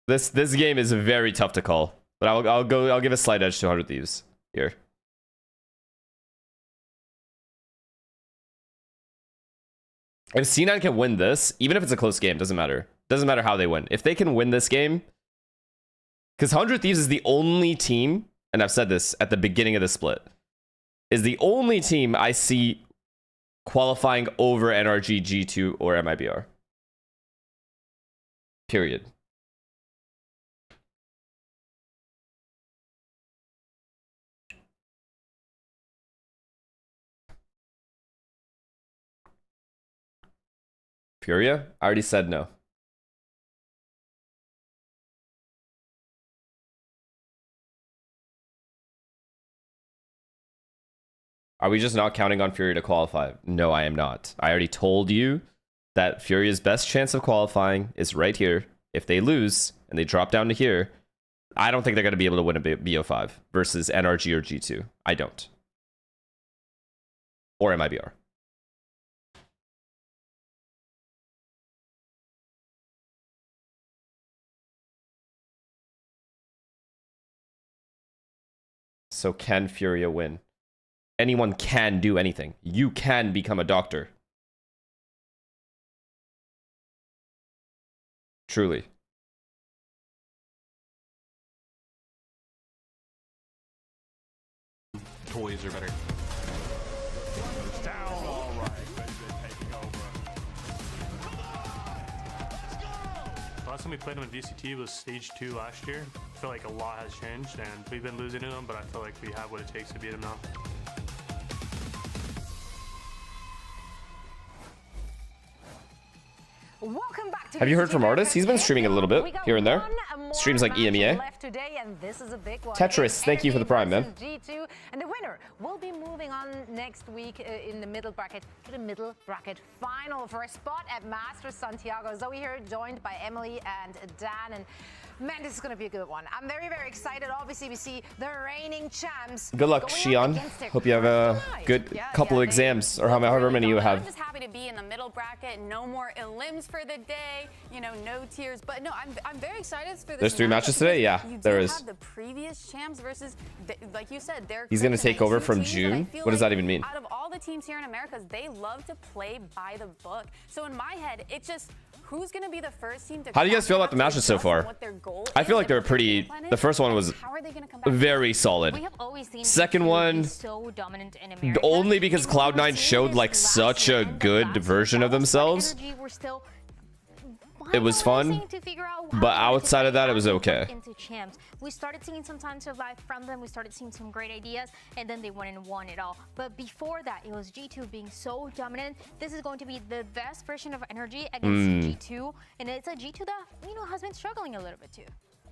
This game is very tough to call, but I'll give a slight edge to 100 Thieves here. If C9 can win this, even if it's a close game, doesn't matter. Doesn't matter how they win. If they can win this game, because 100 Thieves is the only team, and I've said this at the beginning of the split, is the only team I see qualifying over NRG, G2, or MIBR. Period. Furia? I already said no. Are we just not counting on Furia to qualify? No, I am not. I already told you that Furia's best chance of qualifying is right here. If they lose and they drop down to here, I don't think they're going to be able to win a BO5 versus NRG or G2. I don't. Or MIBR. So can Furia win? Anyone can do anything. You can become a doctor. Truly. Toys are better. Down. All right, taking over. Last time we played them in VCT was stage 2 last year. I feel like a lot has changed, and we've been losing to them, but I feel like we have what it takes to beat them now. Welcome back to Have you heard from Artis? He's been streaming a little bit here and there. Streams like EMEA. Today, and this is a big one. Tetris, thank you for the prime, man. G2, and the winner will be moving on next week in the middle bracket to the middle bracket final for a spot at Masters Santiago. Zoe here, joined by Emily and Dan, and man, this is going to be a good one. I'm very, very excited. Obviously, we see the reigning champs. Good luck, Xion. Hope you have a good couple exams, or however many you have. I'm just happy to be in the middle bracket. No more elims for the day. You know, no tears. But no, I'm very excited for this. There's 3 matches today? Yeah, there is. Have the previous champs versus, like you said, they're He's going to take over from June? What does that even mean? Out of all the teams here in America, they love to play by the book. So in my head, it's just who's going to be the first team to... How do you guys feel about the matches so far? I feel like they're pretty... The first one was very solid. Second one, only because Cloud9 showed like such a good version of themselves. It was fun, but outside of that, it was okay. We started seeing some time to life from them. We started seeing some great ideas, and then they went and won it all. But before that, it was G2 being so dominant. This is going to be the best version of energy against G2, and it's a G2 that, you know, has been struggling a little bit too.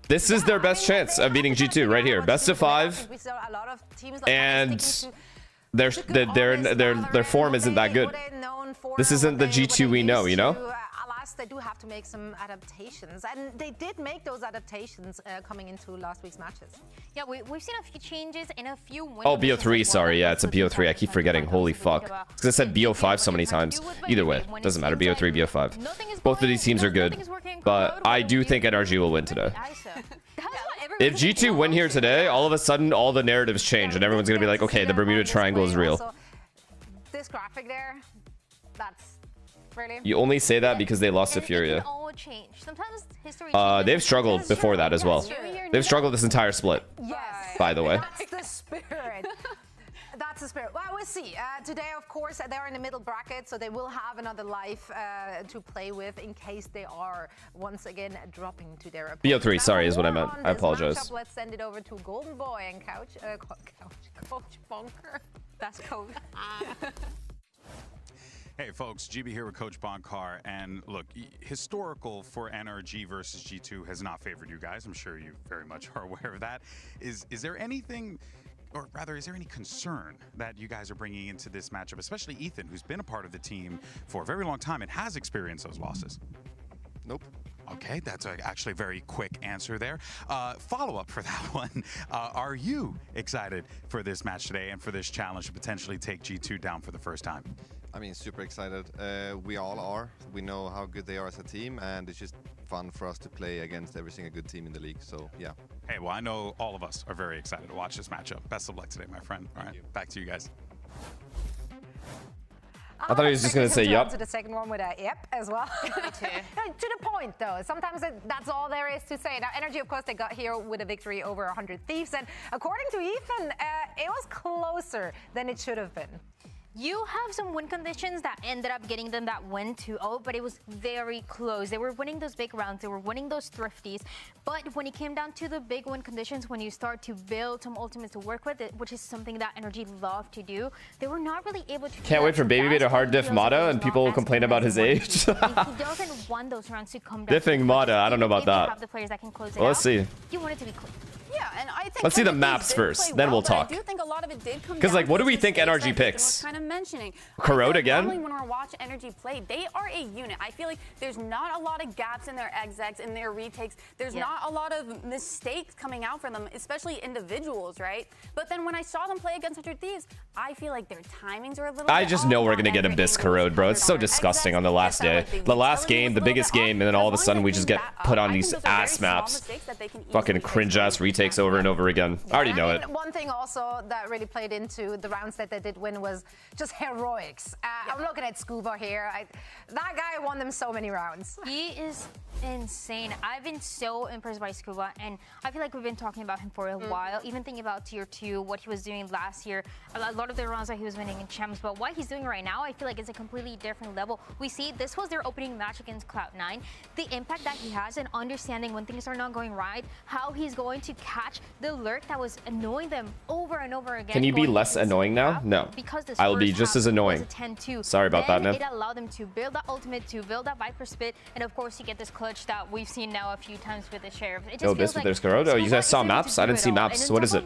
This is their best chance of beating G2 right here. Best of 5, and their form isn't that good. This isn't the G2 we know, you know? They do have to make some adaptations, and they did make those adaptations coming into last week's matches. Yeah, we've seen a few changes and a few wins. Oh, BO3, sorry. Yeah, it's a BO3. I keep forgetting. Holy fuck. Because I said BO5 so many times. Either way, doesn't matter. BO3, BO5. Both of these teams are good, but I do think NRG will win today. If G2 win here today, all of a sudden, all the narratives change, and everyone's going to be like, okay, the Bermuda Triangle is real. This graphic there, that's... You only say that because they lost to Furia. They've struggled before that as well. They've struggled this entire split. Yes. By the way. That's the spirit. That's the spirit. Well, we'll see. Today, of course, they're in the middle bracket, so they will have another life to play with in case they are once again dropping to their opponent. BO3, sorry, is what I meant. I apologize. Matchup, let's send it over to Golden Boy and Coach Bunker. That's Coach. Hey folks, GB here with Coach Bonkar, and look, historical for NRG versus G2 has not favored you guys. I'm sure you very much are aware of that. Is there anything, or rather, is there any concern that you guys are bringing into this matchup, especially Ethan, who's been a part of the team for a very long time and has experienced those losses? Nope. Okay. Okay, that's actually a very quick answer there. Follow-up for that one. Are you excited for this match today and for this challenge to potentially take G2 down for the first time? I mean, super excited. We all are. We know how good they are as a team, and it's just fun for us to play against every single good team in the league. So, yeah. Hey, well, I know all of us are very excited to watch this matchup. Best of luck today, my friend. All right, back to you guys. I thought he was just going to say yup. To the second one with a yep as well. To the point, though. Sometimes that's all there is to say. Now, Energy, of course, they got here with a victory over 100 Thieves. And according to Ethan, it was closer than it should have been. You have some win conditions that ended up getting them that win 2-0, but it was very close. They were winning those big rounds. They were winning those thrifties. But when it came down to the big win conditions, when you start to build some ultimates to work with, which is something that Energy love to do, they were not really able to. Can't wait for Baby to hard diff Mata, and people will complain about his age. He doesn't want those rounds to come down. Diffing Mata, I don't know about that. Have the players that can close it Well, let's see. You want it to be close. Yeah, and I think let's see the maps first, then we'll talk. I do think a lot of it did come because, like, what do we think NRG picks? Kind of mentioning Corrode again? Normally, when we're watching Energy play, they are a unit. I feel like there's not a lot of gaps in their execs, in their retakes. There's not a lot of mistakes coming out for them, especially individuals, right? But then when I saw them play against 100 Thieves, I feel like their timings are a little. I just know we're gonna get Abyss Corrode, bro. It's so disgusting on the last day, the last game, the biggest game, and then all of a sudden we just get put on these ass maps. Fucking cringe ass retakes over and over again. I already know it. One thing also that really played into the rounds that they did win was just heroics. I'm looking at Scuba here. That guy won them so many rounds. He is insane. I've been so impressed by Scuba, and I feel like we've been talking about him for a while. Even thinking about tier 2, what he was doing last year, a lot of the rounds that he was winning in champs, but what he's doing right now, I feel like it's a completely different level. We see this was their opening match against Cloud9. The impact that he has and understanding when things are not going right, how he's going to catch the lurk that was annoying them over and over again. Can you be less annoying now? No. Because this I will be just as annoying. Sorry about that, man. It allowed them to build that ultimate, to build that Viper spit, and of course you get this clutch that we've seen now a few times with the Sheriff. It just feels like there's Corrode. Oh, you guys saw maps? I didn't see maps. What is it?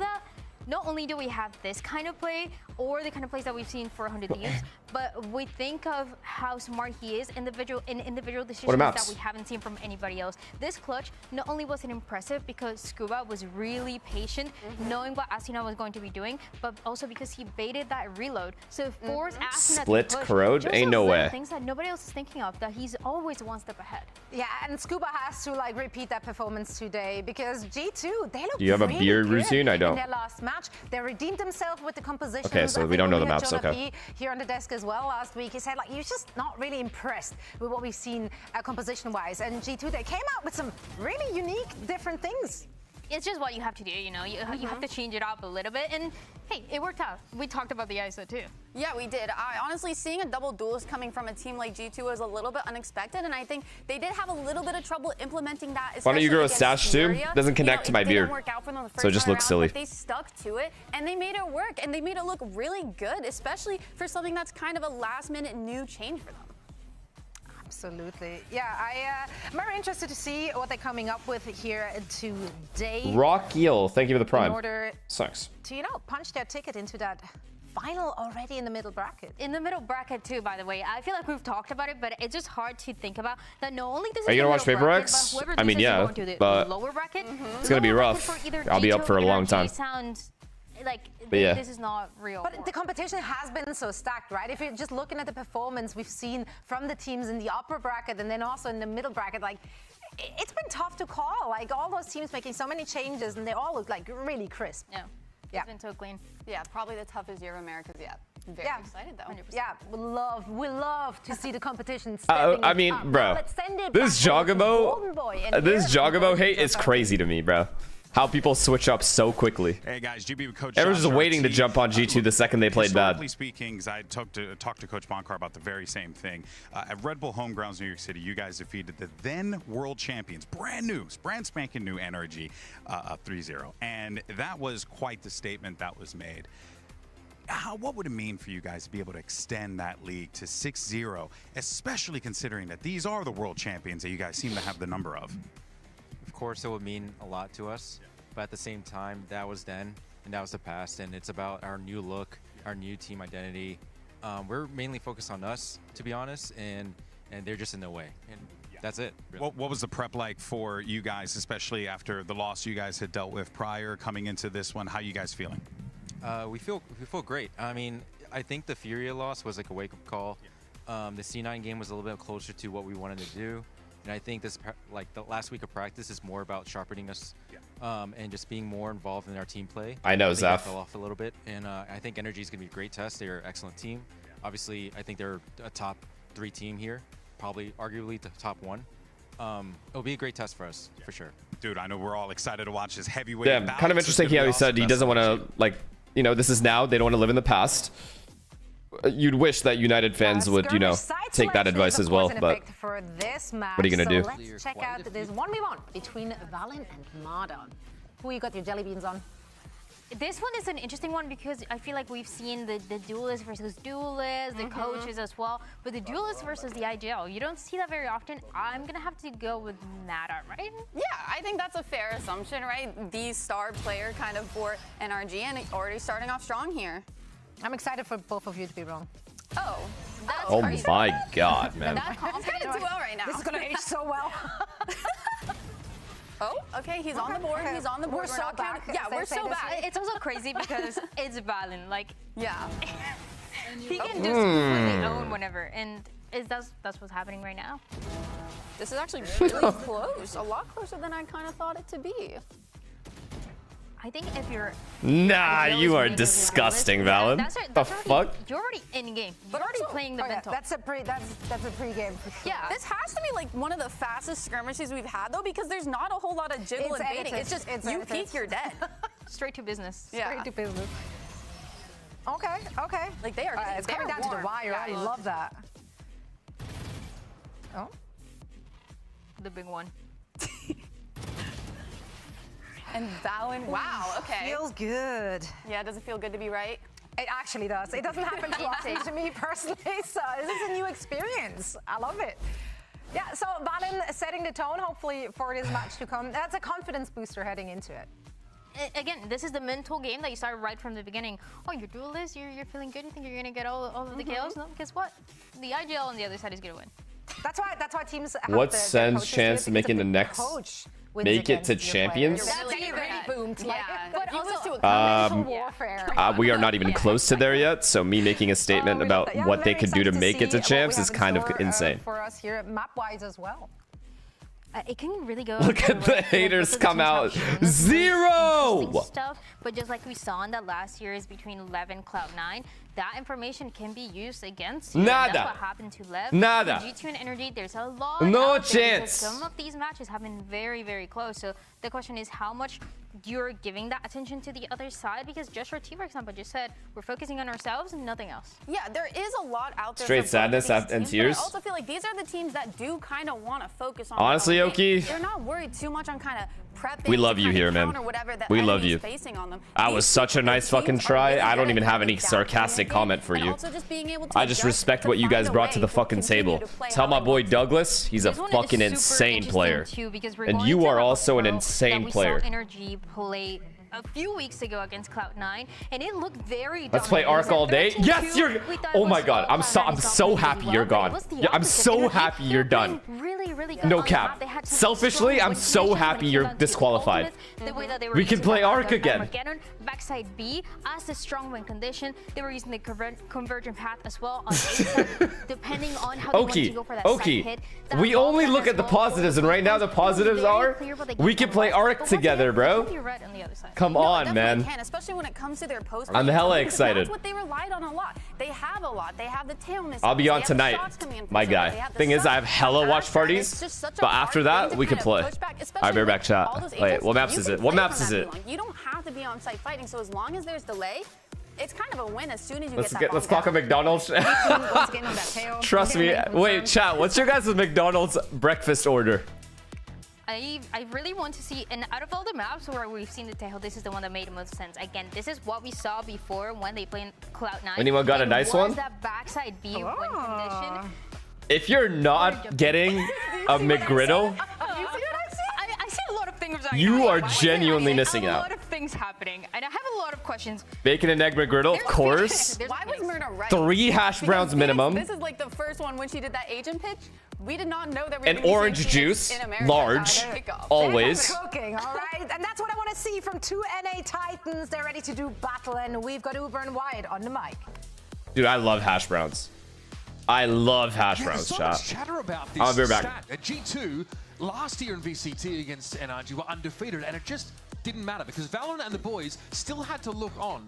Not only do we have this kind of play, or the kind of plays that we've seen for 100 Thieves, but we think of how smart he is in individual decisions that we haven't seen from anybody else. This clutch, not only was it impressive because Scuba was really patient, knowing what Asuna was going to be doing, but also because he baited that reload. So force Asuna split Corrode? Ain't no way. Things that nobody else is thinking of, that he's always one step ahead. Yeah, and Scuba has to like repeat that performance today because G2, they look Do you have a really beard good routine? I don't. In their last match, they redeemed themselves with the composition. Okay, so we don't know the maps. Okay. Here on the desk as well last week, he said like you're just not really impressed with what we've seen composition-wise. And G2, they came out with some really unique, different things. It's just what you have to do, you know. You have to change it up a little bit, and hey, it worked out. We talked about the ISO too. Yeah, we did. Honestly, seeing a double duelist coming from a team like G2 was a little bit unexpected, and I think they did have a little bit of trouble implementing that. Why don't you grow a stash too? Doesn't connect to my beard, so it just looks silly. But they stuck to it, and they made it work, and they made it look really good, especially for something that's kind of a last-minute new change for them. Absolutely. Yeah, I'm very interested to see what they're coming up with here today. Rock Eel, thank you for the prime. In order Sucks. to, punch their ticket into that final already in the middle bracket. In the middle bracket too, by the way. I feel like we've talked about it, but it's just hard to think about that. Not only this Are you gonna watch Paper X? I mean, yeah, but lower bracket, it's gonna be rough. I'll be up for a long time. Like, yeah. This is not real. But the competition has been so stacked, right? If you're just looking at the performance we've seen from the teams in the upper bracket and then also in the middle bracket, like, it's been tough to call. Like, all those teams making so many changes, and they all look like really crisp. Yeah. It's been so clean. Yeah, probably the toughest year of America's yet. Very excited though. 100%. Yeah, we love to see the competition stepping I mean, bro, this Joggabo hate is crazy to me, bro. How people switch up so quickly. Hey guys, GB with Coach. Everyone's just waiting to jump on G2 the second they played bad. Historically speaking, I talked to Coach Bonkar about the very same thing. At Red Bull Homegrounds, New York City, you guys defeated the then world champions, brand spanking new NRG, 3-0, and that was quite the statement that was made. What would it mean for you guys to be able to extend that league to 6-0, especially considering that these are the world champions that you guys seem to have the number of? Of course, it would mean a lot to us, but at the same time, that was then and that was the past, and it's about our new look, our new team identity. We're mainly focused on us, to be honest, and they're just in the way. And that's it. What was the prep like for you guys, especially after the loss you guys had dealt with prior, coming into this one? How you guys feeling? We feel great. I mean, I think the Furia loss was like a wake-up call. The C9 game was a little bit closer to what we wanted to do, and I think this like the last week of practice is more about sharpening us and just being more involved in our team play. I know, Zeph. Fell off a little bit, and I think Energy is going to be a great test. They're an excellent team. Obviously, I think they're a top 3 team here, probably arguably the top 1. It'll be a great test for us, for sure. Dude, I know we're all excited to watch this heavyweight. Yeah, kind of interesting how he said he doesn't want to, like, you know, this is now. They don't want to live in the past. You'd wish that United fans would, you know, take that advice as well, but for this match, what are you going to do? Let's check out this 1v1 between Valen and Mardon. Who you got your jelly beans on? This one is an interesting one because I feel like we've seen the duelists versus duelists, the coaches as well, but the duelists versus the IGL, you don't see that very often. I'm gonna have to go with Mada, right? Yeah, I think that's a fair assumption, right? The star player kind of for NRG and already starting off strong here. I'm excited for both of you to be wrong. Oh, that's Oh crazy. my God, man. That confident too well right now. This is gonna age so well. Oh, okay, he's on the board. He's on the board. We're so not back. counting. Yeah, we're so back. It's also crazy because it's Valen. Like, yeah, he can just completely own whenever, and that's what's happening right now. This is actually really close. A lot closer than I kind of thought it to be. I think if you're... Nah, you are disgusting, Valen. The fuck? You're already in game. You're already playing the mental. That's a pre-game for sure. Yeah, this has to be like one of the fastest skirmishes we've had though, because there's not a whole lot of jiggle and baiting. It's just you peek, you're dead. Straight to business. Yeah. Straight to business. Okay, okay. Like they are. It's coming down to the wire. I love that. Oh. The big one. And Valen, wow, okay. Feels good. Yeah, does it feel good to be right? It actually does. It doesn't happen too often to me personally, so this is a new experience. I love it. Yeah, so Valen setting the tone, hopefully, for this match to come. That's a confidence booster heading into it. Again, this is the mental game that you started right from the beginning. Oh, you're duelist, you're feeling good, you think you're going to get all of the kills? No, guess what? The IGL on the other side is going to win. That's why teams have What Sen's chance of making the next make it to champions? That's already boomed. Yeah, but also warfare. We are not even close to there yet, so me making a statement about what they could do to make it to champs is kind of insane. For us here, map-wise as well. It can really go. Look at the haters come out. 0! Stuff, but just like we saw in that last series between Lev and Cloud9, that information can be used against you. Nada. That's what happened to Lev. Nada. G2 and Energy, there's a lot. No out there chance. Some of these matches have been very, very close. So the question is how much you're giving that attention to the other side, because Joshua T, for example, just said we're focusing on ourselves and nothing else. Yeah, there is a lot out there. Straight sadness and tears. I also feel like these are the teams that do kind of want to focus on. Honestly, Oki, they're not worried too much on kind of prepping. we love you here, man. We love you. That was such a nice fucking try. I don't even have any sarcastic comment for you. I just respect what you guys brought to the fucking table. Tell my boy Douglas, he's a fucking insane player. And you are also an insane player. Energy play a few weeks ago against Cloud9, and it looked very. Let's play Arc all day. Yes, you're. Oh my God, I'm so happy you're gone. Yeah, I'm so happy you're done. Really good. No cap. Selfishly, I'm so happy you're disqualified. We can play Arc again. Backside B as the strong win condition. They were using the convergent path as well on A side, depending on how they want to go for that side hit. We only look at the positives, and right now the positives are we can play Arc together, bro. Come on, man. Especially when it comes to their post. I'm hella excited. That's what they relied on a lot. They have a lot. They have the tail miss. I'll be on tonight, my guy. Thing is, I have hella watch parties, but after that, we can play. Alright, bear back chat. Wait, what maps is it? What maps is it? You don't have to be on site fighting, so as long as there's delay, it's kind of a win as soon as you get that. Let's clock a McDonald's. Trust me. Wait, chat. What's your guys' McDonald's breakfast order? I really want to see, and out of all the maps where we've seen the Tejo, this is the one that made the most sense. Again, this is what we saw before when they played Cloud9. Anyone got a nice one? That backside B win condition. If you're not getting a McGriddle, I see a lot of things. You are genuinely missing out. A lot of things happening, and I have a lot of questions. Bacon and egg McGriddle, of course. Why was Myrna right? 3 hash browns minimum. This is like the first one when she did that agent pitch. We did not know that we were An gonna be orange seeing juice, in America large, at Kickoff. always. Cooking, all right? And that's what I want to see from two NA Titans. They're ready to do battle, and we've got Uber and Wyatt on the mic. Dude, I love hash browns. I love hash browns, There's so much chatter about this I'll be right stat. G2 last year in VCT against NRG were undefeated, and it just didn't matter because Valorant and the boys still had to look on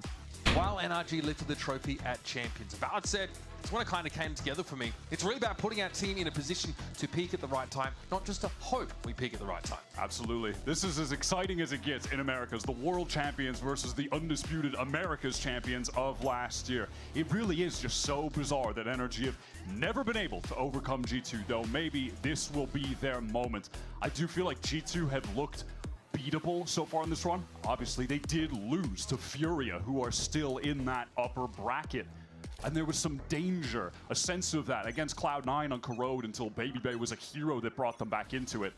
while NRG lifted the trophy at Champions. Valorant said, it's when it kind of came together for me. It's really about putting our team in a position to peak at the right time, not just to hope we peak at the right time. Absolutely. This is as exciting as it gets in America's. The world champions versus the undisputed America's champions of last year. It really is just so bizarre that NRG have never been able to overcome G2, though maybe this will be their moment. I do feel like G2 have looked beatable so far in this run. Obviously, they did lose to Furia, who are still in that upper bracket. And there was some danger, a sense of that against Cloud9 on Corrode until Babybay was a hero that brought them back into it.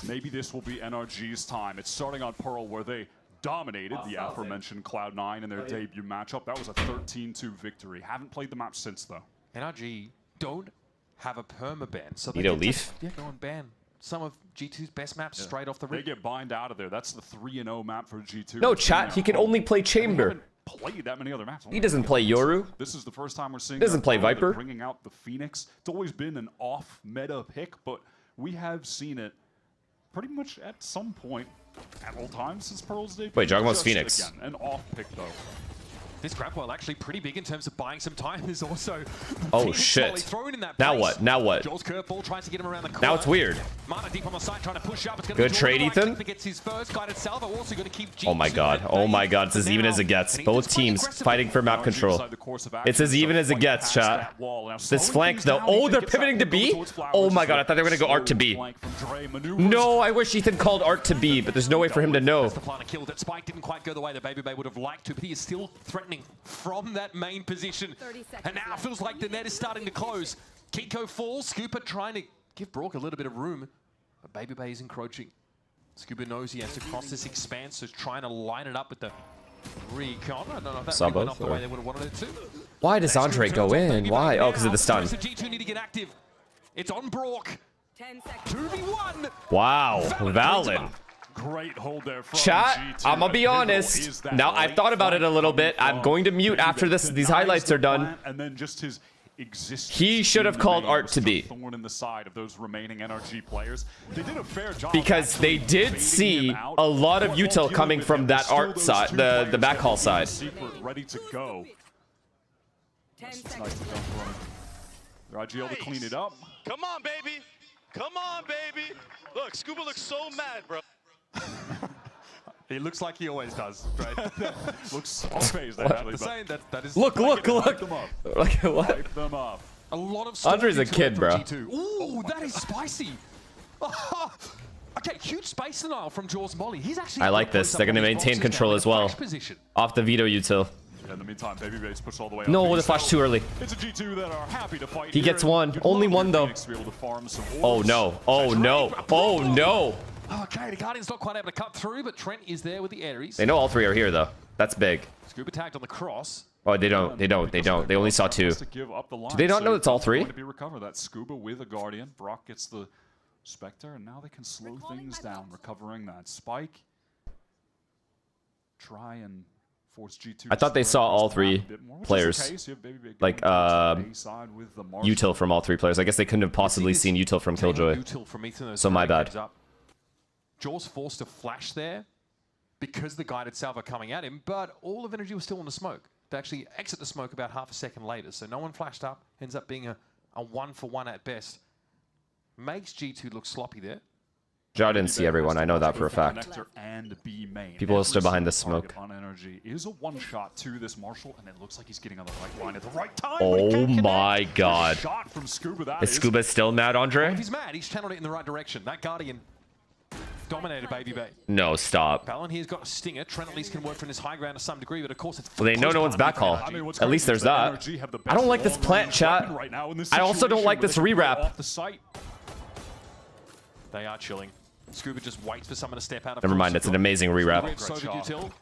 Maybe this will be NRG's time. It's starting on Pearl where they dominated the aforementioned Cloud9 in their debut matchup. That was a 13-2 victory. Haven't played the map since though. NRG don't have a perma-ban, so they Need a get leaf? to go and ban some of G2's best maps straight off the rip. They get bind out of there. That's the 3-0 map for G2. No, chat, he can only play Chamber. Played that many other maps. He doesn't play Yoru. This is the first time we're seeing. He doesn't play Viper. Bringing out the Phoenix. It's always been an off-meta pick, but we have seen it pretty much at some point at all times since Pearl's debut. Wait, Jogmo's Just Phoenix. Again, an off pick though. This grab while actually pretty big in terms of buying some time is also. Oh Phoenix shit. volley thrown in that Now place. what? Now what? Jaws curveball tries to get him around the corner. Now it's weird. Mana deep on the side trying to push up. It's Good trade, Ethan. Gets his first guided salvo. Also going to keep G2 Oh my god. Oh my god. It's as even as it gets. Both teams fighting for map control. It's as even as it gets, chat. This flank though. Oh, they're pivoting to B? Oh my god. I thought they were going to go Art to B. No, I wish Ethan called Art to B, but there's no way for him to know. Killed it. Spike didn't quite go the way that Babybay would have liked to, but he is still threatening from that main position. And now it feels like the net is starting to close. Kiko falls. Scooper trying to give Brock a little bit of room, but Babybay is encroaching. Scooper knows he has to cross this expanse, so trying to line it up with the recon. I don't know if that went off the way they would have wanted it to. Why does Andre go in? Why? Oh, because of the stun. G2 need to get active. It's on Brock. 2v1. Wow. Valen. Great hold there from Chat, G2. I'm gonna be honest. Now I've thought about it a little bit. I'm going to mute after these highlights are done. And then just his existence. He should have called Art to B. Thorn in the side of those remaining NRG players. They did a fair job Because they did see a lot of util coming from that Art side, the backhaul side. Ready to go. Nice to go from Rajiel to clean it up. Come on, baby. Come on, baby. Look, Scuba looks so mad, bro. He looks like he always does, right? Looks unfazed, actually. That is Look. Look at what? Wipe them up. A lot of Andre's a kid, bro. Ooh, that is spicy. Okay, huge space denial from Jaws Molly. He's actually. I like this. They're going to maintain control as well. Off the veto util. Yeah, in the meantime, Babybay's pushed all the way No, up. the flash too early. It's a G2 that are happy to fight. He gets one. Only one though. Oh no. Oh no. Oh no. Okay, the Guardian's not quite able to cut through, but Trent is there with the Ares. They know all three are here though. That's big. Scuba tagged on the cross. Oh, they don't. They only saw two. Do they not know it's all three? To be recovered. That Scuba with a Guardian. Brock gets the Spectre, and now they can slow things down, recovering that Spike. Try and force G2. I thought they saw all three players. Like, util from all three players. I guess they couldn't have possibly seen util from Killjoy. So my bad. Jaws forced to flash there because the guided salvo coming at him, but all of energy was still in the smoke. They actually exit the smoke about half a second later, so no one flashed up. Ends up being a 1-for-1 at best. Makes G2 look sloppy there. Jar didn't see everyone. I know that for a fact. People stood behind the smoke. On energy is a one-shot to this Marshall, and it looks like he's getting on the right line at the right time. Oh my god. Shot from Scuba, Is Scuba still mad, Andre? If he's mad, he's channeled it in the right direction. That Guardian dominated Babybay. No, stop. Balon here's got a stinger. Trent at least can work from his high ground to some degree, but of course it's. Well, they know no one's backhaul. At least there's that. I don't like this plant, chat. I also don't like this rewrap. They are chilling. Scuba just waits for someone to step out. Never mind, it's an amazing rewrap.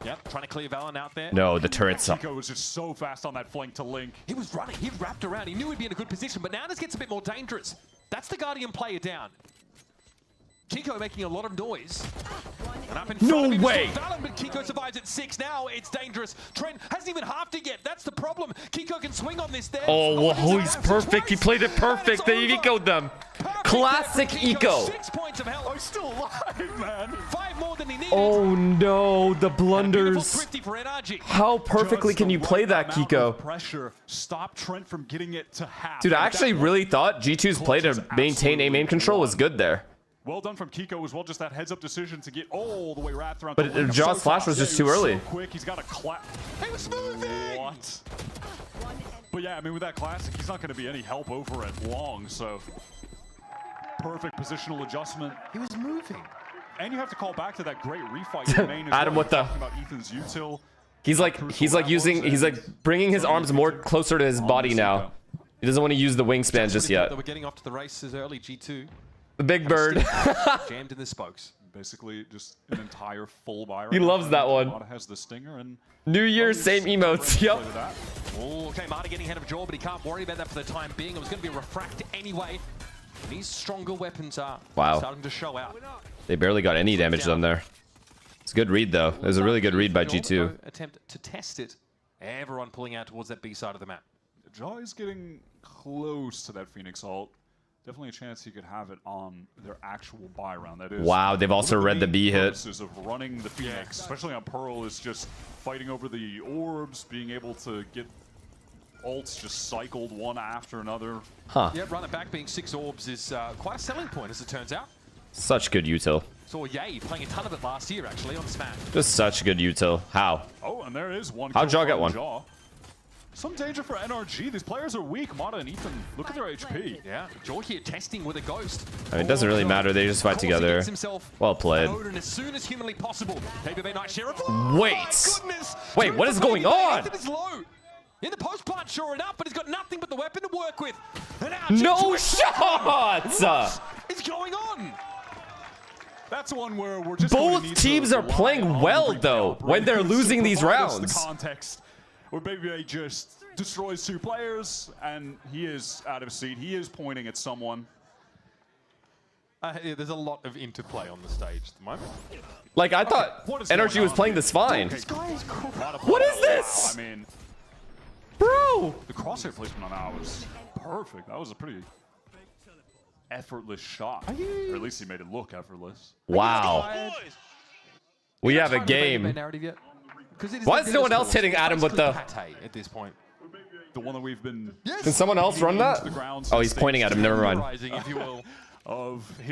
Yep, trying to clear Valon out there. No, the turret's up. Kiko was just so fast on that flank to Link. He was running. He wrapped around. He knew he'd be in a good position, but now this gets a bit more dangerous. That's the Guardian player down. Kiko making a lot of noise. And up in No front of him is way. Valen, but Kiko survives at 6 now. It's dangerous. Trent hasn't even halved it yet. That's the problem. Kiko can swing on this there. Oh, he's perfect. He played it perfect. They ecoed them. Classic eco. 6 points of health. I'm still alive, man. 5 more than he needed. Oh no, the blunders. Thrifty for NRG. How perfectly Just can the you play right that, amount Kiko? of pressure. Stop Trent from getting it to half. Dude, I actually really thought G2's play to maintain A main control was good there. Well done from Kiko as well. Just that heads-up decision to get all the way wrapped around. But Jaw's flash was just too early. So quick. He's got a clap. He was moving. What? But yeah, I mean, with that classic, he's not going to be any help over at long. So perfect positional adjustment. He was moving. And you have to call back to that great refight in main as Adam, well. what the? Talking about Ethan's util. He's like bringing his arms more closer to his body now. He doesn't want to use the wingspan just yet. They were getting off to the races early. G2. The big bird. Jammed in the spokes. Basically, just an entire full buy. He loves that one. Mata has the stinger and New Year's, same emotes. Yep. Oh, okay, Mata getting ahead of Jaw, but he can't worry about that for the time being. It was going to be a refract anyway. These stronger weapons are starting to show out. They barely got any damage done there. It's a good read though. It was a really good read by G2. Attempt to test it. Everyone pulling out towards that B side of the map. Jaw is getting close to that Phoenix ult. Definitely a chance he could have it on their actual buy round. That is. Wow, they've also read the B hit. Of running the Phoenix, especially on Pearl, is just fighting over the orbs, being able to get ults just cycled one after another. Huh. Yeah, run it back being 6 orbs is quite a selling point, as it turns out. Such good util. Saw Ye playing a ton of it last year, actually, on Smash. Just such good util. How? Oh, and there is one. How'd Jaw get one? Jaw. Some danger for NRG. These players are weak. Mata and Ethan, look at their HP. Yeah, Jaw here testing with a ghost. I mean, it doesn't really matter. They just fight together. Well played. Odin as soon as humanly possible. Night Sheriff. Wait. Wait, what is going on? Is low. In the post plant, sure enough, but he's got nothing but the weapon to work with. No shots! What is going on? That's one where we're just both teams are playing well though when they're losing these rounds. The context where Baby just destroys 2 players and he is out of seat. He is pointing at someone. Yeah, there's a lot of interplay on the stage at the moment. Like I thought NRG was playing this fine. What is this? I mean, bro, the crosshair placement on that was perfect. That was a pretty effortless shot. Or at least he made it look effortless. Wow. We have a game. Why is no one else hitting Adam with the... at this point? The one that we've been... Can someone else run that? Oh, he's pointing at him. Never mind.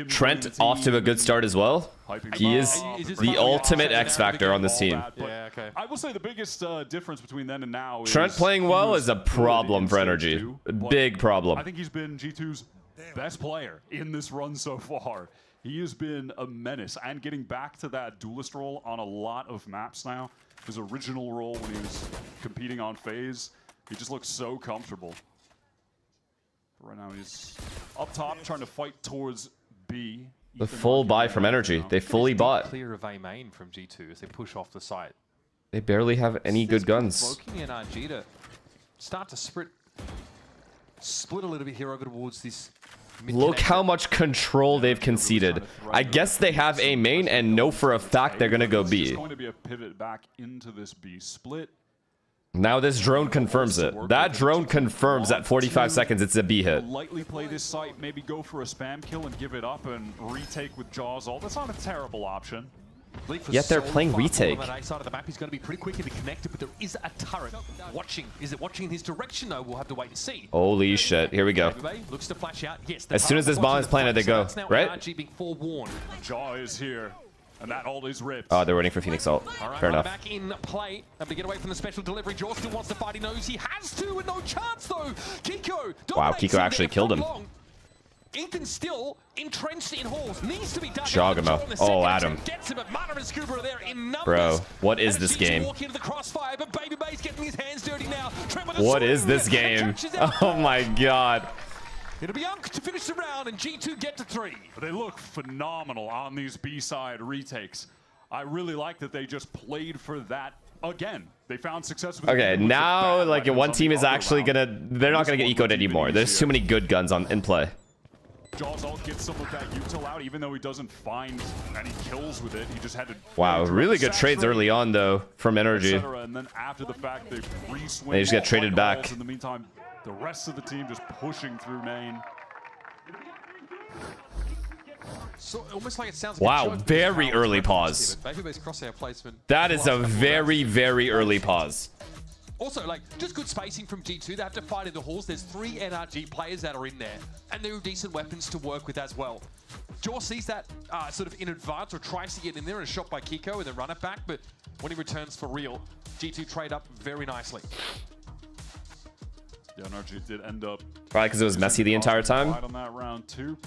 Trent off to a good start as well. He is the ultimate X factor on this team. Yeah, okay. I will say the biggest difference between then and now is... Trent playing well is a problem for NRG. Big problem. I think he's been G2's best player in this run so far. He has been a menace and getting back to that duelist role on a lot of maps now. His original role when he was competing on FaZe, he just looks so comfortable. But right now he's up top trying to fight towards B. The full buy from NRG. They fully bought. Clear of A main from G2 as they push off the site. They barely have any good guns. Provoking NRG to start to split a little bit here over towards this. Look how much control they've conceded. I guess they have A main and know for a fact they're gonna go B. It's going to be a pivot back into this B split. Now this drone confirms it. That drone confirms at 45 seconds it's a B hit. Lightly play this site, maybe go for a spam kill and give it up and retake with Jaws ult. That's not a terrible option. Yet they're playing retake. On that A side of the map, he's going to be pretty quickly connected, but there is a turret watching. Is it watching his direction though? We'll have to wait and see. Holy shit! Here we go. Looks to flash out. Yes. As soon as this bomb is planted, they go. Right? Being forewarned. Jaw is here, and that ult is ripped. Oh, they're waiting for Phoenix ult. Fair enough. Back in play. And to get away from the special delivery. Jaw still wants to fight. He knows he has to, and no chance though. Kiko. Wow, Kiko actually killed him. Ethan still entrenched in halls. Needs to be dug. Jog him out. Oh, Adam. Gets him, but Mata and Scuba are there in numbers. Bro, what is this game? Walk into the crossfire, but Baby Bay's getting his hands dirty now. What is this game? Oh my god. It'll be Unk to finish the round, and G2 get to 3. They look phenomenal on these B-side retakes. I really like that they just played for that again. They found success with okay, now like one team is actually gonna... They're not gonna get ecoed anymore. There's too many good guns in play. Jaws ult gets some of that util out, even though he doesn't find any kills with it. He just had to. Wow, really good trades early on though from Energy. And then after the fact, they re-swing. They just get traded back. In the meantime, the rest of the team just pushing through main. So almost like it sounds. Wow, very early pause. That is a very, very early pause. Also, like, just good spacing from G2. They have to fight in the halls. There's 3 NRG players that are in there, and there are decent weapons to work with as well. Jaw sees that sort of in advance, or tries to get in there, and is shot by Kiko, and then run it back, but when he returns for real, G2 trade up very nicely. Yeah, NRG did end up... Probably because it was messy the entire time. On that round too,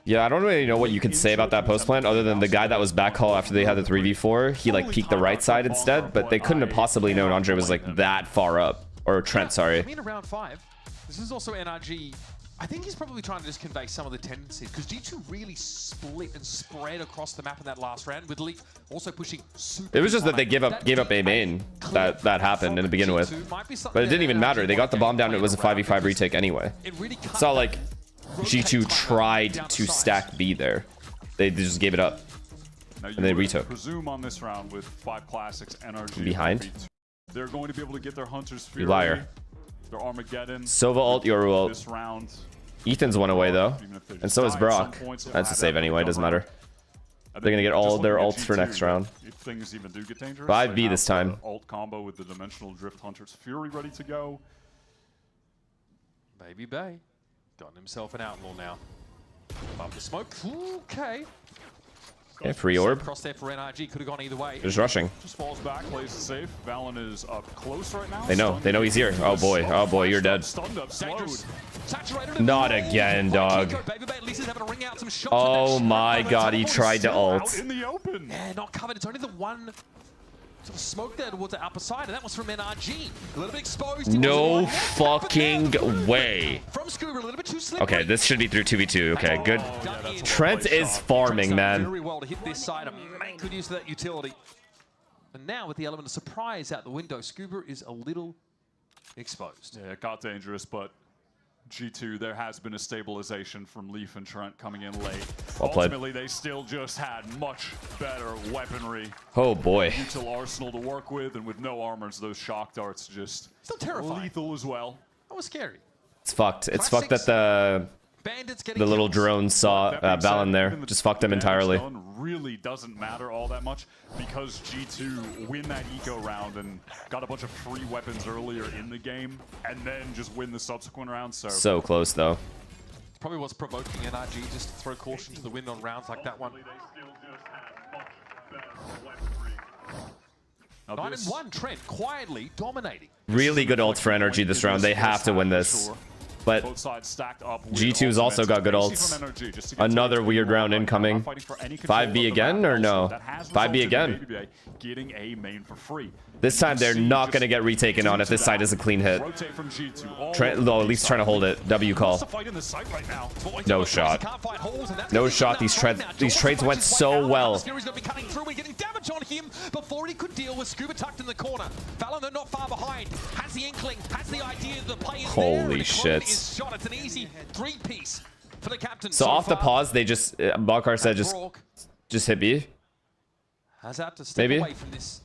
Yeah, I don't really know what you could say about that post plan other than the guy that was back call after they had the 3v4. He like peeked the right side instead, but they couldn't have possibly known Andre was like that far up. Or Trent, sorry. I mean, around 5. This is also NRG. I think he's probably trying to just convey some of the tendencies, because G2 really split and spread across the map in that last round, with Leaf also pushing super. It was just that they gave up A main that happened to begin with. But it didn't even matter. They got the bomb down. It was a 5v5 retake anyway. It's not like G2 tried to stack B there. They just gave it up. And they retook. Presume on this round with 5 classics, NRG behind. They're going to be able to get their Hunter's Fury. You liar. Their Armageddon. Sova ult, Yoru ult. This round. Ethan's one away though, and so is Brock. That's a save anyway, doesn't matter. They're gonna get all their ults for next round. If things even do get dangerous, 5B this time. Ult combo with the Dimensional Drift Hunter's Fury ready to go. Baby Bay, done himself an outlaw now. Above the smoke. Okay. Yeah, free orb. Cross there for NRG, could have gone either way. Just rushing. Just falls back, plays it safe. Valen is up close right now. They know he's here. Oh boy, you're dead. Not again, dog. Oh my god, he tried to ult. Yeah, not covered. It's only the one sort of smoke there towards the upper side, and that was from NRG. A little bit exposed. No fucking way. From Scuba, a little bit too slippery. Okay, this should be through 2v2. Okay, good. Trent is farming, man. Very well to hit this side and make good use of that utility. And now with the element of surprise out the window, Scuba is a little exposed. Yeah, it got dangerous, but G2, there has been a stabilization from Leaf and Trent coming in late. Well played. Ultimately, they still just had much better weaponry. Oh boy. Util arsenal to work with, and with no armors, those shock darts just still terrifying. Lethal as well. That was scary. It's fucked. It's fucked that the little drone saw Valen there. Just fucked him entirely. Really doesn't matter all that much because G2 win that eco round and got a bunch of free weapons earlier in the game and then just win the subsequent rounds. So close though. Probably was provoking NRG just to throw caution to the wind on rounds like that one. 9-1, Trent quietly dominating. Really good ults for NRG this round. They have to win this. But G2's also got good ults. Another weird round incoming. 5B again or no? 5B again. Getting a main for free. This time they're not going to get retaken on if this side is a clean hit. Trent, though, at least trying to hold it. W call. No shot. No shot. These trades went so well. On him before he could deal with Scuba tucked in the corner. Valen, though not far behind, has the inkling, has the idea that the play is holy shit. Is shot. It's an easy 3-piece for the captain. So off the pause, they just Balkar said just hit B. Has out to step away from this.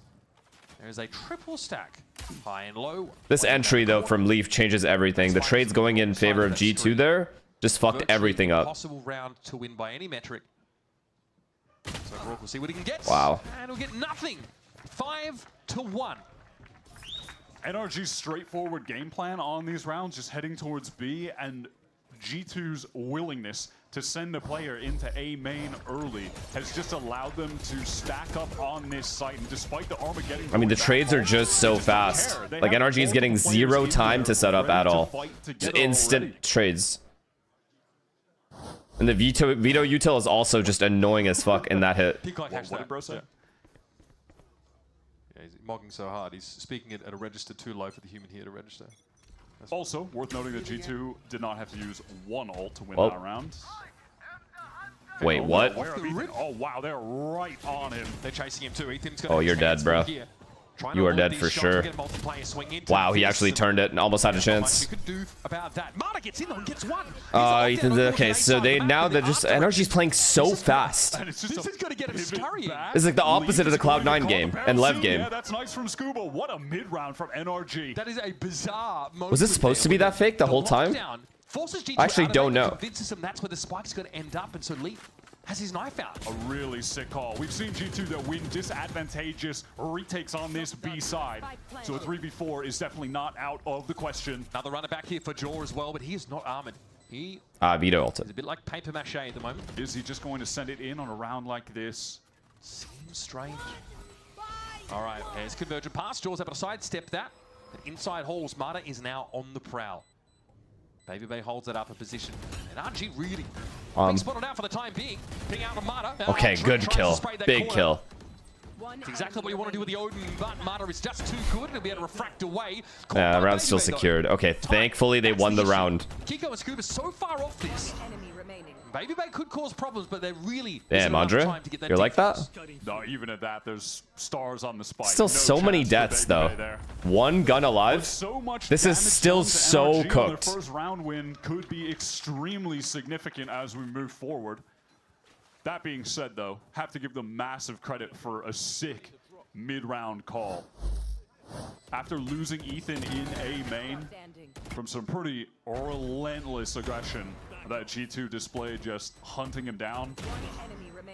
There's a triple stack, high and low. This entry though from Leaf changes everything. The trades going in favor of G2 there just fucked everything up. Possible round to win by any metric. So Rourke will see what he can get. Wow. And he'll get nothing. 5-1. NRG's straightforward game plan on these rounds, just heading towards B, and G2's willingness to send a player into A main early has just allowed them to stack up on this site. And despite the Armageddon, I mean, the trades are just so fast. Like NRG is getting 0 time to set up at all. Just instant trades. And the veto util is also just annoying as fuck in that hit. What did bro say? Yeah, he's mocking so hard. He's speaking it at a register too low for the human here to register. Also, worth noting that G2 did not have to use one ult to win that round. Wait, what? Oh, wow, they're right on him. They're chasing him too. Ethan's oh, you're dead, bro. You are dead for sure. Wow, he actually turned it and almost had a chance. Okay, so they're just NRG's playing so fast. This is gonna get him started. It's like the opposite of the Cloud9 game and Lev game. Yeah, that's nice from Scuba. What a mid round from NRG. That is a bizarre moment. Was this supposed to be that fake the whole time? I actually don't know. Convinces him that's where the spike's going to end up, and so Leaf has his knife out. A really sick call. We've seen G2 that win disadvantageous retakes on this B side. So a 3v4 is definitely not out of the question. Another runner back here for Jaw as well, but he is not armored. He Vito ulted. is a bit like paper mache at the moment. Is he just going to send it in on a round like this? Seems strange. All right, there's convergent pass. Jaw's able to sidestep that. But inside halls, Mata is now on the prowl. Baby Bay holds it up a position. And RG really being spotted out for the time being. Ping out on Mata. Okay, good kill. Big kill. It's exactly what you want to do with the Odin, but Mata is just too good. It'll be able to refract away. Yeah, the round's still secured. Okay, thankfully they won the round. Kiko and Scuba so far off this. Baby Bay could cause problems, but they're really... Damn, Andre, you're like that? No, even at that, there's stars on the spike. Still so many deaths, though. One gun alive. This is still so cooked. Their first round win could be extremely significant as we move forward. That being said, though, have to give them massive credit for a sick mid-round call. After losing Ethan in A main from some pretty relentless aggression that G2 displayed, just hunting him down,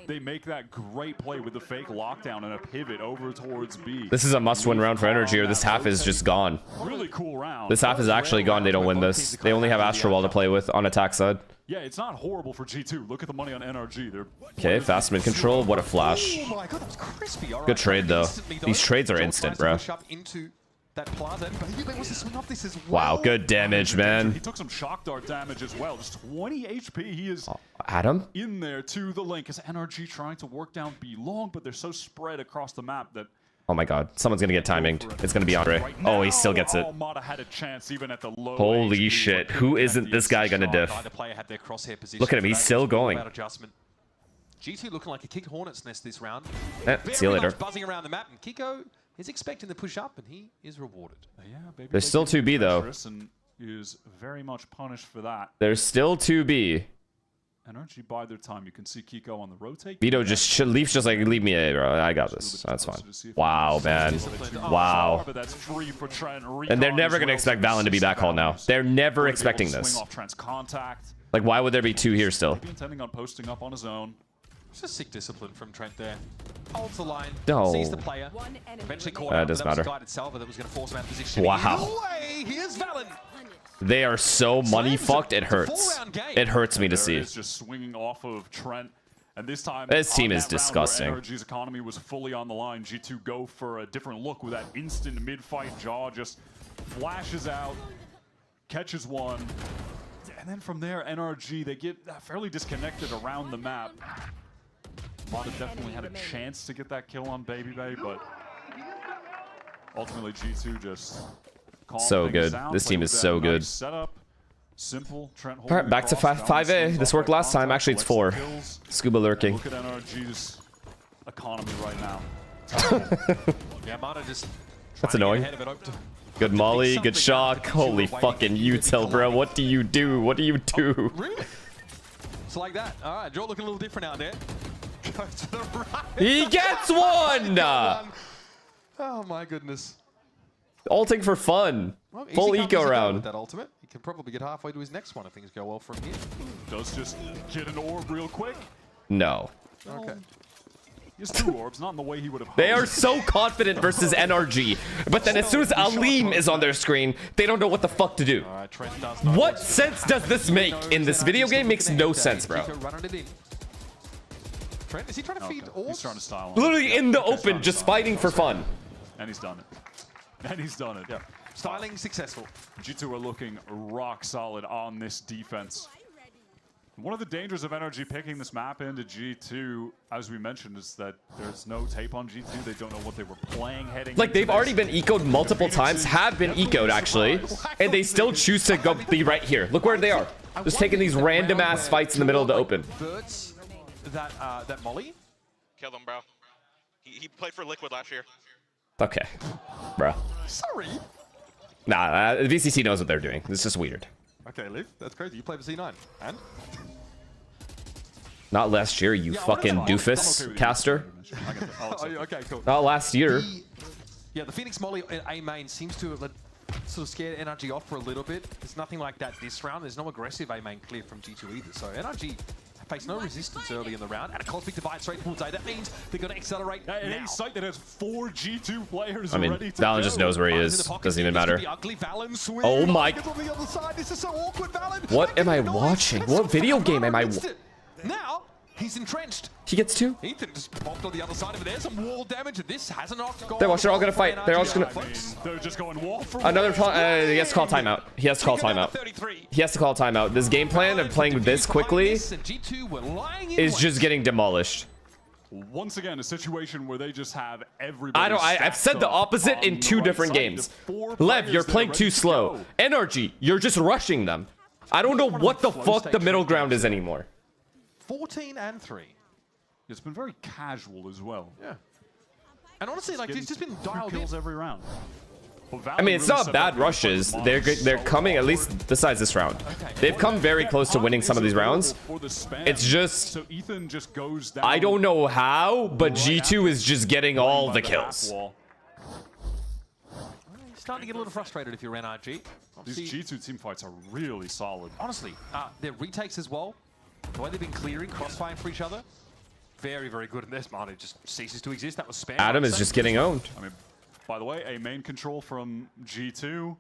they make that great play with the fake lockdown and a pivot over towards B. This is a must-win round for NRG, or this half is just gone. Really cool round. This half is actually gone. They don't win this. They only have Astro Wall to play with on attack side. Yeah, it's not horrible for G2. Look at the money on NRG. They're okay, fast mid control. What a flash. Oh my God, that was crispy. All good trade, though. These trades are Jaw instant, tries to bro. push up into that plaza, and Baby Bay wants to swing off this as well. Wow, good damage, man. He took some shock dart damage as well. Just 20 HP. He is Adam in there to the link. As NRG trying to work down B long, but they're so spread across the map that... Oh my God, someone's gonna get timinged. It's gonna be Andre. Oh, he still gets it. Mata had a chance even at the low Holy HP, shit, who isn't this guy gonna diff? Look at him, he's still going. G2 looking like a kicked hornet's nest this round. See you later. Buzzing around the map, and Kiko is expecting to push up, and he is rewarded. Yeah, baby, there's still 2B though. And is very much punished for that. There's still 2B. NRG bide their time. You can see Kiko on the rotate. Vito just Leaf's just like, leave me A, bro. I got this. That's fine. Wow, man. Wow. And they're never gonna expect Valen to be back hall now. They're never expecting this. Like, why would there be 2 here still? Intending on posting up on his own. It's just sick discipline from Trent there. Holds the line, no. sees the player, eventually caught That up, doesn't but that was matter. guided Salva that was going to force him out of position. Wow. Here's Valen. They are so money fucked, it hurts. It hurts me to see. It's just swinging off of Trent. And this time, this team is disgusting. NRG's economy was fully on the line. G2 go for a different look with that instant mid-fight. Jaw just flashes out, catches one. And then from there, NRG, they get fairly disconnected around the map. Mata definitely had a chance to get that kill on Baby Bay, but ultimately G2 just so good. This team is so good. Setup, simple. Trent all right, back to 5A. This worked last time. Actually, it's 4. Scuba lurking. Look at NRG's economy right now. Yeah, Mata just that's annoying. Good molly, good shock. Holy fucking util, bro. What do you do? What do you do? Really? It's like that. All right, Joe looking a little different out there. Go to the right. He gets one! Oh my goodness. Ulting for fun. Well, full eco round. With that ultimate. He can probably get halfway to his next one if things go well from here. Does just get an orb real quick. No. Okay. He has 2 orbs, not in the way he would have. They are so confident versus NRG, but then as soon as Aleem is on their screen, they don't know what the fuck to do. What sense does this make in this video game? Makes no sense, bro. Trent, is he trying to feed orbs? He's trying to style literally in the open, just fighting for fun. And he's done it. And he's done it. Yeah. Styling successful. G2 are looking rock solid on this defense. One of the dangers of NRG picking this map into G2, as we mentioned, is that there's no tape on G2. They don't know what they were playing heading. Like, they've already been ecoed multiple times, have been ecoed actually, and they still choose to go be right here. Look where they are. Just taking these random ass fights in the middle of the open. That molly? Killed him, bro. He played for Liquid last year. Okay. Bruh. Sorry. Nah, VCT knows what they're doing. It's just weird. Okay, Liv, that's crazy. You play for C9. And? Not last year, you fucking doofus caster. Okay, cool. Not last year. Yeah, the Phoenix Molly A main seems to have sort of scared NRG off for a little bit. There's nothing like that this round. There's no aggressive A main clear from G2 either. So NRG faced no resistance early in the round, and a Cosmic Divide straight towards A. That means they're going to accelerate now. A site that has 4 G2 players I mean, ready to Valen just knows where he is. Doesn't even matter. Oh my. What am I watching? What video game am I? Now he's entrenched. He gets 2. Ethan just popped on the other side of it. There's some wall damage, and this has an off goal. They're all gonna fight. They're all just gonna. They're just going wall for Another. He has to call timeout. He has to call timeout. He has to call timeout. This game plan of playing this quickly is just getting demolished. Once again, a situation where they just have everybody. I've said the opposite in 2 different games. Lev, you're playing too slow. NRG, you're just rushing them. I don't know what the fuck the middle ground is anymore. 14 and 3. It's been very casual as well. Yeah. And honestly, like, it's just been dialed kills every round. I mean, it's not bad rushes. They're coming, at least besides this round. They've come very close to winning some of these rounds. It's just, I don't know how, but G2 is just getting all the kills. Starting to get a little frustrated if you're NRG. These G2 team fights are really solid. Honestly, their retakes as well. The way they've been clearing, crossfiring for each other, very, very good. And this man, it just ceases to exist. That was spam. Adam is just getting owned. I mean, by the way, a main control from G2.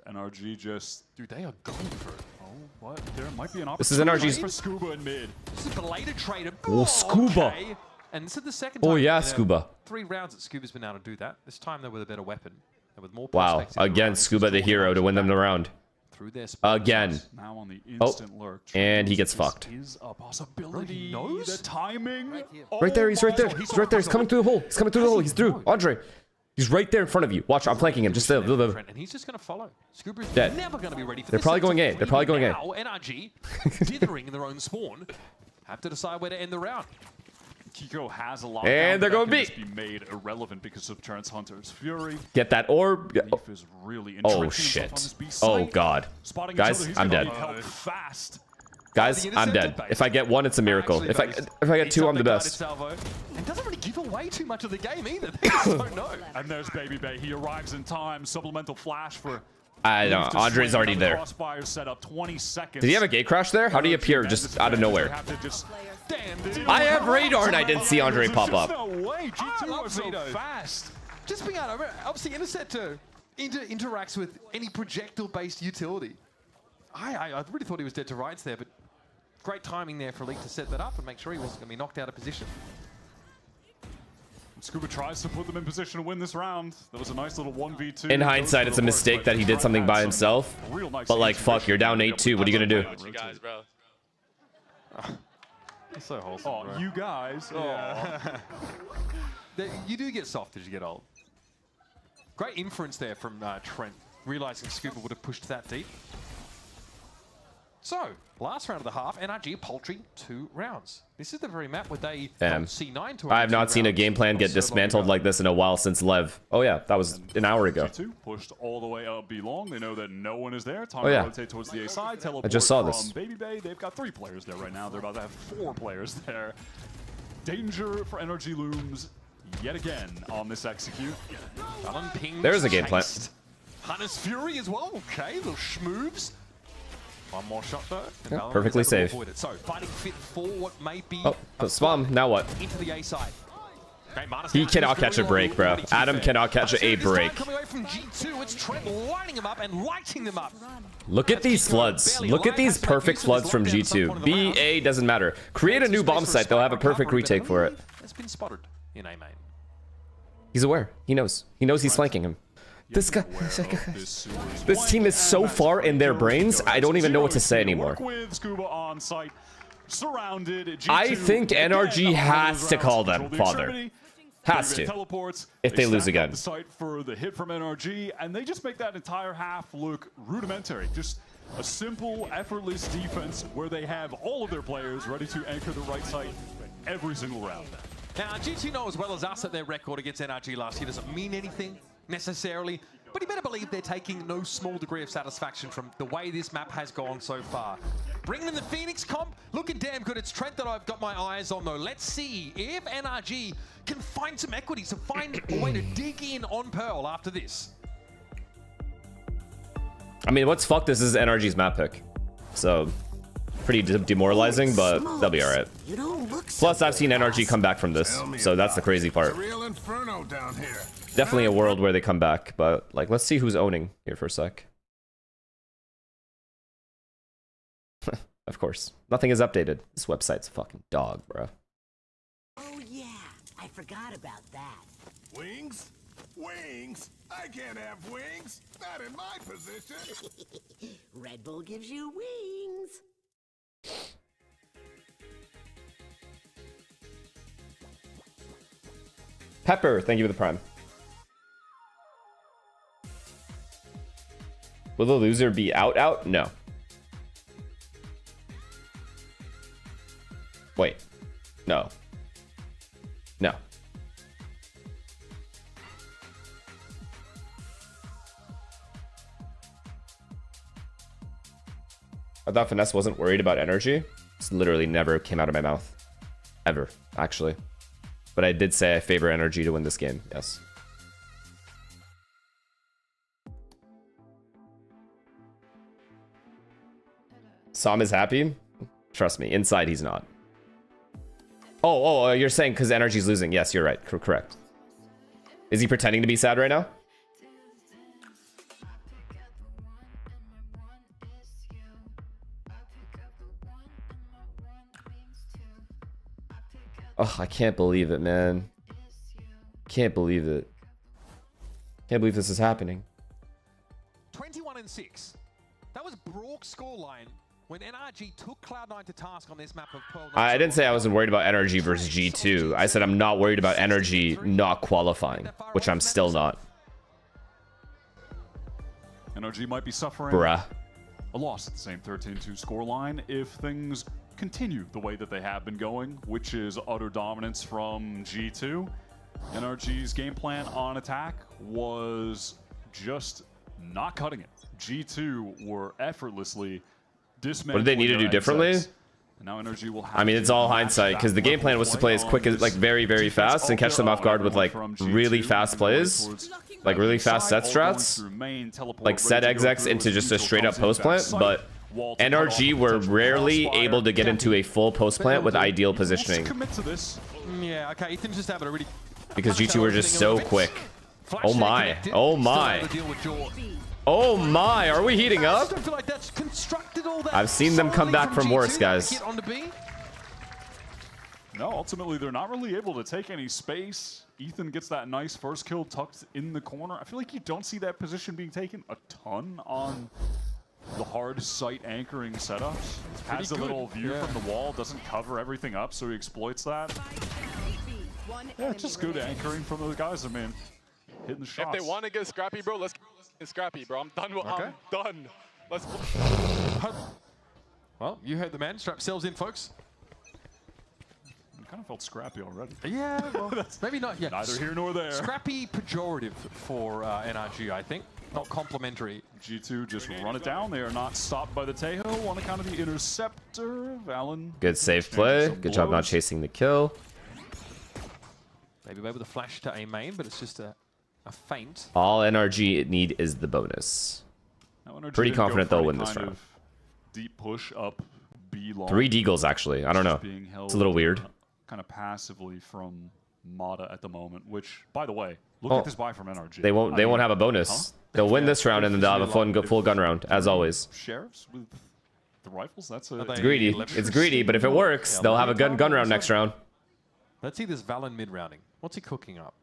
NRG just... Dude, they are going for it. Oh, what? There might be an opportunity. This is NRG's... for Scuba in mid. This is belated trader. Oh, Scuba. Okay. And this is the second time. Oh, yeah, Scuba. 3 rounds that Scuba's been able to do that. This time, though, with a better weapon. And with more Wow, again, Scuba the hero to win them the round. Again. Now on the Oh, instant lurk. and he gets fucked. Is a possibility. The timing. Right there, he's right there. He's right there. He's coming through the hole. He's coming through the hole. He's through. Andre. He's right there in front of you. Watch, I'm flanking him. Just a little bit. And he's just going to follow. Scuba's Dead. never going to be ready for They're this. probably going A. They're probably going A. Now, NRG, dithering in their own spawn, have to decide where to end the round. Kiko has a lot. And they're going B. Be made irrelevant because of Terrence Hunter's fury. Get that orb. Is really Oh shit. Oh god. Guys, I'm dead. Guys, I'm dead. If I get 1, it's a miracle. If I get 2, I'm the best. And doesn't really give away too much of the game either. They just don't know. And there's Baby Bay. He arrives in time. Supplemental flash for. I know. Andre's already there. Set up 20 seconds. Did he have a gate crash there? How did he appear just out of nowhere? I have radar and I didn't see Andre pop up. No way. G2 was so fast. Just being able to, obviously, Interceptor interacts with any projectile-based utility. I really thought he was dead to rights there, but great timing there for Leak to set that up and make sure he wasn't going to be knocked out of position. Scuba tries to put them in position to win this round. That was a nice little 1v2. In hindsight, it's a mistake that he did something by himself. But like, fuck, you're down 8-2. What are you gonna do? You guys, bro. It's so wholesome, oh, bro. You guys. Yeah. You do get soft as you get old. Great inference there from Trent, realizing Scuba would have pushed that deep. So, last round of the half, NRG paltry 2 rounds. This is the very map where they C9 to I have not seen a game plan get dismantled like this in a while since Lev. Oh yeah, that was an hour ago. G2 pushed all the way up B long. They know that no one is there. Time to rotate towards the A side. Teleport I just saw this. from Baby Bay. They've got 3 players there right now. They're about to have 4 players there. Danger for NRG looms yet again on this execute. There's a game plan. Hunter's Fury as well. Okay, little schmoves. One more shot though. Yeah, perfectly safe. So fighting fit for what may be. Oh, spam. Now what? Into the A side. He cannot catch a break, bro. Adam cannot catch a break. Coming away from G2, it's Trent lining them up and lighting them up. Look at these floods. Look at these perfect floods from G2. B, A, doesn't matter. Create a new bomb site. They'll have a perfect retake for it. It's been spotted in A main. He's aware. He knows. He knows he's flanking him. This guy, this team is so far in their brains, I don't even know what to say anymore. I think NRG has to call them father. Has to. If they lose again. The site for the hit from NRG, and they just make that entire half look rudimentary. Just a simple, effortless defense where they have all of their players ready to anchor the right site every single round. Now, G2 know as well as us that their record against NRG last year doesn't mean anything necessarily, but you better believe they're taking no small degree of satisfaction from the way this map has gone so far. Bringing in the Phoenix comp, looking damn good. It's Trent that I've got my eyes on though. Let's see if NRG can find some equity, to find a way to dig in on Pearl after this. I mean, what's fucked is NRG's map pick. So, pretty demoralizing, but they'll be alright. Plus, I've seen NRG come back from this, so that's the crazy part. Real inferno down here. Definitely a world where they come back, but like, let's see who's owning here for a sec. Of course, nothing is updated. This website's a fucking dog, bro. Oh yeah, I forgot about that. Wings? Wings? I can't have wings. Not in my position. Red Bull gives you wings. Pepper, thank you for the prime. Will the loser be out? No. Wait. No. No. I thought FNS wasn't worried about energy. It's literally never came out of my mouth. Ever, actually. But I did say I favor energy to win this game, yes. Sam is happy? Trust me, inside he's not. Oh, you're saying because energy's losing. Yes, you're right. Correct. Is he pretending to be sad right now? Oh, I can't believe it, man. Can't believe it. Can't believe this is happening. 21-6. That was Brock's scoreline when NRG took Cloud9 to task on this map of Pearl. I didn't say I wasn't worried about energy versus G2. I said I'm not worried about energy not qualifying, which I'm still not. Energy might be suffering Bruh. a loss at the same 13-2 scoreline if things continue the way that they have been going, which is utter dominance from G2. NRG's game plan on attack was just not cutting it. G2 were effortlessly dismantling. What did they need to do differently? And now Energy will have I mean, it's all hindsight because the game plan was to play as quick as, like, very, very fast and catch them off guard with, like, really fast plays, like really fast set strats, like set execs into just a straight up post plant. But NRG were rarely able to get into a full post plant with ideal positioning Yeah, okay, Ethan's just having a really... because G2 were just so quick. Oh my, oh my. Oh my, are we heating up? I've seen them come back from worse, guys. No, ultimately, they're not really able to take any space. Ethan gets that nice first kill tucked in the corner. I feel like you don't see that position being taken a ton on the hard site anchoring setups. Has a little view from the wall, doesn't cover everything up, so he exploits that. Yeah, just good anchoring from those guys. I mean, hitting the shots. If they want to get scrappy, bro, let's get scrappy, bro. I'm done. I'm done. Let's. Well, you heard the man. Strap yourselves in, folks. I kind of felt scrappy already. Yeah, well, maybe not yet. Neither here nor there. Scrappy pejorative for NRG, I think. Not complimentary. G2 just run it down. They are not stopped by the Tejo on account of the interceptor. Valen. Good safe play. Good job not chasing the kill. Maybe able to flash to a main, but it's just a feint. All NRG need is the bonus. Pretty confident they'll win this round. Deep push up B long. 3 Deagles, actually. I don't know. It's a little weird. Kind of passively from Mata at the moment, which, by the way, look at this buy from NRG. They won't have a bonus. Huh? They'll win this round and then they'll have a full gun round, as always. Sheriffs with the rifles? That's it's greedy. It's greedy, but if it works, they'll have a gun round next round. Let's see this Valen mid-rounding. What's he cooking up?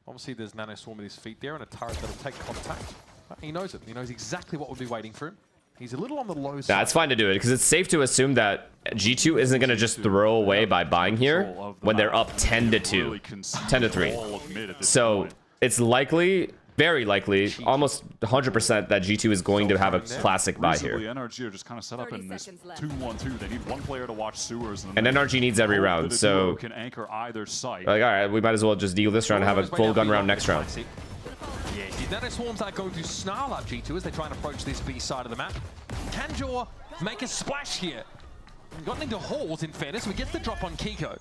Obviously, there's Nano Swarm at his feet there and a turret that'll take contact. He knows it. He knows exactly what would be waiting for him. He's a little on the low side. Nah, it's fine to do it because it's safe to assume that G2 isn't going to just throw away by buying here when they're up 10-2, 10-3. So it's likely, very likely, almost 100% that G2 is going to have a classic buy here. NRG are just kind of set up in this 2-1-2. They need one player to watch sewers. And NRG needs every round, so can anchor either site. Like, all right, we might as well just deal this round and have a full gun round next round. Yeah, Nano Swarms are going to snarl up G2 as they try and approach this B side of the map. Can Jaw make a splash here? Gotten into halls, in fairness. We get the drop on Kiko.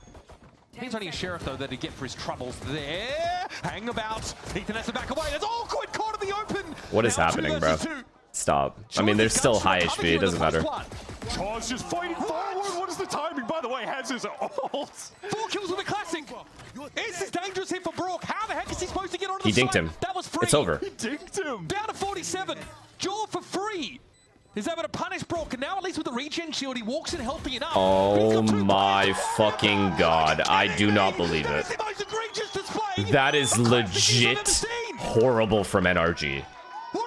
He's only a sheriff, though, that he get for his troubles there. Hang about. Ethan has to back away. It's all quite caught in the open. What is happening, bro? Stop. I mean, they're still high HP. It doesn't matter. Chaw's just fighting forward. What is the timing? By the way, has his ult. 4 kills with a classic. This is dangerous here for Brook. How the heck is he supposed to get onto the He dinked side? him. That was free. It's over. He dinked him. Down to 47. Jaw for free. He's able to punish Brook, and now at least with the regen shield, he walks in healthy enough. Oh my fucking god. I do not believe it. That is legit horrible from NRG.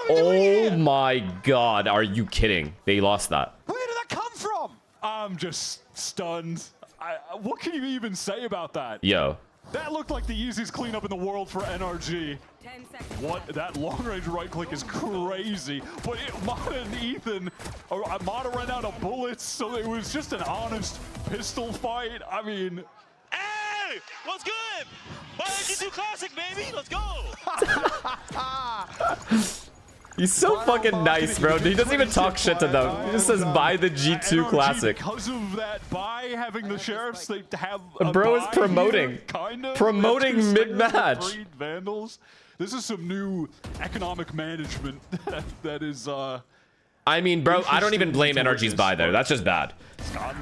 Oh my god. Are you kidding? They lost that. Where did that come from? I'm just stunned. What can you even say about that? Yo. That looked like the easiest cleanup in the world for NRG. What? That long-range right-click is crazy. But Mata and Ethan, Mata ran out of bullets, so it was just an honest pistol fight. I mean... Hey! What's good? Why did you do classic, baby? Let's go! He's so fucking nice, bro. He doesn't even talk shit to them. He just says, buy the G2 Classic. Because of that, by having the sheriffs, they have Bro is promoting. Here, kind of. Promoting mid-match. Vandals. This is some new economic management that is... I mean, bro, I don't even blame NRG's buy there. That's just bad. That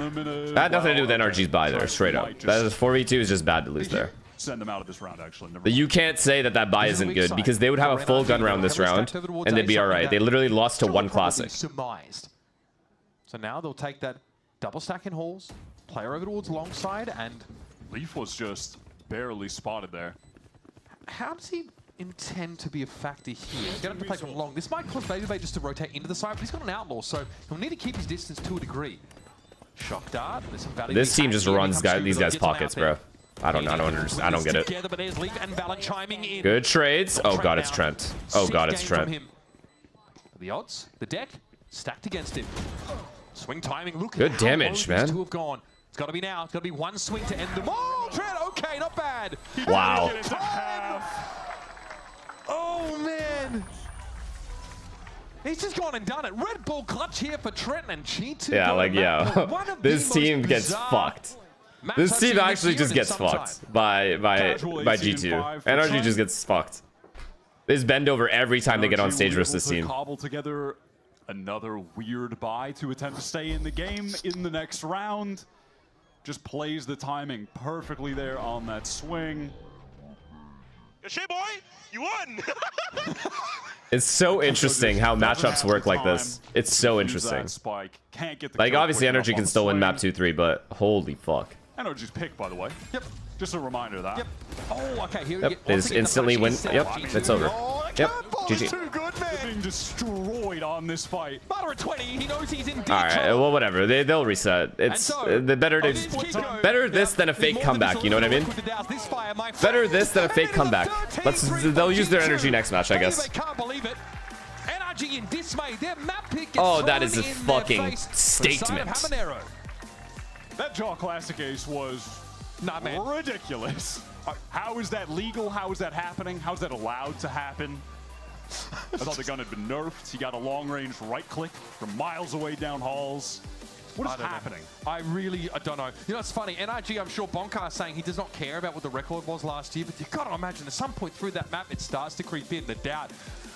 had nothing to do with NRG's buy there, straight up. That is 4v2 is just bad to lose there. Send them out of this round, actually. But you can't say that that buy isn't good because they would have a full gun round this round and they'd be all right. They literally lost to one classic. Surmised. So now they'll take that double stack in halls, player over towards long side, and Leaf was just barely spotted there. How does he intend to be a factor here? He's going to play from long. This might cause Bademperor just to rotate into the side, but he's got an outlaw, so he'll need to keep his distance to a degree. Shock dart. This team just runs these guys' pockets, bro. I don't understand. I don't get it. Good trades. Oh god, it's Trent. Oh god, it's Trent. The odds, the deck stacked against him. Swing timing. Look. Good damage, man. Two have gone. It's got to be now. It's got to be one swing to end them. Oh, Trent. Okay, not bad. Wow. Oh man. He's just gone and done it. Red Bull clutch here for Trent and G2. Yeah, like, yo. This team gets fucked. This team actually just gets fucked by G2. NRG just gets fucked. They just bend over every time they get on stage versus this team. Cobble together another weird buy to attempt to stay in the game in the next round. Just plays the timing perfectly there on that swing. Good shit, boy. You won. It's so interesting how matchups work like this. It's so interesting. Like, obviously, NRG can still win map 2-3, but holy fuck. NRG's pick, by the way. Yep. Just a reminder of that. Yep. Oh, okay. Here yep. Is instantly win. Yep. It's over. Yep. GG. Too good, man. Being destroyed on this fight. Mata at 20. He knows he's in deep All right. Well, whatever. They'll reset. It's better this than a fake comeback. You know what I mean? Better this than a fake comeback. They'll use their energy next match, I guess. Can't believe it. NRG in dismay. Their map pick oh, that is a fucking statement. That Jaw Classic Ace was ridiculous. How is that legal? How is that happening? How is that allowed to happen? I thought the gun had been nerfed. He got a long-range right-click from miles away down halls. What is happening? I don't know. You know, it's funny. NRG, I'm sure Bonkar is saying he does not care about what the record was last year, but you've got to imagine at some point through that map, it starts to creep in. The doubt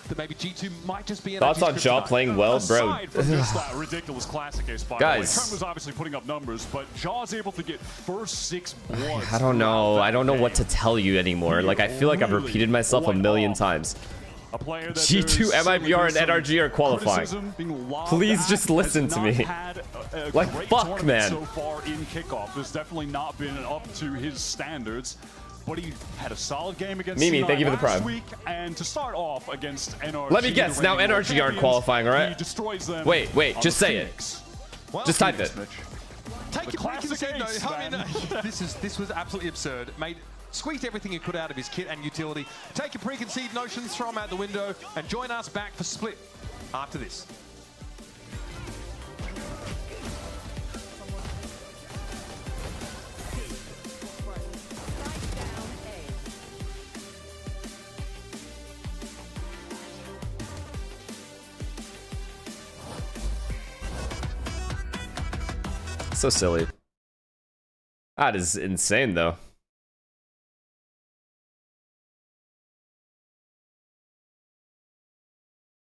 that maybe G2 might just be thoughts on Jaw playing well, bro. Aside from just that ridiculous classic ace, by guys, Trent was obviously putting up numbers, but Jaw's able to get first 6 bloods. I don't know. I don't know what to tell you anymore. Like, I feel like I've repeated myself a million times. G2, MIBR, and NRG are qualifying. Please just listen to me. Like, fuck, man. So far in Kickoff, there's definitely not been up to his standards. But he had a solid game against Mimi, thank you for the prime. Week, and to start off against NRG. Let me guess, now NRG aren't qualifying, alright? He destroys them. Wait, just say it. Well, just type it. Take your classic though. I mean, this was absolutely absurd. Made squeezed everything he could out of his kit and utility. Take your preconceived notions, throw them out the window, and join us back for Split after this. So silly. That is insane, though.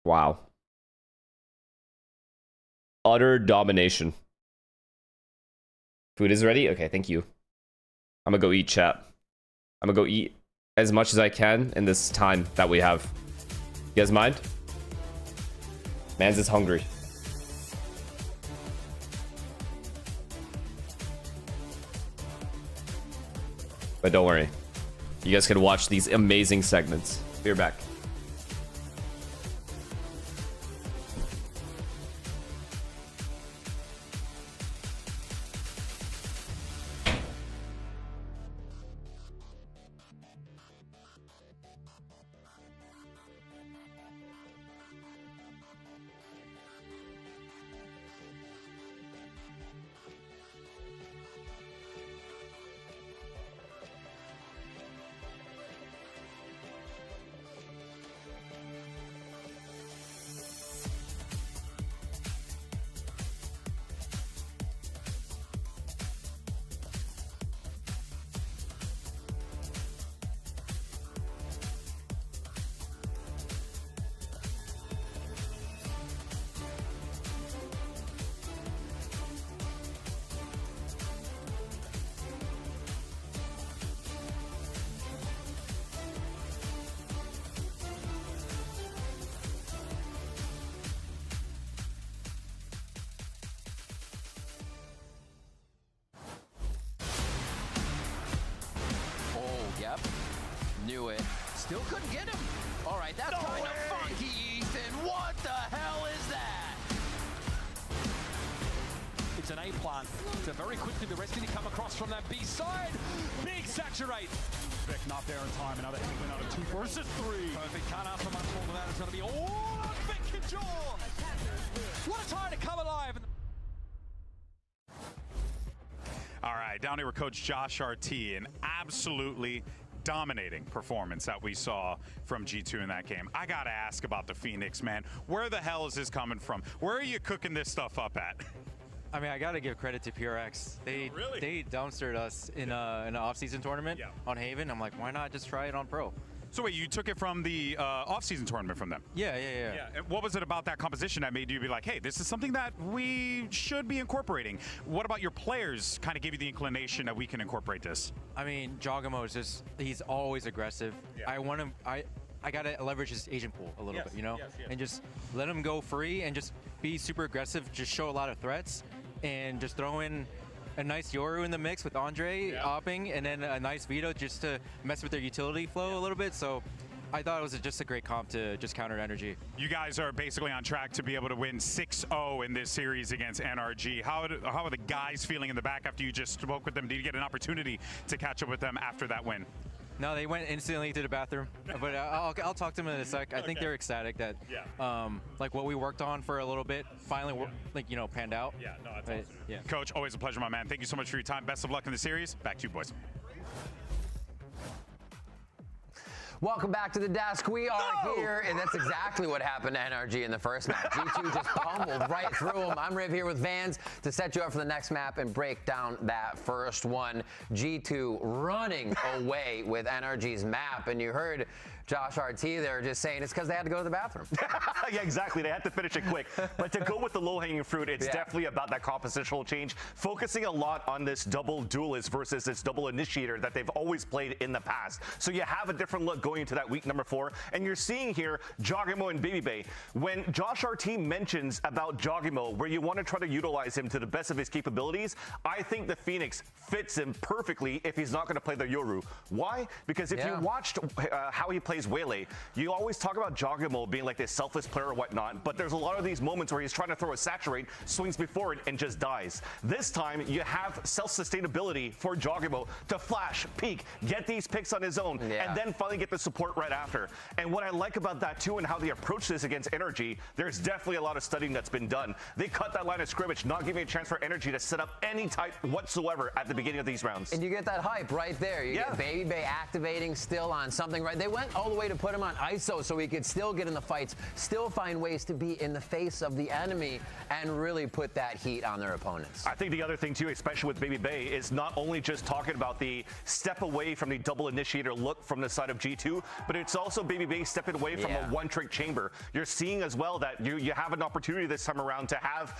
Wow. Utter domination. Food is ready? Okay, thank you. I'm gonna go eat, chat. I'm gonna go eat as much as I can in this time that we have. You guys mind? Mans is hungry. But don't worry. You guys can watch these amazing segments. Be right back. Knew it. Still couldn't get him. All right, that's kind of funky, Ethan. What the hell is that? It's an A plant. So very quickly the rest of you come across from that B side. Big saturate. Beck not there in time. Another hit win out of 2 versus 3. Perfect. Can't ask for much more than that. It's going to be all Beck Kajor. What a time to come alive. All right, down here with Coach Josh RT, an absolutely dominating performance that we saw from G2 in that game. I gotta ask about the Phoenix, man. Where the hell is this coming from? Where are you cooking this stuff up at? I mean, I gotta give credit to PRX. They dumpstered us in an off-season tournament on Haven. I'm like, why not just try it on Pro? So wait, you took it from the off-season tournament from them? Yeah. And what was it about that composition that made you be like, hey, this is something that we should be incorporating? What about your players kind of gave you the inclination that we can incorporate this? I mean, Jogamo is just, he's always aggressive. I want him, I gotta leverage his agent pool a little bit, you know? And just let him go free and just be super aggressive, just show a lot of threats, and just throw in a nice Yoru in the mix with Andre opping, and then a nice Vito just to mess with their utility flow a little bit. So I thought it was just a great comp to just counter energy. You guys are basically on track to be able to win 6-0 in this series against NRG. How are the guys feeling in the back after you just spoke with them? Did you get an opportunity to catch up with them after that win? No, they went instantly to the bathroom, but I'll talk to them in a sec. I think they're ecstatic that like what we worked on for a little bit finally panned out. Yeah, no, that's awesome. Coach, always a pleasure, my man. Thank you so much for your time. Best of luck in the series. Back to you, boys. Welcome back to the desk. We are here, and that's exactly what happened to NRG in the first match. G2 just pummeled right through them. I'm Riv here with Vans to set you up for the next map and break down that first one. G2 running away with NRG's map, and you heard Josh RT there just saying it's because they had to go to the bathroom. Yeah, exactly. They had to finish it quick. But to go with the low-hanging fruit, it's definitely about that compositional change, focusing a lot on this double duelist versus this double initiator that they've always played in the past. So you have a different look going into that week number 4. And you're seeing here Jogimo and BabyBay. When Josh RT mentions about Jogimo, where you want to try to utilize him to the best of his capabilities, I think the Phoenix fits him perfectly if he's not going to play the Yoru. Why? Because if you watched how he plays Waylay, you always talk about Jogimo being like this selfless player or whatnot, but there's a lot of these moments where he's trying to throw a saturate, swings before it, and just dies. This time, you have self-sustainability for Jogimo to flash, peek, get these picks on his own, and then finally get the support right after. And what I like about that too and how they approach this against Energy, there's definitely a lot of studying that's been done. They cut that line of scrimmage, not giving a chance for Energy to set up any type whatsoever at the beginning of these rounds. And you get that hype right there. You get BabyBay activating still on something, right? They went all the way to put him on ISO so he could still get in the fights, still find ways to be in the face of the enemy and really put that heat on their opponents. I think the other thing too, especially with BabyBay, is not only just talking about the step away from the double initiator look from the side of G2, but it's also BabyBay stepping away from a one-trick chamber. You're seeing as well that you have an opportunity this time around to have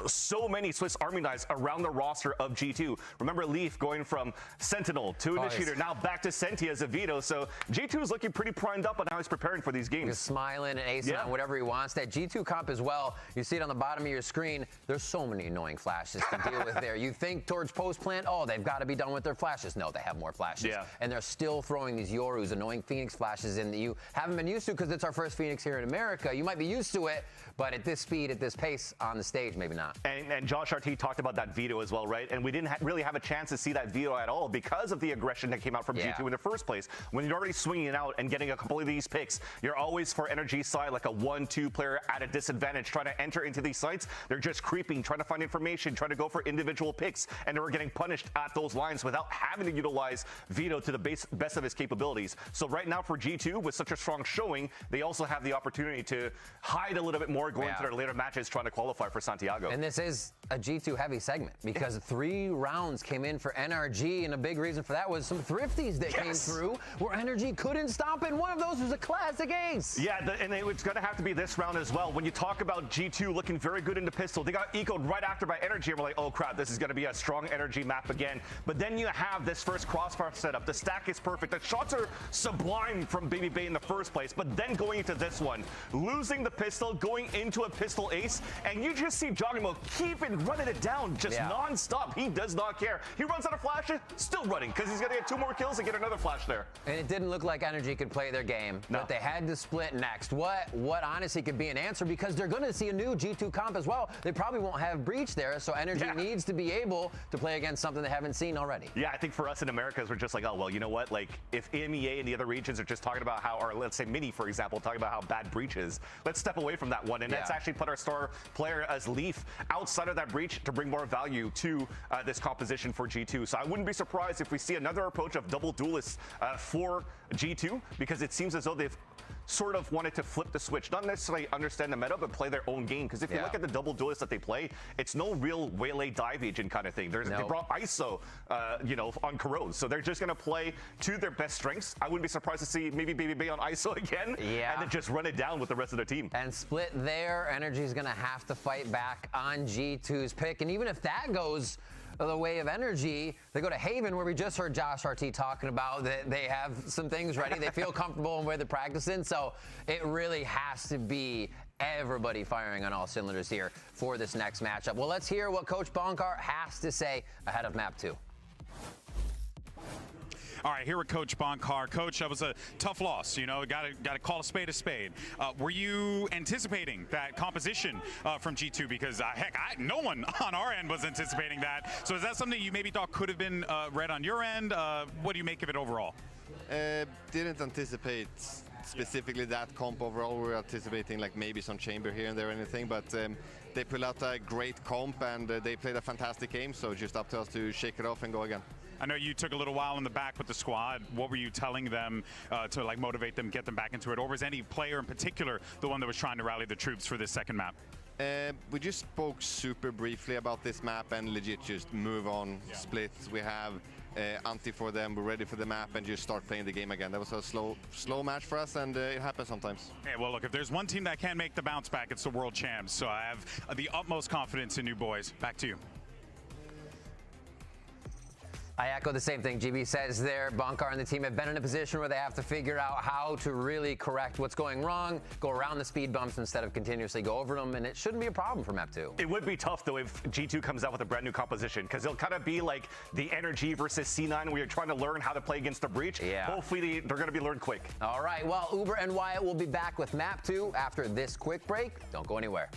so many Swiss Army knives around the roster of G2. Remember Leaf going from Sentinel to Initiator, now back to Senti as a Vito. So G2 is looking pretty primed up on how he's preparing for these games. He's smiling and acing on whatever he wants. That G2 comp as well, you see it on the bottom of your screen. There's so many annoying flashes to deal with there. You think towards post plant, oh, they've got to be done with their flashes. No, they have more flashes. And they're still throwing these Yorus, annoying Phoenix flashes in that you haven't been used to because it's our first Phoenix here in America. You might be used to it, but at this speed, at this pace on the stage, maybe not. And Josh RT talked about that veto as well, right? And we didn't really have a chance to see that veto at all because of the aggression that came out from G2 in the first place. When you're already swinging out and getting a couple of these picks, you're always for Energy side like a 1-2 player at a disadvantage trying to enter into these sites. They're just creeping, trying to find information, trying to go for individual picks, and they were getting punished at those lines without having to utilize veto to the best of his capabilities. So right now for G2, with such a strong showing, they also have the opportunity to hide a little bit more going into their later matches trying to qualify for Santiago. And this is a G2 heavy segment because 3 rounds came in for NRG, and a big reason for that was some thrifties that came through where Energy couldn't stop, and one of those was a classic ace. Yeah, and it's going to have to be this round as well. When you talk about G2 looking very good in the pistol, they got ecoed right after by Energy, and we're like, oh crap, this is going to be a strong Energy map again. But then you have this first crossfire setup. The stack is perfect. The shots are sublime from BabyBay in the first place, but then going into this one, losing the pistol, going into a pistol ace, and you just see Jogimo keeping running it down just non-stop. He does not care. He runs out of flashes, still running, because he's going to get 2 more kills and get another flash there. And it didn't look like Energy could play their game, but they had to split next. What honestly could be an answer, because they're going to see a new G2 comp as well. They probably won't have Breach there, so Energy needs to be able to play against something they haven't seen already. Yeah, I think for us in America, we're just like, oh, well, you know what? Like, if EMEA and the other regions are just talking about how, or let's say Mini, for example, talking about how bad Breach is, let's step away from that one. And let's actually put our star player as Leaf outside of that Breach to bring more value to this composition for G2. So I wouldn't be surprised if we see another approach of double duelists for G2, because it seems as though they've sort of wanted to flip the switch, not necessarily understand the meta, but play their own game. Because if you look at the double duelists that they play, it's no real Waylay dive agent kind of thing. They brought ISO, you know, on Corrode, so they're just going to play to their best strengths. I wouldn't be surprised to see maybe BabyBay on ISO again, and then just run it down with the rest of the team. And split there, Energy's going to have to fight back on G2's pick, and even if that goes the way of Energy, they go to Haven, where we just heard Josh RT talking about that they have some things ready. They feel comfortable in where they're practicing, so it really has to be everybody firing on all cylinders here for this next matchup. Well, let's hear what Coach Bonkar has to say ahead of Map 2. All right, here with Coach Bonkar. Coach, that was a tough loss. You know, got to call a spade a spade. Were you anticipating that composition from G2? Because heck, no one on our end was anticipating that. So is that something you maybe thought could have been read on your end? What do you make of it overall? Didn't anticipate specifically that comp overall. We were anticipating like maybe some chamber here and there or anything, but they pulled out a great comp and they played a fantastic game. So just up to us to shake it off and go again. I know you took a little while in the back with the squad. What were you telling them to like motivate them, get them back into it? Or was any player in particular the one that was trying to rally the troops for this second map? We just spoke super briefly about this map and legit just move on, split. We have anti for them, we're ready for the map and just start playing the game again. That was a slow match for us, and it happens sometimes. Hey, well, look, if there's one team that can make the bounce back, it's the world champs. So I have the utmost confidence in you boys. Back to you. I echo the same thing GB says there. Bunkar and the team have been in a position where they have to figure out how to really correct what's going wrong, go around the speed bumps instead of continuously go over them, and it shouldn't be a problem for map 2. It would be tough, though, if G2 comes out with a brand new composition, because it'll kind of be like the Energy versus C9, where you're trying to learn how to play against the Breach. Yeah. Hopefully, they're going to be learned quick. All right, well, Uber and Wyatt will be back with map 2 after this quick break. Don't go anywhere.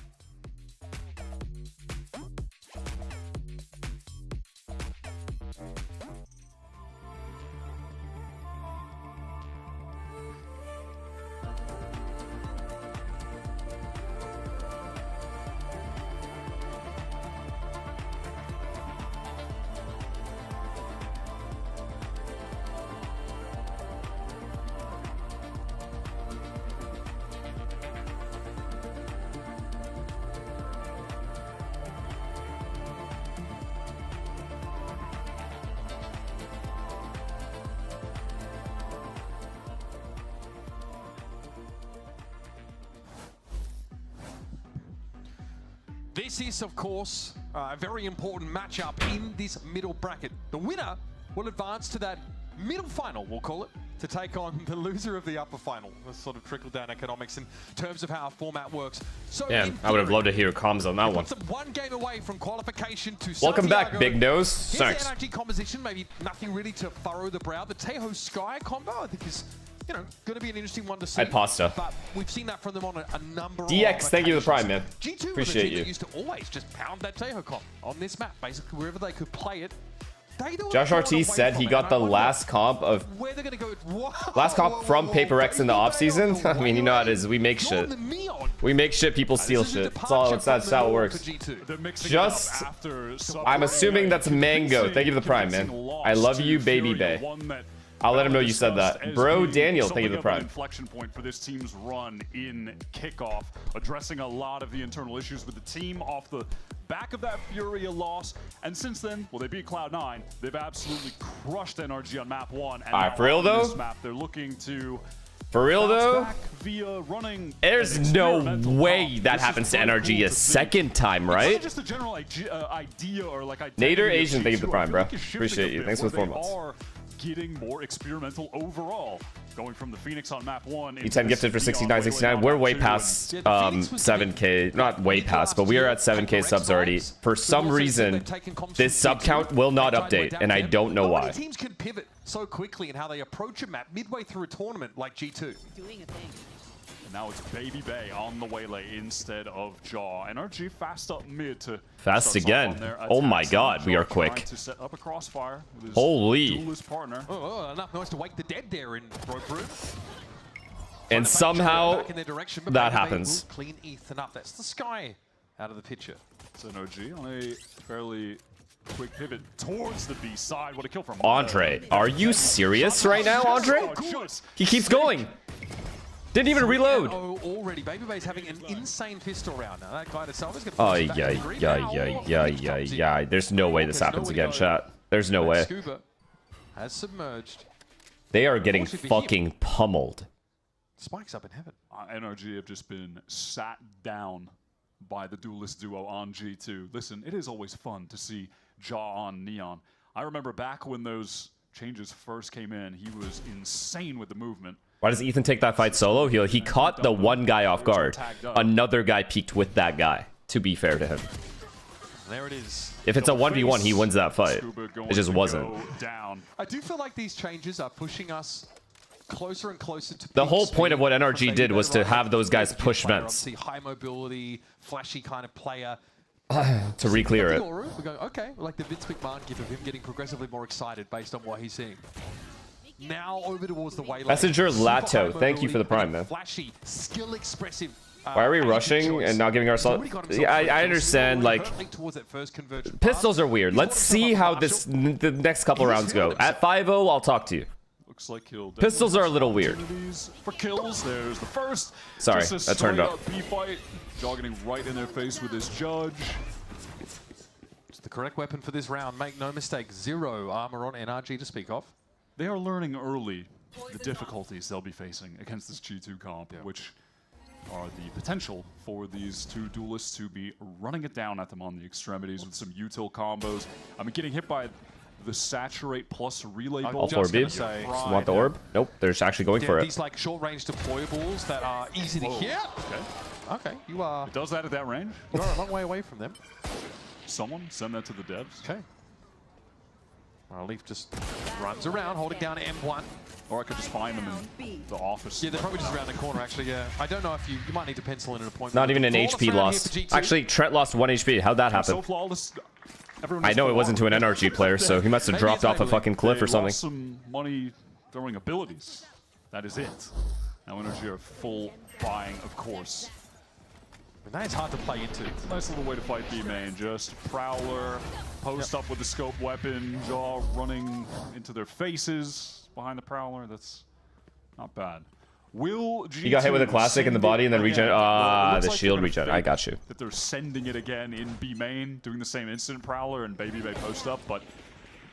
This is, of course, a very important matchup in this middle bracket. The winner will advance to that middle final, we'll call it, to take on the loser of the upper final. The sort of trickle-down economics in terms of how our format works. So damn, I would have loved to hear comms on that one. One game away from qualification to Welcome Santiago. back, Big Nose. Here's Thanks. the energy composition, maybe nothing really to furrow the brow. The Tejo Sky combo, I think, is, you know, going to be an interesting one to see. I had pasta. But we've seen that from them on a number DX, of thank you for the prime, man. G2 Appreciate you. you. Used to always just pound that Tejo comp on this map, basically wherever they could play it. Josh RT said he got the last comp of from Paper X in the off season. I mean, you know how it is. We make shit. We make shit. People steal shit. That's how it works. Just, I'm assuming that's Mango. Thank you for the prime, man. I love you, Baby Bay. I'll let him know you said that. Bro, Daniel, thank you for the prime. Inflection point for this team's run in Kickoff, addressing a lot of the internal issues with the team off the back of that Furia loss. And since then, well, they beat Cloud9. They've absolutely crushed NRG on map 1. And for real though? This map, they're looking to For real though? via running There's no way that happens to NRG a second time, right? It's just a general idea or like Nader Asian, thank you for I the prime, feel bro. like it's shifting Appreciate a you. bit Thanks for the where 4 they months. are getting more experimental overall, going from the Phoenix on map 1. E10 gifted for 69.69. We're way past 7K, not way past, but we are at 7K subs already. For some reason, this sub count will not update, and I don't know why. Teams can pivot so quickly in how they approach a map midway through a tournament like G2. And now it's Baby Bay on the waylay instead of Jaw. NRG fast up mid to Fast again. Oh my god, we are quick. To set up a crossfire with his Holy. duelist partner. Oh, enough noise to wake the dead there in Rope Room. And somehow that happens. Clean Ethan up. That's the Sky out of the picture. So NRG on a fairly quick pivot towards the B side. What a kill from Andre, are you serious right now, Andre? He keeps going. Didn't even reload. Oh, already. Baby Bay's having an insane pistol round. Now that guy to Salva's going to Oh, yeah. There's no way this happens again, chat. There's no way. Scuba has submerged. They are getting fucking pummeled. Spikes up in heaven. NRG have just been sat down by the duelist duo on G2. Listen, it is always fun to see Jaw on Neon. I remember back when those changes first came in, he was insane with the movement. Why does Ethan take that fight solo? He caught the one guy off guard. Another guy peeked with that guy, to be fair to him. There it is. If it's a 1v1, he wins that fight. It just wasn't. I do feel like these changes are pushing us closer and closer to the whole point of what NRG did was to have those guys push vents. High mobility, flashy kind of player. To re-clear it. We go, okay, like the Vince McMahon gif of him getting progressively more excited based on what he's seeing. Now over towards the waylay. Messenger Lato, thank you for the prime, man. Flashy, skill expressive. Why are we rushing and not giving ourselves... Yeah, I understand, like... Pistols are weird. Let's see how the next couple rounds go. At 5-0, I'll talk to you. Looks like he'll Pistols are a little weird. For kills, there's the first. Sorry, that turned up. B-fight. Jaw getting right in their face with his judge. It's the correct weapon for this round. Make no mistake, 0 armor on NRG to speak of. They are learning early the difficulties they'll be facing against this G2 comp, which are the potential for these two duelists to be running it down at them on the extremities with some util combos. I mean, getting hit by the saturate plus relay All bolt. 4B. Want the orb? Nope. They're just actually going for it. These like short-range deployables that are easy to hit. Okay, you are. It does that at that range? You're a long way away from them. Someone send that to the devs. Okay. Leaf just runs around, holding down M1. Or I could just find them in the office. Yeah, they're probably just around the corner, actually, yeah. I don't know if you might need to pencil in an appointment. Not even an HP loss. Actually, Trent lost 1 HP. How'd that happen? So flawless. I know it wasn't to an NRG player, so he must have dropped off a fucking cliff or something. Lost some money throwing abilities. That is it. Now NRG are full buying, of course. And that is hard to play into. It's a nice little way to fight B main. Just Prowler, post up with the scope weapon, Jaw running into their faces behind the Prowler. That's not bad. Will G2 He got hit with a classic in the body and then regen. The shield regen. I got you. That they're sending it again in B main, doing the same instant Prowler and Baby Bay post up, but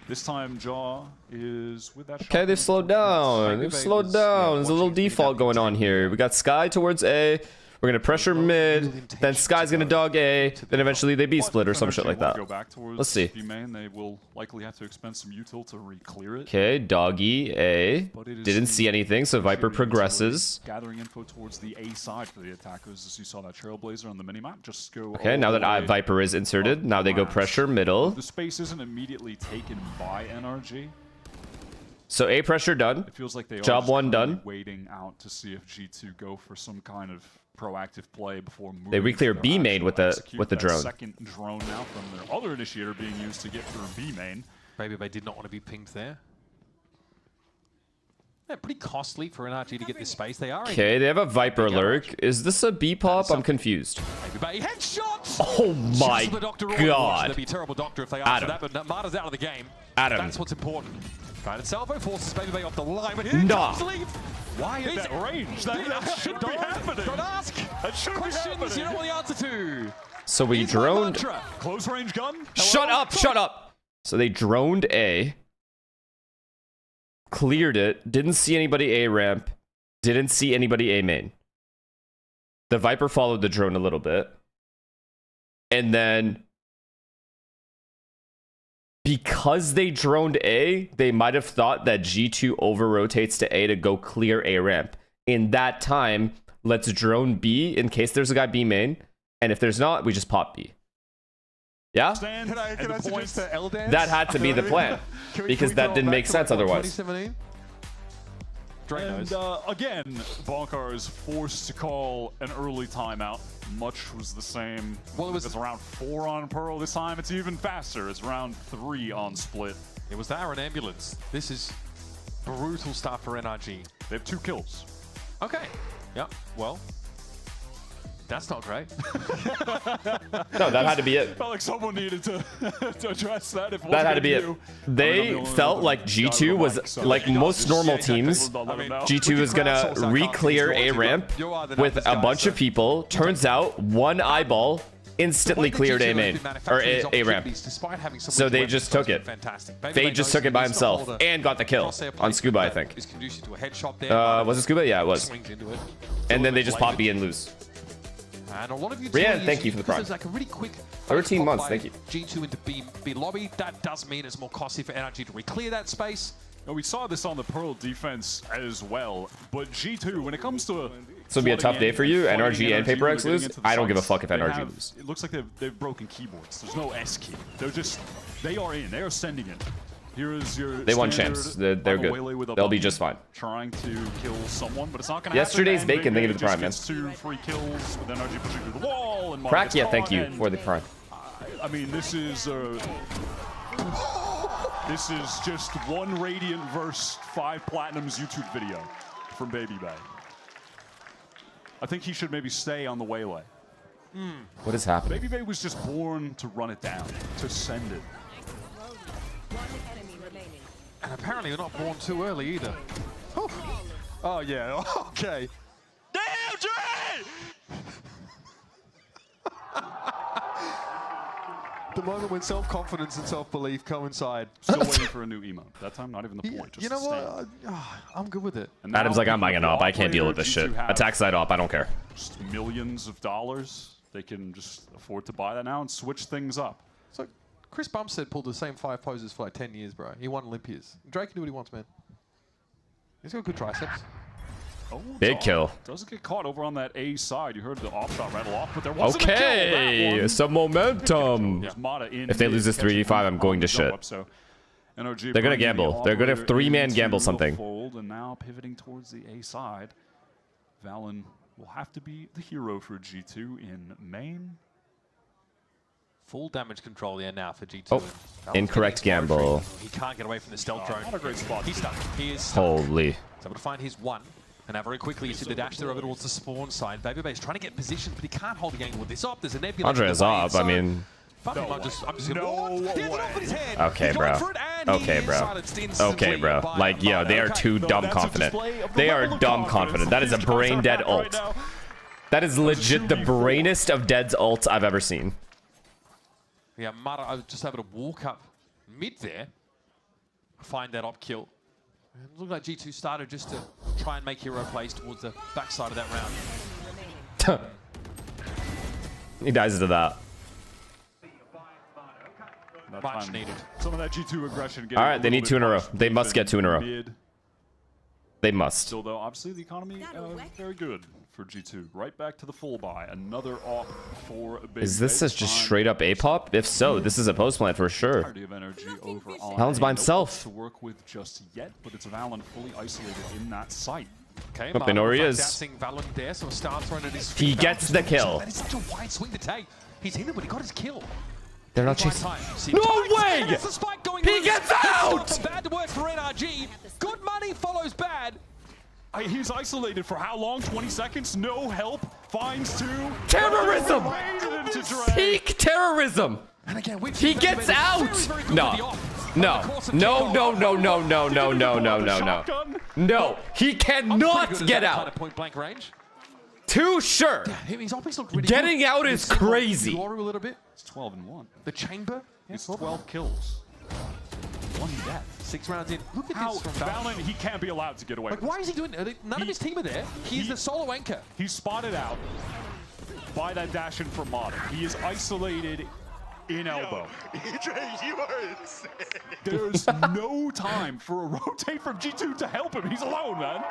this time Jaw is with that. Okay, they've slowed down. They've slowed down. There's a little default going on here. We got Sky towards A. We're going to pressure mid, then Sky's going to dog A, then eventually they B split or some shit like that. Let's see. They will likely have to expend some util to re-clear it. Okay, doggy A. Didn't see anything, so Viper progresses. Gathering info towards the A side for the attackers, as you saw that Trailblazer on the minimap. Just go. Okay, now that Viper is inserted, now they go pressure middle. The space isn't immediately taken by NRG. So A pressure done. It feels like they Job are 1 done. Waiting out to see if G2 go for some kind of proactive play before moving. They re-clear B main with the drone. Second drone now from their other initiator being used to get through B main. Maybe they did not want to be pinged there. Yeah, pretty costly for NRG to get this space. They are. Okay, they have a Viper lurk. Is this a B pop? I'm confused. Maybe headshots. Oh my god. They'd be a terrible doctor if they Adam. answer that, but Marta's out of the game. Adam. That's what's important. Guided salvo forces Baby Bay off the line, but here Nah. comes Leaf. Why at that range? That should be happening. Don't ask. That should be Questions happening. you don't know the answer to. So we droned. Close range gun. Shut up! Shut up! So they droned A. Cleared it. Didn't see anybody A ramp. Didn't see anybody A main. The Viper followed the drone a little bit. And then, because they droned A, they might have thought that G2 over-rotates to A to go clear A ramp. In that time, let's drone B in case there's a guy B main. And if there's not, we just pop B. Yeah? Can I suggest to Eldan? That had to be the plan. Because that didn't make sense otherwise. 2017? And again, Bonkar is forced to call an early timeout. Much was the same. Well, it's around 4 on Pearl. This time it's even faster. It's round 3 on Split. It was there an ambulance. This is brutal stuff for NRG. They have 2 kills. Okay. Yep. Well, that's not great. No, that had to be it. Felt like someone needed to address that. If it That had to be wasn't it. They felt like G2 was, like most normal teams, G2 is gonna re-clear A ramp with a bunch of people. Turns out, one eyeball instantly cleared A main, or A ramp. So they just took it. They just took it by himself and got the kill on Scuba, I think. Was it Scuba? Yeah, it was. And then they just pop B and lose. And a lot of Rian, thank you for the prime. There's like a really quick 13 months, thank you. G2 into B lobby. That does mean it's more costly for NRG to re-clear that space. And we saw this on the Pearl defense as well. But G2, when it comes to So it'll be a tough day for you. NRG and Paper X lose. I don't give a fuck if NRG lose. It looks like they've broken keyboards. There's no S key. They are in. They are sending it. Here is your. They won champs. They're good. They'll be just fine. Trying to kill someone, but it's not going to happen. Yesterday's bacon. They gave it the prime, man. 2 free kills with NRG pushing through the wall. And Crack, yeah, thank you for the prime. I mean, this is just 1 Radiant versus 5 Platinum's YouTube video from Baby Bay. I think he should maybe stay on the waylay. What is happening? Baby Bay was just born to run it down, to send it. And apparently they're not born too early either. Oh yeah, okay. Damn, Dre! The moment when self-confidence and self-belief coincide. Still waiting for a new emote. That time, not even the point. Just you know what? I'm good with it. Adam's like, I'm buying an op. I can't deal with this shit. Attack side op. I don't care. Just millions of dollars. They can just afford to buy that now and switch things up. So Chris Bumstead pulled the same 5 poses for like 10 years, bro. He won Olympias. Drake can do what he wants, man. He's got good triceps. Oh, big kill. Doesn't get caught over on that A side. You heard the off shot rattle off, but there wasn't okay, some momentum. If they lose this 3v5, I'm going to shit. So they're gonna gamble. They're gonna 3-man gamble something. And now pivoting towards the A side, Valen will have to be the hero for G2 in main. Full damage control there now for G2. Oh, incorrect gamble. He can't get away from the stealth drone. Not a great spot. He's stuck. He is stuck. Holy. He's able to find his one. And now very quickly you see the dash there over towards the spawn side. Babyface trying to get position, but he can't hold the angle with this up. There's a nebula. Andre is up. I mean. I'm just gonna Okay, bro. Okay, bro. Okay, bro. Like, yo, they are too dumb confident. They are dumb confident. That is a brain dead ult. That is legit the brainest of dead's ults I've ever seen. Yeah, Mara, I was just able to walk up mid there, find that op kill. And it looked like G2 started just to try and make hero plays towards the backside of that round. He dies to that. Much needed. Some of that G2 aggression. All right, they need 2 in a row. They must get 2 in a row. They must. Still, though, obviously the economy very good for G2. Right back to the full buy. Another op for Baby. Is this just straight up A pop? If so, this is a post plant for sure. Valen's by himself. To work with just yet, but it's Valen fully isolated in that site. Okay, they know where he is. He gets the kill. That is such a wide swing to take. He's in it, but he got his kill. They're not chasing. No way! He gets out! Bad to work for NRG. Good money follows bad. He's isolated for how long? 20 seconds? No help. Finds 2. Terrorism! Peak terrorism! And again, he gets out! No. No. No, no, no, no, no, no, no, no, no, no. No, he cannot get out. Point blank range. Too sure. Getting out is crazy. A little bit. It's 12 and 1. The chamber. It's 12 kills. 1 death. 6 rounds in. Look at how this from Valen. He can't be allowed to get away. Like, why is he doing it? None of his team are there. He's the solo anchor. He's spotted out by that dash in from Modern. He is isolated in elbow. You are insane. There's no time for a rotate from G2 to help him. He's alone, man.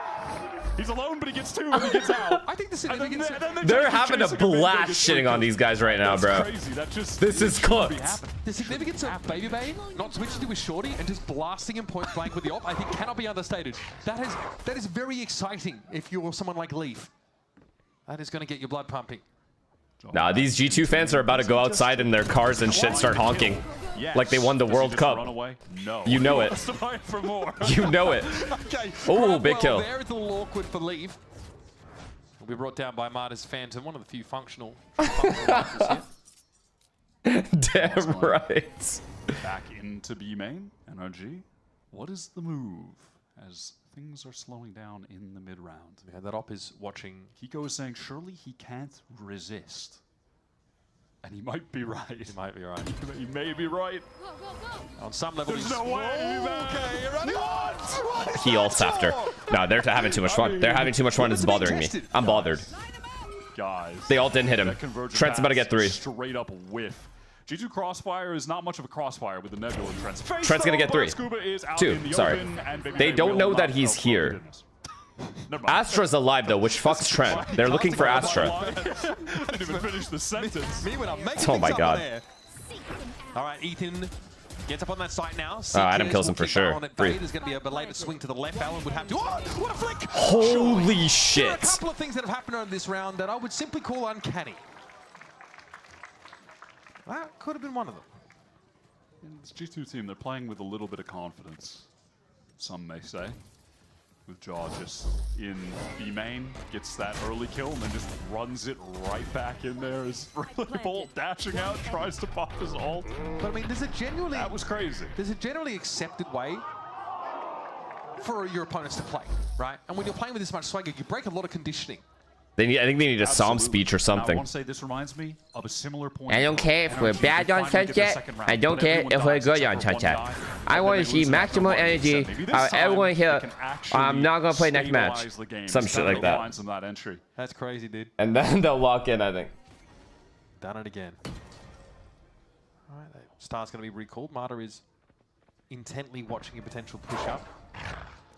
He's alone, but he gets 2 and he gets out. I think the significance. They're having a blast shitting on these guys right now, bro. Crazy. That just, this is cooked. The significance of Baby Bay not switching to his shorty and just blasting him point blank with the op, I think cannot be understated. That is very exciting if you're someone like Leaf. That is going to get your blood pumping. Nah, these G2 fans are about to go outside in their cars and shit start honking. Like they won the World Cup. No. You know it. You know it. Okay. Oh, big kill. There, it's a little awkward for Leaf. Will be brought down by Marta's Phantom, one of the few functional here. Damn right. Back into B main, NRG. What is the move as things are slowing down in the mid round? Yeah, that op is watching. Hiko is saying surely he can't resist. And he might be right. He might be right. He may be right. Go, go, go. On some level, there's no way. Okay, you're running on. He ults after. No, they're having too much fun. They're having too much fun. It's bothering me. I'm bothered. Guys. They all didn't hit him. Trent's about to get 3. Straight up whiff. G2 Crossfire is not much of a crossfire with the Nebula and Trent's face. Trent's gonna get 3. 2, sorry. They don't know that he's here. Astra's alive though, which fucks Trent. They're looking for Astra. Didn't even finish the sentence. Oh my god. All right, Ethan gets up on that site now. Adam kills him for sure. There's going to be a belated swing to the left. Alan would have to. Oh, what a flick! Holy shit! There are a couple of things that have happened on this round that I would simply call uncanny. That could have been one of them. In this G2 team, they're playing with a little bit of confidence, some may say. With Jaw just in B main, gets that early kill, and then just runs it right back in there as Bolt dashing out, tries to pop his ult. But I mean, there's a genuinely... That was crazy. There's a generally accepted way for your opponents to play, right? And when you're playing with this much swagger, you break a lot of conditioning. I think they need a psalm speech or something. I want to say this reminds me of a similar point. I don't care if we're bad on sunset. I don't care if we're good on sunset. I want to see maximum energy. Everyone here. I'm not gonna play next match. Some shit like that. That's crazy, dude. And then they'll lock in, I think. Done it again. All right, Star's going to be recalled. Marta is intently watching a potential push-up.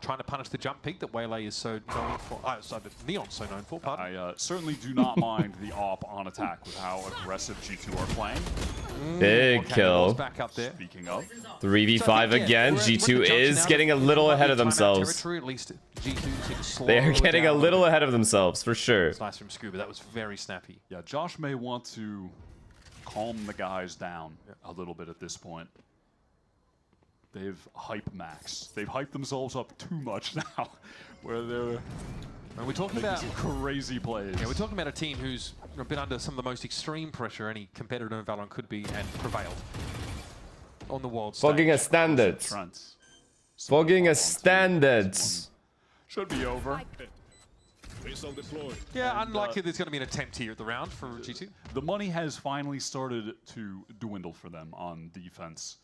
Trying to punish the jump peak that Waylay is so known for. That Neon's so known for, pardon. I certainly do not mind the op on attack with how aggressive G2 are playing. Big kill. Back up there. Speaking of. 3v5 again. G2 is getting a little ahead of themselves. At least G2 They are getting a little ahead of themselves, for sure. It's nice from Scuba. That was very snappy. Yeah, Josh may want to calm the guys down a little bit at this point. They've hype maxed. They've hyped themselves up too much now, where they're. And we're talking about some crazy plays. Yeah, we're talking about a team who's been under some of the most extreme pressure any competitor in Valorant could be and prevailed on the world stage. Fogging a standard. Fogging a standard. Should be over. Yeah, unlikely there's going to be an attempt here at the round for G2. The money has finally started to dwindle for them on defense,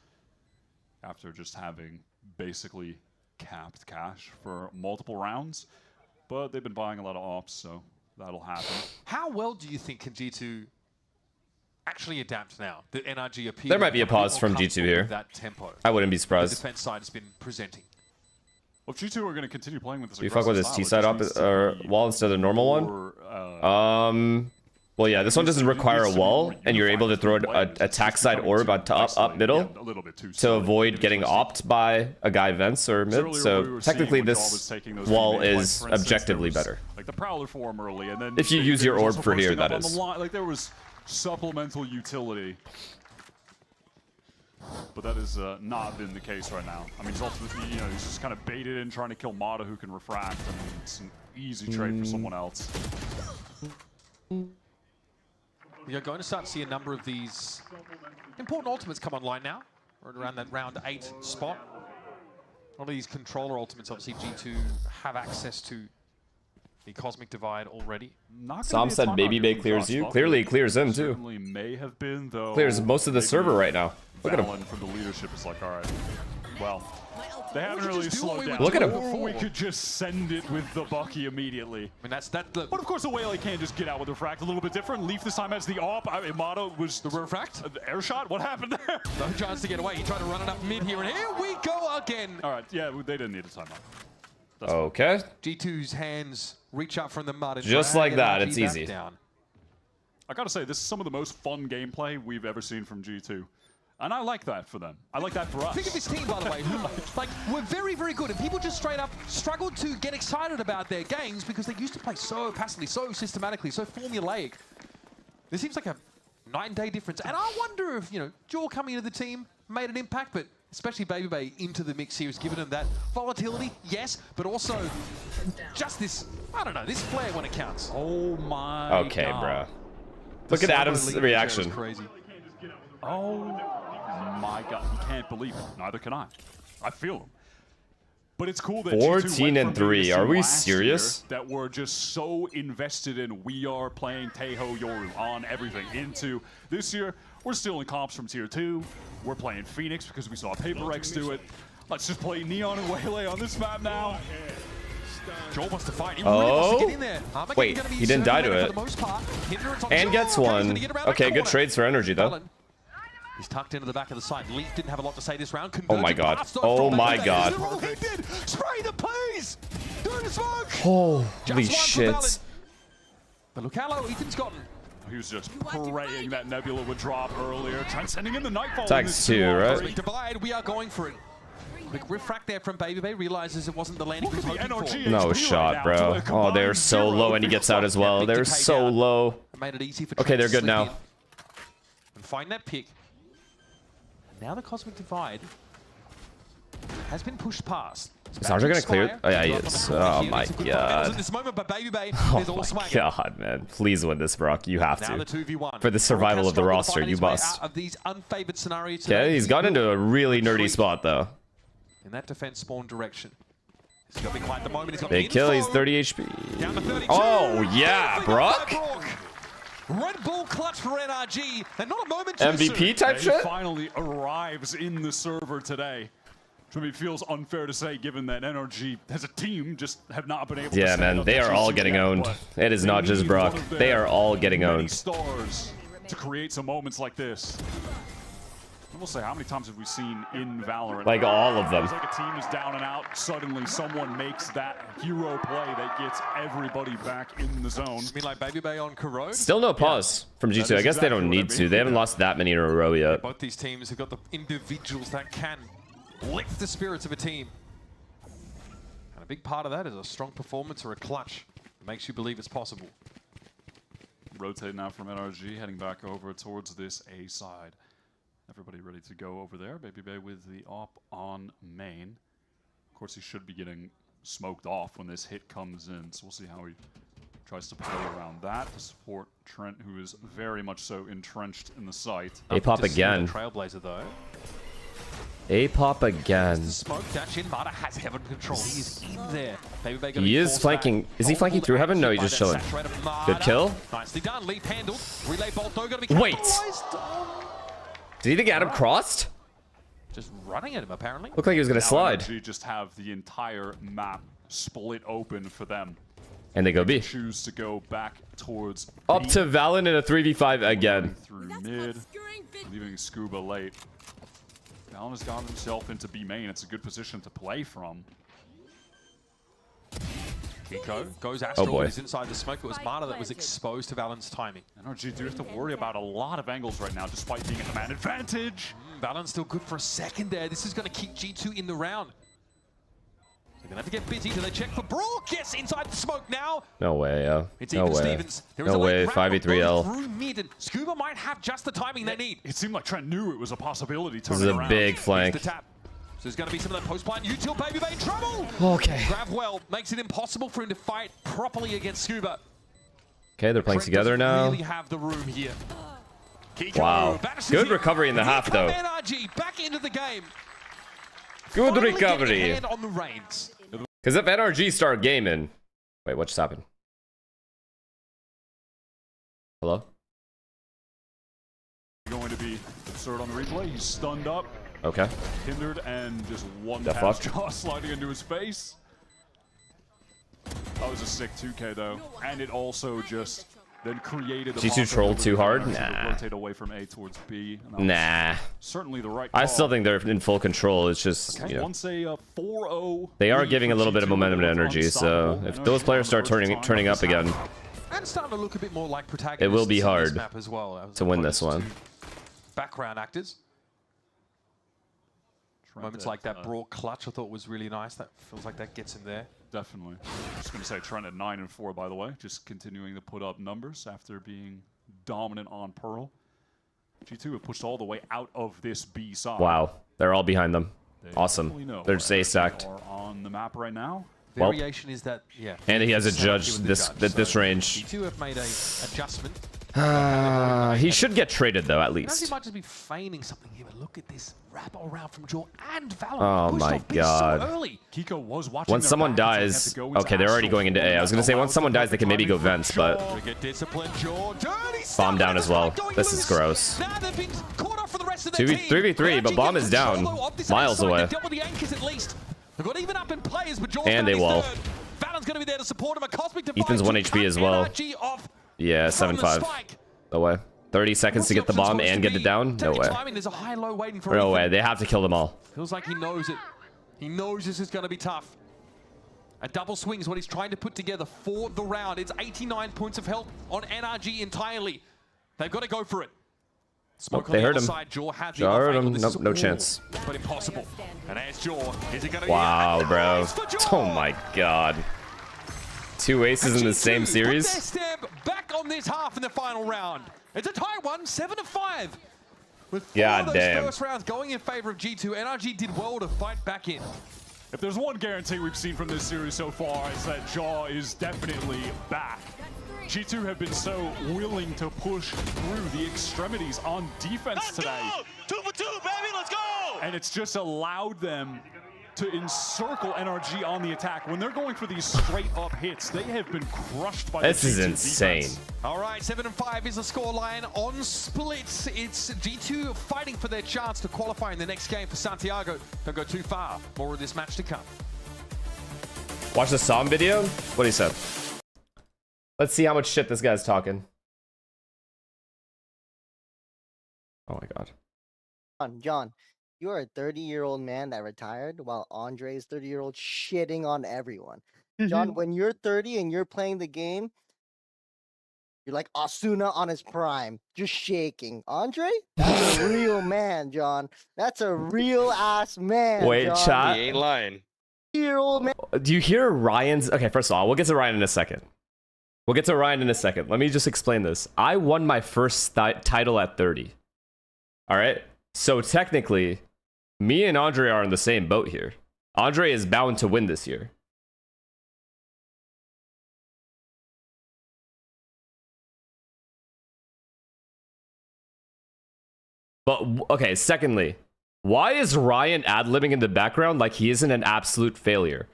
after just having basically capped cash for multiple rounds. But they've been buying a lot of ops, so that'll happen. How well do you think can G2 actually adapt now? The NRG appears There might be a pause from G2 here. That tempo. I wouldn't be surprised. The defense side has been presenting. Well, if G2 are going to continue playing with this, Do you fuck with this T-side wall instead of the normal one? Well, yeah, this one doesn't require a wall, and you're able to throw an attack side orb up middle to avoid getting opt by a guy vents or mid. So technically, this wall is objectively better. Like the Prowler form early, and then if you use your orb for here, that is. Like there was supplemental utility, but that has not been the case right now. I mean, he's ultimately, he's just kind of baited in trying to kill Mata, who can refract, and it's an easy trade for someone else. You're going to start to see a number of these important ultimates come online now, or around that round 8 spot. A lot of these controller ultimates, obviously G2 have access to the Cosmic Divide already. Sam said Baby Bay clears you. Clearly, it clears him too. May have been, though. Clears most of the server right now. Look at him. From the leadership is like, all right, well, they haven't really slowed down. Look at him. Or we could just send it with the Bucky immediately. I mean, that's that. But of course, the Waylay can just get out with the refract a little bit different. Leaf this time has the op. Imada was the refract. The air shot. What happened there? No chance to get away. He tried to run it up mid here, and here we go again. All right, yeah, they didn't need a timeout. Okay. G2's hands reach up from the mud. And just like that, it's easy. Down. I gotta say, this is some of the most fun gameplay we've ever seen from G2. And I like that for them. I like that for us. Think of this team, by the way, who were very, very good. And people just straight up struggled to get excited about their games because they used to play so passively, so systematically, so formulaic. There seems like a night-and-day difference. And I wonder if, Jaw coming into the team made an impact, but especially Baby Bay into the mix here has given them that volatility, yes, but also just this, I don't know, this flair when it counts. Oh my Okay, God. bro. Look at Adam's reaction. Crazy. Oh my God, you can't believe it. Neither can I. I feel him. But it's cool that 14 and 3. Are we serious? That we're just so invested in. We are playing Taeho Yoru on everything. Into this year, we're stealing comps from tier 2. We're playing Phoenix because we saw Paper X do it. Let's just play Neon and Waylay on this map now. Joel wants to fight. He really wants to get in there. Wait, he didn't die to it. And gets one. Okay, good trades for energy, though. He's tucked into the back of the side. Leaf didn't have a lot to say this round. Oh my God. Oh my God. Spray the please! Through the smoke! Holy shit. But look how low Ethan's gotten. He was just praying that Nebula would drop earlier. Sending in the Nightfall. Tags 2, right? Divide, we are going for it. Quick refract there from Baby Bay. Realizes it wasn't the landing he was hoping for. No shot, bro. Oh, they're so low, and he gets out as well. They're so low. Made it easy for okay, they're good now. And find that pick. Now the Cosmic Divide has been pushed past. Is Andre gonna clear it? Oh yeah, he is. Oh my God. In this moment, but Baby Bay is all Oh my swag. God, man. Please win this, Brock. You have Now the to. 2v1. For the survival of the roster, you must. Out of these unfavored scenarios Yeah, today. he's got into a really nerdy spot, though. In that defense spawn direction. He's got to be quiet at the moment. He's got Big kill, he's 30 HP. Down to 32. Oh, yeah, Brock. Red Bull clutch for NRG, and not a moment MVP type shit? He finally arrives in the server today. Which I mean, feels unfair to say, given that NRG as a team just have not been able to. Yeah, man, they are all getting owned. It is not just Brock. They are all getting owned. Stars to create some moments like this. We'll say, how many times have we seen in Valorant? Like all of them. It's like a team is down and out. Suddenly, someone makes that hero play that gets everybody back in the zone. You mean like Baby Bay on Corrode? Still no pause from G2. I guess they don't need to. They haven't lost that many in a row yet. Both these teams have got the individuals that can lift the spirits of a team. And a big part of that is a strong performance or a clutch that makes you believe it's possible. Rotate now from NRG, heading back over towards this A side. Everybody ready to go over there. Baby Bay with the op on main. Of course, he should be getting smoked off when this hit comes in, so we'll see how he tries to play around that to support Trent, who is very much so entrenched in the site. A-pop again. Trailblazer, though. A-pop again. Smoke dash in. Mata has heaven control. He's in there. Baby Bay He is flanking. Is he flanking through heaven? No, he's just chilling. Good kill. Nicely done. Leap handled. Relay bolt, though, gonna be wait. Did he think Adam crossed? Just running at him, apparently. Looked like he was going to slide. NRG just have the entire map split open for them. And they go B. Choose to go back towards Up B. to Valen in a 3v5 again. Through mid, leaving Scuba late. Valen has gotten himself into B main. It's a good position to play from. Kiko goes Astral. Oh boy. He's inside the smoke. It was Mata that was exposed to Valen's timing. NRG do have to worry about a lot of angles right now, despite being at the man advantage. Valen's still good for a second there. This is going to keep G2 in the round. They're going to have to get busy. Do they check for Brook? Yes, inside the smoke now. No way, yeah. It's no even way. Stevens. No way, 5v3L. Through mid, and Scuba might have just the timing they need. It seemed like Trent knew it was a possibility. This is a big flank. The tap. So there's going to be some of that post-plant. Util Baby Bay in trouble. Okay. Gravwell makes it impossible for him to fight properly against Scuba. Okay, they're playing together now. Really have the room here. Kiko Wow. Good recovery in the half, though. NRG back into the game. Good Finally recovery. getting a hand on the reins. Because if NRG start gaming... Wait, what just happened? Hello? Going to be absurd on the replay. He's stunned up. Okay. Hindered and just one The pass fuck? jaw sliding into his face. That was a sick 2K though. And it also just then created the G2 trolled too hard? to Nah. rotate away from A towards B. And that was Nah. certainly the right I call. still think they're in full control. It's just, you know, Once a 4-0 they are giving a little bit of momentum to energy, so if those players start turning up again, And starting to look a bit more like protagonists. it will be in this hard map as well, to win this one. Background actors. Moments like that broad clutch I thought was really nice. That feels like that gets him there. Definitely. Just going to say Trent at 9-4, by the way. Just continuing to put up numbers after being dominant on Pearl. G2 have pushed all the way out of this B side. Wow, they're all behind them. They Awesome. definitely know They're just where A-stacked. they are on the map right now. Well, Variation is that, yeah. and he has a Set up judge here with the this judge, this so range. G2 have made a adjustment. He should get traded though, at He least. might just be feigning something here, but look at this wrap around from Jaw and Valor. Oh my god. So early. Kiko was watching Once someone dies, okay, they're already going into A. I was gonna say once someone dies, they can maybe go vents, but bomb down as well. This is gross. 3v3, but bomb is down, miles away. And they wall. Ethan's 1 HP as well. Yeah, 7-5. No way. 30 seconds to get the bomb and get it down? No way. No way. They have to kill them all. Feels like he knows it. He knows this is going to be tough. A double swing is what he's trying to put together for the round. It's 89 points of health on NRG entirely. They've got to go for it. Smoke They on the heard other him. side. Jaw had the Jaw off heard angle. him. This Nope, is no all chance. but impossible. And there's Jaw. Is he gonna Wow, bro. Oh my god. 2 aces in the same Put series? their stamp back on this half in the final round. It's a tight one, 7-5. With 4 God of those damn. first rounds going in favor of G2, NRG did well to fight back in. If there's one guarantee we've seen from this series so far, it's that Jaw is definitely back. G2 have been so willing to push through the extremities on defense today. 2 for 2, baby, let's go! And it's just allowed them to encircle NRG on the attack. When they're going for these straight up hits, they have been crushed by This the is G2 insane. defense. All right, 7-5 is the scoreline on splits. It's G2 fighting for their chance to qualify in the next game for Santiago. Don't go too far. More of this match to come. Watch the Som video? What he said. Let's see how much shit this guy's talking. Oh my god. John, you are a 30-year-old man that retired while Andre is 30-year-old shitting on everyone. John, when you're 30 and you're playing the game, you're like Asuna on his prime, just shaking. Andre, that's a real man, John. That's a real ass man. Wait, John. chat. He ain't lying. Year-old man. Do you hear Ryan's? Okay, first of all, we'll get to Ryan in a second. Let me just explain this. I won my first title at 30. All right. So technically, me and Andre are in the same boat here. Andre is bound to win this year. But, okay, secondly, why is Ryan ad-libbing in the background like he isn't an absolute failure?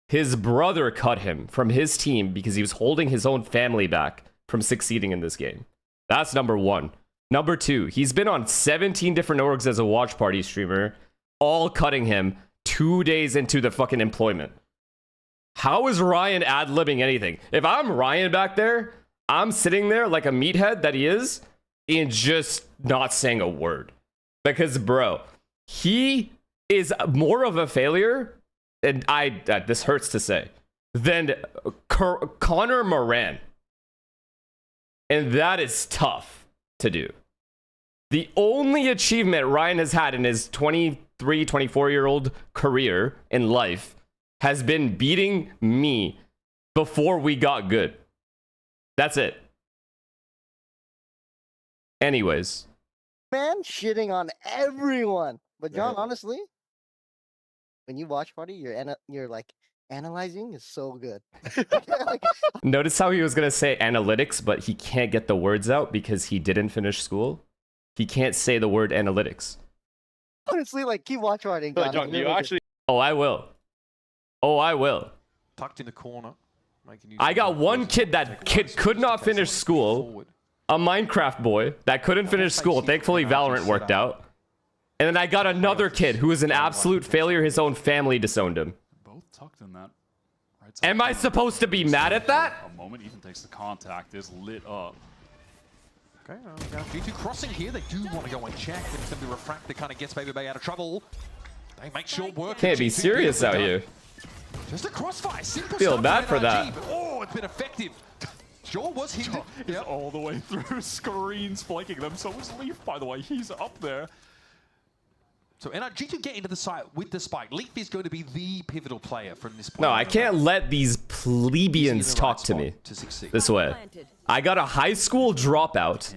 His brother cut him from his team because he was holding his own family back from succeeding in this game. That's number one. Number two, he's been on 17 different orgs as a watch party streamer, all cutting him 2 days into the fucking employment. How is Ryan ad-libbing anything? If I'm Ryan back there, I'm sitting there like a meathead that he is, and just not saying a word. Because, bro, he is more of a failure, and this hurts to say, than Connor Moran. And that is tough to do. The only achievement Ryan has had in his 23, 24-year-old career in life has been beating me before we got good. That's it. Anyways. Man shitting on everyone. But John, honestly, when you watch party, you're like analyzing is so good. Notice how he was gonna say analytics, but he can't get the words out because he didn't finish school. He can't say the word analytics. Honestly, like keep watch partying. John, you actually. Oh, I will. Oh, I will. Tucked in the corner. I got one kid that could not finish school. A Minecraft boy that couldn't finish school. Thankfully, Valorant worked out. And then I got another kid who was an absolute failure. His own family disowned him. Both tucked in that. Right. Am I supposed to be mad at that? A moment even takes the contact. Is lit up. Okay, now G2 crossing here. They do want to go and check. It's going to be Refract that kind of gets Baby Bay out of trouble. They make sure work. Can't be serious out here. Just a crossfire. Simple Feel stuff bad from for NRG, that. but, oh, it's been effective. Sure was hindered. He's all the way through. Screens flanking them. So is Leaf, by the way. He's up there. So G2 get into the site with the spike. Leaf is going to be the pivotal player from this point. No, I can't let these plebeians talk to me this way. I got a high school dropout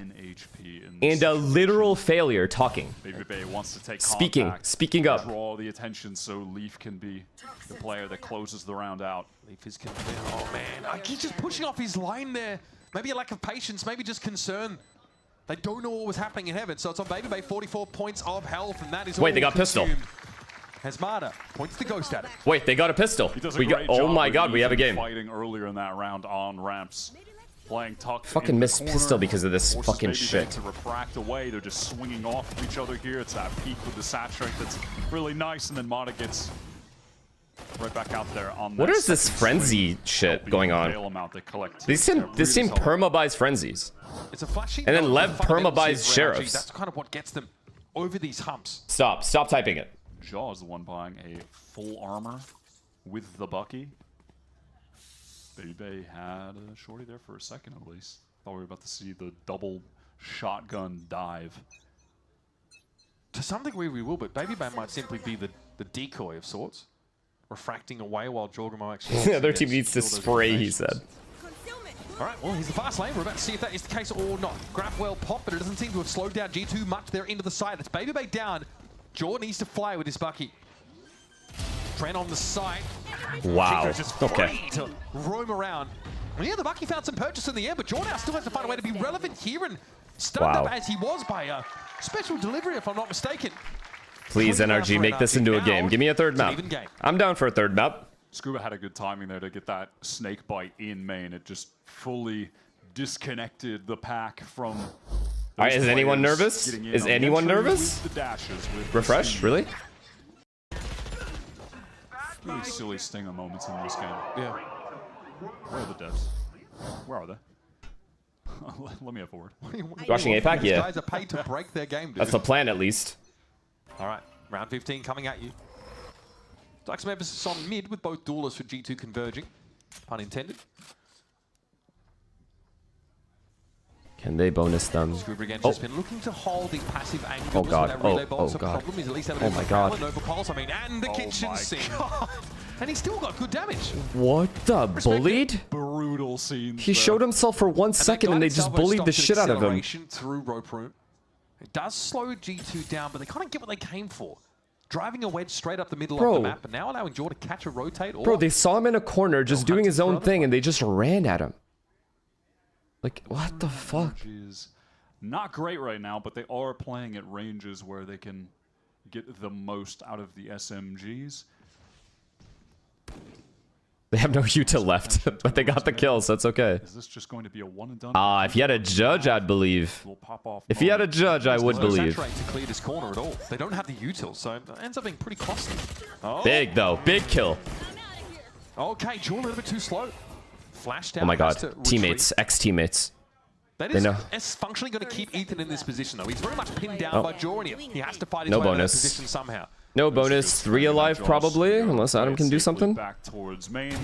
and a literal failure talking. Baby Bay wants to take Speaking up. Draw the attention so Leaf can be the player that closes the round out. Leaf is convinced. Oh man, he's just pushing off his line there. Maybe a lack of patience, maybe just concern. They don't know what was happening in heaven, so it's on Baby Bay, 44 points of health, and that is Wait, they got pistol. Hesmada points the ghost at it. Wait, they got a pistol. Oh my god, we have a game. Fighting earlier in that round on ramps. Playing tucked fucking missed pistol because of this fucking shit. To refract away, they're just swinging off of each other here. It's that peak with the sat strength that's really nice, and then Mata gets right back out there on. What is this frenzy shit going on? These seem perma-buys frenzies. It's a flashy. And then Lev perma-buys sheriffs. That's kind of what gets them over these humps. Stop typing it. Jaw is the one buying a full armor with the Bucky. Baby Bay had a shorty there for a second at least. Thought we were about to see the double shotgun dive. To some degree we will, but Baby Bay might simply be the decoy of sorts. Refracting away while Jorgamo actually... Yeah, their team needs to spray, he said. Alright, well, he's the fast lane. We're about to see if that is the case or not. Grab well pop, but it doesn't seem to have slowed down G2 much. They're into the side. It's Baby Bay down. Jaw needs to fly with his Bucky. Trent on the side. Wow. Chico's just free to roam around. Well, yeah, the Bucky found some purchase in the air, but Jaw now still has to find a way to be relevant here and stunned up as he was by a special delivery, if I'm not mistaken. Please, NRG, make this into a game. Give me a third map. I'm down for a third map. Scuba had a good timing there to get that snake bite in main. It just fully disconnected the pack from... Alright, is anyone nervous? Is anyone nervous? Refresh? Really? Really silly stinger moments in this game. Yeah. Where are the devs? Where are they? Let me have a word. Rushing APAC? Yeah. Guys are paid to break their game, dude. That's the plan, at least. All right, round 15 coming at you. Like some emphasis on mid with both duelists for G2 converging. Pun intended. Can they bonus them? Scuba again just been looking to hold these passive angles. Oh god. Oh God. Problem. He's at least Oh my god. Nova Pulse, and the kitchen sink. And he's still got good damage. What the bullied? Brutal scene. He showed himself for 1 second and they just bullied the shit out of him. Through rope room. It does slow G2 down, but they kind of get what they came for. Driving a wedge straight up the middle of the map, and now allowing Jaw to catch a rotate. Bro, they saw him in a corner just doing his own thing and they just ran at him. Like, what the fuck? Is not great right now, but they are playing at ranges where they can get the most out of the SMGs. They have no util left, but they got the kill, so it's okay. Is this just going to be a one and done? If he had a judge, I'd believe. If he had a judge, I would believe. To clear this corner at all. They don't have the util, so it ends up being pretty costly. Oh. Big though, big kill. Okay, Jaw a little bit too slow. Flash down. Oh my god, teammates, ex-teammates. That is functionally going to keep Ethan in this position, though. He's very much pinned down by Jaw, and he has to fight his way out of that position somehow. No bonus, 3 alive probably, unless Adam can do something.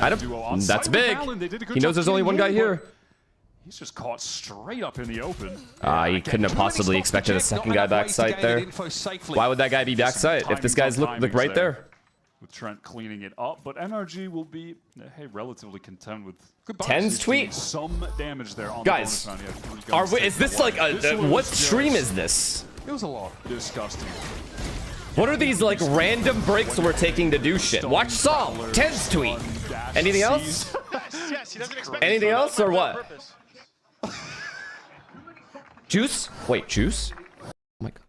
Adam, that's big. He knows there's only one guy here. He's just caught straight up in the open. He couldn't have possibly expected a second guy backside there. Why would that guy be backside if this guy's look right there? With Trent cleaning it up, but NRG will be relatively content with Ten's tweet. Some damage there on guys, the bonus round. Is this like a what stream is this? It was a lot. Disgusting. What are these like random breaks we're taking to do shit? Watch Saul. Ten's tweet. Anything else? Yes, he doesn't expect anything else or what? Juice? Wait, Juice? Oh my god.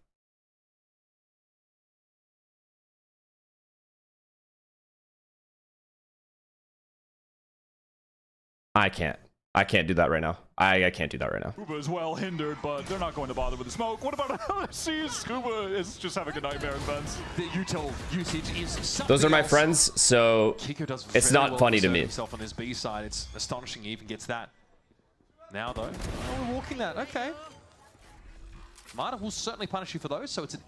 I can't do that right now. I can't do that right now. Scuba is well hindered, but they're not going to bother with the smoke. What about LSC? Scuba is just having a nightmare in vents. The util usage is those are my friends, so it's not funny to me. Himself on his B side, it's astonishing he even gets that. Now though, we're walking that. Okay. Marta will certainly punish you for those, so it's an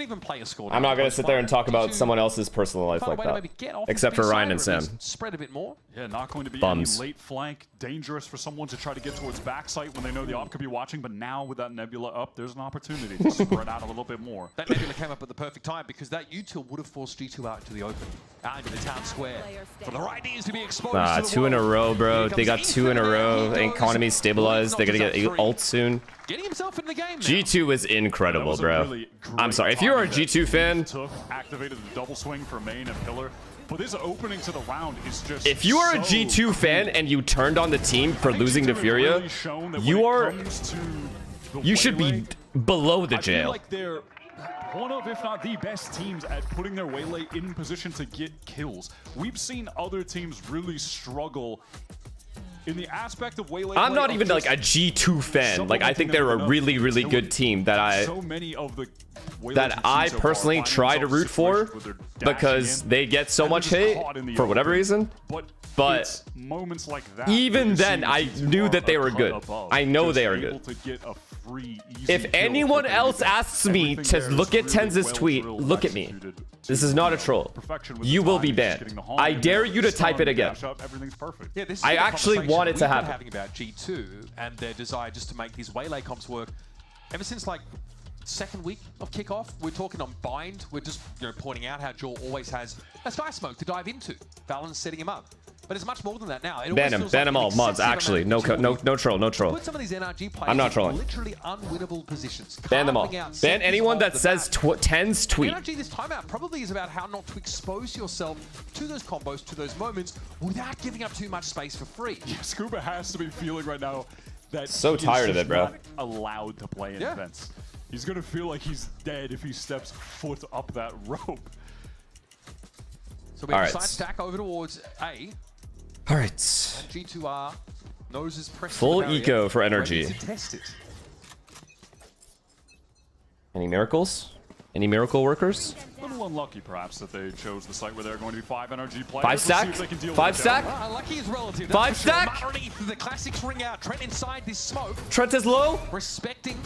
even player score. I'm not gonna sit there and talk about someone else's personal life like that, except for Ryan and Sam. Spread a bit more. Yeah, not going to be Bums. any late flank. Dangerous for someone to try to get towards backside when they know the op could be watching. But now with that Nebula up, there's an opportunity to spread out a little bit more. That Nebula came up at the perfect time because that util would have forced G2 out into the open, out into the town square, for the right needs to be exposed. 2 in a row, bro. They got 2 in a row. Economy stabilized. They're gonna get ult soon. Getting himself in the game now. G2 is incredible, bro. Really I'm sorry. If you're a G2 fan, activated the double swing for main and pillar. But this opening to the round is just. If you are a G2 fan and you turned on the team for losing to Furia, you should be below the jail. I feel like they're one of, if not the best teams at putting their Waylay in position to get kills. We've seen other teams really struggle in the aspect of Waylay. I'm not even like a G2 fan. Like I think they're a really, really good team that I personally try to root for because they get so much hate for whatever reason. But moments like that, even then, I knew that they were good. I know they are good. If anyone else asks me to look at Tenz's tweet, look at me. This is not a troll. You will be banned. I dare you to type it again. Yeah, this is I actually want it to happen. Having about G2 and their desire just to make these Waylay comps work. Ever since like second week of Kickoff, we're talking on Bind. We're just pointing out how Jaw always has a sky smoke to dive into. Fallon's setting him up. But it's much more than that now. Ban him all, mods, actually. No troll, no troll. Put some of these NRG players I'm not trolling. Literally unwinnable positions. Ban them all. Ban anyone that says Ten's tweet. NRG this timeout probably is about how not to expose yourself to those combos, to those moments, without giving up too much space for free. Yeah, Scuba has to be feeling right now that so tired of it, bro. Not allowed to play in events. He's gonna feel like he's dead if he steps foot up that rope. So we have a side stack over towards A. All right. G2R noses pressed full eco for energy. Test it. Any miracles? Any miracle workers? A little unlucky, perhaps, that they chose the site where they're going to be 5 energy players. 5 stack? 5 stack? Unlucky is relative. 5 stack? The classics ring out. Trent inside this smoke. Trent is low. Respecting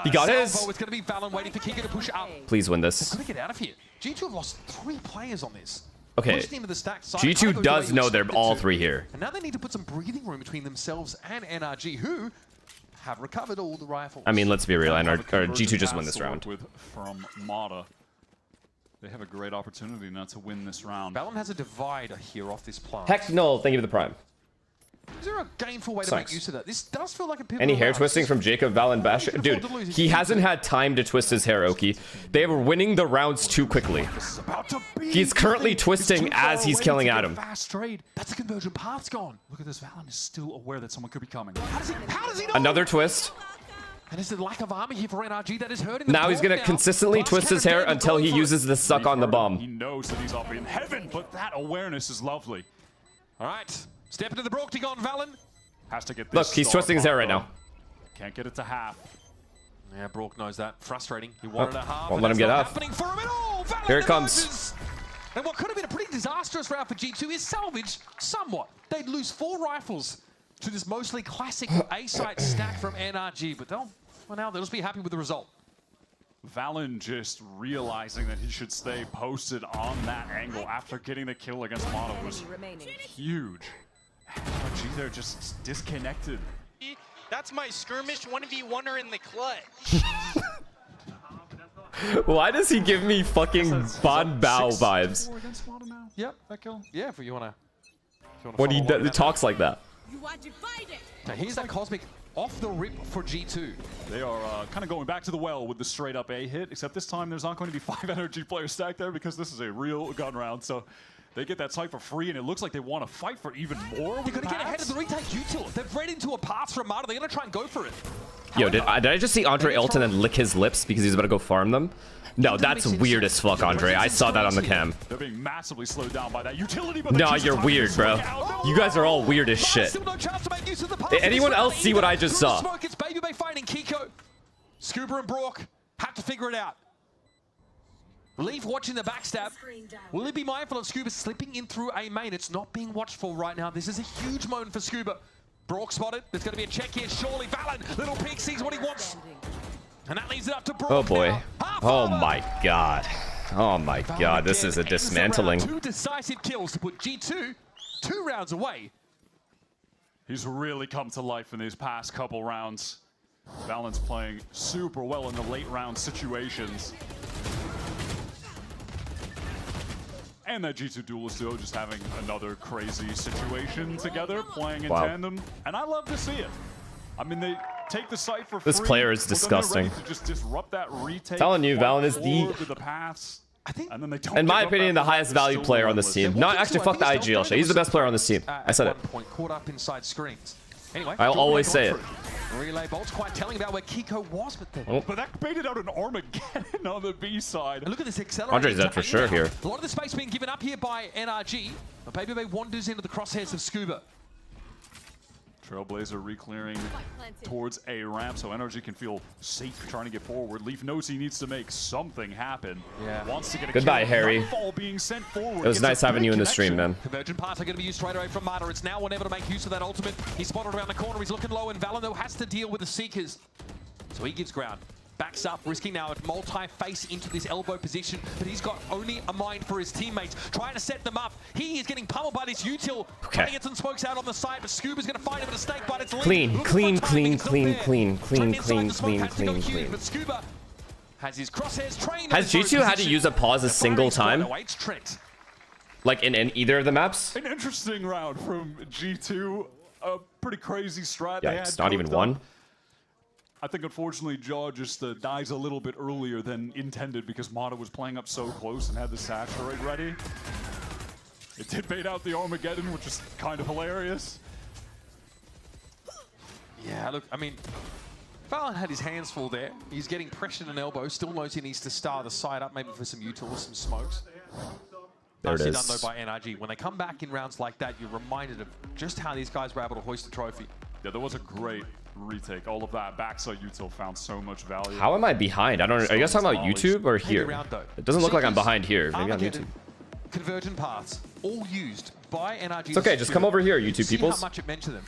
He got his. It's going to be Valen waiting for Kiko to push up. Please win this. They've got to get out of here. G2 have lost 3 players on this. Okay. Pushed into the stack side. G2 does know they're all 3 here. And now they need to put some breathing room between themselves and NRG, who have recovered all the rifles. I mean, let's be real. G2 just win this round. From Mata. They have a great opportunity now to win this round. Valen has a divider here off this plant. Heck no, thank you for the prime. Is there a gainful way to make use of that? This does feel like a pivotal Any hair round. twisting from Jacob Valen Bash? Dude, he hasn't had time to twist his hair, Oki. They were winning the rounds too quickly. He's currently twisting as he's killing Adam. Fast trade. That's a conversion path's gone. Look at this. Valen is still aware that someone could be coming. How does he know? Another twist. And is the lack of armor here for NRG that is hurting them? Now he's gonna consistently twist his hair until he uses the suck on the bomb. He knows that he's up in heaven, but that awareness is lovely. All right, step into the Broctagon, Valen. Has to get this. Look, he's twisting his hair right now. Can't get it to half. Yeah, Brock knows that. Frustrating. He wanted a half. Won't let him get half. Here it comes. And what could have been a pretty disastrous round for G2 is salvaged somewhat. They'd lose 4 rifles to this mostly classic A-site stack from NRG, but for now, they'll just be happy with the result. Valen just realizing that he should stay posted on that angle after getting the kill against Mono was huge. NRG, they're just disconnected. That's my skirmish 1v1er in the clutch. Why does he give me fucking Bon Bao vibes? Yep, that kill. Yeah, if you want to. When he talks like that. Now here's that Cosmic off the rip for G2. They are kind of going back to the well with the straight up A hit, except this time there's not going to be 5 energy players stacked there because this is a real gun round. So they get that site for free, and it looks like they want to fight for even more. They're going to get ahead of the retake util. They've read into a path from Mata. They're going to try and go for it. Yo, did I just see Andre ult and then lick his lips because he's about to go farm them? No, that's weird as fuck, Andre. I saw that on the cam. They're being massively slowed down by that utility. But no, you're weird, bro. You guys are all weird as shit. Anyone else see what I just saw? It's Bademperor fighting Kiko. Scuba and Brock have to figure it out. Leaf watching the backstab. Will he be mindful of Scuba slipping in through A main? It's not being watched for right now. This is a huge moment for Scuba. Brock spotted. There's going to be a check here. Surely Valen, little peek, sees what he wants. And that leaves it up to Brock. Oh boy. Oh my god. Oh my god. This is a dismantling. 2 decisive kills to put G2 2 rounds away. He's really come to life in these past couple rounds. Valen's playing super well in the late round situations. And that G2 duelist duo just having another crazy situation together, playing in tandem. And I love to see it. I mean, they take the site for free. This player is disgusting. To just disrupt that retake. Telling you, Valen is the pass. And then they don't in my opinion, the highest value player on this team. Not actually, fuck the IGL shit. He's the best player on this team. I said it. Caught up inside screens. Anyway, I'll always say it. Relay bolts quite telling about where Kiko was, but that baited out an Armageddon on the B side. And look at this accelerator. Andre's dead for sure here. A lot of the space being given up here by NRG. But Bademperor wanders into the crosshairs of Scuba. Trailblazer re-clearing towards A ramp so NRG can feel safe trying to get forward. Leaf knows he needs to make something happen. Yeah. Wants to get a Goodbye, kill. Harry. Nightfall being sent forward. It was nice having you in the stream, man. Convergent paths are going to be used straight away from Mata. It's now or never to make use of that ultimate. He's spotted around the corner. He's looking low, and Valen, though, has to deal with the Seekers. So he gives ground. Backs up, risking now a multi-face into this elbow position, but he's got only a mind for his teammates, trying to set them up. He is getting pummeled by this util. Trying to get some smokes out on the side, but Scuba's going to find him at a stake, but it's clean. But Scuba has his crosshairs trained. Has G2 had to use a pause a single time? Like in either of the maps? An interesting round from G2. A pretty crazy strat. Yeah, it's not even one. I think, unfortunately, Jaw just dies a little bit earlier than intended because Mata was playing up so close and had the saturate ready. It did bait out the Armageddon, which is kind of hilarious. Yeah, look, I mean, Valen had his hands full there. He's getting pressured and elbow. Still knows he needs to star the side up, maybe for some util or some smokes. There it is. Done, though, by NRG. When they come back in rounds like that, you're reminded of just how these guys were able to hoist the trophy. Yeah, there was a great retake. All of that backside util found so much value. How am I behind? I don't know. Are you guys talking about YouTube or here? It doesn't look like I'm behind here. Maybe on YouTube. Convergent paths, all used by NRG. It's okay. Just come over here, YouTube see peoples. How much it meant to them.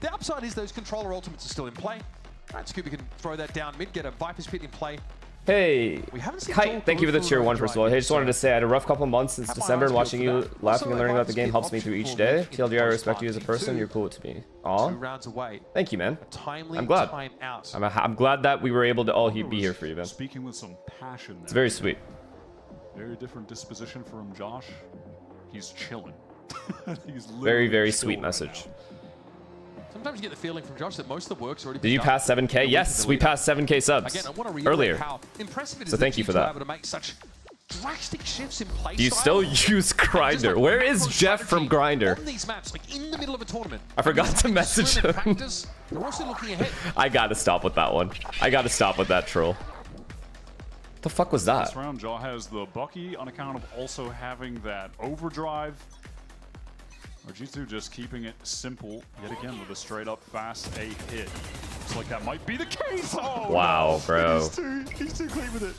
The upside is those controller ultimates are still in play. Right, Scooby can throw that down mid, get a Viper's Pit in play. Hey, We haven't seen Kite, thank you for the tier 1 first of all. Hey, just wanted to say I had a rough couple months since December, and watching you laughing and learning about the game helps me through each day. TLDR, I respect you as a person. You're cool to me. Aw. 2 rounds away. Thank you, man. Timely I'm glad. time out. I'm glad that we were able to all be here for you, man. Speaking with some passion. It's very sweet. Very different disposition from Josh. He's chilling. He's Very, very sweet message. Sometimes you get the feeling from Josh that most of the work's already Did you pass 7K? Yes, we passed 7K subs Again, I want to reiterate earlier. how impressive it is So thank you for that. able to make such drastic shifts in play Do you still use Grindr? Where is Jeff from Grindr? on these maps, like in the middle of a tournament. I forgot to message him. They're also looking ahead. I gotta stop with that one. I gotta stop with that troll. What the fuck was that? This round, Jaw has the Bucky on account of also having that overdrive. Or G2 just keeping it simple yet again with a straight up fast A hit. Looks like that might be the case. Oh, Wow, no. bro. He's too clean with it.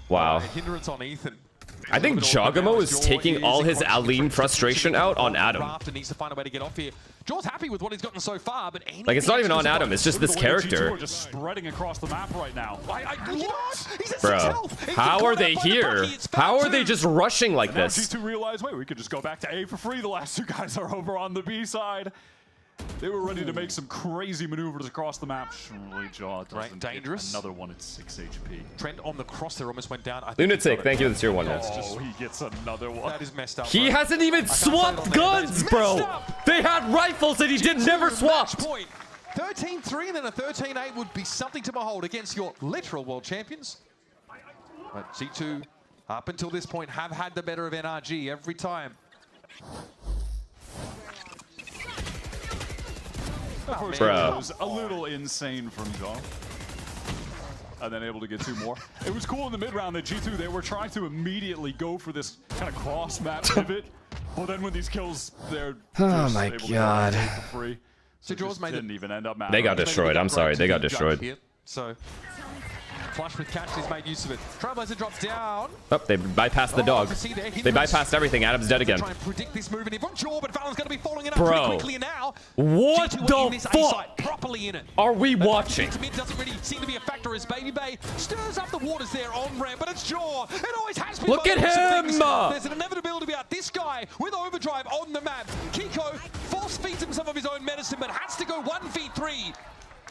Wow. Hindrance on Ethan. I think Jogamo is taking all his Aline frustration out on Adam. Rafter needs to find a way to get off here. Jaw's happy with what he's gotten so far, but Like, it's not even on Adam, it's just this character. We're just spreading across the map right now. Bro, how are they here? How are they just rushing like Now this? G2 realize, wait, we could just go back to A for free. The last 2 guys are over on the B side. They were ready to make some crazy maneuvers across the map. Surely Jaw doesn't dangerous. Get another one at 6 HP. Trent on the cross there almost went down. Lunatic, thank you for the tier 1. Oh, he gets another one. That is messed up. He hasn't even swapped guns, bro! They had rifles and he never swapped! 13-3 and then a 13-8 would be something to behold against your literal world champions. But G2, up until this point, have had the better of NRG every time. First Bro. was a little insane from Jaw. And then able to get 2 more. It was cool in the mid round that G2, they were trying to immediately go for this kind of cross map pivot. But then when these kills, they're Oh just my able to God. get for free. So Jaw's just made didn't even end up They got mattering. destroyed. I'm sorry, they got destroyed. So, Flush with catch, he's made use of it. Trailblazer drops down. Oh, they bypassed the dog. They bypassed everything. Adam's dead again. Try and predict this move, and in front Jaw, but Valen's going to be falling in Bro. pretty quickly now. What G2 in the this A fuck site, properly in it. are we watching? Mid doesn't really seem to be a factor as Baby Bay stirs up the waters there on ramp, but it's Jaw. It always has been. Look by at the looks of him! things. There's an inevitability about this guy with overdrive on the map. Kiko force feeds him some of his own medicine, but has to go 1v3.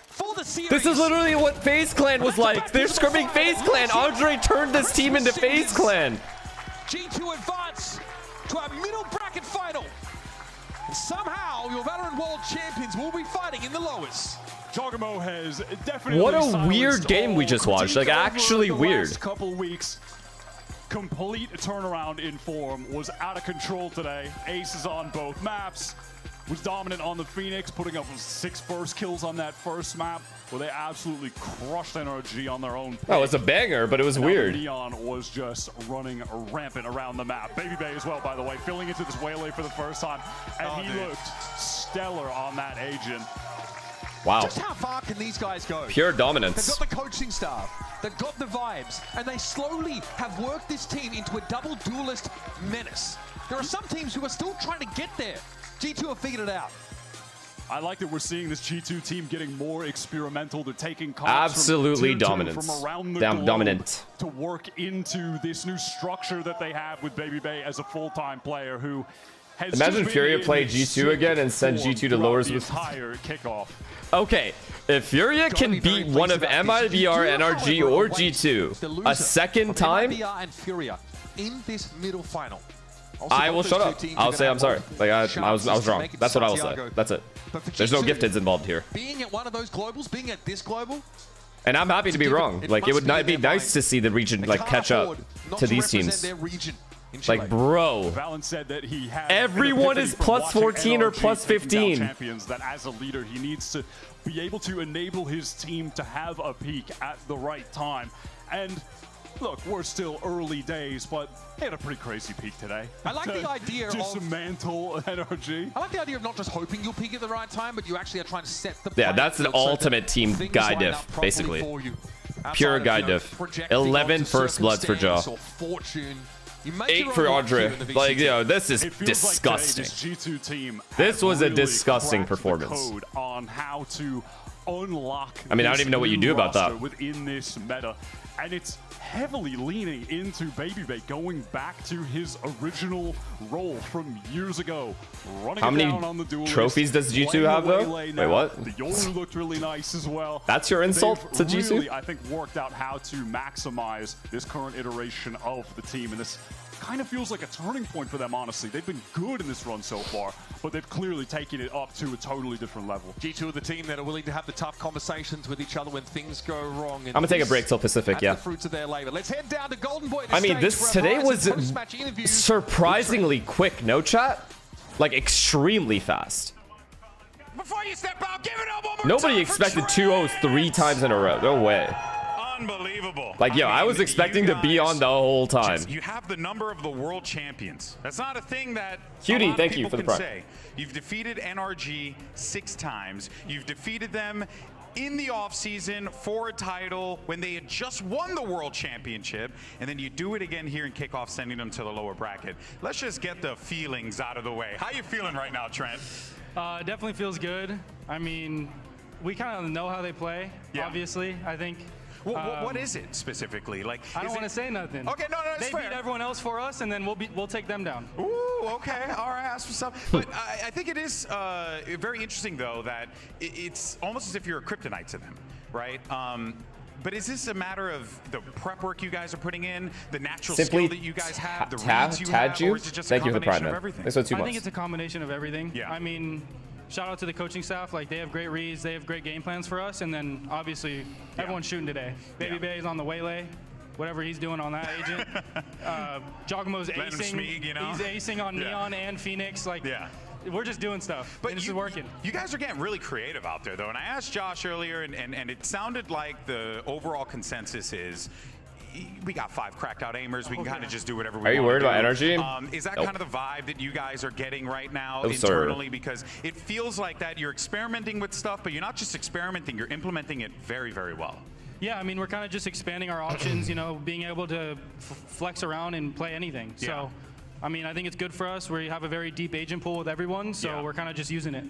For the series. This is literally what FaZe Clan was like. They're scrimming FaZe Clan. Andre turned this team into FaZe Clan. G2 advance to our middle bracket final. And somehow your Valorant World Champions will be fighting in the lowest. Jogamo has definitely What a silenced weird game we all just watched. Like, critiques over actually the weird. Last couple weeks. Complete turnaround in form. Was out of control today. Aces on both maps. Was dominant on the Phoenix, putting up 6 first kills on that first map, where they absolutely crushed NRG on their own. Oh, it's a banger, but it was Now weird. Neon was just running rampant around the map. Baby Bay as well, by the way, filling into this waylay for the first time, and he looked stellar on that agent. Wow. Just how far can these guys go? Pure dominance. They've got the coaching staff, they've got the vibes, and they slowly have worked this team into a double duelist menace. There are some teams who are still trying to get there. G2 have figured it out. I like that we're seeing this G2 team getting more experimental. They're taking Absolutely from tier 2 dominance. from around the Dominant. globe to work into this new structure that they have with Baby Bay as a full-time player who has Imagine just Furia been play in G2 again and send form G2 to throughout lowers the with... entire kickoff. Okay, if Furia can beat one of MIBR, NRG, or G2 a second time, MIBR and Furia in this middle final. I will shut up. I'll say I'm sorry. Like I was wrong. That's what I will say. That's it. There's no gifteds involved here. Being at one of those globals, being at this global, And I'm happy to be wrong. Like, it would not be nice to see the region like catch up to these teams. Like, bro, Valen said that he had everyone is plus 14 or plus 15. Champions, that as a leader, he needs to be able to enable his team to have a peak at the right time. And look, we're still early days, but they had a pretty crazy peak today. I like the idea of dismantle NRG. I like the idea of not just hoping you'll peak at the right time, but you actually are trying to set the Yeah, that's an ultimate team guy diff, basically. Pure guy diff. 11 first bloods for Jaw. 8 for Andre. Like, you know, this is disgusting. Like this G2 team this was a really disgusting cracked the performance. code on how to unlock. I mean, I don't even know what you do about that. Within this meta, and it's heavily leaning into BabyBay, going back to his original role from years ago. Running How many down on the duelist, trophies does G2 have though? Wait, what? The Yoru looked really nice as well. That's your insult to They've G2? really, I think, worked out how to maximize this current iteration of the team, and this kind of feels like a turning point for them, honestly. They've been good in this run so far, but they've clearly taken it up to a totally different level. G2 are the team that are willing to have the tough conversations with each other when things go wrong. I'm gonna take a break till Pacific, yeah. The fruits of their labor. Let's head down to Golden Boy. I mean, this today was surprisingly quick, no chat? Like, extremely fast. Before you step out, give it up one more Nobody time expected for 2-0s 3 times in a row. No way. Unbelievable. Like, yo, I was expecting to be on the whole time. You have the number of the world champions. That's not a thing that Cutie, a lot thank of you people for the can prime. say. You've defeated NRG 6 times. You've defeated them in the offseason for a title when they had just won the world championship, and then you do it again here in Kickoff, sending them to the lower bracket. Let's just get the feelings out of the way. How you feeling right now, Trent? Definitely feels good. I mean, we kind of know how they play, obviously, I think. What is it specifically? Like, I don't want to say nothing. Okay, no, they beat everyone else for us, and then we'll take them down. Ooh, okay, all right, ask for stuff. But I think it is very interesting, though, that it's almost as if you're a kryptonite to them, right? But is this a matter of the prep work you guys are putting in, the natural skill that you guys have, the reads you have, or is it just a combination of everything? I think it's a combination of everything. Yeah. I mean, shout out to the coaching staff. Like, they have great reads, they have great game plans for us, and then obviously everyone's shooting today. BabyBay is on the waylay, whatever he's doing on that agent. Giacomo's acing. He's acing on Neon and Phoenix. Like, we're just doing stuff. But this is working. You guys are getting really creative out there, though. And I asked Josh earlier, and it sounded like the overall consensus is, we got 5 cracked out aimers. We can kind of just do whatever we want. Are you worried about energy? Is that kind of the vibe that you guys are getting right now internally? Because it feels like that you're experimenting with stuff, but you're not just experimenting, you're implementing it very, very well. Yeah, I mean, we're kind of just expanding our options, you know, being able to flex around and play anything. So, I mean, I think it's good for us. We have a very deep agent pool with everyone, so we're kind of just using it.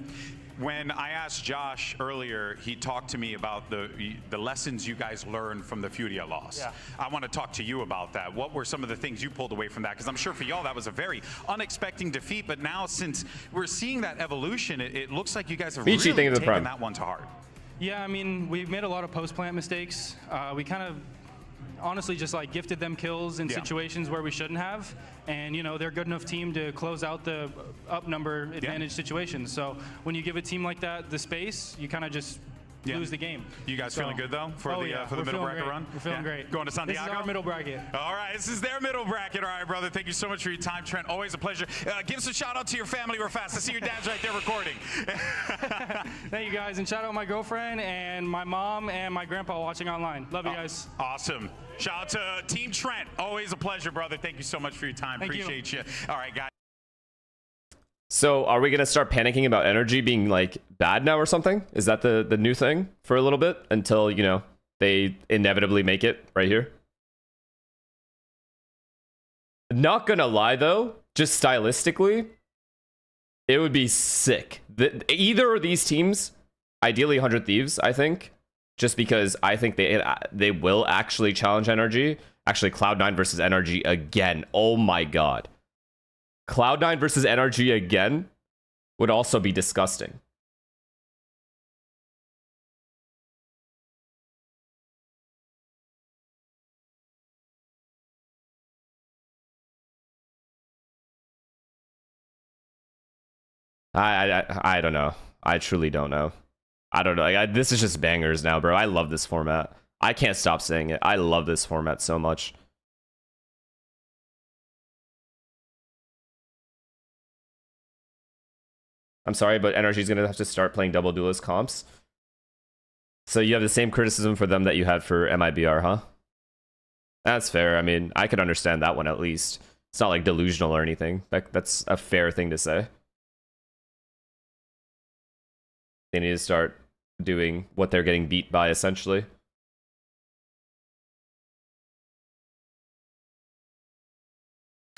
When I asked Josh earlier, he talked to me about the lessons you guys learned from the Furia loss. Yeah. I want to talk to you about that. What were some of the things you pulled away from that? Because I'm sure for y'all that was a very unexpected defeat, but now since we're seeing that evolution, it looks like you guys have really taken that one to heart. Yeah, I mean, we've made a lot of post-plant mistakes. We kind of honestly just like gifted them kills in situations where we shouldn't have, and you know, they're a good enough team to close out the up number advantage situations. So when you give a team like that the space, you kind of just lose the game. You guys feeling good though for the middle bracket run? We're feeling great. Going to Santiago? This is our middle bracket. All right, this is their middle bracket. All right, brother. Thank you so much for your time, Trent. Always a pleasure. Give us a shout out to your family real fast. I see your dad's right there recording. Thank you guys, and shout out my girlfriend and my mom and my grandpa watching online. Love you guys. Awesome. Shout out to Team Trent. Always a pleasure, brother. Thank you so much for your time. Appreciate you. All right, guys. So are we going to start panicking about energy being like bad now or something? Is that the new thing for a little bit until, you know, they inevitably make it right here? Not going to lie though, just stylistically, it would be sick. Either of these teams, ideally 100 Thieves, I think, just because I think they will actually challenge NRG. Actually, Cloud9 versus NRG again. Oh my god. Cloud9 versus NRG again would also be disgusting. I don't know. I truly don't know. I don't know. Like, this is just bangers now, bro. I love this format. I can't stop saying it. I love this format so much. I'm sorry, but NRG is going to have to start playing double duelist comps. So you have the same criticism for them that you had for MIBR, huh? That's fair. I mean, I could understand that one at least. It's not like delusional or anything. That's a fair thing to say. They need to start doing what they're getting beat by, essentially.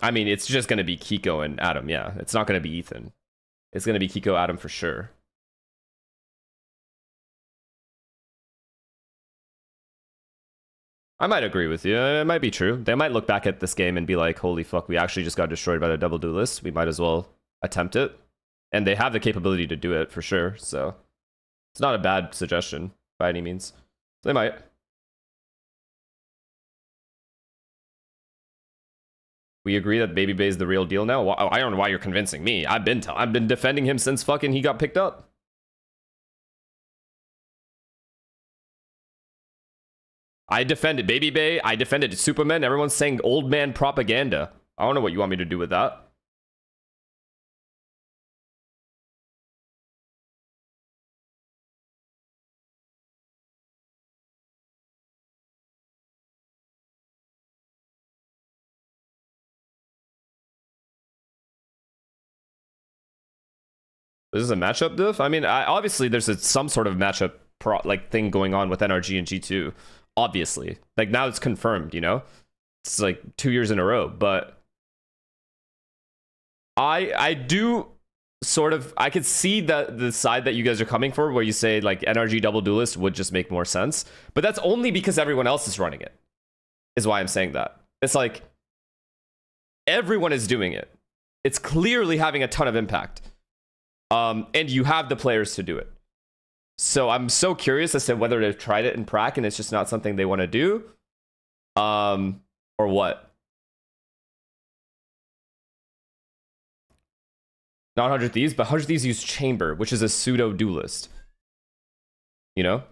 I mean, it's just going to be Kiko and Adam, yeah. It's not going to be Ethan. It's going to be Kiko Adam for sure. I might agree with you. It might be true. They might look back at this game and be like, holy fuck, we actually just got destroyed by the double duelist. We might as well attempt it. And they have the capability to do it for sure. So it's not a bad suggestion by any means. They might. We agree that Baby Bay is the real deal now. I don't know why you're convincing me. I've been defending him since fucking he got picked up. I defended Baby Bay. I defended Superman. Everyone's saying old man propaganda. I don't know what you want me to do with that. This is a matchup diff? I mean, obviously there's some sort of matchup thing going on with NRG and G2. Obviously. Like, now it's confirmed, you know? It's like 2 years in a row. But I do sort of... I could see the side that you guys are coming for, where you say, like, NRG double duelist would just make more sense. But that's only because everyone else is running it. Is why I'm saying that. It's like... everyone is doing it. It's clearly having a ton of impact. And you have the players to do it. So I'm so curious as to whether they've tried it in prac and it's just not something they want to do. Or what? Not 100 Thieves, but 100 Thieves use Chamber, which is a pseudo duelist. You know?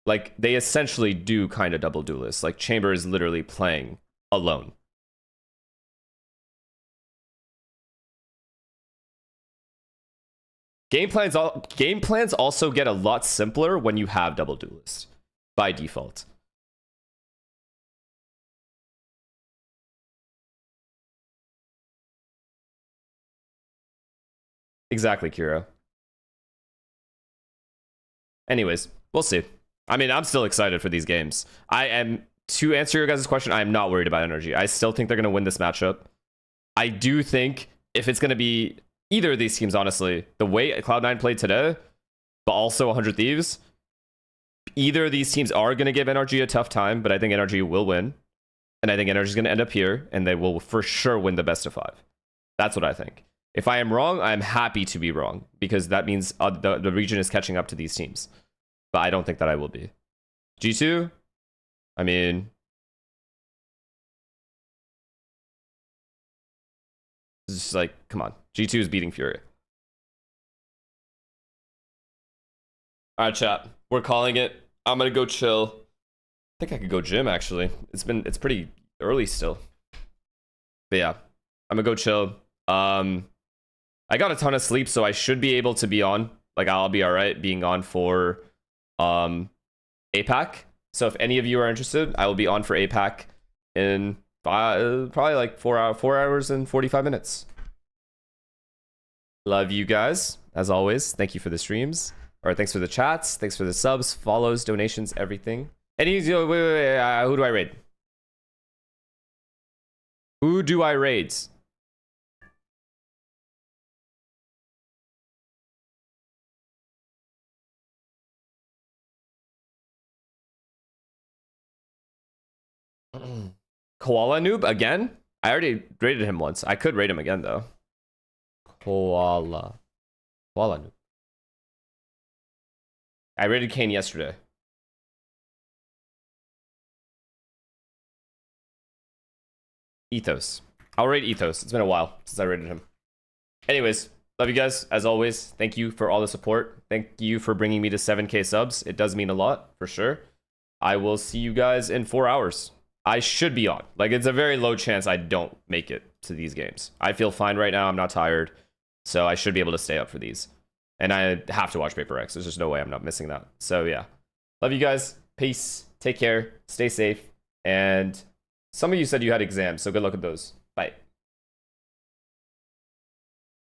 Like, they essentially do kind of double duelist. Like, Chamber is literally playing alone. Game plans also get a lot simpler when you have double duelist by default. Exactly, Kira. Anyways, we'll see. I mean, I'm still excited for these games. To answer your guys' question, I am not worried about Energy. I still think they're going to win this matchup. I do think if it's going to be either of these teams, honestly, the way Cloud9 played today, but also 100 Thieves, either of these teams are going to give NRG a tough time, but I think NRG will win. And I think NRG is going to end up here, and they will for sure win the best of 5. That's what I think. If I am wrong, I'm happy to be wrong, because that means the region is catching up to these teams. But I don't think that I will be. G2? I mean... it's just like, come on. G2 is beating Fury. Alright, chat. We're calling it. I'm gonna go chill. I think I could go gym, actually. It's pretty early still. But yeah. I'm gonna go chill. I got a ton of sleep, so I should be able to be on. Like, I'll be alright being on for APAC. So if any of you are interested, I will be on for APAC in probably like 4 hours and 45 minutes. Love you guys, as always. Thank you for the streams. Or thanks for the chats. Thanks for the subs, follows, donations, everything. Wait, who do I raid? Who do I raid? Koala Noob again? I already rated him once. I could rate him again though. Koala Noob. I rated Kane yesterday. Ethos. I'll rate Ethos. It's been a while since I rated him. Anyways, love you guys as always. Thank you for all the support. Thank you for bringing me to 7K subs. It does mean a lot for sure. I will see you guys in 4 hours. I should be on. Like, it's a very low chance I don't make it to these games. I feel fine right now. I'm not tired. So I should be able to stay up for these. And I have to watch Paper X. There's just no way I'm not missing that. So yeah. Love you guys. Peace. Take care. Stay safe. And some of you said you had exams, so good luck with those. Bye.